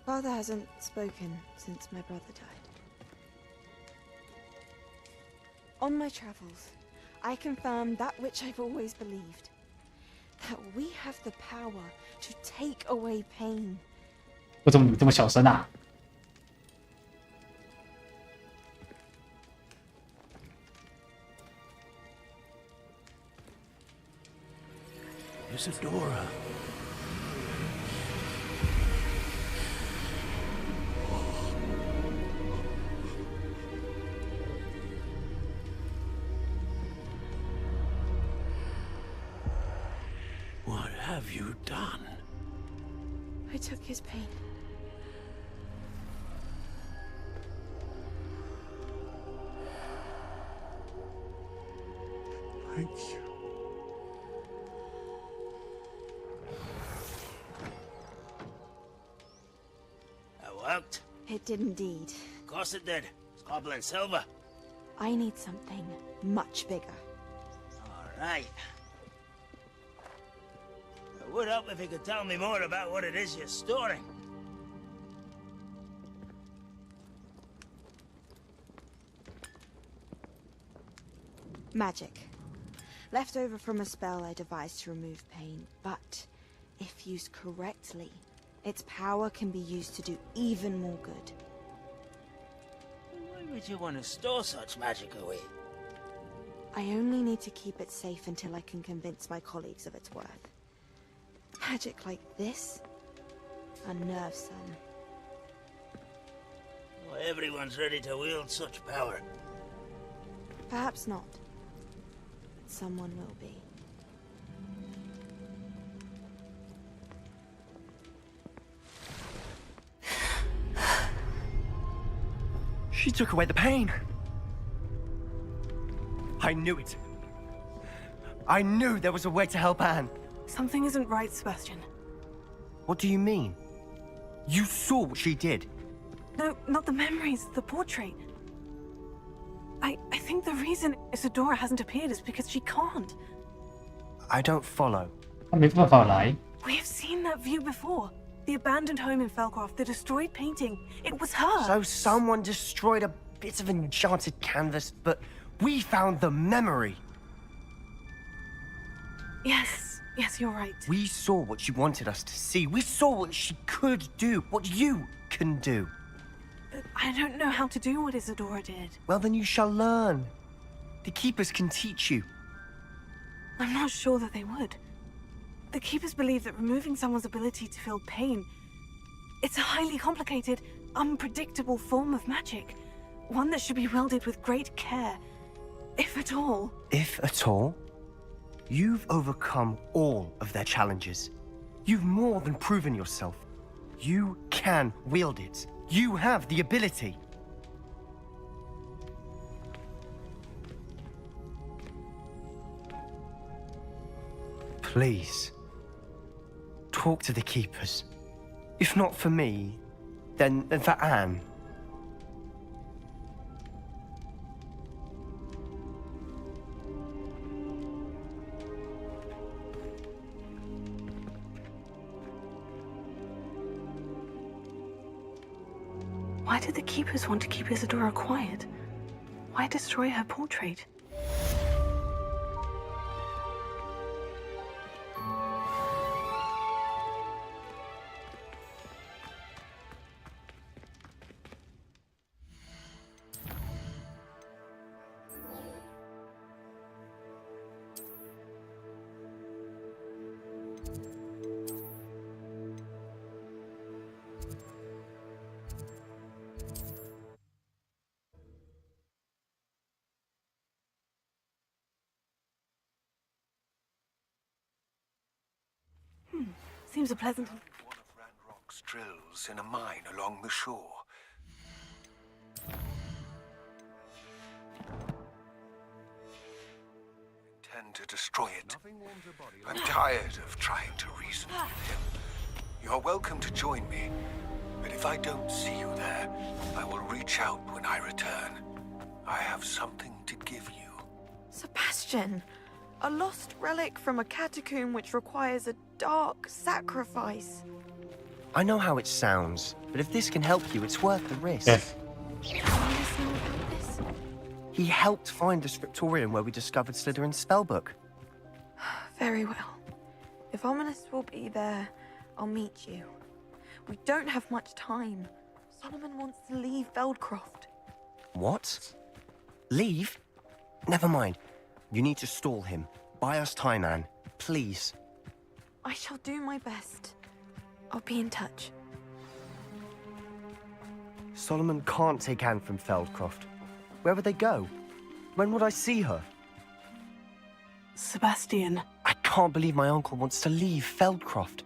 [SPEAKER 22] Father hasn't spoken since my brother died. On my travels, I confirmed that which I've always believed. That we have the power to take away pain.
[SPEAKER 4] 为什么你这么小声啊？
[SPEAKER 13] Isadora. What have you done?
[SPEAKER 22] I took his pain.
[SPEAKER 13] Thank you.
[SPEAKER 19] That worked?
[SPEAKER 22] It did indeed.
[SPEAKER 19] Of course it did. It's copper and silver.
[SPEAKER 22] I need something much bigger.
[SPEAKER 19] All right. It would help if you could tell me more about what it is you're storing.
[SPEAKER 22] Magic. Left over from a spell I devised to remove pain, but if used correctly, its power can be used to do even more good.
[SPEAKER 19] Why would you want to store such magic away?
[SPEAKER 22] I only need to keep it safe until I can convince my colleagues of its worth. Magic like this unnerves some.
[SPEAKER 19] Well, everyone's ready to wield such power.
[SPEAKER 22] Perhaps not. But someone will be.
[SPEAKER 10] She took away the pain. I knew it. I knew there was a way to help Anne.
[SPEAKER 14] Something isn't right, Sebastian.
[SPEAKER 10] What do you mean? You saw what she did.
[SPEAKER 14] No, not the memories, the portrait. I think the reason Isadora hasn't appeared is because she can't.
[SPEAKER 10] I don't follow.
[SPEAKER 14] We have seen that view before. The abandoned home in Felcroft, the destroyed painting. It was her.
[SPEAKER 10] So someone destroyed a bit of enchanted canvas, but we found the memory.
[SPEAKER 14] Yes, you're right.
[SPEAKER 10] We saw what she wanted us to see. We saw what she could do, what you can do.
[SPEAKER 14] But I don't know how to do what Isadora did.
[SPEAKER 10] Well, then you shall learn. The Keepers can teach you.
[SPEAKER 14] I'm not sure that they would. The Keepers believe that removing someone's ability to feel pain, it's a highly complicated, unpredictable form of magic. One that should be wielded with great care, if at all.
[SPEAKER 10] If at all? You've overcome all of their challenges. You've more than proven yourself. You can wield it. You have the ability. Please, talk to the Keepers. If not for me, then for Anne.
[SPEAKER 14] Why did the Keepers want to keep Isadora quiet? Why destroy her portrait? Seems a pleasant...
[SPEAKER 7] One of Ranrock's drills in a mine along the shore. Intend to destroy it. I'm tired of trying to reason with him. You're welcome to join me, but if I don't see you there, I will reach out when I return. I have something to give you.
[SPEAKER 22] Sebastian! A lost relic from a catacomb which requires a dark sacrifice.
[SPEAKER 10] I know how it sounds, but if this can help you, it's worth the risk.
[SPEAKER 22] Yes. Can you let us know about this?
[SPEAKER 10] He helped find the scriptorium where we discovered Slytherin's spellbook.
[SPEAKER 22] Very well. If Ominous will be there, I'll meet you. We don't have much time. Solomon wants to leave Feldcroft.
[SPEAKER 10] What? Leave? Never mind. You need to stall him. Buy us time, Anne. Please.
[SPEAKER 14] I shall do my best. I'll be in touch.
[SPEAKER 9] Solomon can't take Anne from Feldcroft. Where would they go? When would I see her?
[SPEAKER 14] Sebastian.
[SPEAKER 9] I can't believe my uncle wants to leave Feldcroft.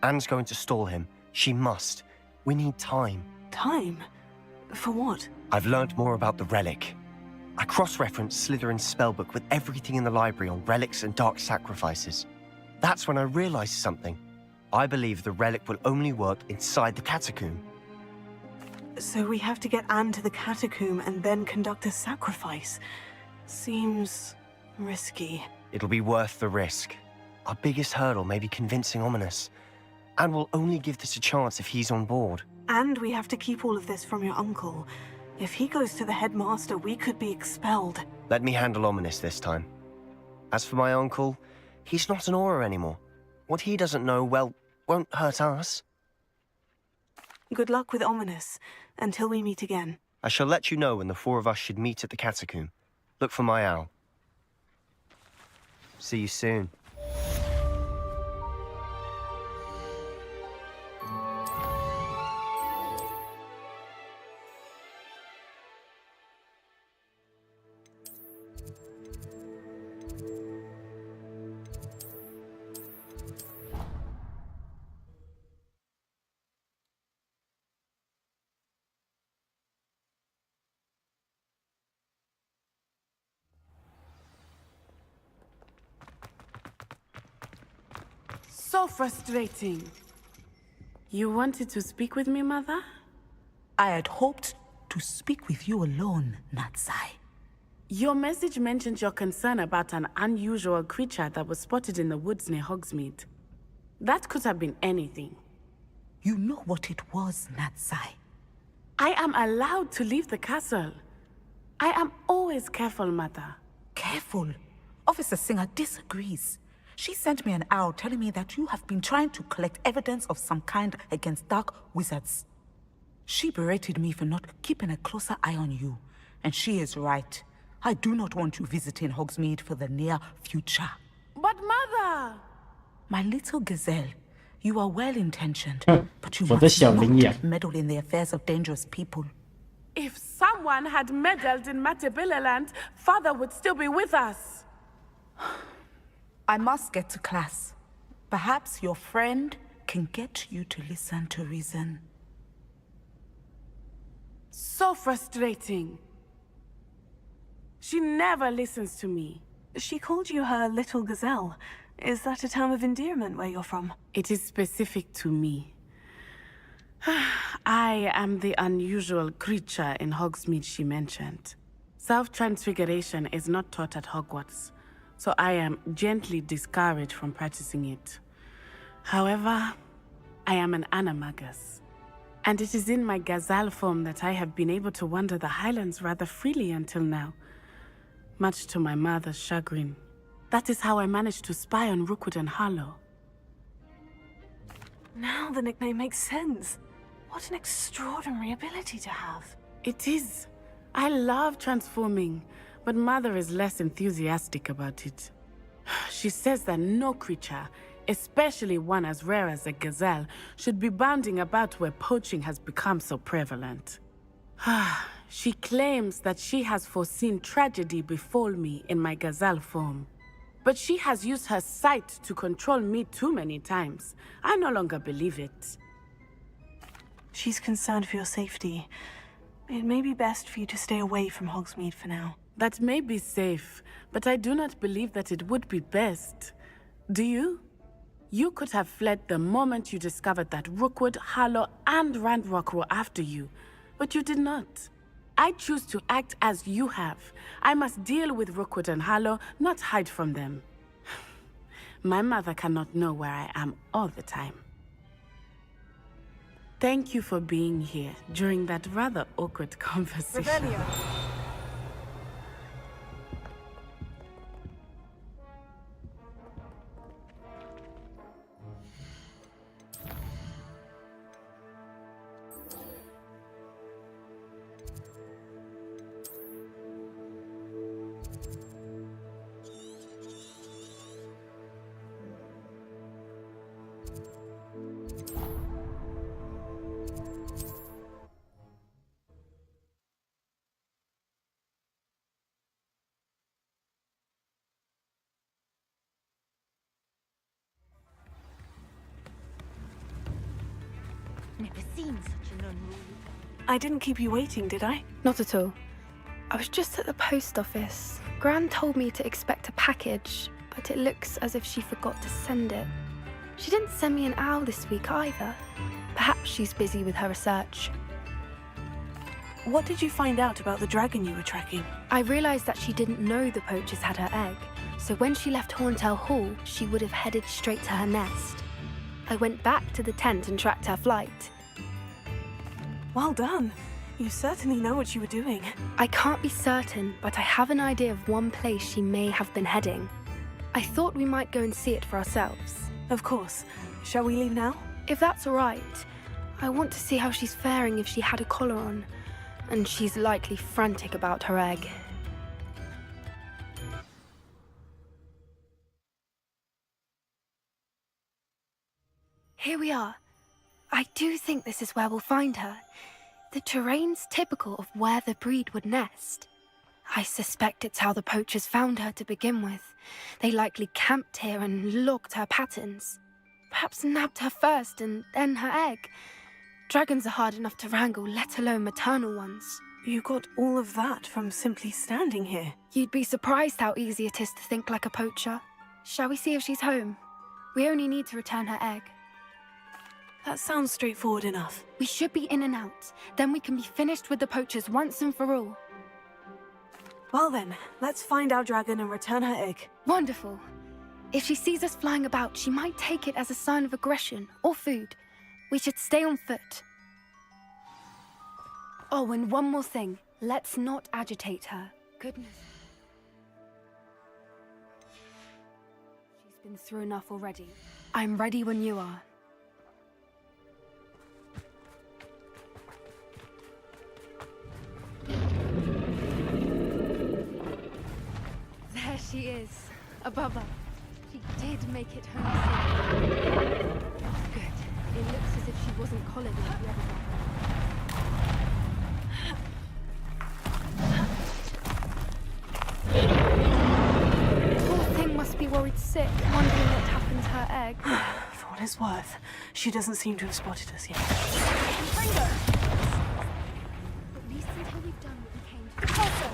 [SPEAKER 9] Anne's going to stall him. She must. We need time.
[SPEAKER 14] Time? For what?
[SPEAKER 9] I've learned more about the relic. I cross-referenced Slytherin's spellbook with everything in the library on relics and dark sacrifices. That's when I realized something. I believe the relic will only work inside the catacomb.
[SPEAKER 14] So we have to get Anne to the catacomb and then conduct a sacrifice. Seems risky.
[SPEAKER 9] It'll be worth the risk. Our biggest hurdle may be convincing Ominous. Anne will only give this a chance if he's on board.
[SPEAKER 14] And we have to keep all of this from your uncle. If he goes to the headmaster, we could be expelled.
[SPEAKER 9] Let me handle Ominous this time. As for my uncle, he's not an Auror anymore. What he doesn't know, well, won't hurt us.
[SPEAKER 14] Good luck with Ominous, until we meet again.
[SPEAKER 9] I shall let you know when the four of us should meet at the catacomb. Look for my owl. See you soon.
[SPEAKER 21] So frustrating. You wanted to speak with me, Mother?
[SPEAKER 6] I had hoped to speak with you alone, Natsai.
[SPEAKER 21] Your message mentioned your concern about an unusual creature that was spotted in the woods near Hogsmeade. That could have been anything.
[SPEAKER 6] You know what it was, Natsai.
[SPEAKER 21] I am allowed to leave the castle. I am always careful, Mother.
[SPEAKER 6] Careful? Officer Singer disagrees. She sent me an owl telling me that you have been trying to collect evidence of some kind against dark wizards. She berated me for not keeping a closer eye on you, and she is right. I do not want you visiting Hogsmeade for the near future.
[SPEAKER 21] But Mother!
[SPEAKER 6] My little gazelle, you are well-intentioned, but you
[SPEAKER 4] 我的
[SPEAKER 6] must
[SPEAKER 4] 小羚羊。
[SPEAKER 6] not meddle in the affairs of dangerous people.
[SPEAKER 21] If someone had meddled in Matabeleland, Father would still be with us.
[SPEAKER 6] I must get to class. Perhaps your friend can get you to listen to reason.
[SPEAKER 21] So frustrating. She never listens to me.
[SPEAKER 14] She called you her little gazelle. Is that a term of endearment where you're from?
[SPEAKER 21] It is specific to me. I am the unusual creature in Hogsmeade she mentioned. Self-transfiguration is not taught at Hogwarts, so I am gently discouraged from practicing it. However, I am an animagus, and it is in my gazelle form that I have been able to wander the Highlands rather freely until now, much to my mother's chagrin. That is how I managed to spy on Rookwood and Harlow.
[SPEAKER 14] Now the nickname makes sense. What an extraordinary ability to have.
[SPEAKER 21] It is. I love transforming, but Mother is less enthusiastic about it. She says that no creature, especially one as rare as a gazelle, should be bounding about where poaching has become so prevalent. She claims that she has foreseen tragedy befall me in my gazelle form. But she has used her sight to control me too many times. I no longer believe it.
[SPEAKER 14] She's concerned for your safety. It may be best for you to stay away from Hogsmeade for now.
[SPEAKER 21] That may be safe, but I do not believe that it would be best. Do you? You could have fled the moment you discovered that Rookwood, Harlow, and Ranrock were after you, but you did not. I choose to act as you have. I must deal with Rookwood and Harlow, not hide from them. My mother cannot know where I am all the time. Thank you for being here during that rather awkward conversation.
[SPEAKER 14] Revelio.
[SPEAKER 21] never seen such an unruly.
[SPEAKER 14] I didn't keep you waiting, did I?
[SPEAKER 2] Not at all. I was just at the post office. Gran told me to expect a package, but it looks as if she forgot to send it. She didn't send me an owl this week either. Perhaps she's busy with her research.
[SPEAKER 14] What did you find out about the dragon you were tracking?
[SPEAKER 2] I realized that she didn't know the poachers had her egg, so when she left Horntail Hall, she would have headed straight to her nest. I went back to the tent and tracked her flight.
[SPEAKER 14] Well done. You certainly know what you were doing.
[SPEAKER 2] I can't be certain, but I have an idea of one place she may have been heading. I thought we might go and see it for ourselves.
[SPEAKER 14] Of course. Shall we leave now?
[SPEAKER 2] If that's all right. I want to see how she's faring if she had a collar on. And she's likely frantic about her egg. Here we are. I do think this is where we'll find her. The terrain's typical of where the breed would nest. I suspect it's how the poachers found her to begin with. They likely camped here and logged her patterns. Perhaps nabbed her first and then her egg. Dragons are hard enough to wrangle, let alone maternal ones.
[SPEAKER 14] You got all of that from simply standing here.
[SPEAKER 2] You'd be surprised how easy it is to think like a poacher. Shall we see if she's home? We only need to return her egg.
[SPEAKER 14] That sounds straightforward enough.
[SPEAKER 2] We should be in and out. Then we can be finished with the poachers once and for all.
[SPEAKER 14] Well then, let's find our dragon and return her egg.
[SPEAKER 2] Wonderful. If she sees us flying about, she might take it as a sign of aggression or food. We should stay on foot. Oh, and one more thing. Let's not agitate her. Goodness. She's been through enough already. I'm ready when you are. There she is, above us. She did make it home safe. Good. It looks as if she wasn't collared like the other one. Poor thing must be worried sick, wondering what happened to her egg.
[SPEAKER 14] For what it's worth, she doesn't seem to have spotted us yet.
[SPEAKER 2] At least until we've done what we came to.
[SPEAKER 21] Also,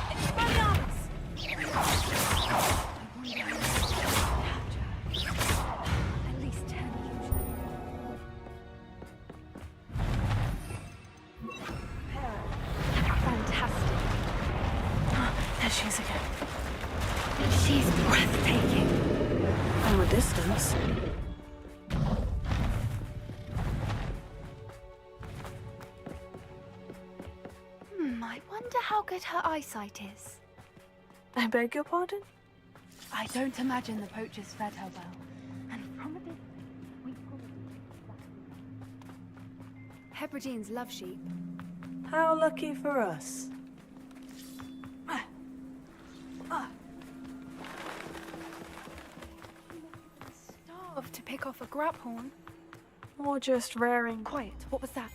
[SPEAKER 21] Expelliarmus!
[SPEAKER 2] At least 10 usually. Fantastic.
[SPEAKER 14] There she is again.
[SPEAKER 2] She's breathtaking.
[SPEAKER 14] From a distance.
[SPEAKER 2] I wonder how good her eyesight is.
[SPEAKER 14] I beg your pardon?
[SPEAKER 2] I don't imagine the poachers fed her well. And from a distance, we probably... Hebrideans love sheep.
[SPEAKER 14] How lucky for us.
[SPEAKER 2] Starved to pick off a grabhorn.
[SPEAKER 14] Or just raring.
[SPEAKER 2] Quiet, what was that?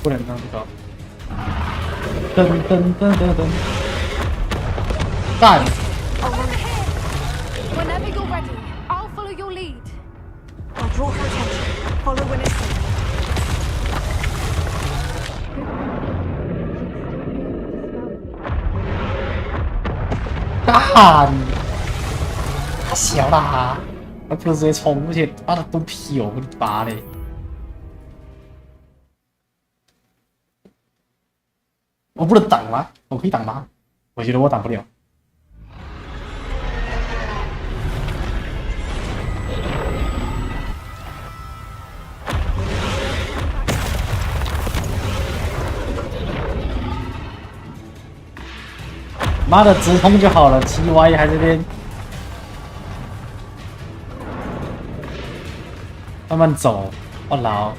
[SPEAKER 4] 不能这样搞。噔噔噔噔噔，干！
[SPEAKER 2] Whenever you're ready, I'll follow your lead.
[SPEAKER 14] I'll draw her attention. Follow when it's safe.
[SPEAKER 4] 干！太小啦！我不是直接冲过去，把他肚皮哦，我的妈嘞！ 我不能挡吗？我可以挡吗？我觉得我挡不了。妈的，直通就好了，GY还这边慢慢走，我老。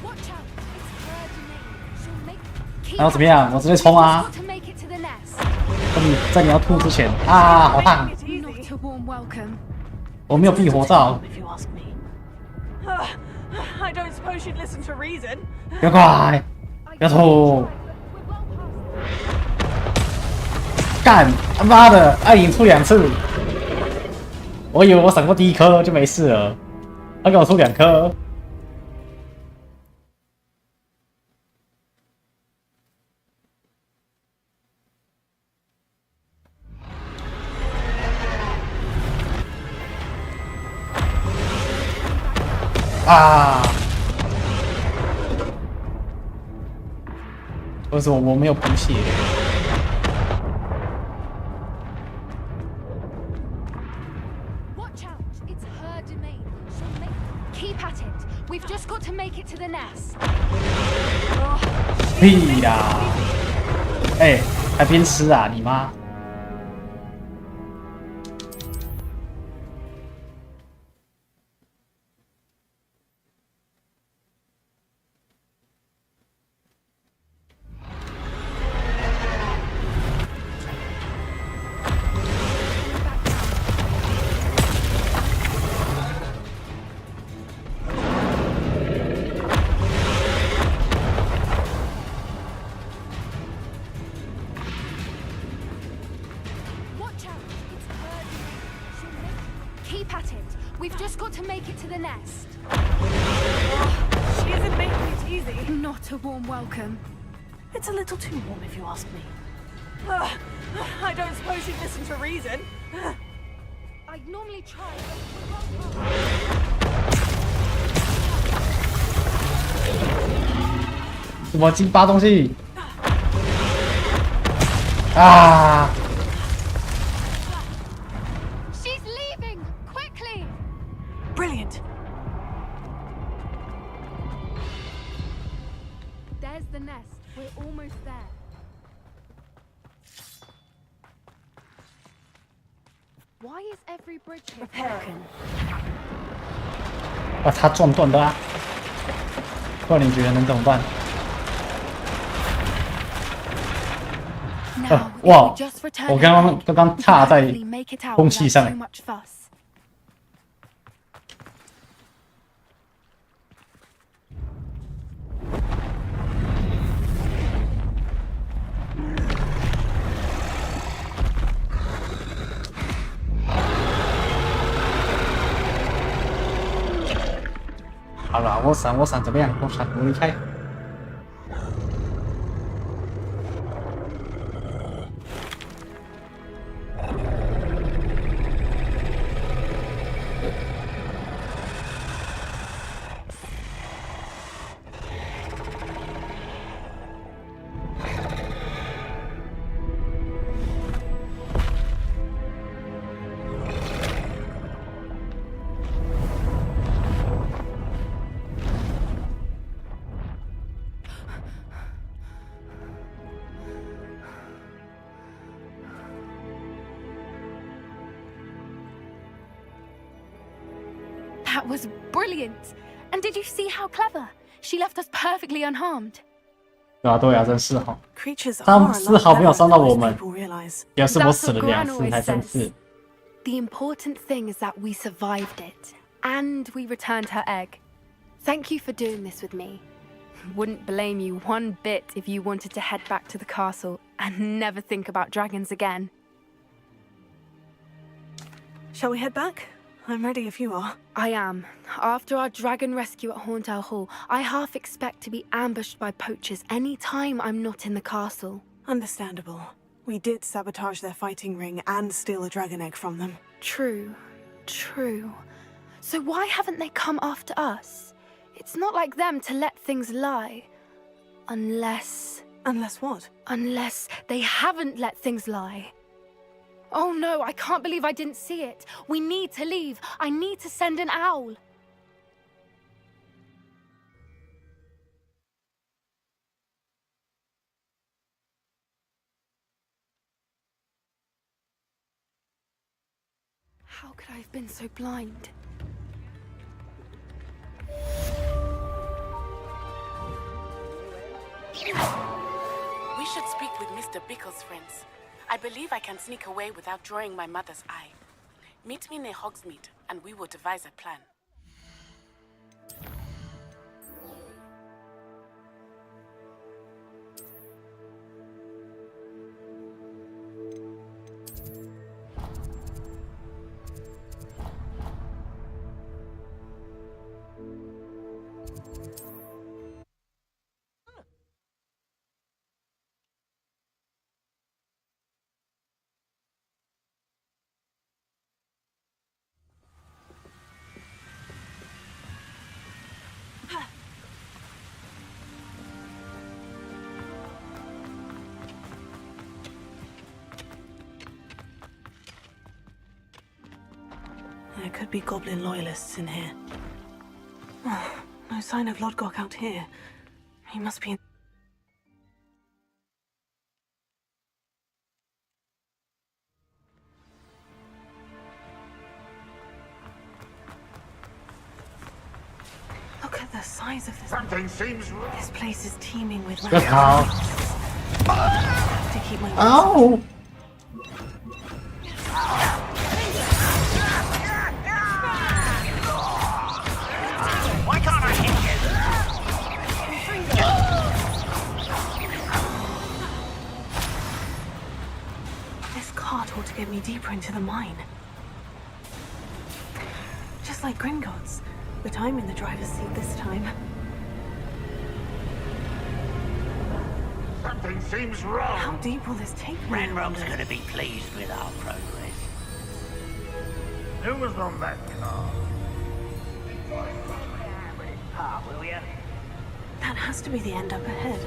[SPEAKER 2] Keep
[SPEAKER 4] 然后怎么样？我直接冲啊！在你要吐之前啊，好烫！我没有避火罩。不要快！不要吐！干他妈的！艾琳吐2次，我以为我闪过第1颗就没事了，他给我吐2颗。啊！为什么我没有补血屁啦！哎，还边吃啊，你妈！Keep
[SPEAKER 2] at it. We've just got to make it to the nest.
[SPEAKER 14] She isn't making it easy.
[SPEAKER 2] Not a warm welcome.
[SPEAKER 14] It's a little too warm if you ask me. I don't suppose you'd listen to reason.
[SPEAKER 2] I'd normally try,
[SPEAKER 4] 怎么进8东西？啊！
[SPEAKER 2] She's leaving! Quickly!
[SPEAKER 14] Brilliant.
[SPEAKER 2] There's the nest. We're almost there. Why is every bridge here broken?
[SPEAKER 4] 把它撞断的啊！不然你觉得能怎么办？哇！我刚刚踏在空气上。好了，我闪怎么样？我离开。
[SPEAKER 2] That was brilliant! And did you see how clever? She left us perfectly unharmed.
[SPEAKER 4] 对啊，真是哈。他们丝毫没有伤到我们，表示我死了2次还3次。
[SPEAKER 2] The important thing is that we survived it, and we returned her egg. Thank you for doing this with me. Wouldn't blame you one bit if you wanted to head back to the castle and never think about dragons again.
[SPEAKER 14] Shall we head back? I'm ready if you are.
[SPEAKER 2] I am. After our dragon rescue at Horndale Hall, I half expect to be ambushed by poachers any time I'm not in the castle.
[SPEAKER 14] Understandable. We did sabotage their fighting ring and steal a dragon egg from them.
[SPEAKER 2] True. So why haven't they come after us? It's not like them to let things lie. Unless...
[SPEAKER 14] Unless what?
[SPEAKER 2] Unless they haven't let things lie. Oh no, I can't believe I didn't see it. We need to leave. I need to send an owl. How could I have been so blind?
[SPEAKER 21] should speak with Mr. Bickle's friends. I believe I can sneak away without drawing my mother's eye. Meet me near Hogsmeade, and we will devise a plan.
[SPEAKER 14] There could be goblin loyalists in here. Oh, no sign of Lodgok out here. He must be in... Look at the size of this...
[SPEAKER 18] Something seems wrong.
[SPEAKER 14] This place is teeming with...
[SPEAKER 4] Look how...
[SPEAKER 14] To keep my...
[SPEAKER 4] Ow!
[SPEAKER 5] Why can't I hit
[SPEAKER 14] you? This cart ought to get me deeper into the mine. Just like Gringotts, but I'm in the driver's seat this time.
[SPEAKER 18] Something seems wrong.
[SPEAKER 14] How deep will this take me?
[SPEAKER 5] Ranrock's gonna be pleased with our progress.
[SPEAKER 18] Who was on that car?
[SPEAKER 5] Will ya?
[SPEAKER 14] That has to be the end up ahead.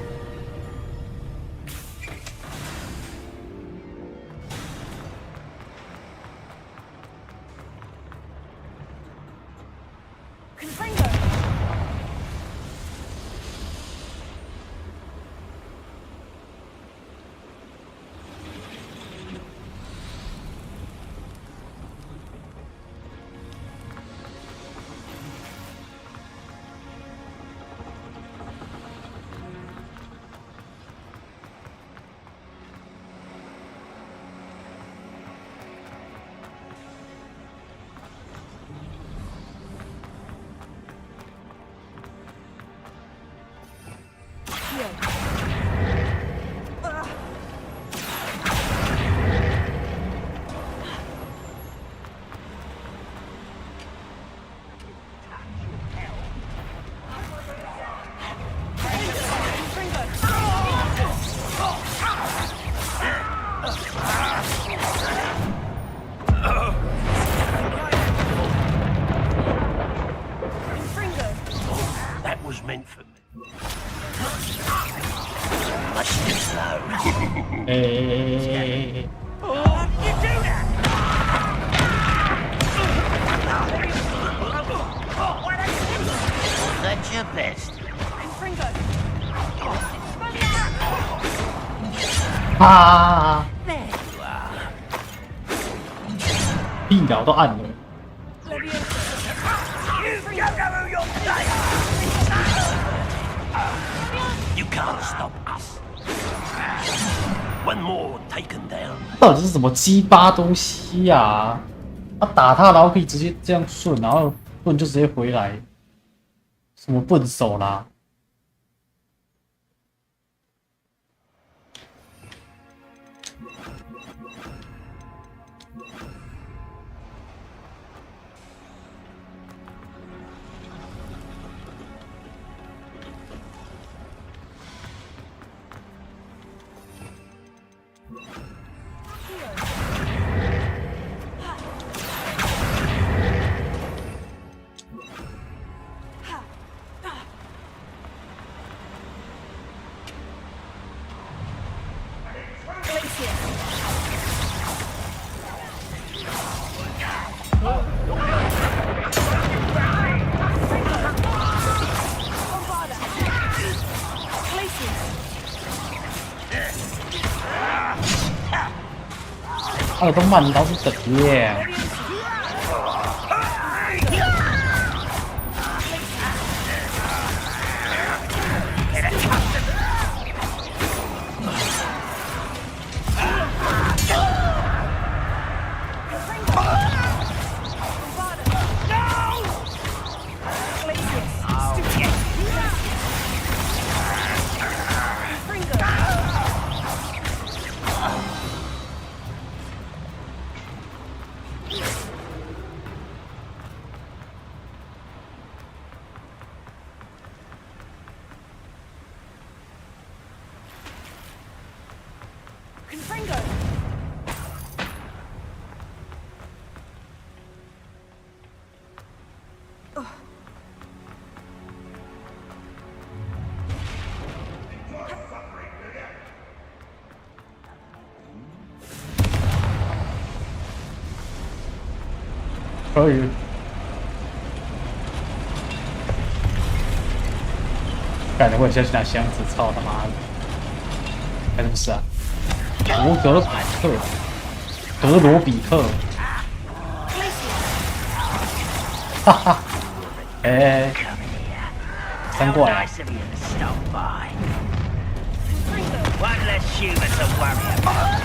[SPEAKER 5] That was meant for me. Much too slow.
[SPEAKER 4] Hey.
[SPEAKER 5] Oh, you do that! That's your best.
[SPEAKER 4] Ah!
[SPEAKER 5] There you are.
[SPEAKER 4] 地表都暗了。
[SPEAKER 5] You can't stop us. One more taken down.
[SPEAKER 4] 到底是什么鸡巴东西呀、啊？他打他，然后可以直接这样顺，然后顺就直接回来，什么笨手啦？都慢到是怎样？可以。感觉我现在去拿箱子，操他妈的！干什么事啊？罗格凯特，格罗比克，哈哈，哎，三怪啊！
[SPEAKER 5] One less human to worry about.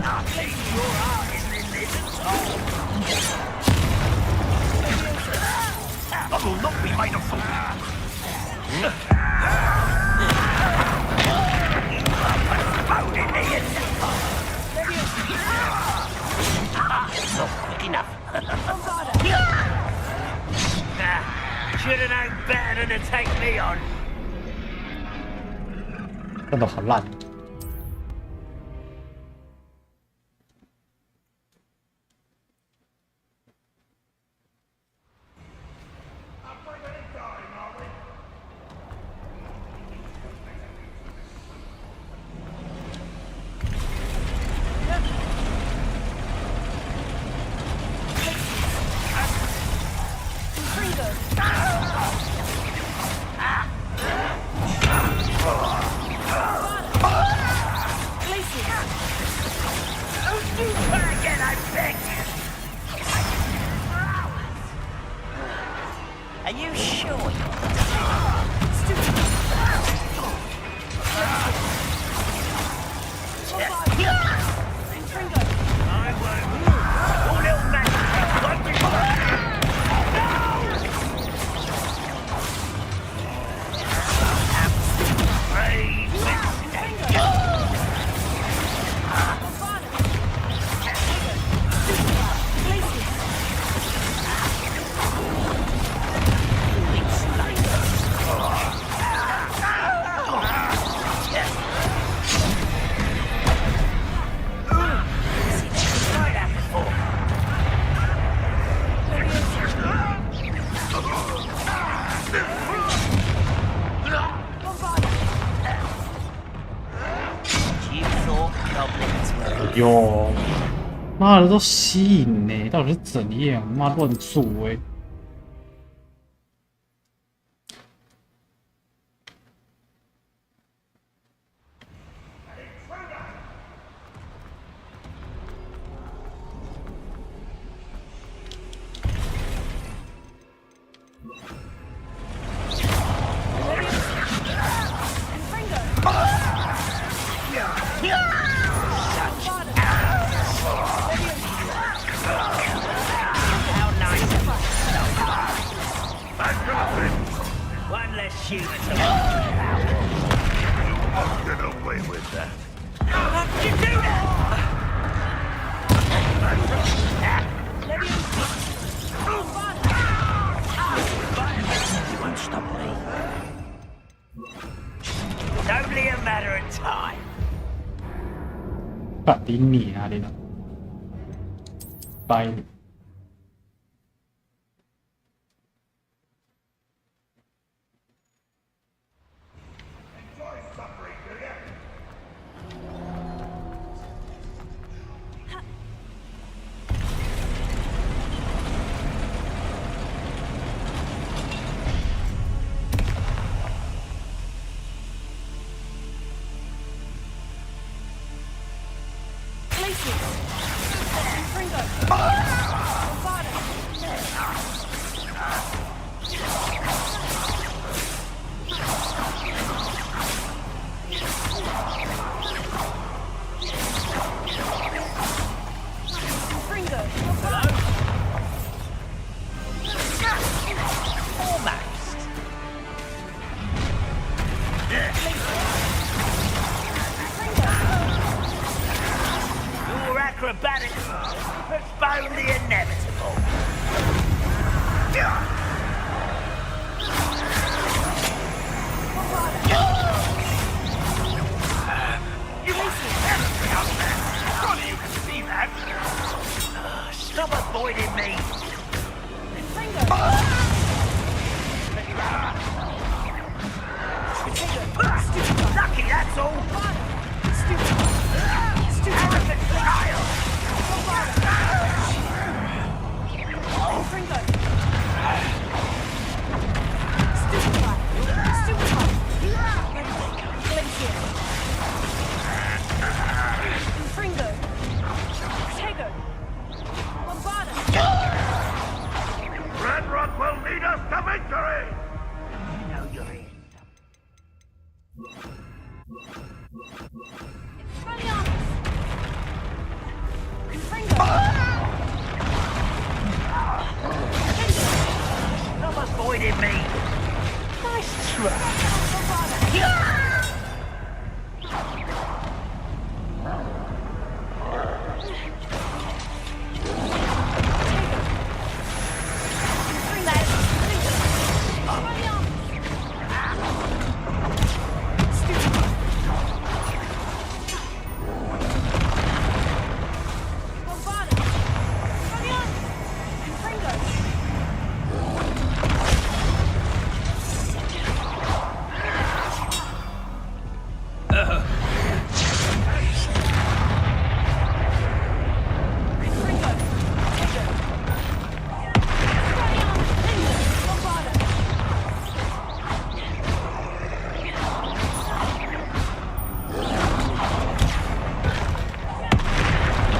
[SPEAKER 5] I think your heart isn't in this at all. I will not be made a fool. You are postponing me in not quick enough. Should have known better than to take me on.
[SPEAKER 4] 真的很烂。哟，妈的都吸引呢，到底是怎样？妈乱做哎！干你娘的！掰你！
[SPEAKER 21] Places.
[SPEAKER 18] victory!
[SPEAKER 5] Know your end. Stop avoiding me! Nice try!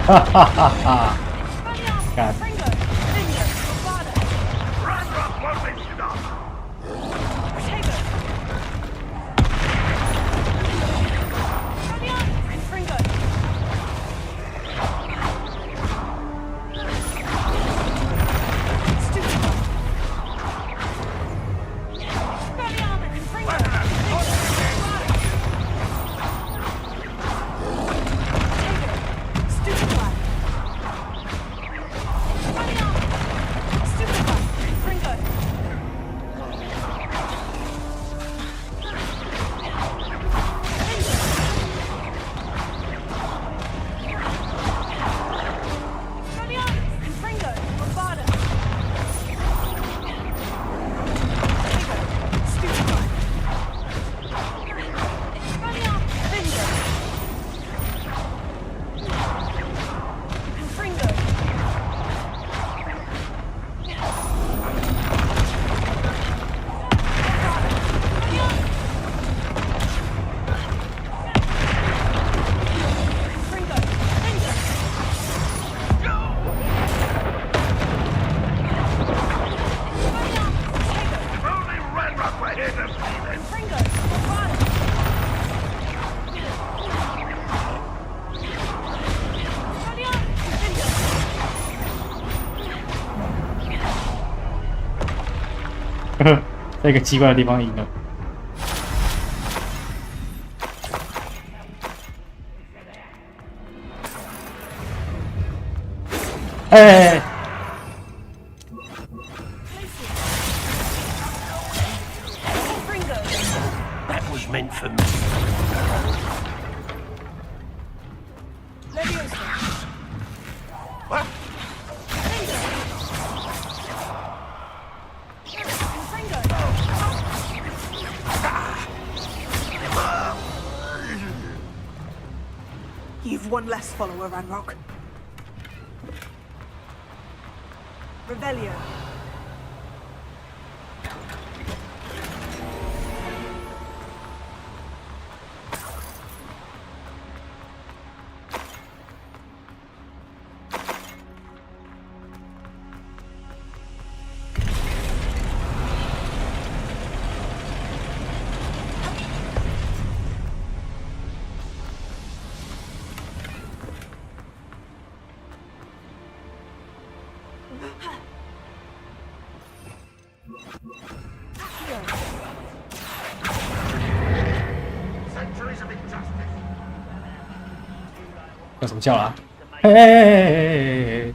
[SPEAKER 4] Hahaha. God.在一个奇怪的地方赢了。哎！
[SPEAKER 5] That was meant for me.
[SPEAKER 18] What?
[SPEAKER 21] You've one less follower, Ranrock. Revelio.
[SPEAKER 18] Centuries of injustice.
[SPEAKER 4] 要什么叫啦？嘿，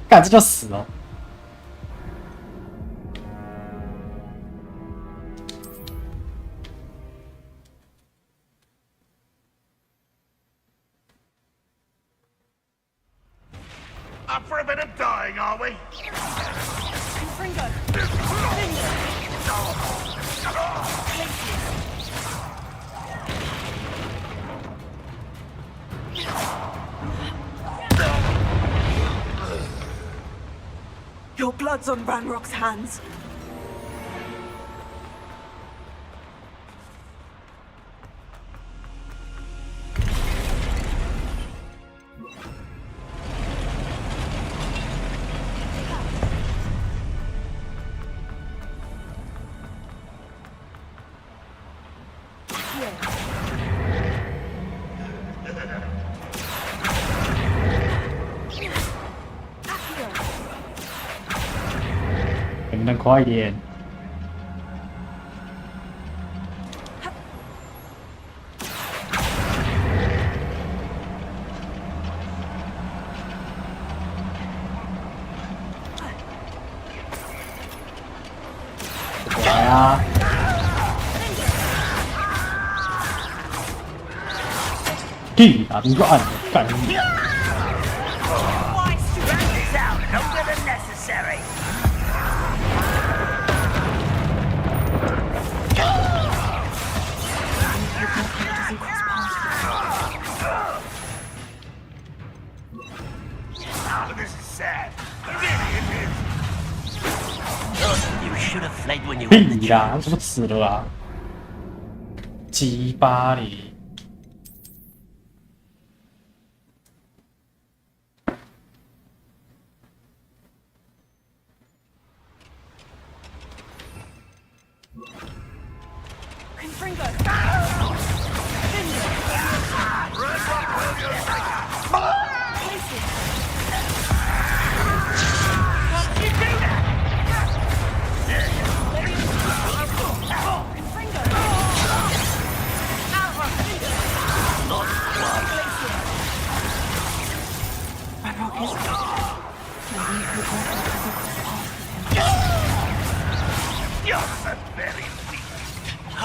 [SPEAKER 4] 干这就死哦！
[SPEAKER 18] Up for a bit of dying, are we?
[SPEAKER 21] Your blood's on Ranrock's hands.
[SPEAKER 4] 能不能快一点？来啊！屁啊！你就按干你！ 屁啦！什么死了啊？鸡巴哩！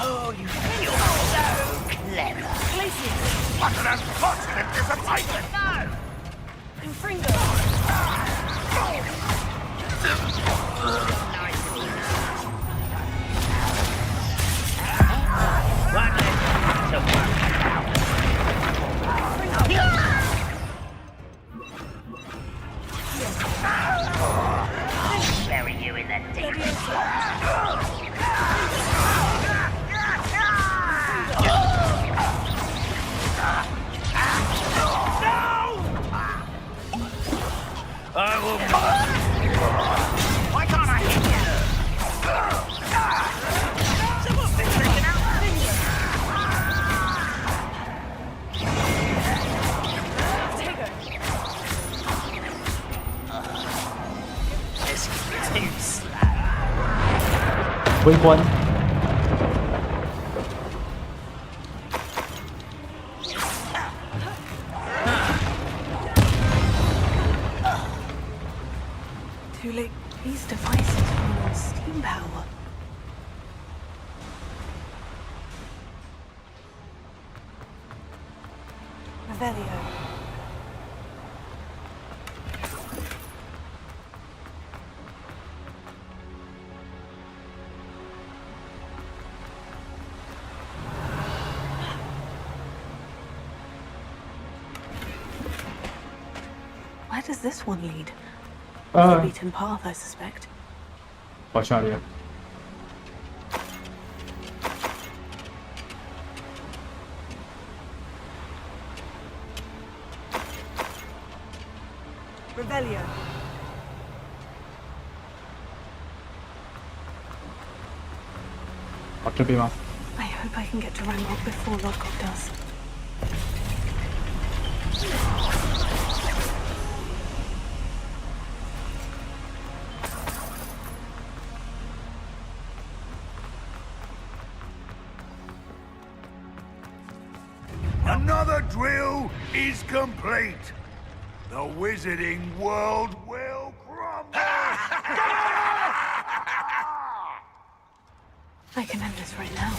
[SPEAKER 5] Oh, you feel so clever. What an unfortunate disappointment! No! Confringo! I'll bury you in the deep slot. I will. Why can't I hit you? Someone's been taken out. This is too slow.
[SPEAKER 4] 围观。
[SPEAKER 14] Too late. These devices run on steam power. Revelio. Where does this one lead? The beaten path, I suspect.
[SPEAKER 4] 我去哪里？
[SPEAKER 14] Revelio.
[SPEAKER 4] 哦，这边吗？
[SPEAKER 14] I hope I can get to Ranrock before Lodgok does.
[SPEAKER 7] Another drill is complete. The wizarding world will crumble.
[SPEAKER 14] I can end this right now.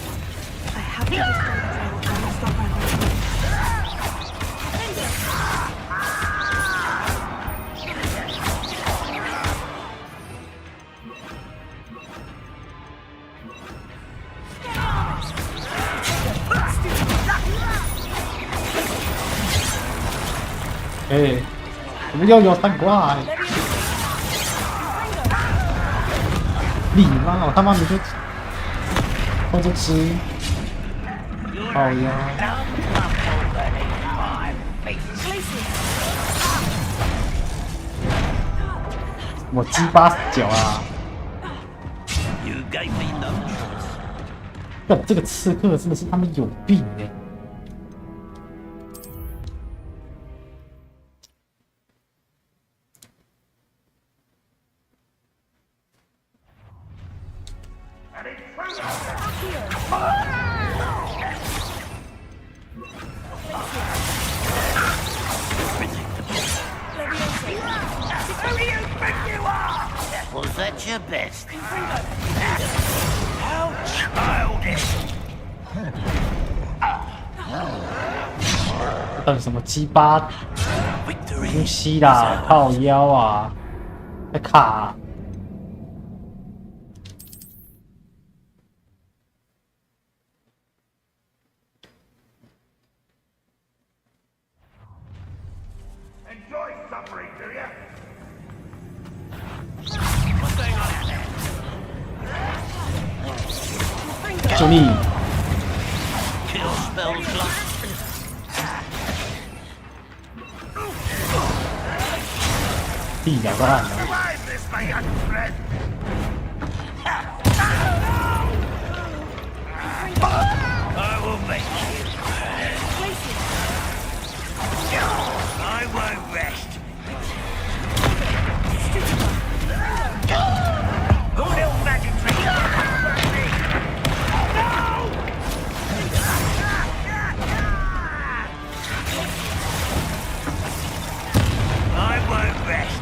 [SPEAKER 14] I have to destroy the drill and stop Ranrock.
[SPEAKER 4] Ê, nó vô vô tăng quá à. Lì mà, 他妈你就或者吃，好呀。我鸡89啊！干这个刺客真的是他们有病哎！
[SPEAKER 5] Was that your best? How childish!
[SPEAKER 4] 到底什么鸡巴东西啦？靠腰啊！在卡啊。
[SPEAKER 18] Enjoy suffering, do you?
[SPEAKER 5] What's going on out there?
[SPEAKER 4] 救命！
[SPEAKER 5] Kill spells lost.
[SPEAKER 4] 地两个按钮。
[SPEAKER 18] Survive this, my young friend.
[SPEAKER 5] I will make you. I won't rest. Who little magic trick? I won't rest.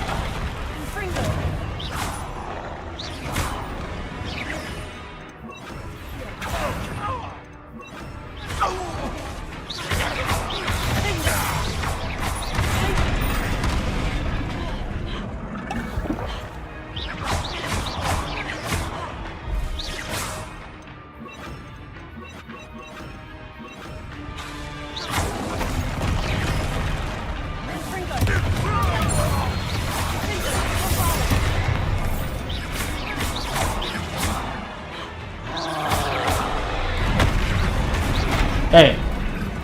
[SPEAKER 4] 哎，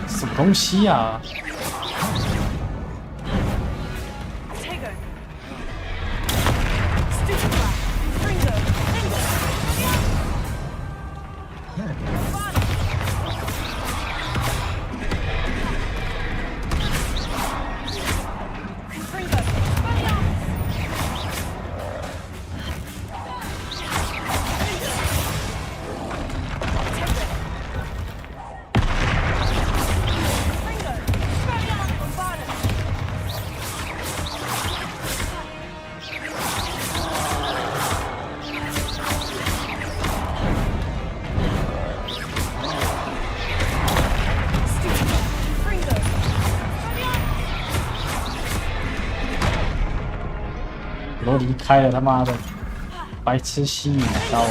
[SPEAKER 4] 什么东西啊？ 我都离开了，他妈的，白痴吸引刀。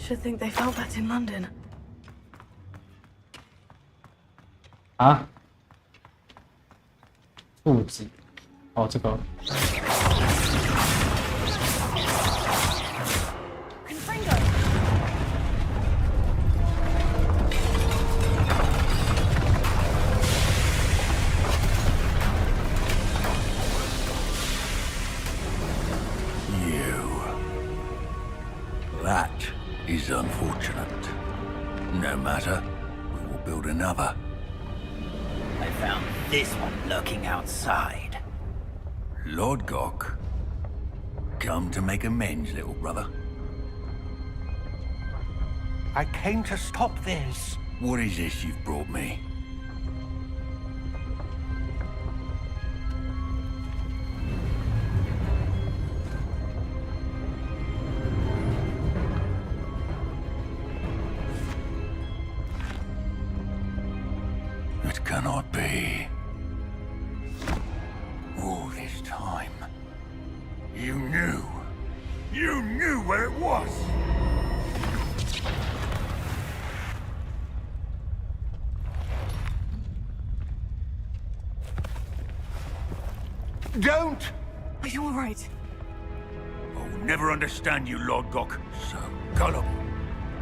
[SPEAKER 14] Should think they felt that in London.
[SPEAKER 4] 啊？兔子？哦，这个。
[SPEAKER 7] That is unfortunate. No matter, we will build another.
[SPEAKER 5] I found this one lurking outside.
[SPEAKER 7] Lord Gok, come to make amends, little brother.
[SPEAKER 18] I came to stop this.
[SPEAKER 7] What is this you've brought me? It cannot be. All this time, you knew where it was. Don't!
[SPEAKER 14] Are you all right?
[SPEAKER 7] I'll never understand you, Lord Gok. So gullible.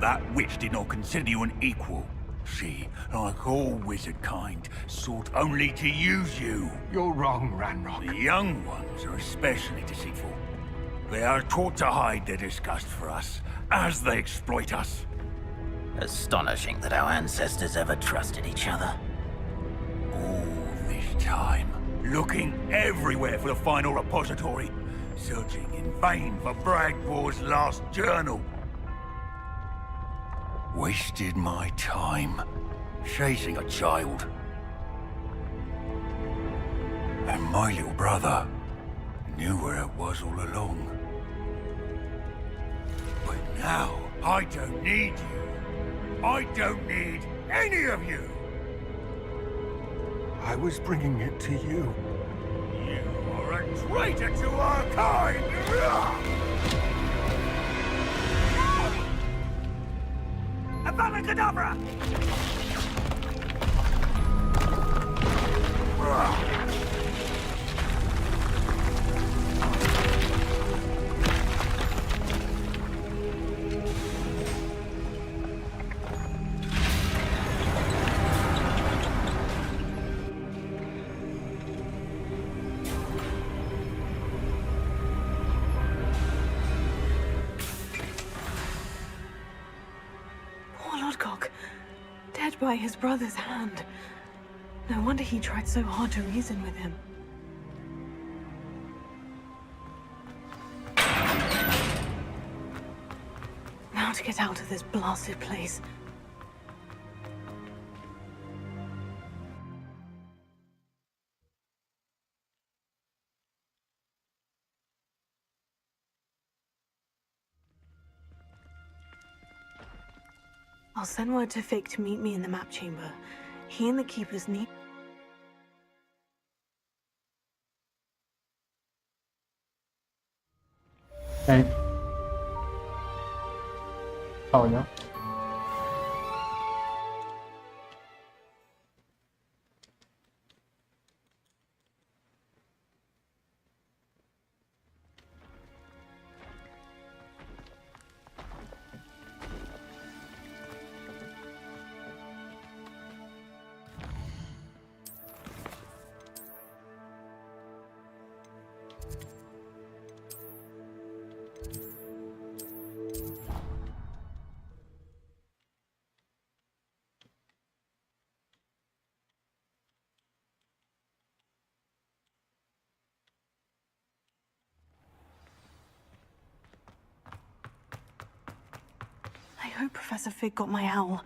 [SPEAKER 7] That witch did not consider you an equal.
[SPEAKER 12] She, like all wizard kind, sought only to use you.
[SPEAKER 7] You're wrong, Ranrock.
[SPEAKER 12] The young ones are especially deceitful. They are taught to hide their disgust for us, as they exploit us.
[SPEAKER 5] Astonishing that our ancestors ever trusted each other.
[SPEAKER 12] All this time, looking everywhere for the final repository, searching in vain for Bragbor's last journal. Wasted my time, chasing a child. And my little brother knew where it was all along. But now, I don't need you. I don't need any of you.
[SPEAKER 7] I was bringing it to you.
[SPEAKER 12] You are a traitor to our kind! Avada Kedavra!
[SPEAKER 14] Dead by his brother's hand. No wonder he tried so hard to reason with him. Now to get out of this blasted place. I'll send word to Fig to meet me in the map chamber. He and the keepers need...
[SPEAKER 4] Okay. Oh, yeah.
[SPEAKER 14] I hope Professor Fig got my owl.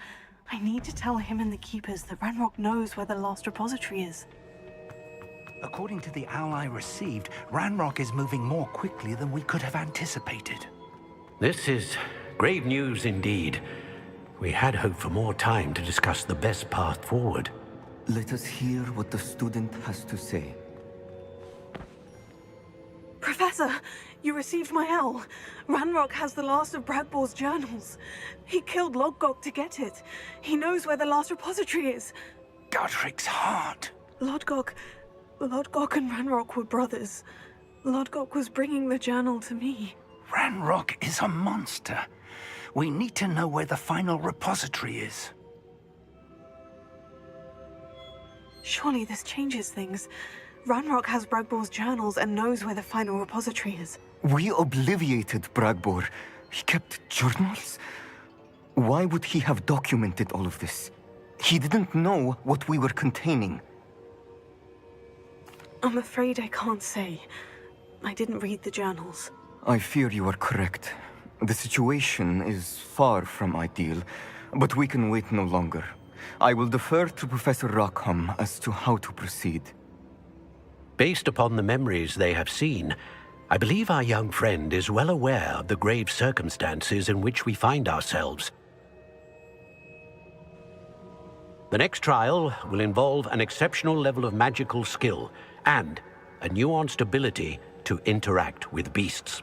[SPEAKER 14] I need to tell him and the keepers that Ranrock knows where the last repository is.
[SPEAKER 16] According to the owl I received, Ranrock is moving more quickly than we could have anticipated.
[SPEAKER 13] This is grave news indeed. We had hoped for more time to discuss the best path forward.
[SPEAKER 1] Let us hear what the student has to say.
[SPEAKER 14] Professor, you received my owl. Ranrock has the last of Bragbor's journals. He killed Lodgok to get it. He knows where the last repository is.
[SPEAKER 16] Godric's heart.
[SPEAKER 14] Lodgok and Ranrock were brothers. Lodgok was bringing the journal to me.
[SPEAKER 16] Ranrock is a monster. We need to know where the final repository is.
[SPEAKER 14] Surely this changes things. Ranrock has Bragbor's journals and knows where the final repository is.
[SPEAKER 1] We obliviated Bragbor. He kept journals? Why would he have documented all of this? He didn't know what we were containing.
[SPEAKER 14] I'm afraid I can't say. I didn't read the journals.
[SPEAKER 1] I fear you are correct. The situation is far from ideal, but we can wait no longer. I will defer to Professor Rockham as to how to proceed.
[SPEAKER 13] Based upon the memories they have seen, I believe our young friend is well aware of the grave circumstances in which we find ourselves. The next trial will involve an exceptional level of magical skill and a nuanced ability to interact with beasts.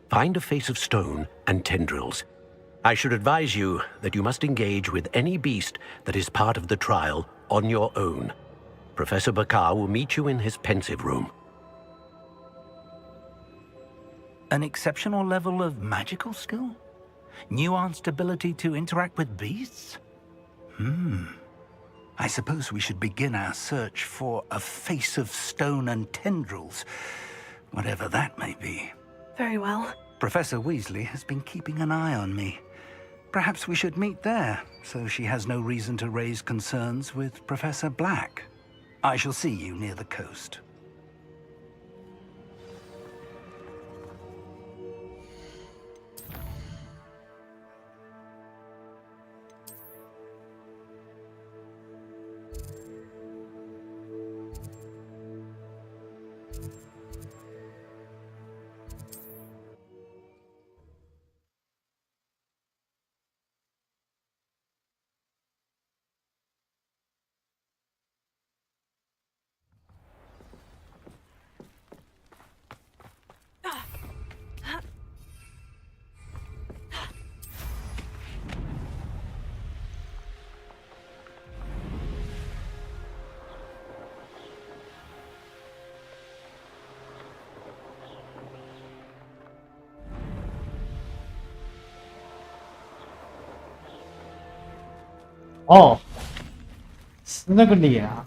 [SPEAKER 13] Find a face of stone and tendrils. I should advise you that you must engage with any beast that is part of the trial on your own. Professor Bakar will meet you in his pensive room.
[SPEAKER 16] An exceptional level of magical skill? Nuanced ability to interact with beasts? I suppose we should begin our search for a face of stone and tendrils, whatever that may be.
[SPEAKER 14] Very well.
[SPEAKER 16] Professor Weasley has been keeping an eye on me. Perhaps we should meet there, so she has no reason to raise concerns with Professor Black. I shall see you near the coast.
[SPEAKER 4] Oh, 是那个脸啊。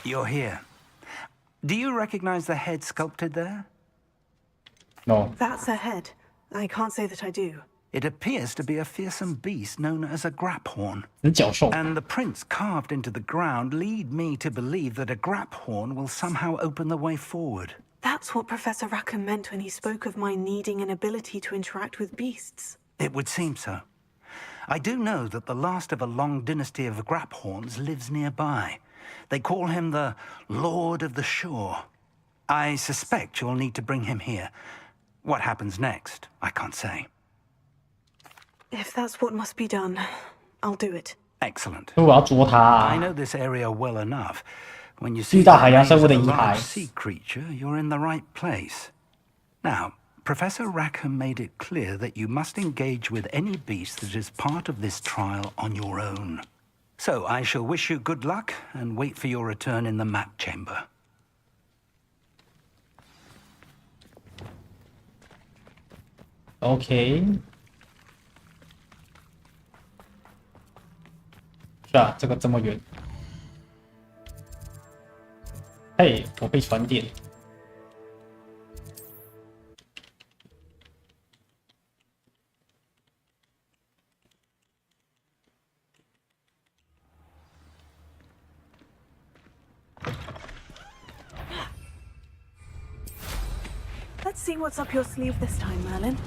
[SPEAKER 16] You're here. Do you recognize the head sculpted there?
[SPEAKER 4] No.
[SPEAKER 14] That's a head. I can't say that I do.
[SPEAKER 16] It appears to be a fearsome beast known as a graphorn.
[SPEAKER 4] 角兽。
[SPEAKER 16] And the prints carved into the ground lead me to believe that a graphorn will somehow open the way forward.
[SPEAKER 14] That's what Professor Rackham meant when he spoke of my needing an ability to interact with beasts.
[SPEAKER 16] It would seem so. I do know that the last of a long dynasty of graphorns lives nearby. They call him the Lord of the Shore. I suspect you'll need to bring him here. What happens next, I can't say.
[SPEAKER 14] If that's what must be done, I'll do it.
[SPEAKER 16] Excellent.
[SPEAKER 4] 所以我要捉它啊。
[SPEAKER 16] I know this area well enough. When you see
[SPEAKER 4] 巨
[SPEAKER 16] the
[SPEAKER 4] 大海洋
[SPEAKER 16] remains
[SPEAKER 4] 生物
[SPEAKER 16] of
[SPEAKER 4] 的
[SPEAKER 16] a
[SPEAKER 4] 遗骸
[SPEAKER 16] large sea creature, you're in the right place. Now, Professor Rackham made it clear that you must engage with any beast that is part of this trial on your own. So I shall wish you good luck and wait for your return in the map chamber.
[SPEAKER 4] OK。是啊，这个这么远。嘿，我被传电。
[SPEAKER 14] Let's see what's up your sleeve this time, Merlin.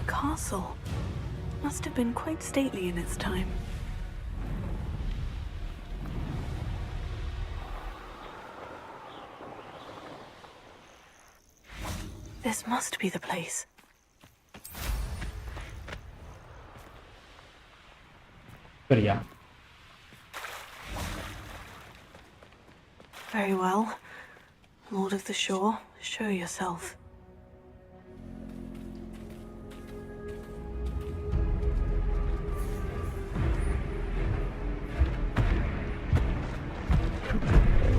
[SPEAKER 14] A castle. Must have been quite stately in its time. This must be the place. Very well. Lord of the Shore, show yourself.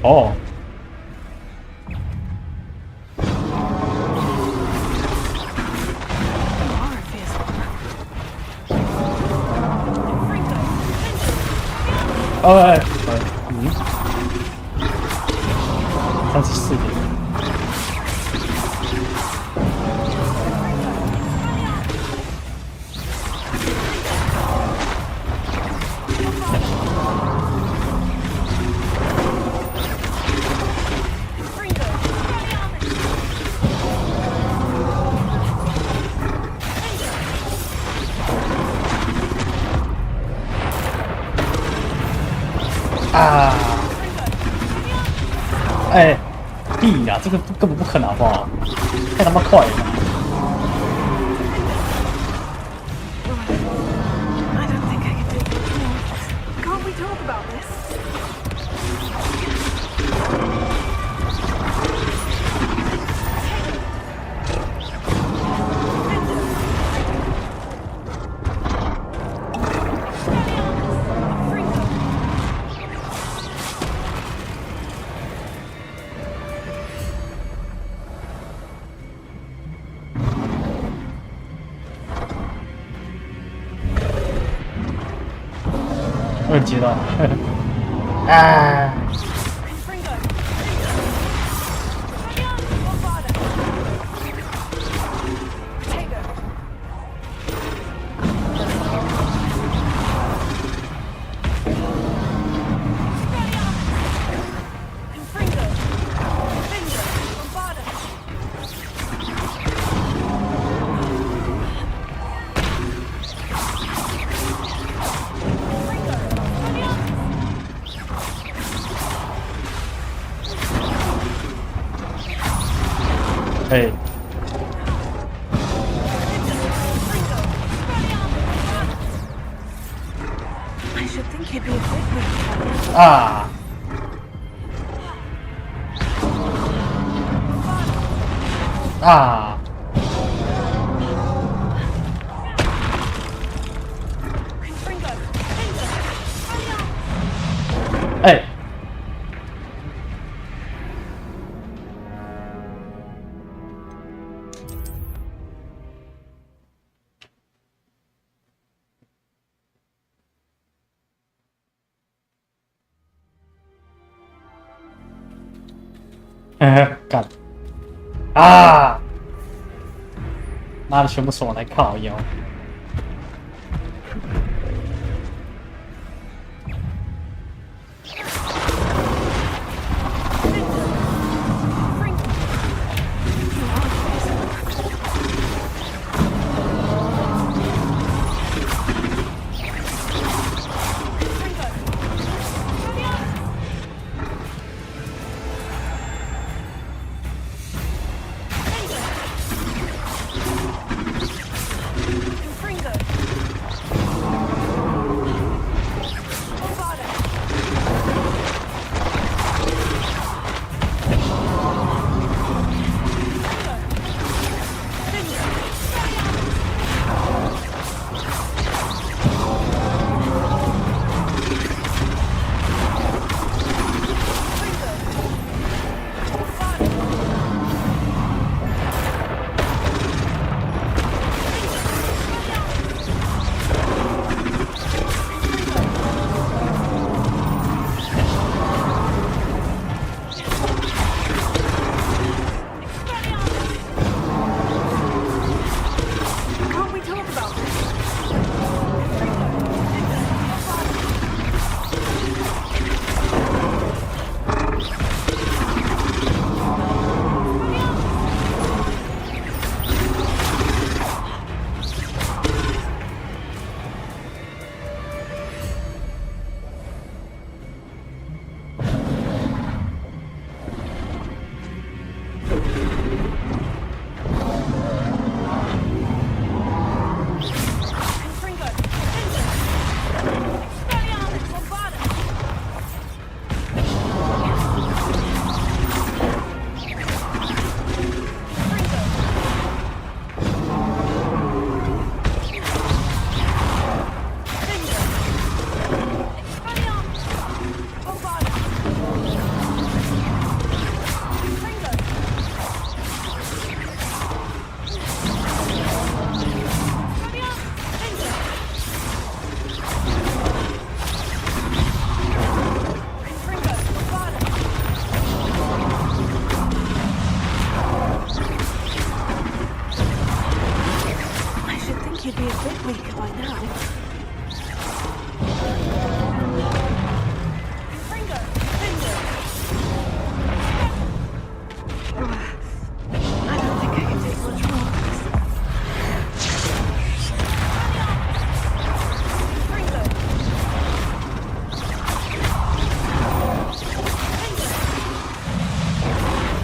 [SPEAKER 4] Oh. Oh, 34点。啊！哎，屁呀！这个根本不可能，好不好？太他妈快了！
[SPEAKER 14] Merlin,
[SPEAKER 4] 我接到。啊！哎。
[SPEAKER 14] I should think he'd be a bit weak.
[SPEAKER 4] 啊！啊！哎！干！啊！妈的，全部锁来靠腰。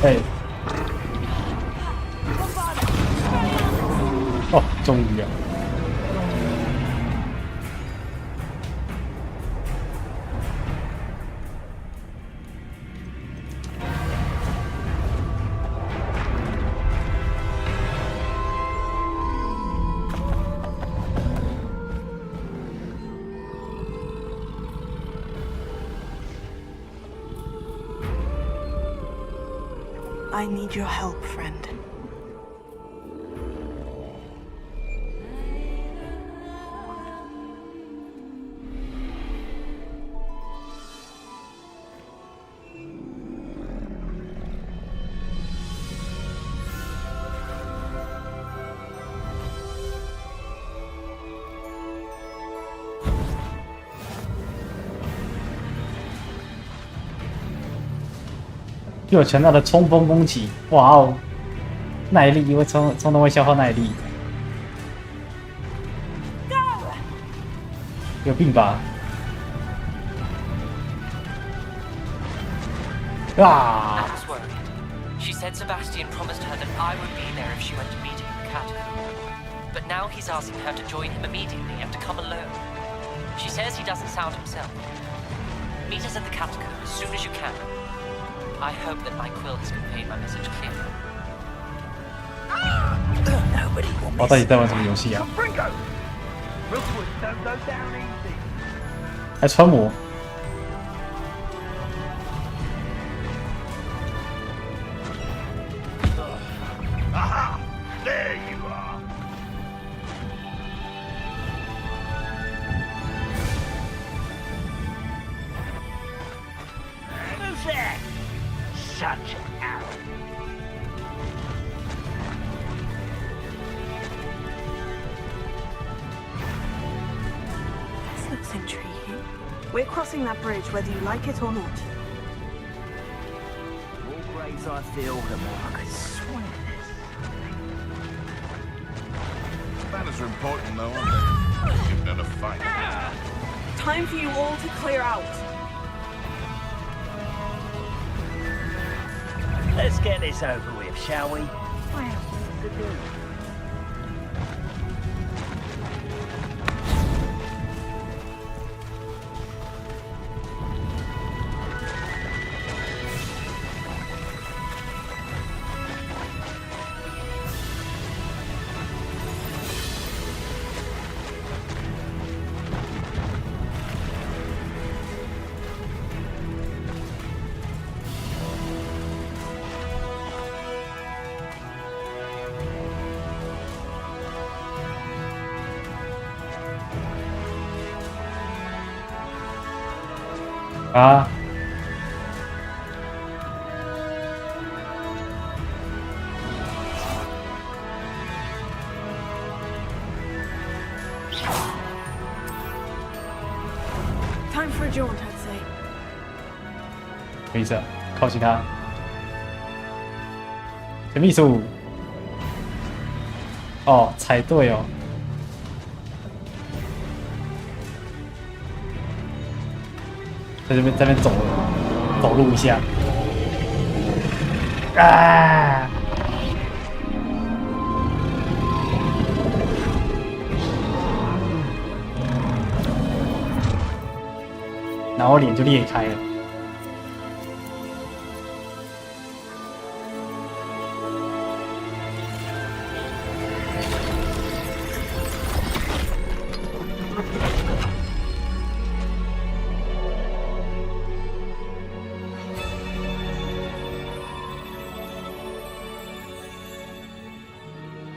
[SPEAKER 4] 哎，哦，终于啊！I
[SPEAKER 14] need your help, friend.
[SPEAKER 4] 具有强大的冲锋攻击，哇哦！耐力，因为冲动会消耗耐力。有病吧？啊！
[SPEAKER 10] I was worried. She said Sebastian promised her that I would be there if she went to meet him in the catacomb. But now he's asking her to join him immediately and to come alone. She says he doesn't sound himself. Meet us at the catacomb as soon as you can. I hope that my quill has conveyed my message clearly.
[SPEAKER 4] 我到底在玩什么游戏啊？还穿模？
[SPEAKER 12] Aha! There you are.
[SPEAKER 5] Who's that? Such an arrow.
[SPEAKER 14] This looks intriguing. We're crossing that bridge whether you like it or not.
[SPEAKER 5] The more graves I feel, the more I can swear.
[SPEAKER 12] Manners are important, though, aren't they? You've never fight.
[SPEAKER 14] Time for you all to clear out.
[SPEAKER 5] Let's get this over with, shall we? I have things to do.
[SPEAKER 4] Ah.
[SPEAKER 14] Time for a jaunt, I'd say.
[SPEAKER 4] 可以的，靠近他。小秘书。哦，踩对哦。 在这边走路一下，啊！然后脸就裂开了。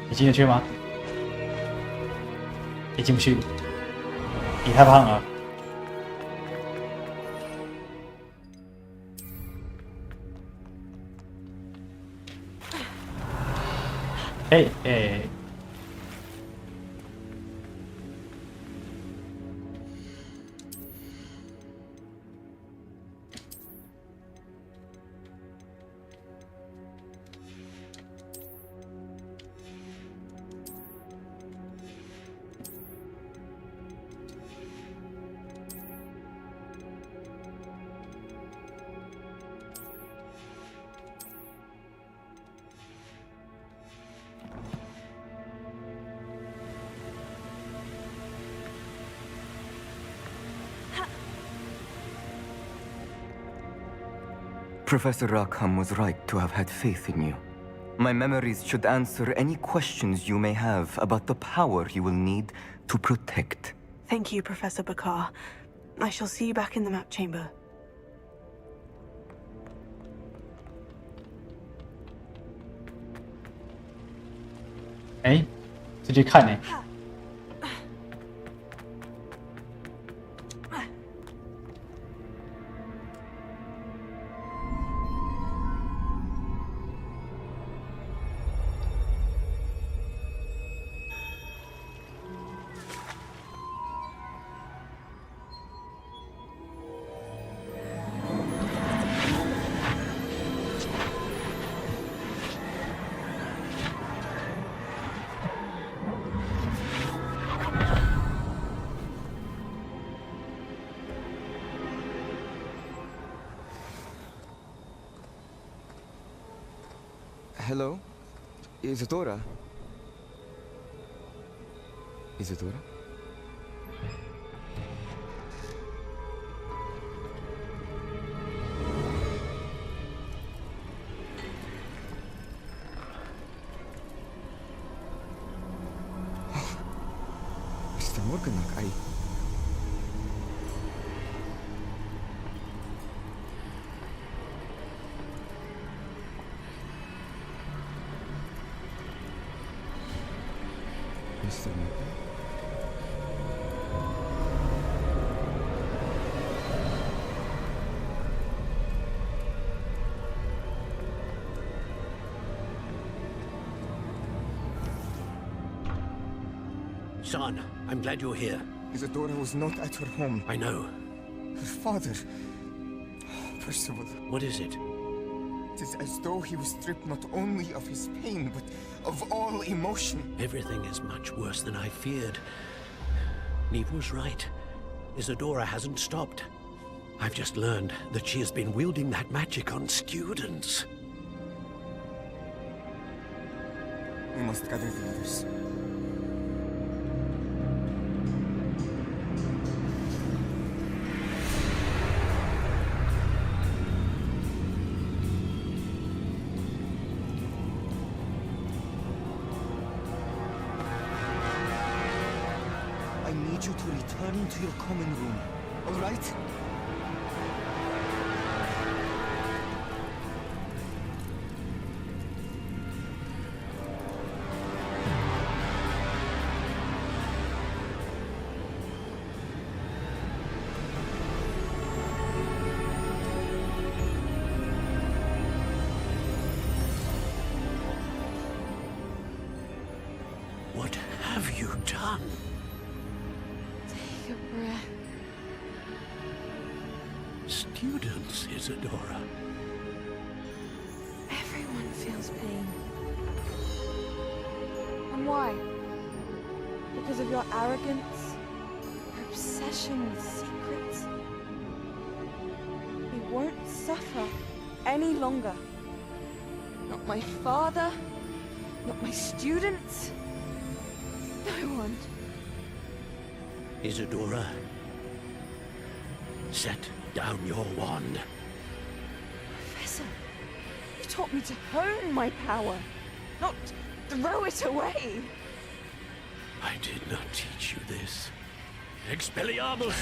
[SPEAKER 4] 你进得去吗？你进不去，你太胖了。哎哎。
[SPEAKER 1] Professor Rackham was right to have had faith in you. My memories should answer any questions you may have about the power you will need to protect.
[SPEAKER 14] Thank you, Professor Bakar. I shall see you back in the map chamber.
[SPEAKER 4] 哎，这去看呢。
[SPEAKER 17] Hello? Isadora? Isadora? Mr. Morganach, Mr. Morgan?
[SPEAKER 13] Son, I'm glad you're here.
[SPEAKER 17] Isadora was not at her home.
[SPEAKER 13] I know.
[SPEAKER 17] Her father... Percival.
[SPEAKER 13] What is it?
[SPEAKER 17] It is as though he was stripped not only of his pain, but of all emotion.
[SPEAKER 13] Everything is much worse than I feared. Neve was right. Isadora hasn't stopped. I've just learned that she has been wielding that magic on students.
[SPEAKER 17] We must gather the others. I need you to return to your common room, all right?
[SPEAKER 13] What have you done?
[SPEAKER 22] Take a breath.
[SPEAKER 13] Students, Isadora.
[SPEAKER 22] Everyone feels pain. And why? Because of your arrogance? Your obsession with secrets? We won't suffer any longer. Not my father, not my students, no one.
[SPEAKER 13] Isadora, set down your wand.
[SPEAKER 22] Professor, you taught me to hone my power, not throw it away.
[SPEAKER 13] I did not teach you this. Expelliarmus!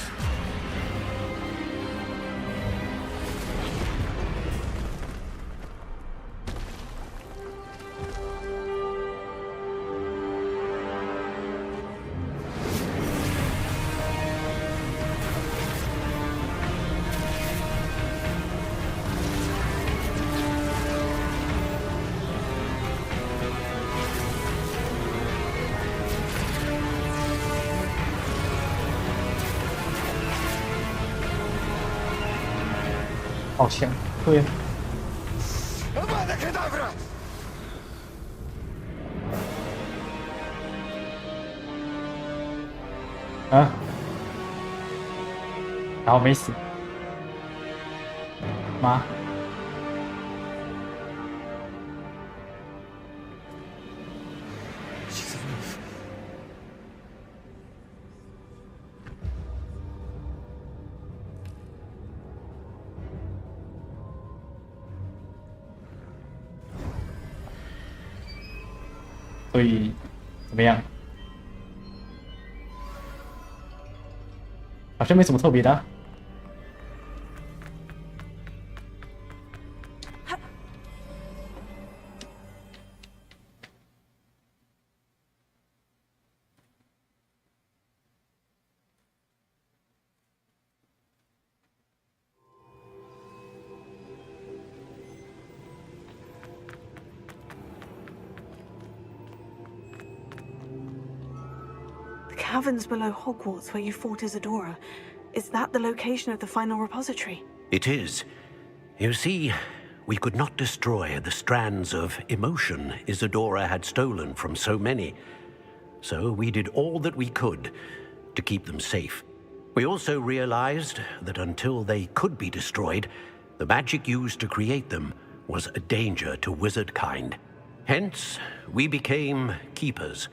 [SPEAKER 4] 好强，对呀。
[SPEAKER 17] Avada Kedavra!
[SPEAKER 4] 啊，然后没死，妈，所以怎么样？好像没什么特别的啊。
[SPEAKER 14] The caverns below Hogwarts where you fought Isadora. Is that the location of the final repository?
[SPEAKER 13] It is. You see, we could not destroy the strands of emotion Isadora had stolen from so many. So we did all that we could to keep them safe. We also realized that until they could be destroyed, the magic used to create them was a danger to wizard kind. Hence, we became keepers.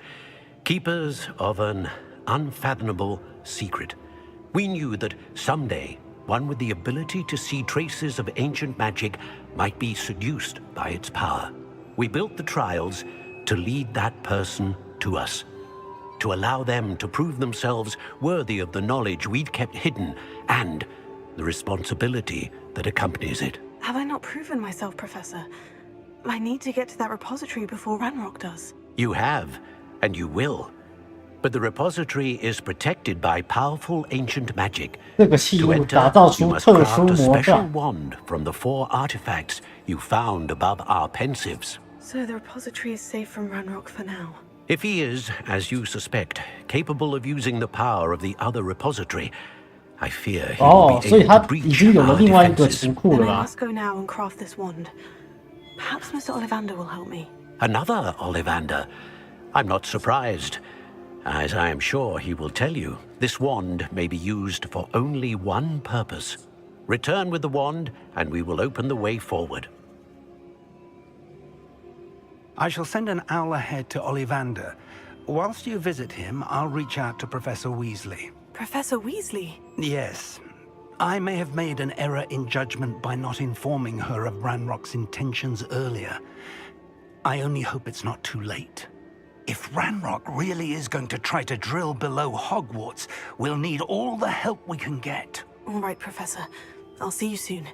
[SPEAKER 13] Keepers of an unfathomable secret. We knew that someday, one with the ability to see traces of ancient magic might be seduced by its power. We built the trials to lead that person to us, to allow them to prove themselves worthy of the knowledge we'd kept hidden and the responsibility that accompanies it.
[SPEAKER 14] Have I not proven myself, Professor? I need to get to that repository before Ranrock does.
[SPEAKER 13] You have, and you will. But the repository is protected by powerful ancient magic. To enter, you must craft a special wand from the 4 artifacts you found above our pensives.
[SPEAKER 14] So the repository is safe from Ranrock for now.
[SPEAKER 13] If he is, as you suspect, capable of using the power of the other repository, I fear he will be able to breach our defenses.
[SPEAKER 14] Then I must go now and craft this wand. Perhaps Mr. Ollivander will help me.
[SPEAKER 13] Another Ollivander? I'm not surprised. As I am sure he will tell you, this wand may be used for only one purpose. Return with the wand, and we will open the way forward.
[SPEAKER 16] I shall send an owl ahead to Ollivander. Whilst you visit him, I'll reach out to Professor Weasley.
[SPEAKER 14] Professor Weasley?
[SPEAKER 16] Yes. I may have made an error in judgment by not informing her of Ranrock's intentions earlier. I only hope it's not too late. If Ranrock really is going to try to drill below Hogwarts, we'll need all the help we can get.
[SPEAKER 14] All right, Professor. I'll see you soon.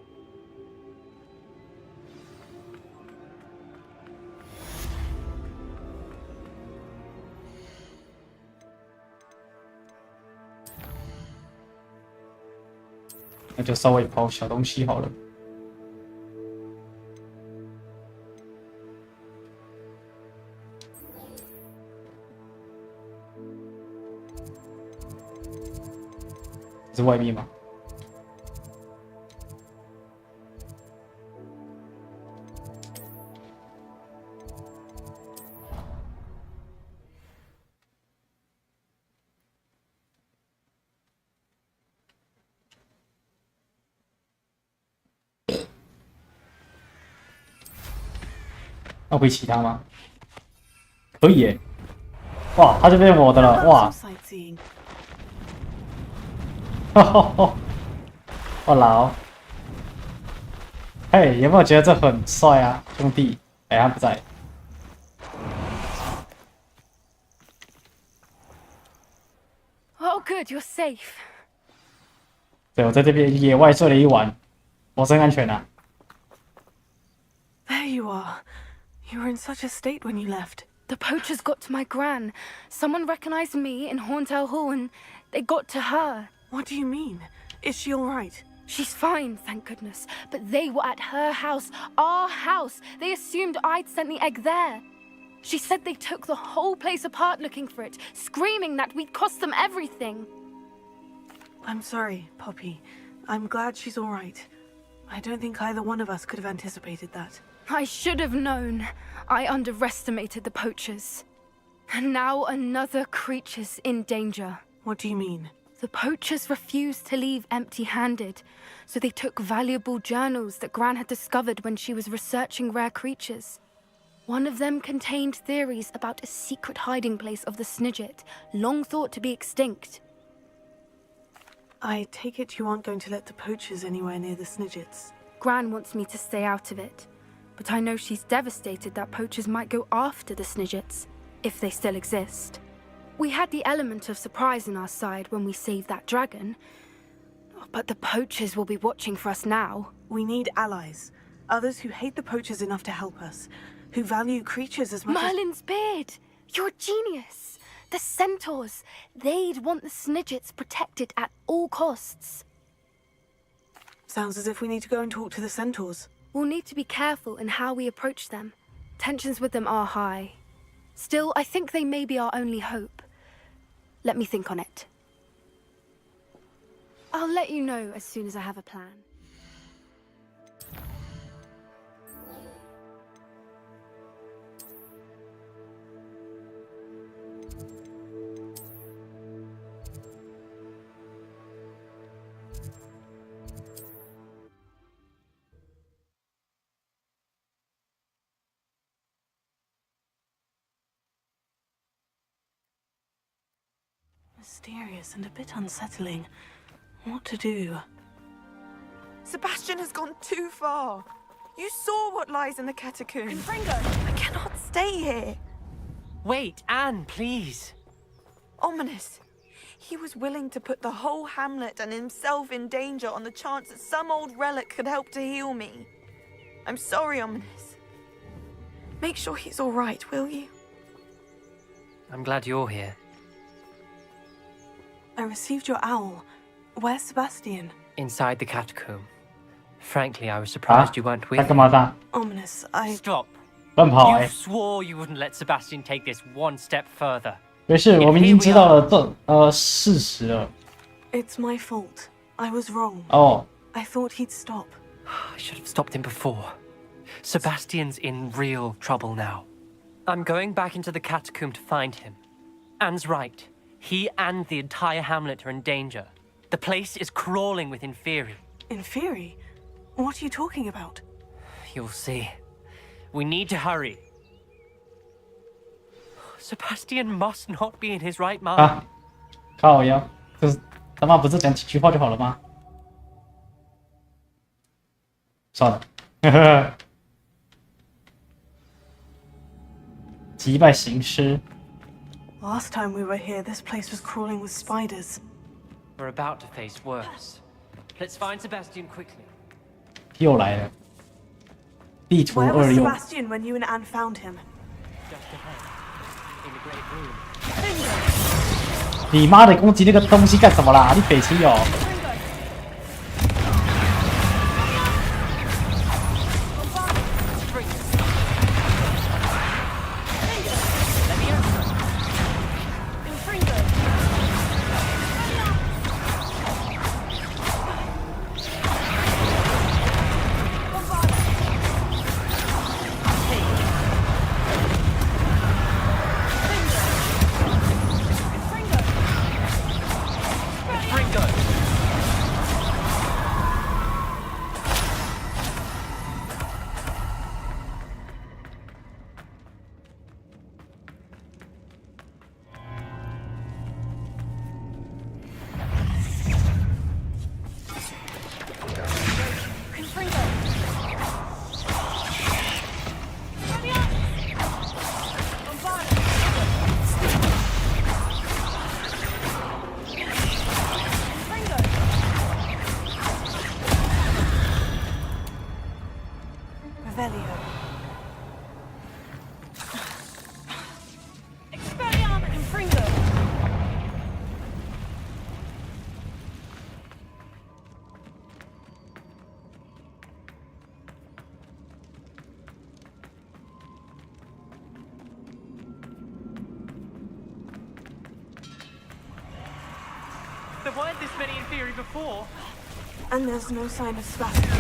[SPEAKER 4] 那就稍微跑小东西好了。这是外面吗？要回其他吗？可以耶！哇，他就变我的了！哇！哇老，嘿，有没有觉得这很帅啊，兄弟？哎，他不在。
[SPEAKER 2] Oh, good, you're safe.
[SPEAKER 4] 对，我在这边野外睡了一晚，我真安全啊。
[SPEAKER 14] There you are. You were in such a state when you left.
[SPEAKER 2] The poachers got to my gran. Someone recognized me in Horntail Hall and they got to her.
[SPEAKER 14] What do you mean? Is she all right?
[SPEAKER 2] She's fine, thank goodness. But they were at her house, our house. They assumed I'd sent the egg there. She said they took the whole place apart looking for it, screaming that we'd cost them everything.
[SPEAKER 14] I'm sorry, Poppy. I'm glad she's all right. I don't think either one of us could have anticipated that.
[SPEAKER 2] I should have known. I underestimated the poachers. And now another creature's in danger.
[SPEAKER 14] What do you mean?
[SPEAKER 2] The poachers refused to leave empty-handed, so they took valuable journals that Gran had discovered when she was researching rare creatures. One of them contained theories about a secret hiding place of the Snidget, long thought to be extinct.
[SPEAKER 14] I take it you aren't going to let the poachers anywhere near the Snidgets.
[SPEAKER 2] Gran wants me to stay out of it, but I know she's devastated that poachers might go after the Snidgets, if they still exist. We had the element of surprise on our side when we saved that dragon, but the poachers will be watching for us now.
[SPEAKER 14] We need allies, others who hate the poachers enough to help us, who value creatures as much
[SPEAKER 2] Merlin's beard! You're a genius! The centaurs! They'd want the Snidgets protected at all costs.
[SPEAKER 14] Sounds as if we need to go and talk to the centaurs.
[SPEAKER 2] We'll need to be careful in how we approach them. Tensions with them are high. Still, I think they may be our only hope. Let me think on it. I'll let you know as soon as I have a plan.
[SPEAKER 14] Mysterious and a bit unsettling. What to do?
[SPEAKER 22] Sebastian has gone too far. You saw what lies in the catacomb.
[SPEAKER 3] Confringo!
[SPEAKER 22] I cannot stay here.
[SPEAKER 10] Wait, Anne, please.
[SPEAKER 22] Ominous. He was willing to put the whole hamlet and himself in danger on the chance that some old relic could help to heal me. I'm sorry, Ominous. Make sure he's all right, will you?
[SPEAKER 10] I'm glad you're here.
[SPEAKER 14] I received your owl. Where's Sebastian?
[SPEAKER 10] Inside the catacomb. Frankly, I was surprised you weren't with
[SPEAKER 4] 他干嘛的？
[SPEAKER 14] Ominous, I...
[SPEAKER 10] Stop.
[SPEAKER 4] 乱跑
[SPEAKER 10] You swore you wouldn't let Sebastian take this one step further.
[SPEAKER 4] 没事，我们已经知道了事实了。
[SPEAKER 14] It's my fault. I was wrong.
[SPEAKER 4] 哦。
[SPEAKER 14] I thought he'd stop.
[SPEAKER 10] I should have stopped him before. Sebastian's in real trouble now. I'm going back into the catacomb to find him. Anne's right. He and the entire hamlet are in danger. The place is crawling with Inferi.
[SPEAKER 14] Inferi? What are you talking about?
[SPEAKER 10] You'll see. We need to hurry. Sebastian must not be in his right mind.
[SPEAKER 4] 啊，靠腰，就是他妈不是讲几句话就好了吗？算了，呵呵。击败行尸。
[SPEAKER 14] Last time we were here, this place was crawling with spiders.
[SPEAKER 10] We're about to face worse. Let's find Sebastian quickly.
[SPEAKER 4] 又来了。地图
[SPEAKER 14] Where was
[SPEAKER 4] 2用。
[SPEAKER 14] Sebastian when you and Anne found him?
[SPEAKER 10] Just ahead. In the great room.
[SPEAKER 4] 你妈的，攻击那个东西干什么啦？你北七哦。
[SPEAKER 10] There weren't this many Inferi before.
[SPEAKER 14] And there's no sign of Sebastian.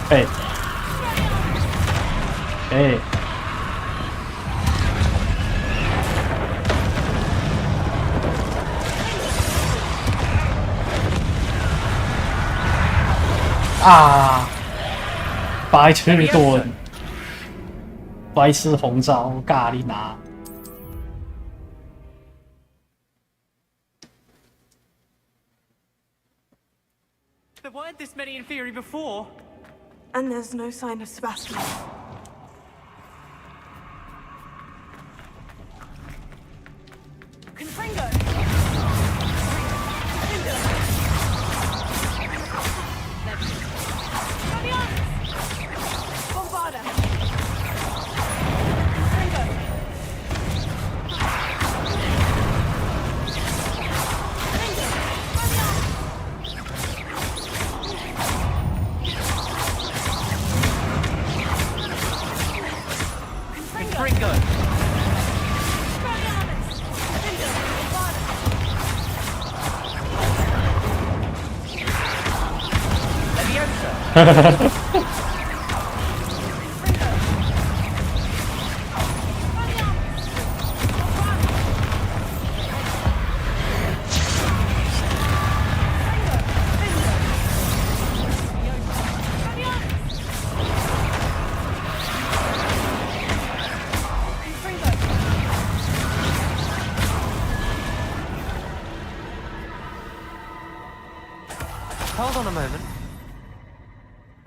[SPEAKER 4] Hey. Hey. 啊！白痴盾，白痴红招，咖喱拿。
[SPEAKER 10] There weren't this many Inferi before.
[SPEAKER 14] And there's no sign of Sebastian.
[SPEAKER 3] Confringo! Bombarda!
[SPEAKER 10] Confringo!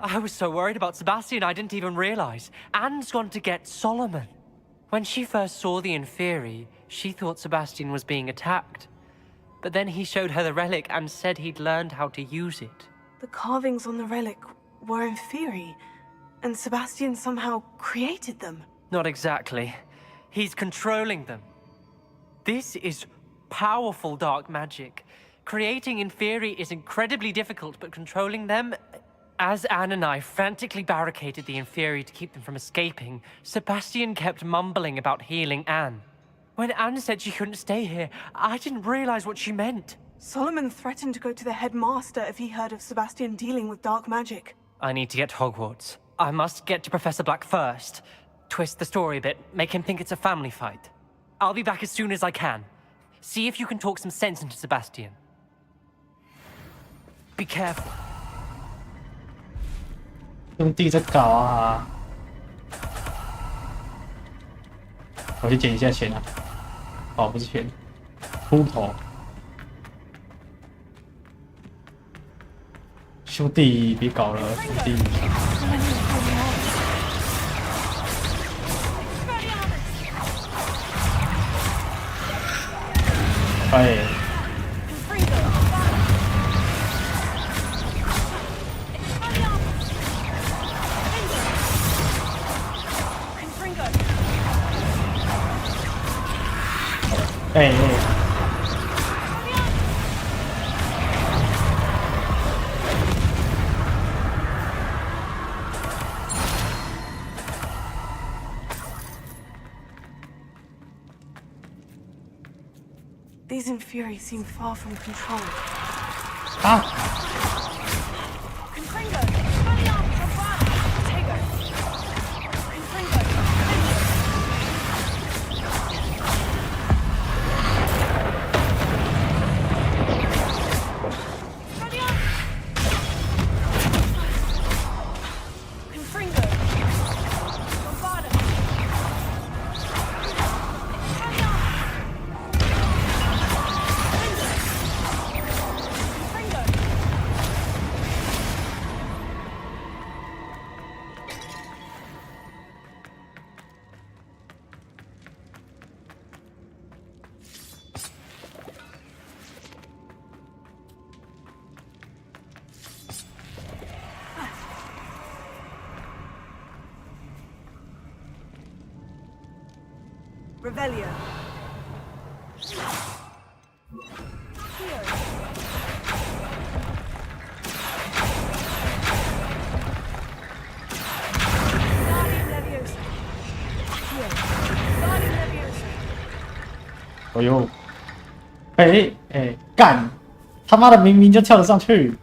[SPEAKER 10] I was so worried about Sebastian I didn't even realize. Anne's gone to get Solomon. When she first saw the Inferi, she thought Sebastian was being attacked. But then he showed her the relic and said he'd learned how to use it.
[SPEAKER 14] The carvings on the relic were Inferi, and Sebastian somehow created them.
[SPEAKER 10] Not exactly. He's controlling them. This is powerful dark magic. Creating Inferi is incredibly difficult, but controlling them... As Anne and I frantically barricaded the Inferi to keep them from escaping, Sebastian kept mumbling about healing Anne. When Anne said she couldn't stay here, I didn't realize what she meant.
[SPEAKER 14] Solomon threatened to go to the headmaster if he heard of Sebastian dealing with dark magic.
[SPEAKER 10] I need to get to Hogwarts. I must get to Professor Black first. Twist the story a bit, make him think it's a family fight. I'll be back as soon as I can. See if you can talk some sense into Sebastian. Be careful.
[SPEAKER 4] 兄弟在搞啊！我去捡一下钱啊！哦，不是钱，秃头。兄弟，别搞了，兄弟。哎。 哎哎！
[SPEAKER 14] These Inferi seem far from control.
[SPEAKER 4] 啊！
[SPEAKER 14] Revelio. Here.
[SPEAKER 4] 哎呦，哎哎，干！他妈的，明明就跳得上去。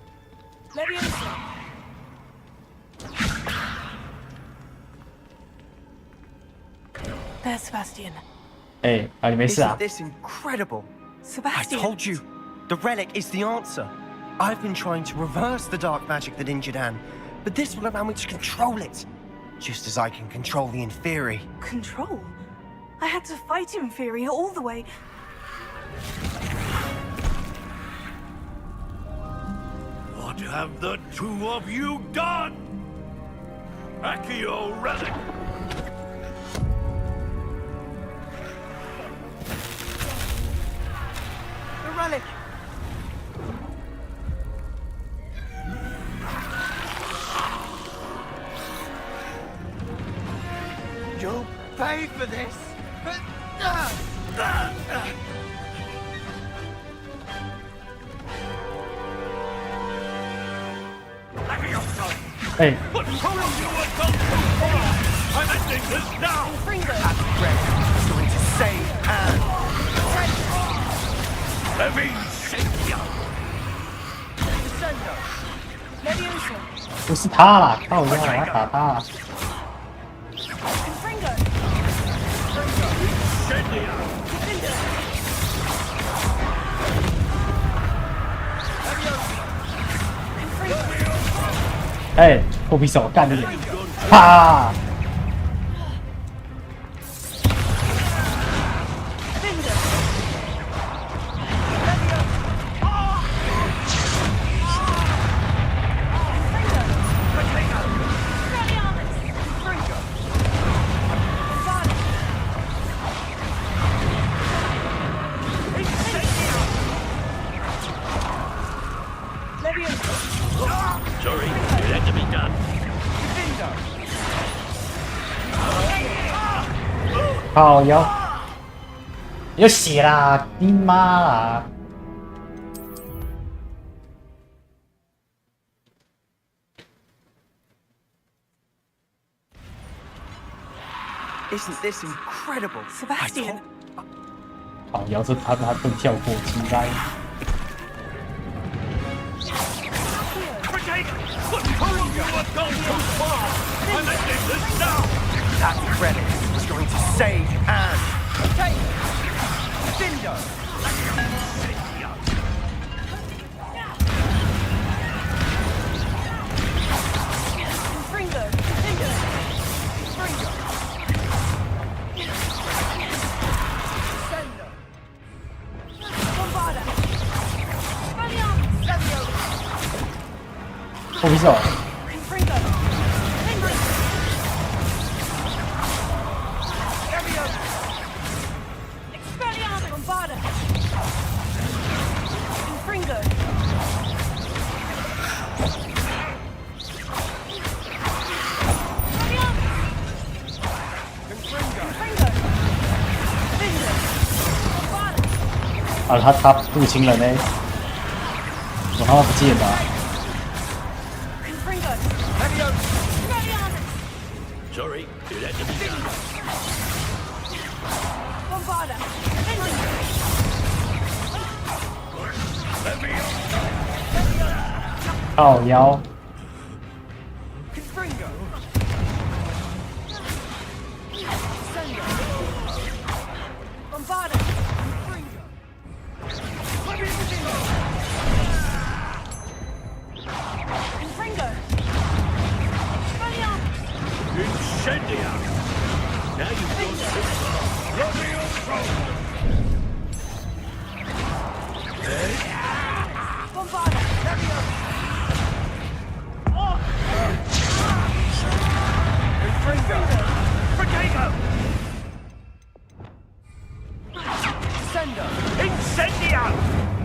[SPEAKER 14] There's Sebastian.
[SPEAKER 4] 哎，啊，你没事啊
[SPEAKER 9] Isn't this incredible?
[SPEAKER 14] Sebastian.
[SPEAKER 9] I told you, the relic is the answer. I've been trying to reverse the dark magic that injured Anne, but this will allow me to control it. Just as I can control the Inferi.
[SPEAKER 14] Control? I had to fight Inferi all the way.
[SPEAKER 12] What have the two of you done? Accio relic!
[SPEAKER 9] The relic! You'll pay for this!
[SPEAKER 4] Hey.
[SPEAKER 12] But who you adult? I'm ending this now!
[SPEAKER 9] That's Red going to save Anne!
[SPEAKER 12] Levy Savior!
[SPEAKER 4] 不是他啦，靠腰，我要打他啦。哎，破皮手干你！啪！靠腰，有血啦！你妈啦！
[SPEAKER 10] Isn't this incredible?
[SPEAKER 21] Sebastian!
[SPEAKER 4] 好，要是他更跳过，应该。
[SPEAKER 10] That credit is going to save Anne. Take Cinder.
[SPEAKER 21] Fringo! Fringo!
[SPEAKER 4] 后皮手。啊，他入侵了呢，我他妈不见了。
[SPEAKER 5] Sorry, it had to be done.
[SPEAKER 4] Bombarda! 靠腰。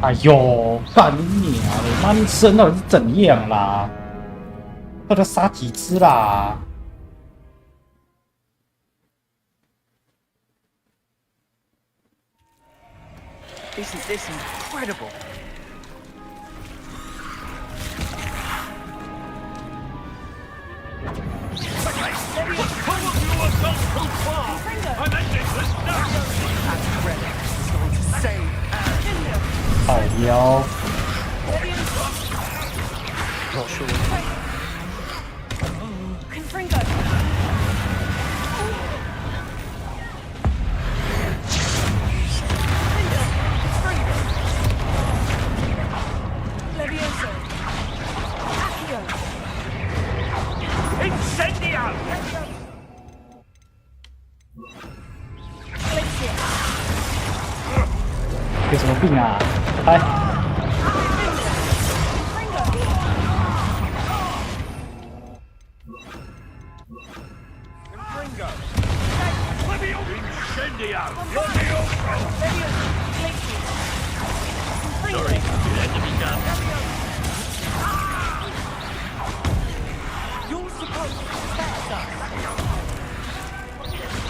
[SPEAKER 4] 哎呦，干你娘的！妈，你吃人到底是怎样啦？到底要杀几只啦？
[SPEAKER 10] Isn't this incredible?
[SPEAKER 4] Oh, yo.
[SPEAKER 10] Not sure.
[SPEAKER 12] Incendio!
[SPEAKER 4] 有什么病啊？来。
[SPEAKER 5] Sorry, it had to be done.
[SPEAKER 10] You're supposed to protect us.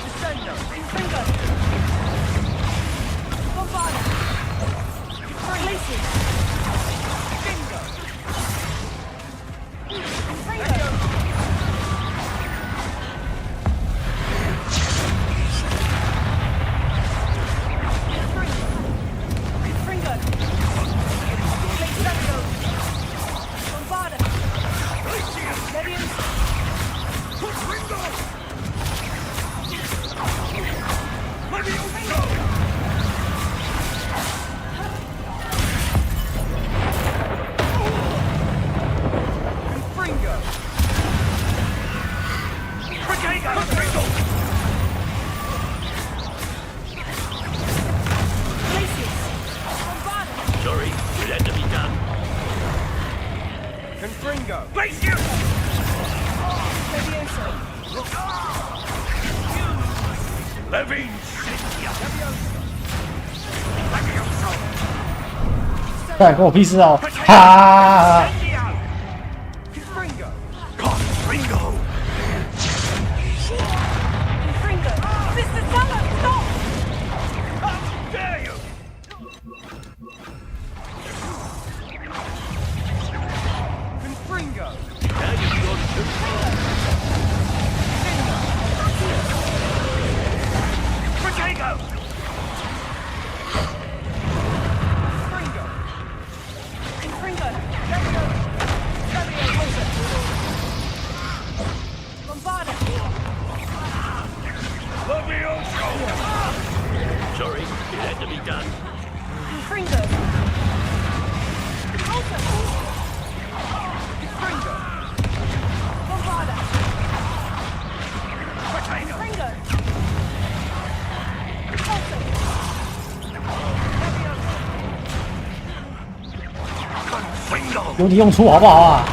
[SPEAKER 10] Descendo. Finger. Bombarda. Release it. Finger. Finger.
[SPEAKER 5] Sorry, it had to be done.
[SPEAKER 12] Confringo! Place you! Levine!
[SPEAKER 4] 干关我屁事哦！哈！
[SPEAKER 12] Confringo!
[SPEAKER 4] 有你用处好不好啊？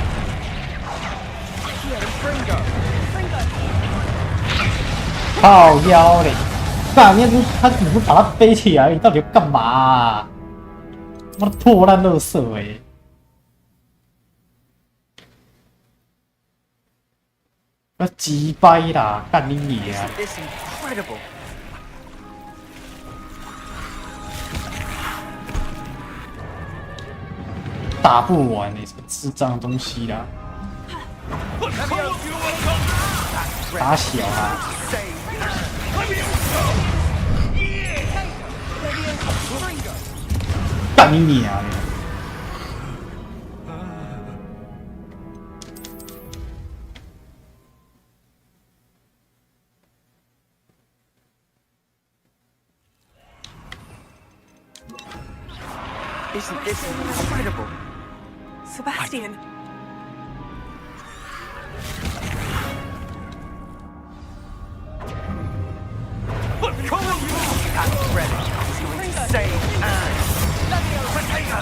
[SPEAKER 4] 靠腰嘞！干，你他只是把他背起来，你到底要干嘛啊？他妈的破烂垃圾哎！要鸡掰啦，干你娘！打不完哎，什么智障的东西啦！打小啊！干你娘嘞！Isn't
[SPEAKER 21] this incredible? Sebastian.
[SPEAKER 5] But come on, you! That relic is going to save Anne. Potato!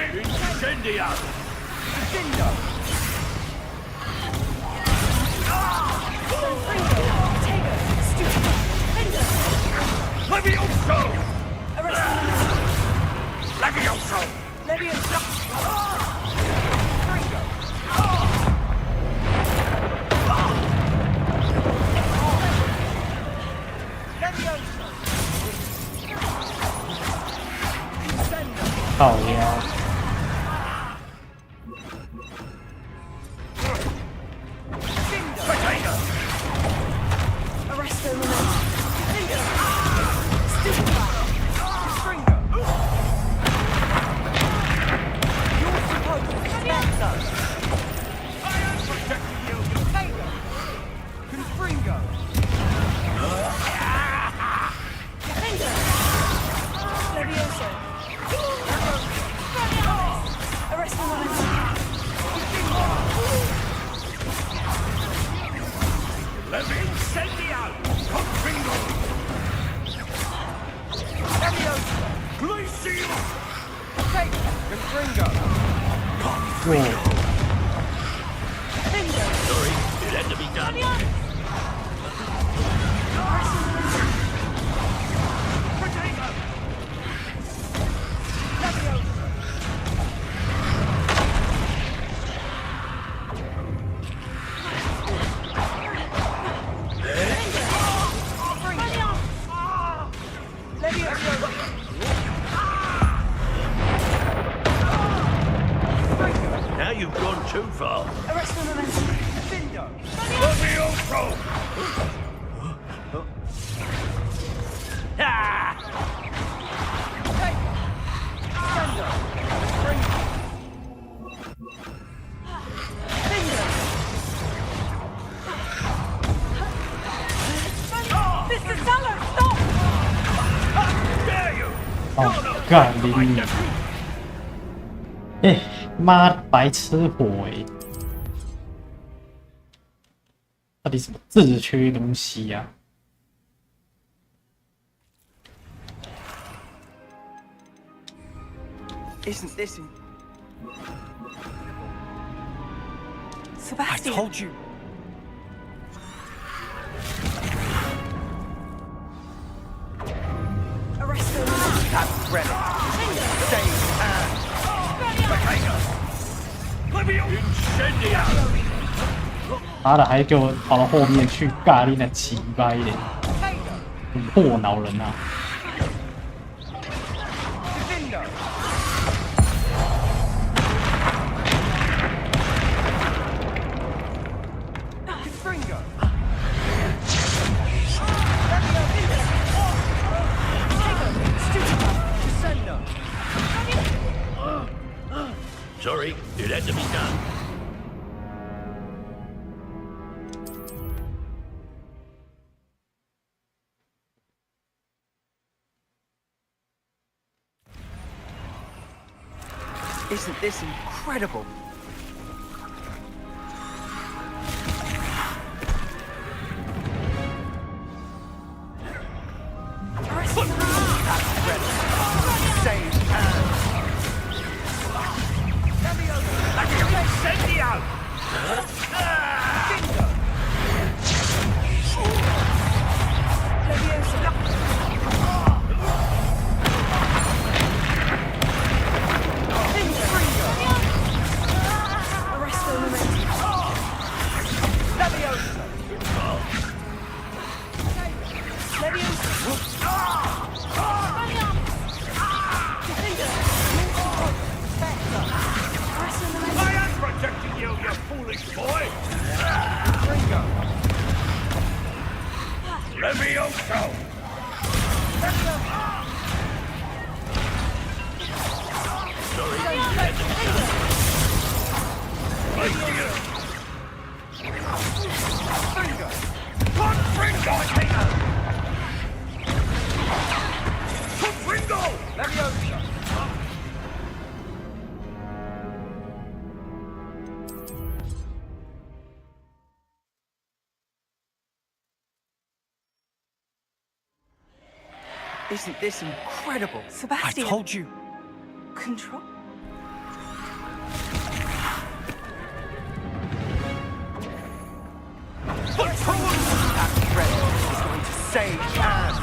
[SPEAKER 5] Incendio! Incendio! Levioso! Levioso! Levioso!
[SPEAKER 4] 靠腰。
[SPEAKER 5] Now you've gone too far.
[SPEAKER 21] Arrest the momentum.
[SPEAKER 5] Levioso! Ah!
[SPEAKER 21] Mr. Suller, stop!
[SPEAKER 5] How dare you!
[SPEAKER 4] 哦，干你娘！哎，妈，白痴火哎！到底什么自缺东西呀、
[SPEAKER 21] Isn't this in...
[SPEAKER 10] Sebastian. I told you.
[SPEAKER 21] Arrest the
[SPEAKER 5] That relic is going to save Anne. Potato! Incendio!
[SPEAKER 4] 妈的，还给我跑到后面去尬你那鸡掰的，破脑人啊！
[SPEAKER 5] Sorry, it had to be done.
[SPEAKER 8] Isn't this incredible? Isn't this incredible?
[SPEAKER 21] Sebastian.
[SPEAKER 8] I told you.
[SPEAKER 21] Control?
[SPEAKER 8] That red is going to save Anne.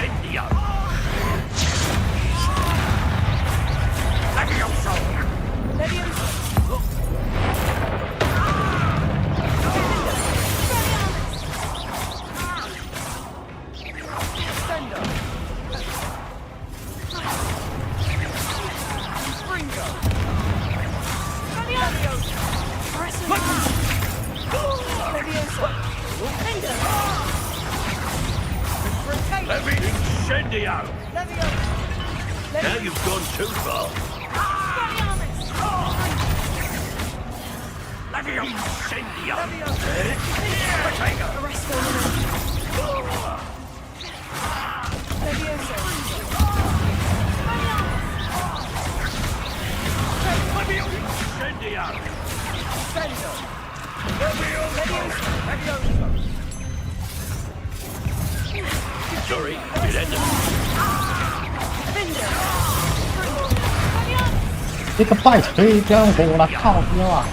[SPEAKER 12] Incendio! Incendio! Now you've gone too far. Incendio! Sorry, it ended.
[SPEAKER 4] 这个败锤将我了，靠边啊！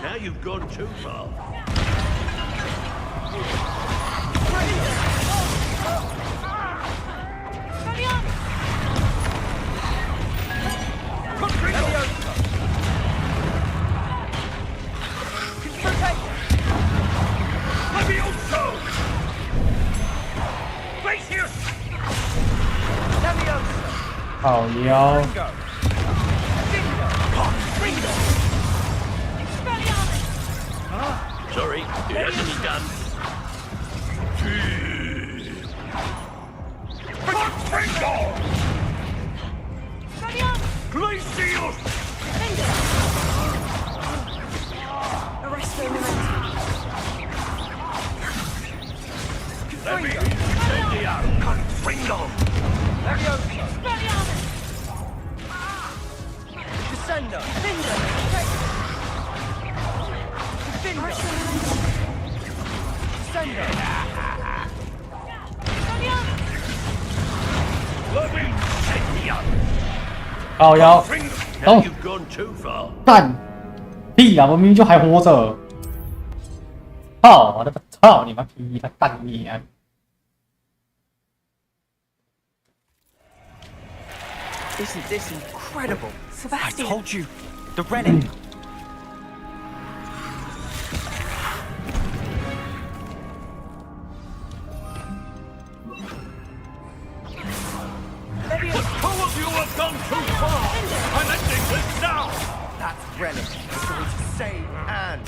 [SPEAKER 12] Now you've gone too far.
[SPEAKER 4] 好腰。
[SPEAKER 12] Sorry, it hasn't been done. Glacius! Let me incendio! Confringo!
[SPEAKER 8] Descendo!
[SPEAKER 12] Incendio!
[SPEAKER 4] 靠腰，
[SPEAKER 12] Now you've gone too far.
[SPEAKER 4] 干屁啊！我明明就还活着。操！我的操你妈逼！他干你啊！
[SPEAKER 8] Isn't this incredible?
[SPEAKER 21] Sebastian.
[SPEAKER 8] I told you. The relic.
[SPEAKER 12] But two of you have gone too far! I'm ending this now!
[SPEAKER 8] That relic is going to save Anne.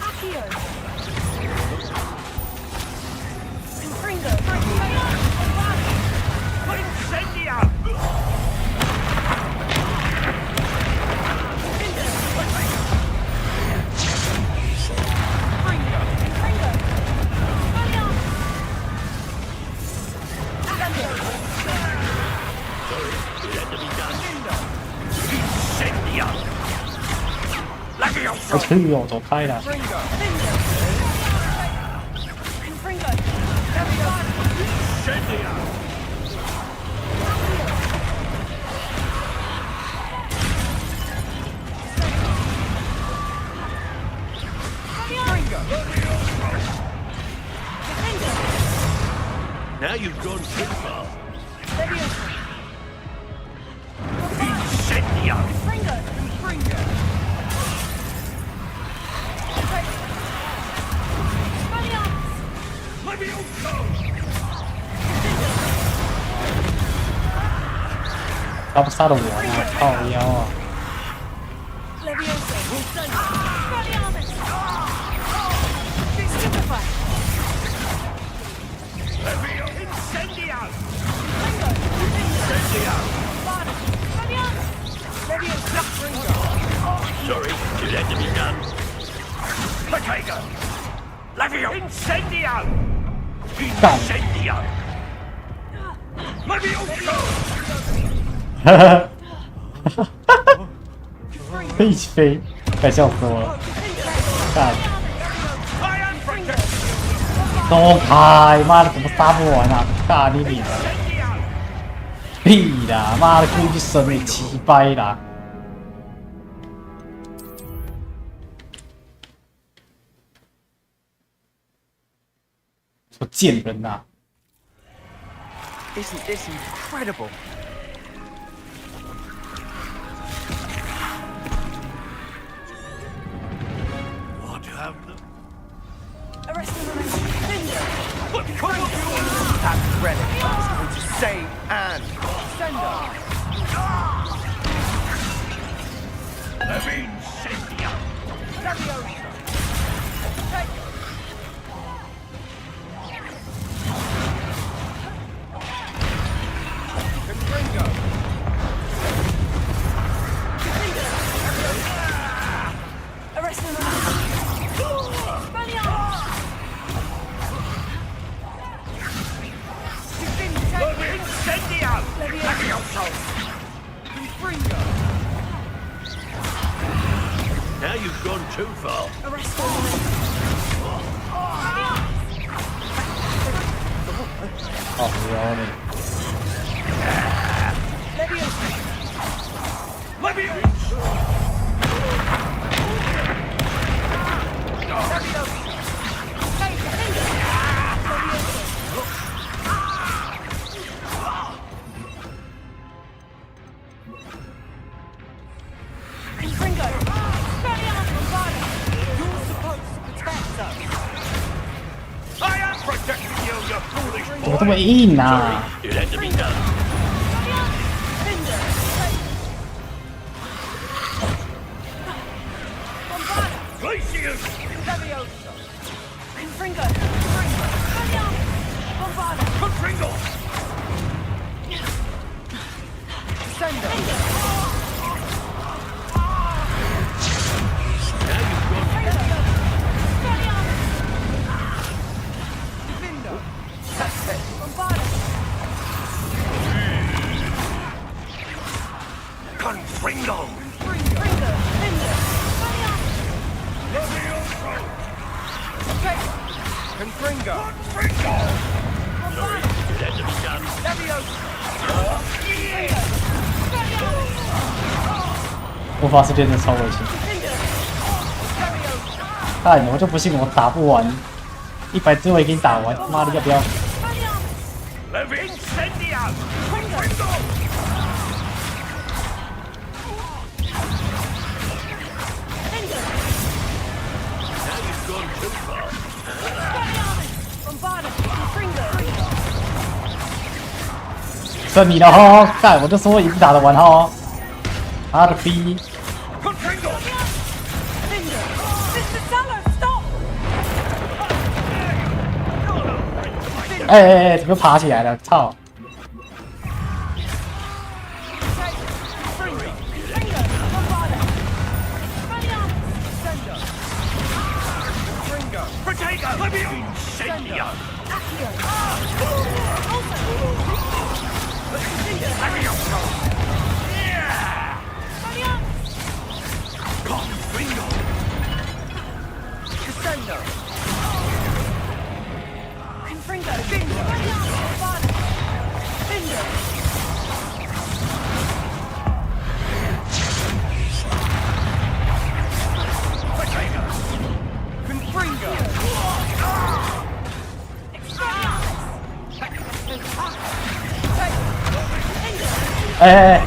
[SPEAKER 4] 我去哦，走开了。
[SPEAKER 13] Now you've gone too far.
[SPEAKER 12] Levioso!
[SPEAKER 4] 他不杀了我啊！靠腰啊！
[SPEAKER 13] Sorry, it had to be done.
[SPEAKER 12] Potato! Levio! Incendio!
[SPEAKER 4] Incendio!
[SPEAKER 12] Levioso!
[SPEAKER 4] 一起飞，快笑死我了！干！走开！妈的，怎么杀不完啊？干你娘！屁啦！妈的，故意生你鸡掰啦！我贱人呐
[SPEAKER 8] ！Isn't this incredible?
[SPEAKER 12] What have them?
[SPEAKER 8] Arrest them! That relic is going to save Anne. Send her.
[SPEAKER 12] Incendio!
[SPEAKER 8] Leviosa! Take it! Ringo! Arrest him!
[SPEAKER 12] Incendio! Levioso!
[SPEAKER 8] Ringo!
[SPEAKER 13] Now you've gone too far.
[SPEAKER 8] Arrest him!
[SPEAKER 4] Oh, really?
[SPEAKER 12] Levioso!
[SPEAKER 8] foolish boy!
[SPEAKER 4] 怎么这么硬啊？
[SPEAKER 13] It had to be done.
[SPEAKER 12] Glacius!
[SPEAKER 8] Levioso! Confringo! Bombarda!
[SPEAKER 12] Confringo!
[SPEAKER 8] Sendo!
[SPEAKER 12] Confringo!
[SPEAKER 8] Confringo!
[SPEAKER 13] Sorry, it had to be done.
[SPEAKER 8] Levioso!
[SPEAKER 4] 魔法师真的超恶心。看，我就不信我打不完，100只我也给你打完，妈的要不要？
[SPEAKER 12] Incendio! Confringo!
[SPEAKER 13] Now you've gone too far.
[SPEAKER 8] Bombarda! Confringo!
[SPEAKER 4] 剩你了哈，干，我就说我已经打得完哈。妈的逼！
[SPEAKER 12] Confringo!
[SPEAKER 8] Stop!
[SPEAKER 4] 哎，怎么爬起来了？操！
[SPEAKER 12] Potato! Incendio! Levioso!
[SPEAKER 4] 哎，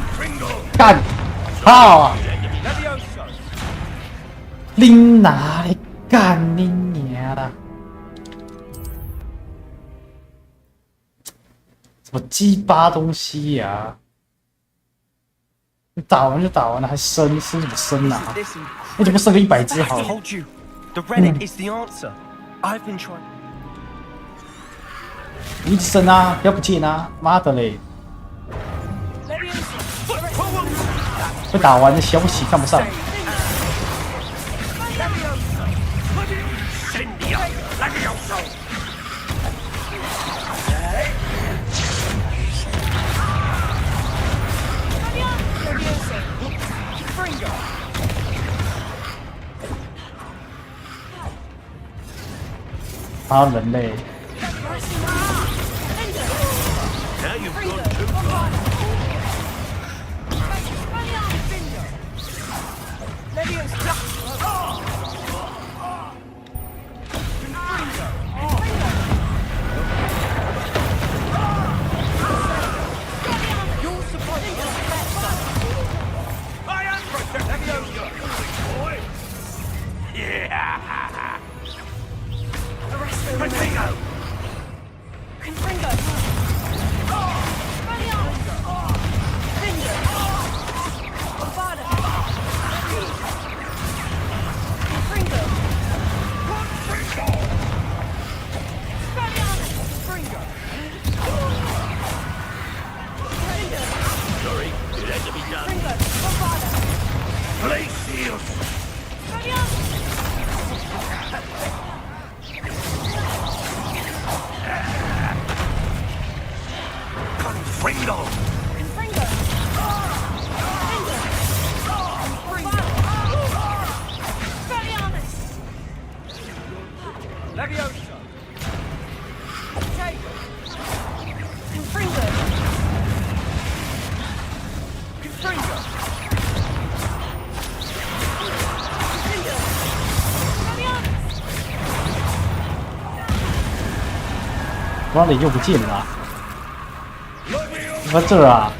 [SPEAKER 4] 干，操啊！拎哪里干你娘的！什么鸡巴东西呀、你打完就打完了，还生什么生啊？你怎么生个100只好了
[SPEAKER 8] ？The relic is the answer. I've been trying.
[SPEAKER 4] 你一直生啊，不要不见啊！妈的嘞！被打完的消息看不上。还有人类。妈的，又不进了！怎么这啊？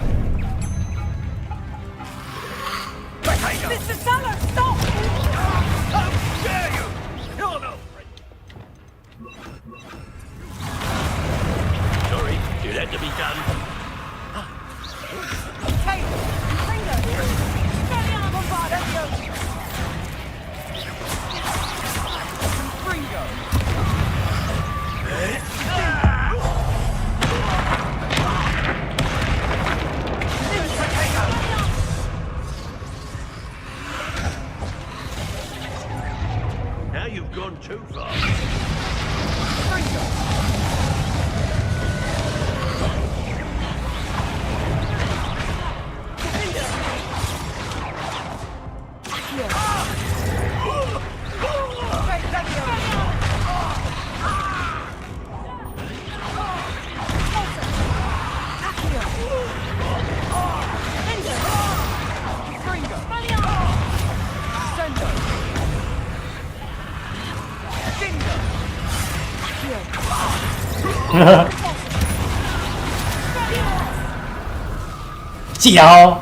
[SPEAKER 4] 脚，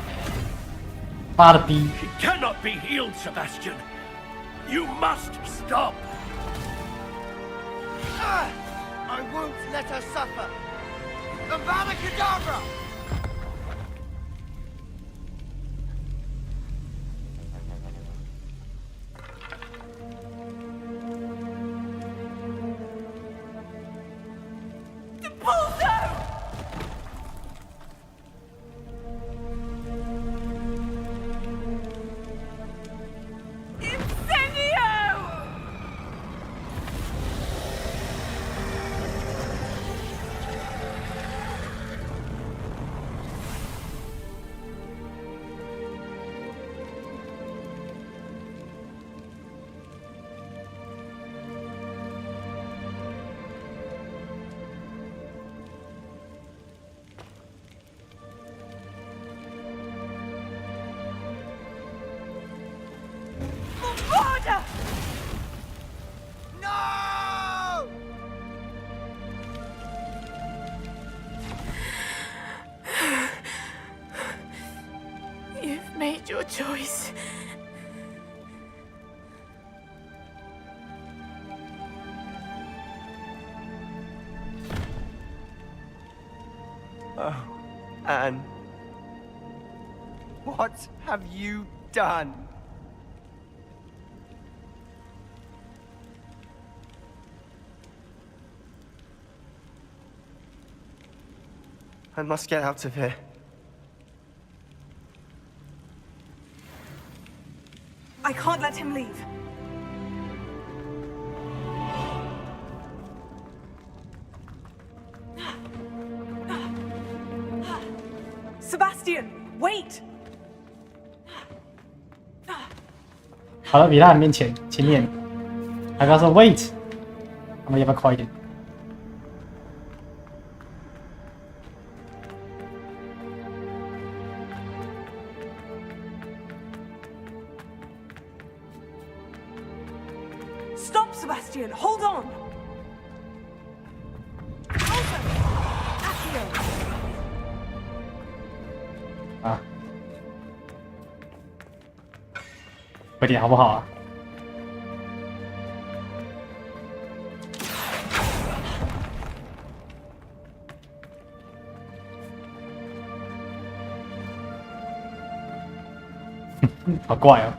[SPEAKER 4] 妈的逼！
[SPEAKER 12] She cannot be healed, Sebastian. You must stop.
[SPEAKER 8] I won't let her suffer. Avada Kedavra!
[SPEAKER 21] your choice.
[SPEAKER 8] Oh, Anne. What have you done? I must get out of here.
[SPEAKER 14] I can't let him leave. Sebastian, wait!
[SPEAKER 4] 跑到比他面前面，他跟他说 wait， 他们要不要快一点？
[SPEAKER 14] Stop, Sebastian! Hold on! Accio!
[SPEAKER 4] 啊，快点好不好啊？好怪哦。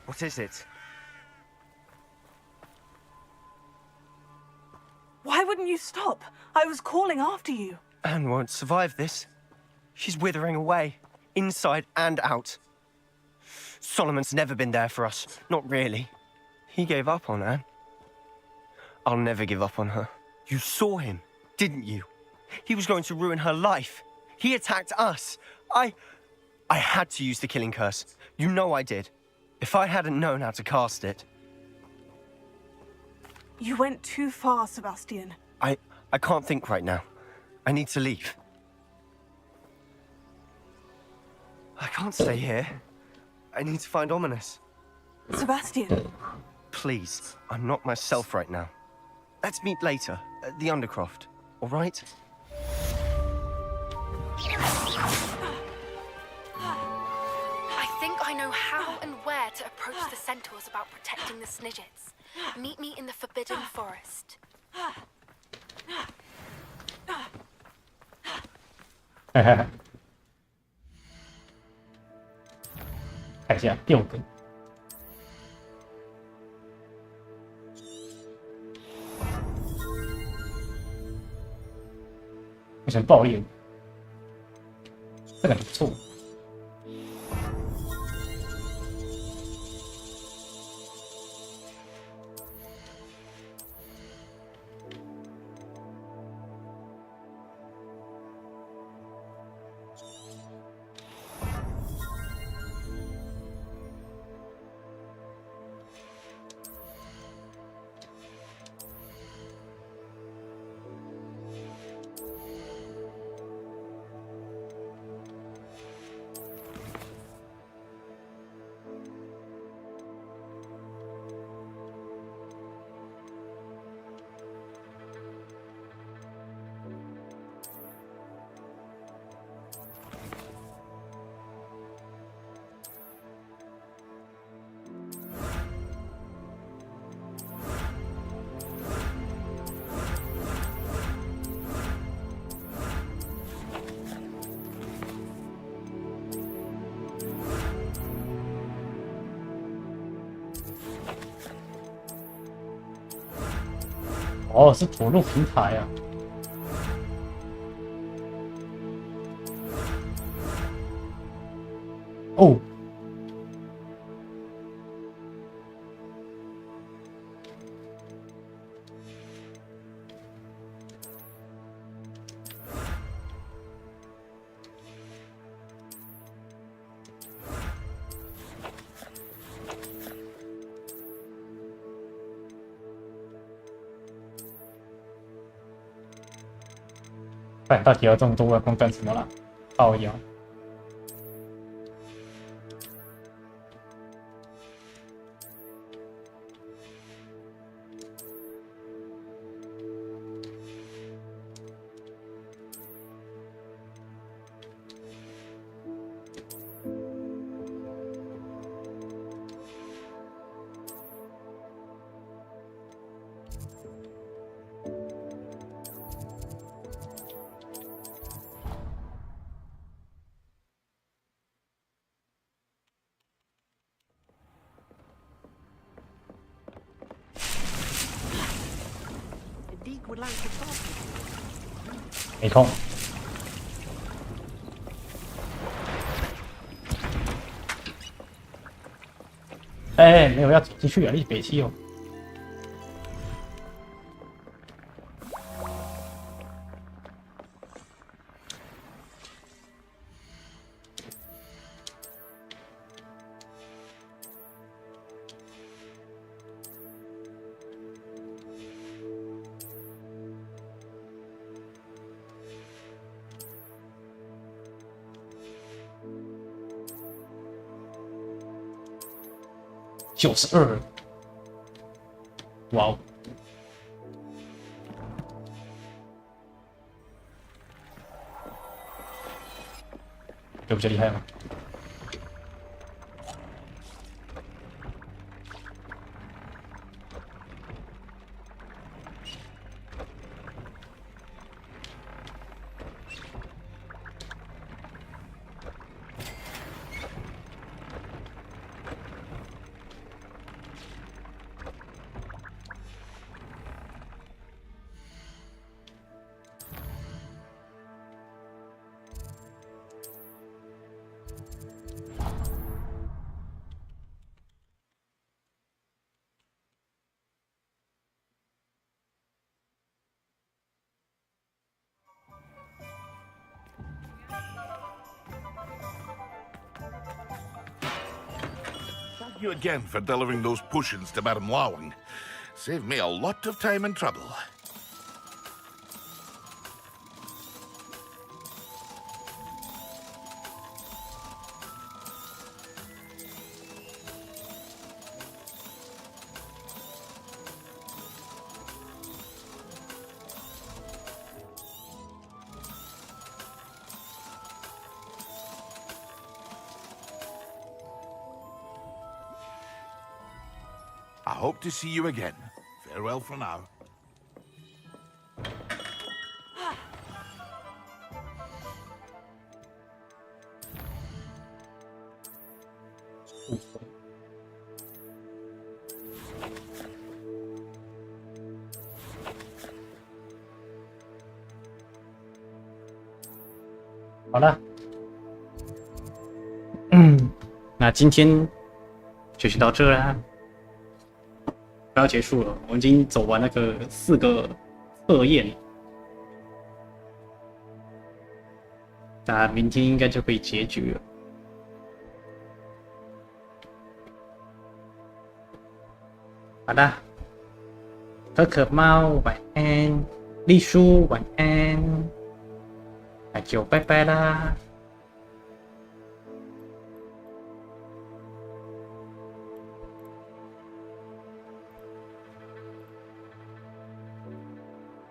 [SPEAKER 8] What is it?
[SPEAKER 14] Why wouldn't you stop? I was calling after you.
[SPEAKER 8] Anne won't survive this. She's withering away, inside and out. Solomon's never been there for us. Not really. He gave up on Anne. I'll never give up on her. You saw him, didn't you? He was going to ruin her life. He attacked us. I had to use the killing curse. You know I did. If I hadn't known how to cast it...
[SPEAKER 14] You went too far, Sebastian.
[SPEAKER 8] I can't think right now. I need to leave. I can't stay here. I need to find Ominous.
[SPEAKER 14] Sebastian.
[SPEAKER 8] Please, I'm not myself right now. Let's meet later, at the Undercroft, all right?
[SPEAKER 2] I think I know how and where to approach the centaurs about protecting the Snidgets. Meet me in the Forbidden Forest.
[SPEAKER 4] 看一下6个。我想爆裂，这个不错。 哦，是着陆平台啊！哦，看到底要这么多外公干什么啦？靠腰。
[SPEAKER 21] would like to talk.
[SPEAKER 4] 没空。哎，没有要走进去啊！你北七哦。92，哇哦！这不就厉害吗？Thank
[SPEAKER 18] you again for delivering those potions to Madame Lawing. Saved me a lot of time and trouble. I hope to see you again. Farewell for now.
[SPEAKER 4] 好了，那今天就先到这啦。快要结束了，我们已经走完那个4个测验了，那明天应该就可以结局了。好的，可可猫晚安，丽叔晚安，那就拜拜啦。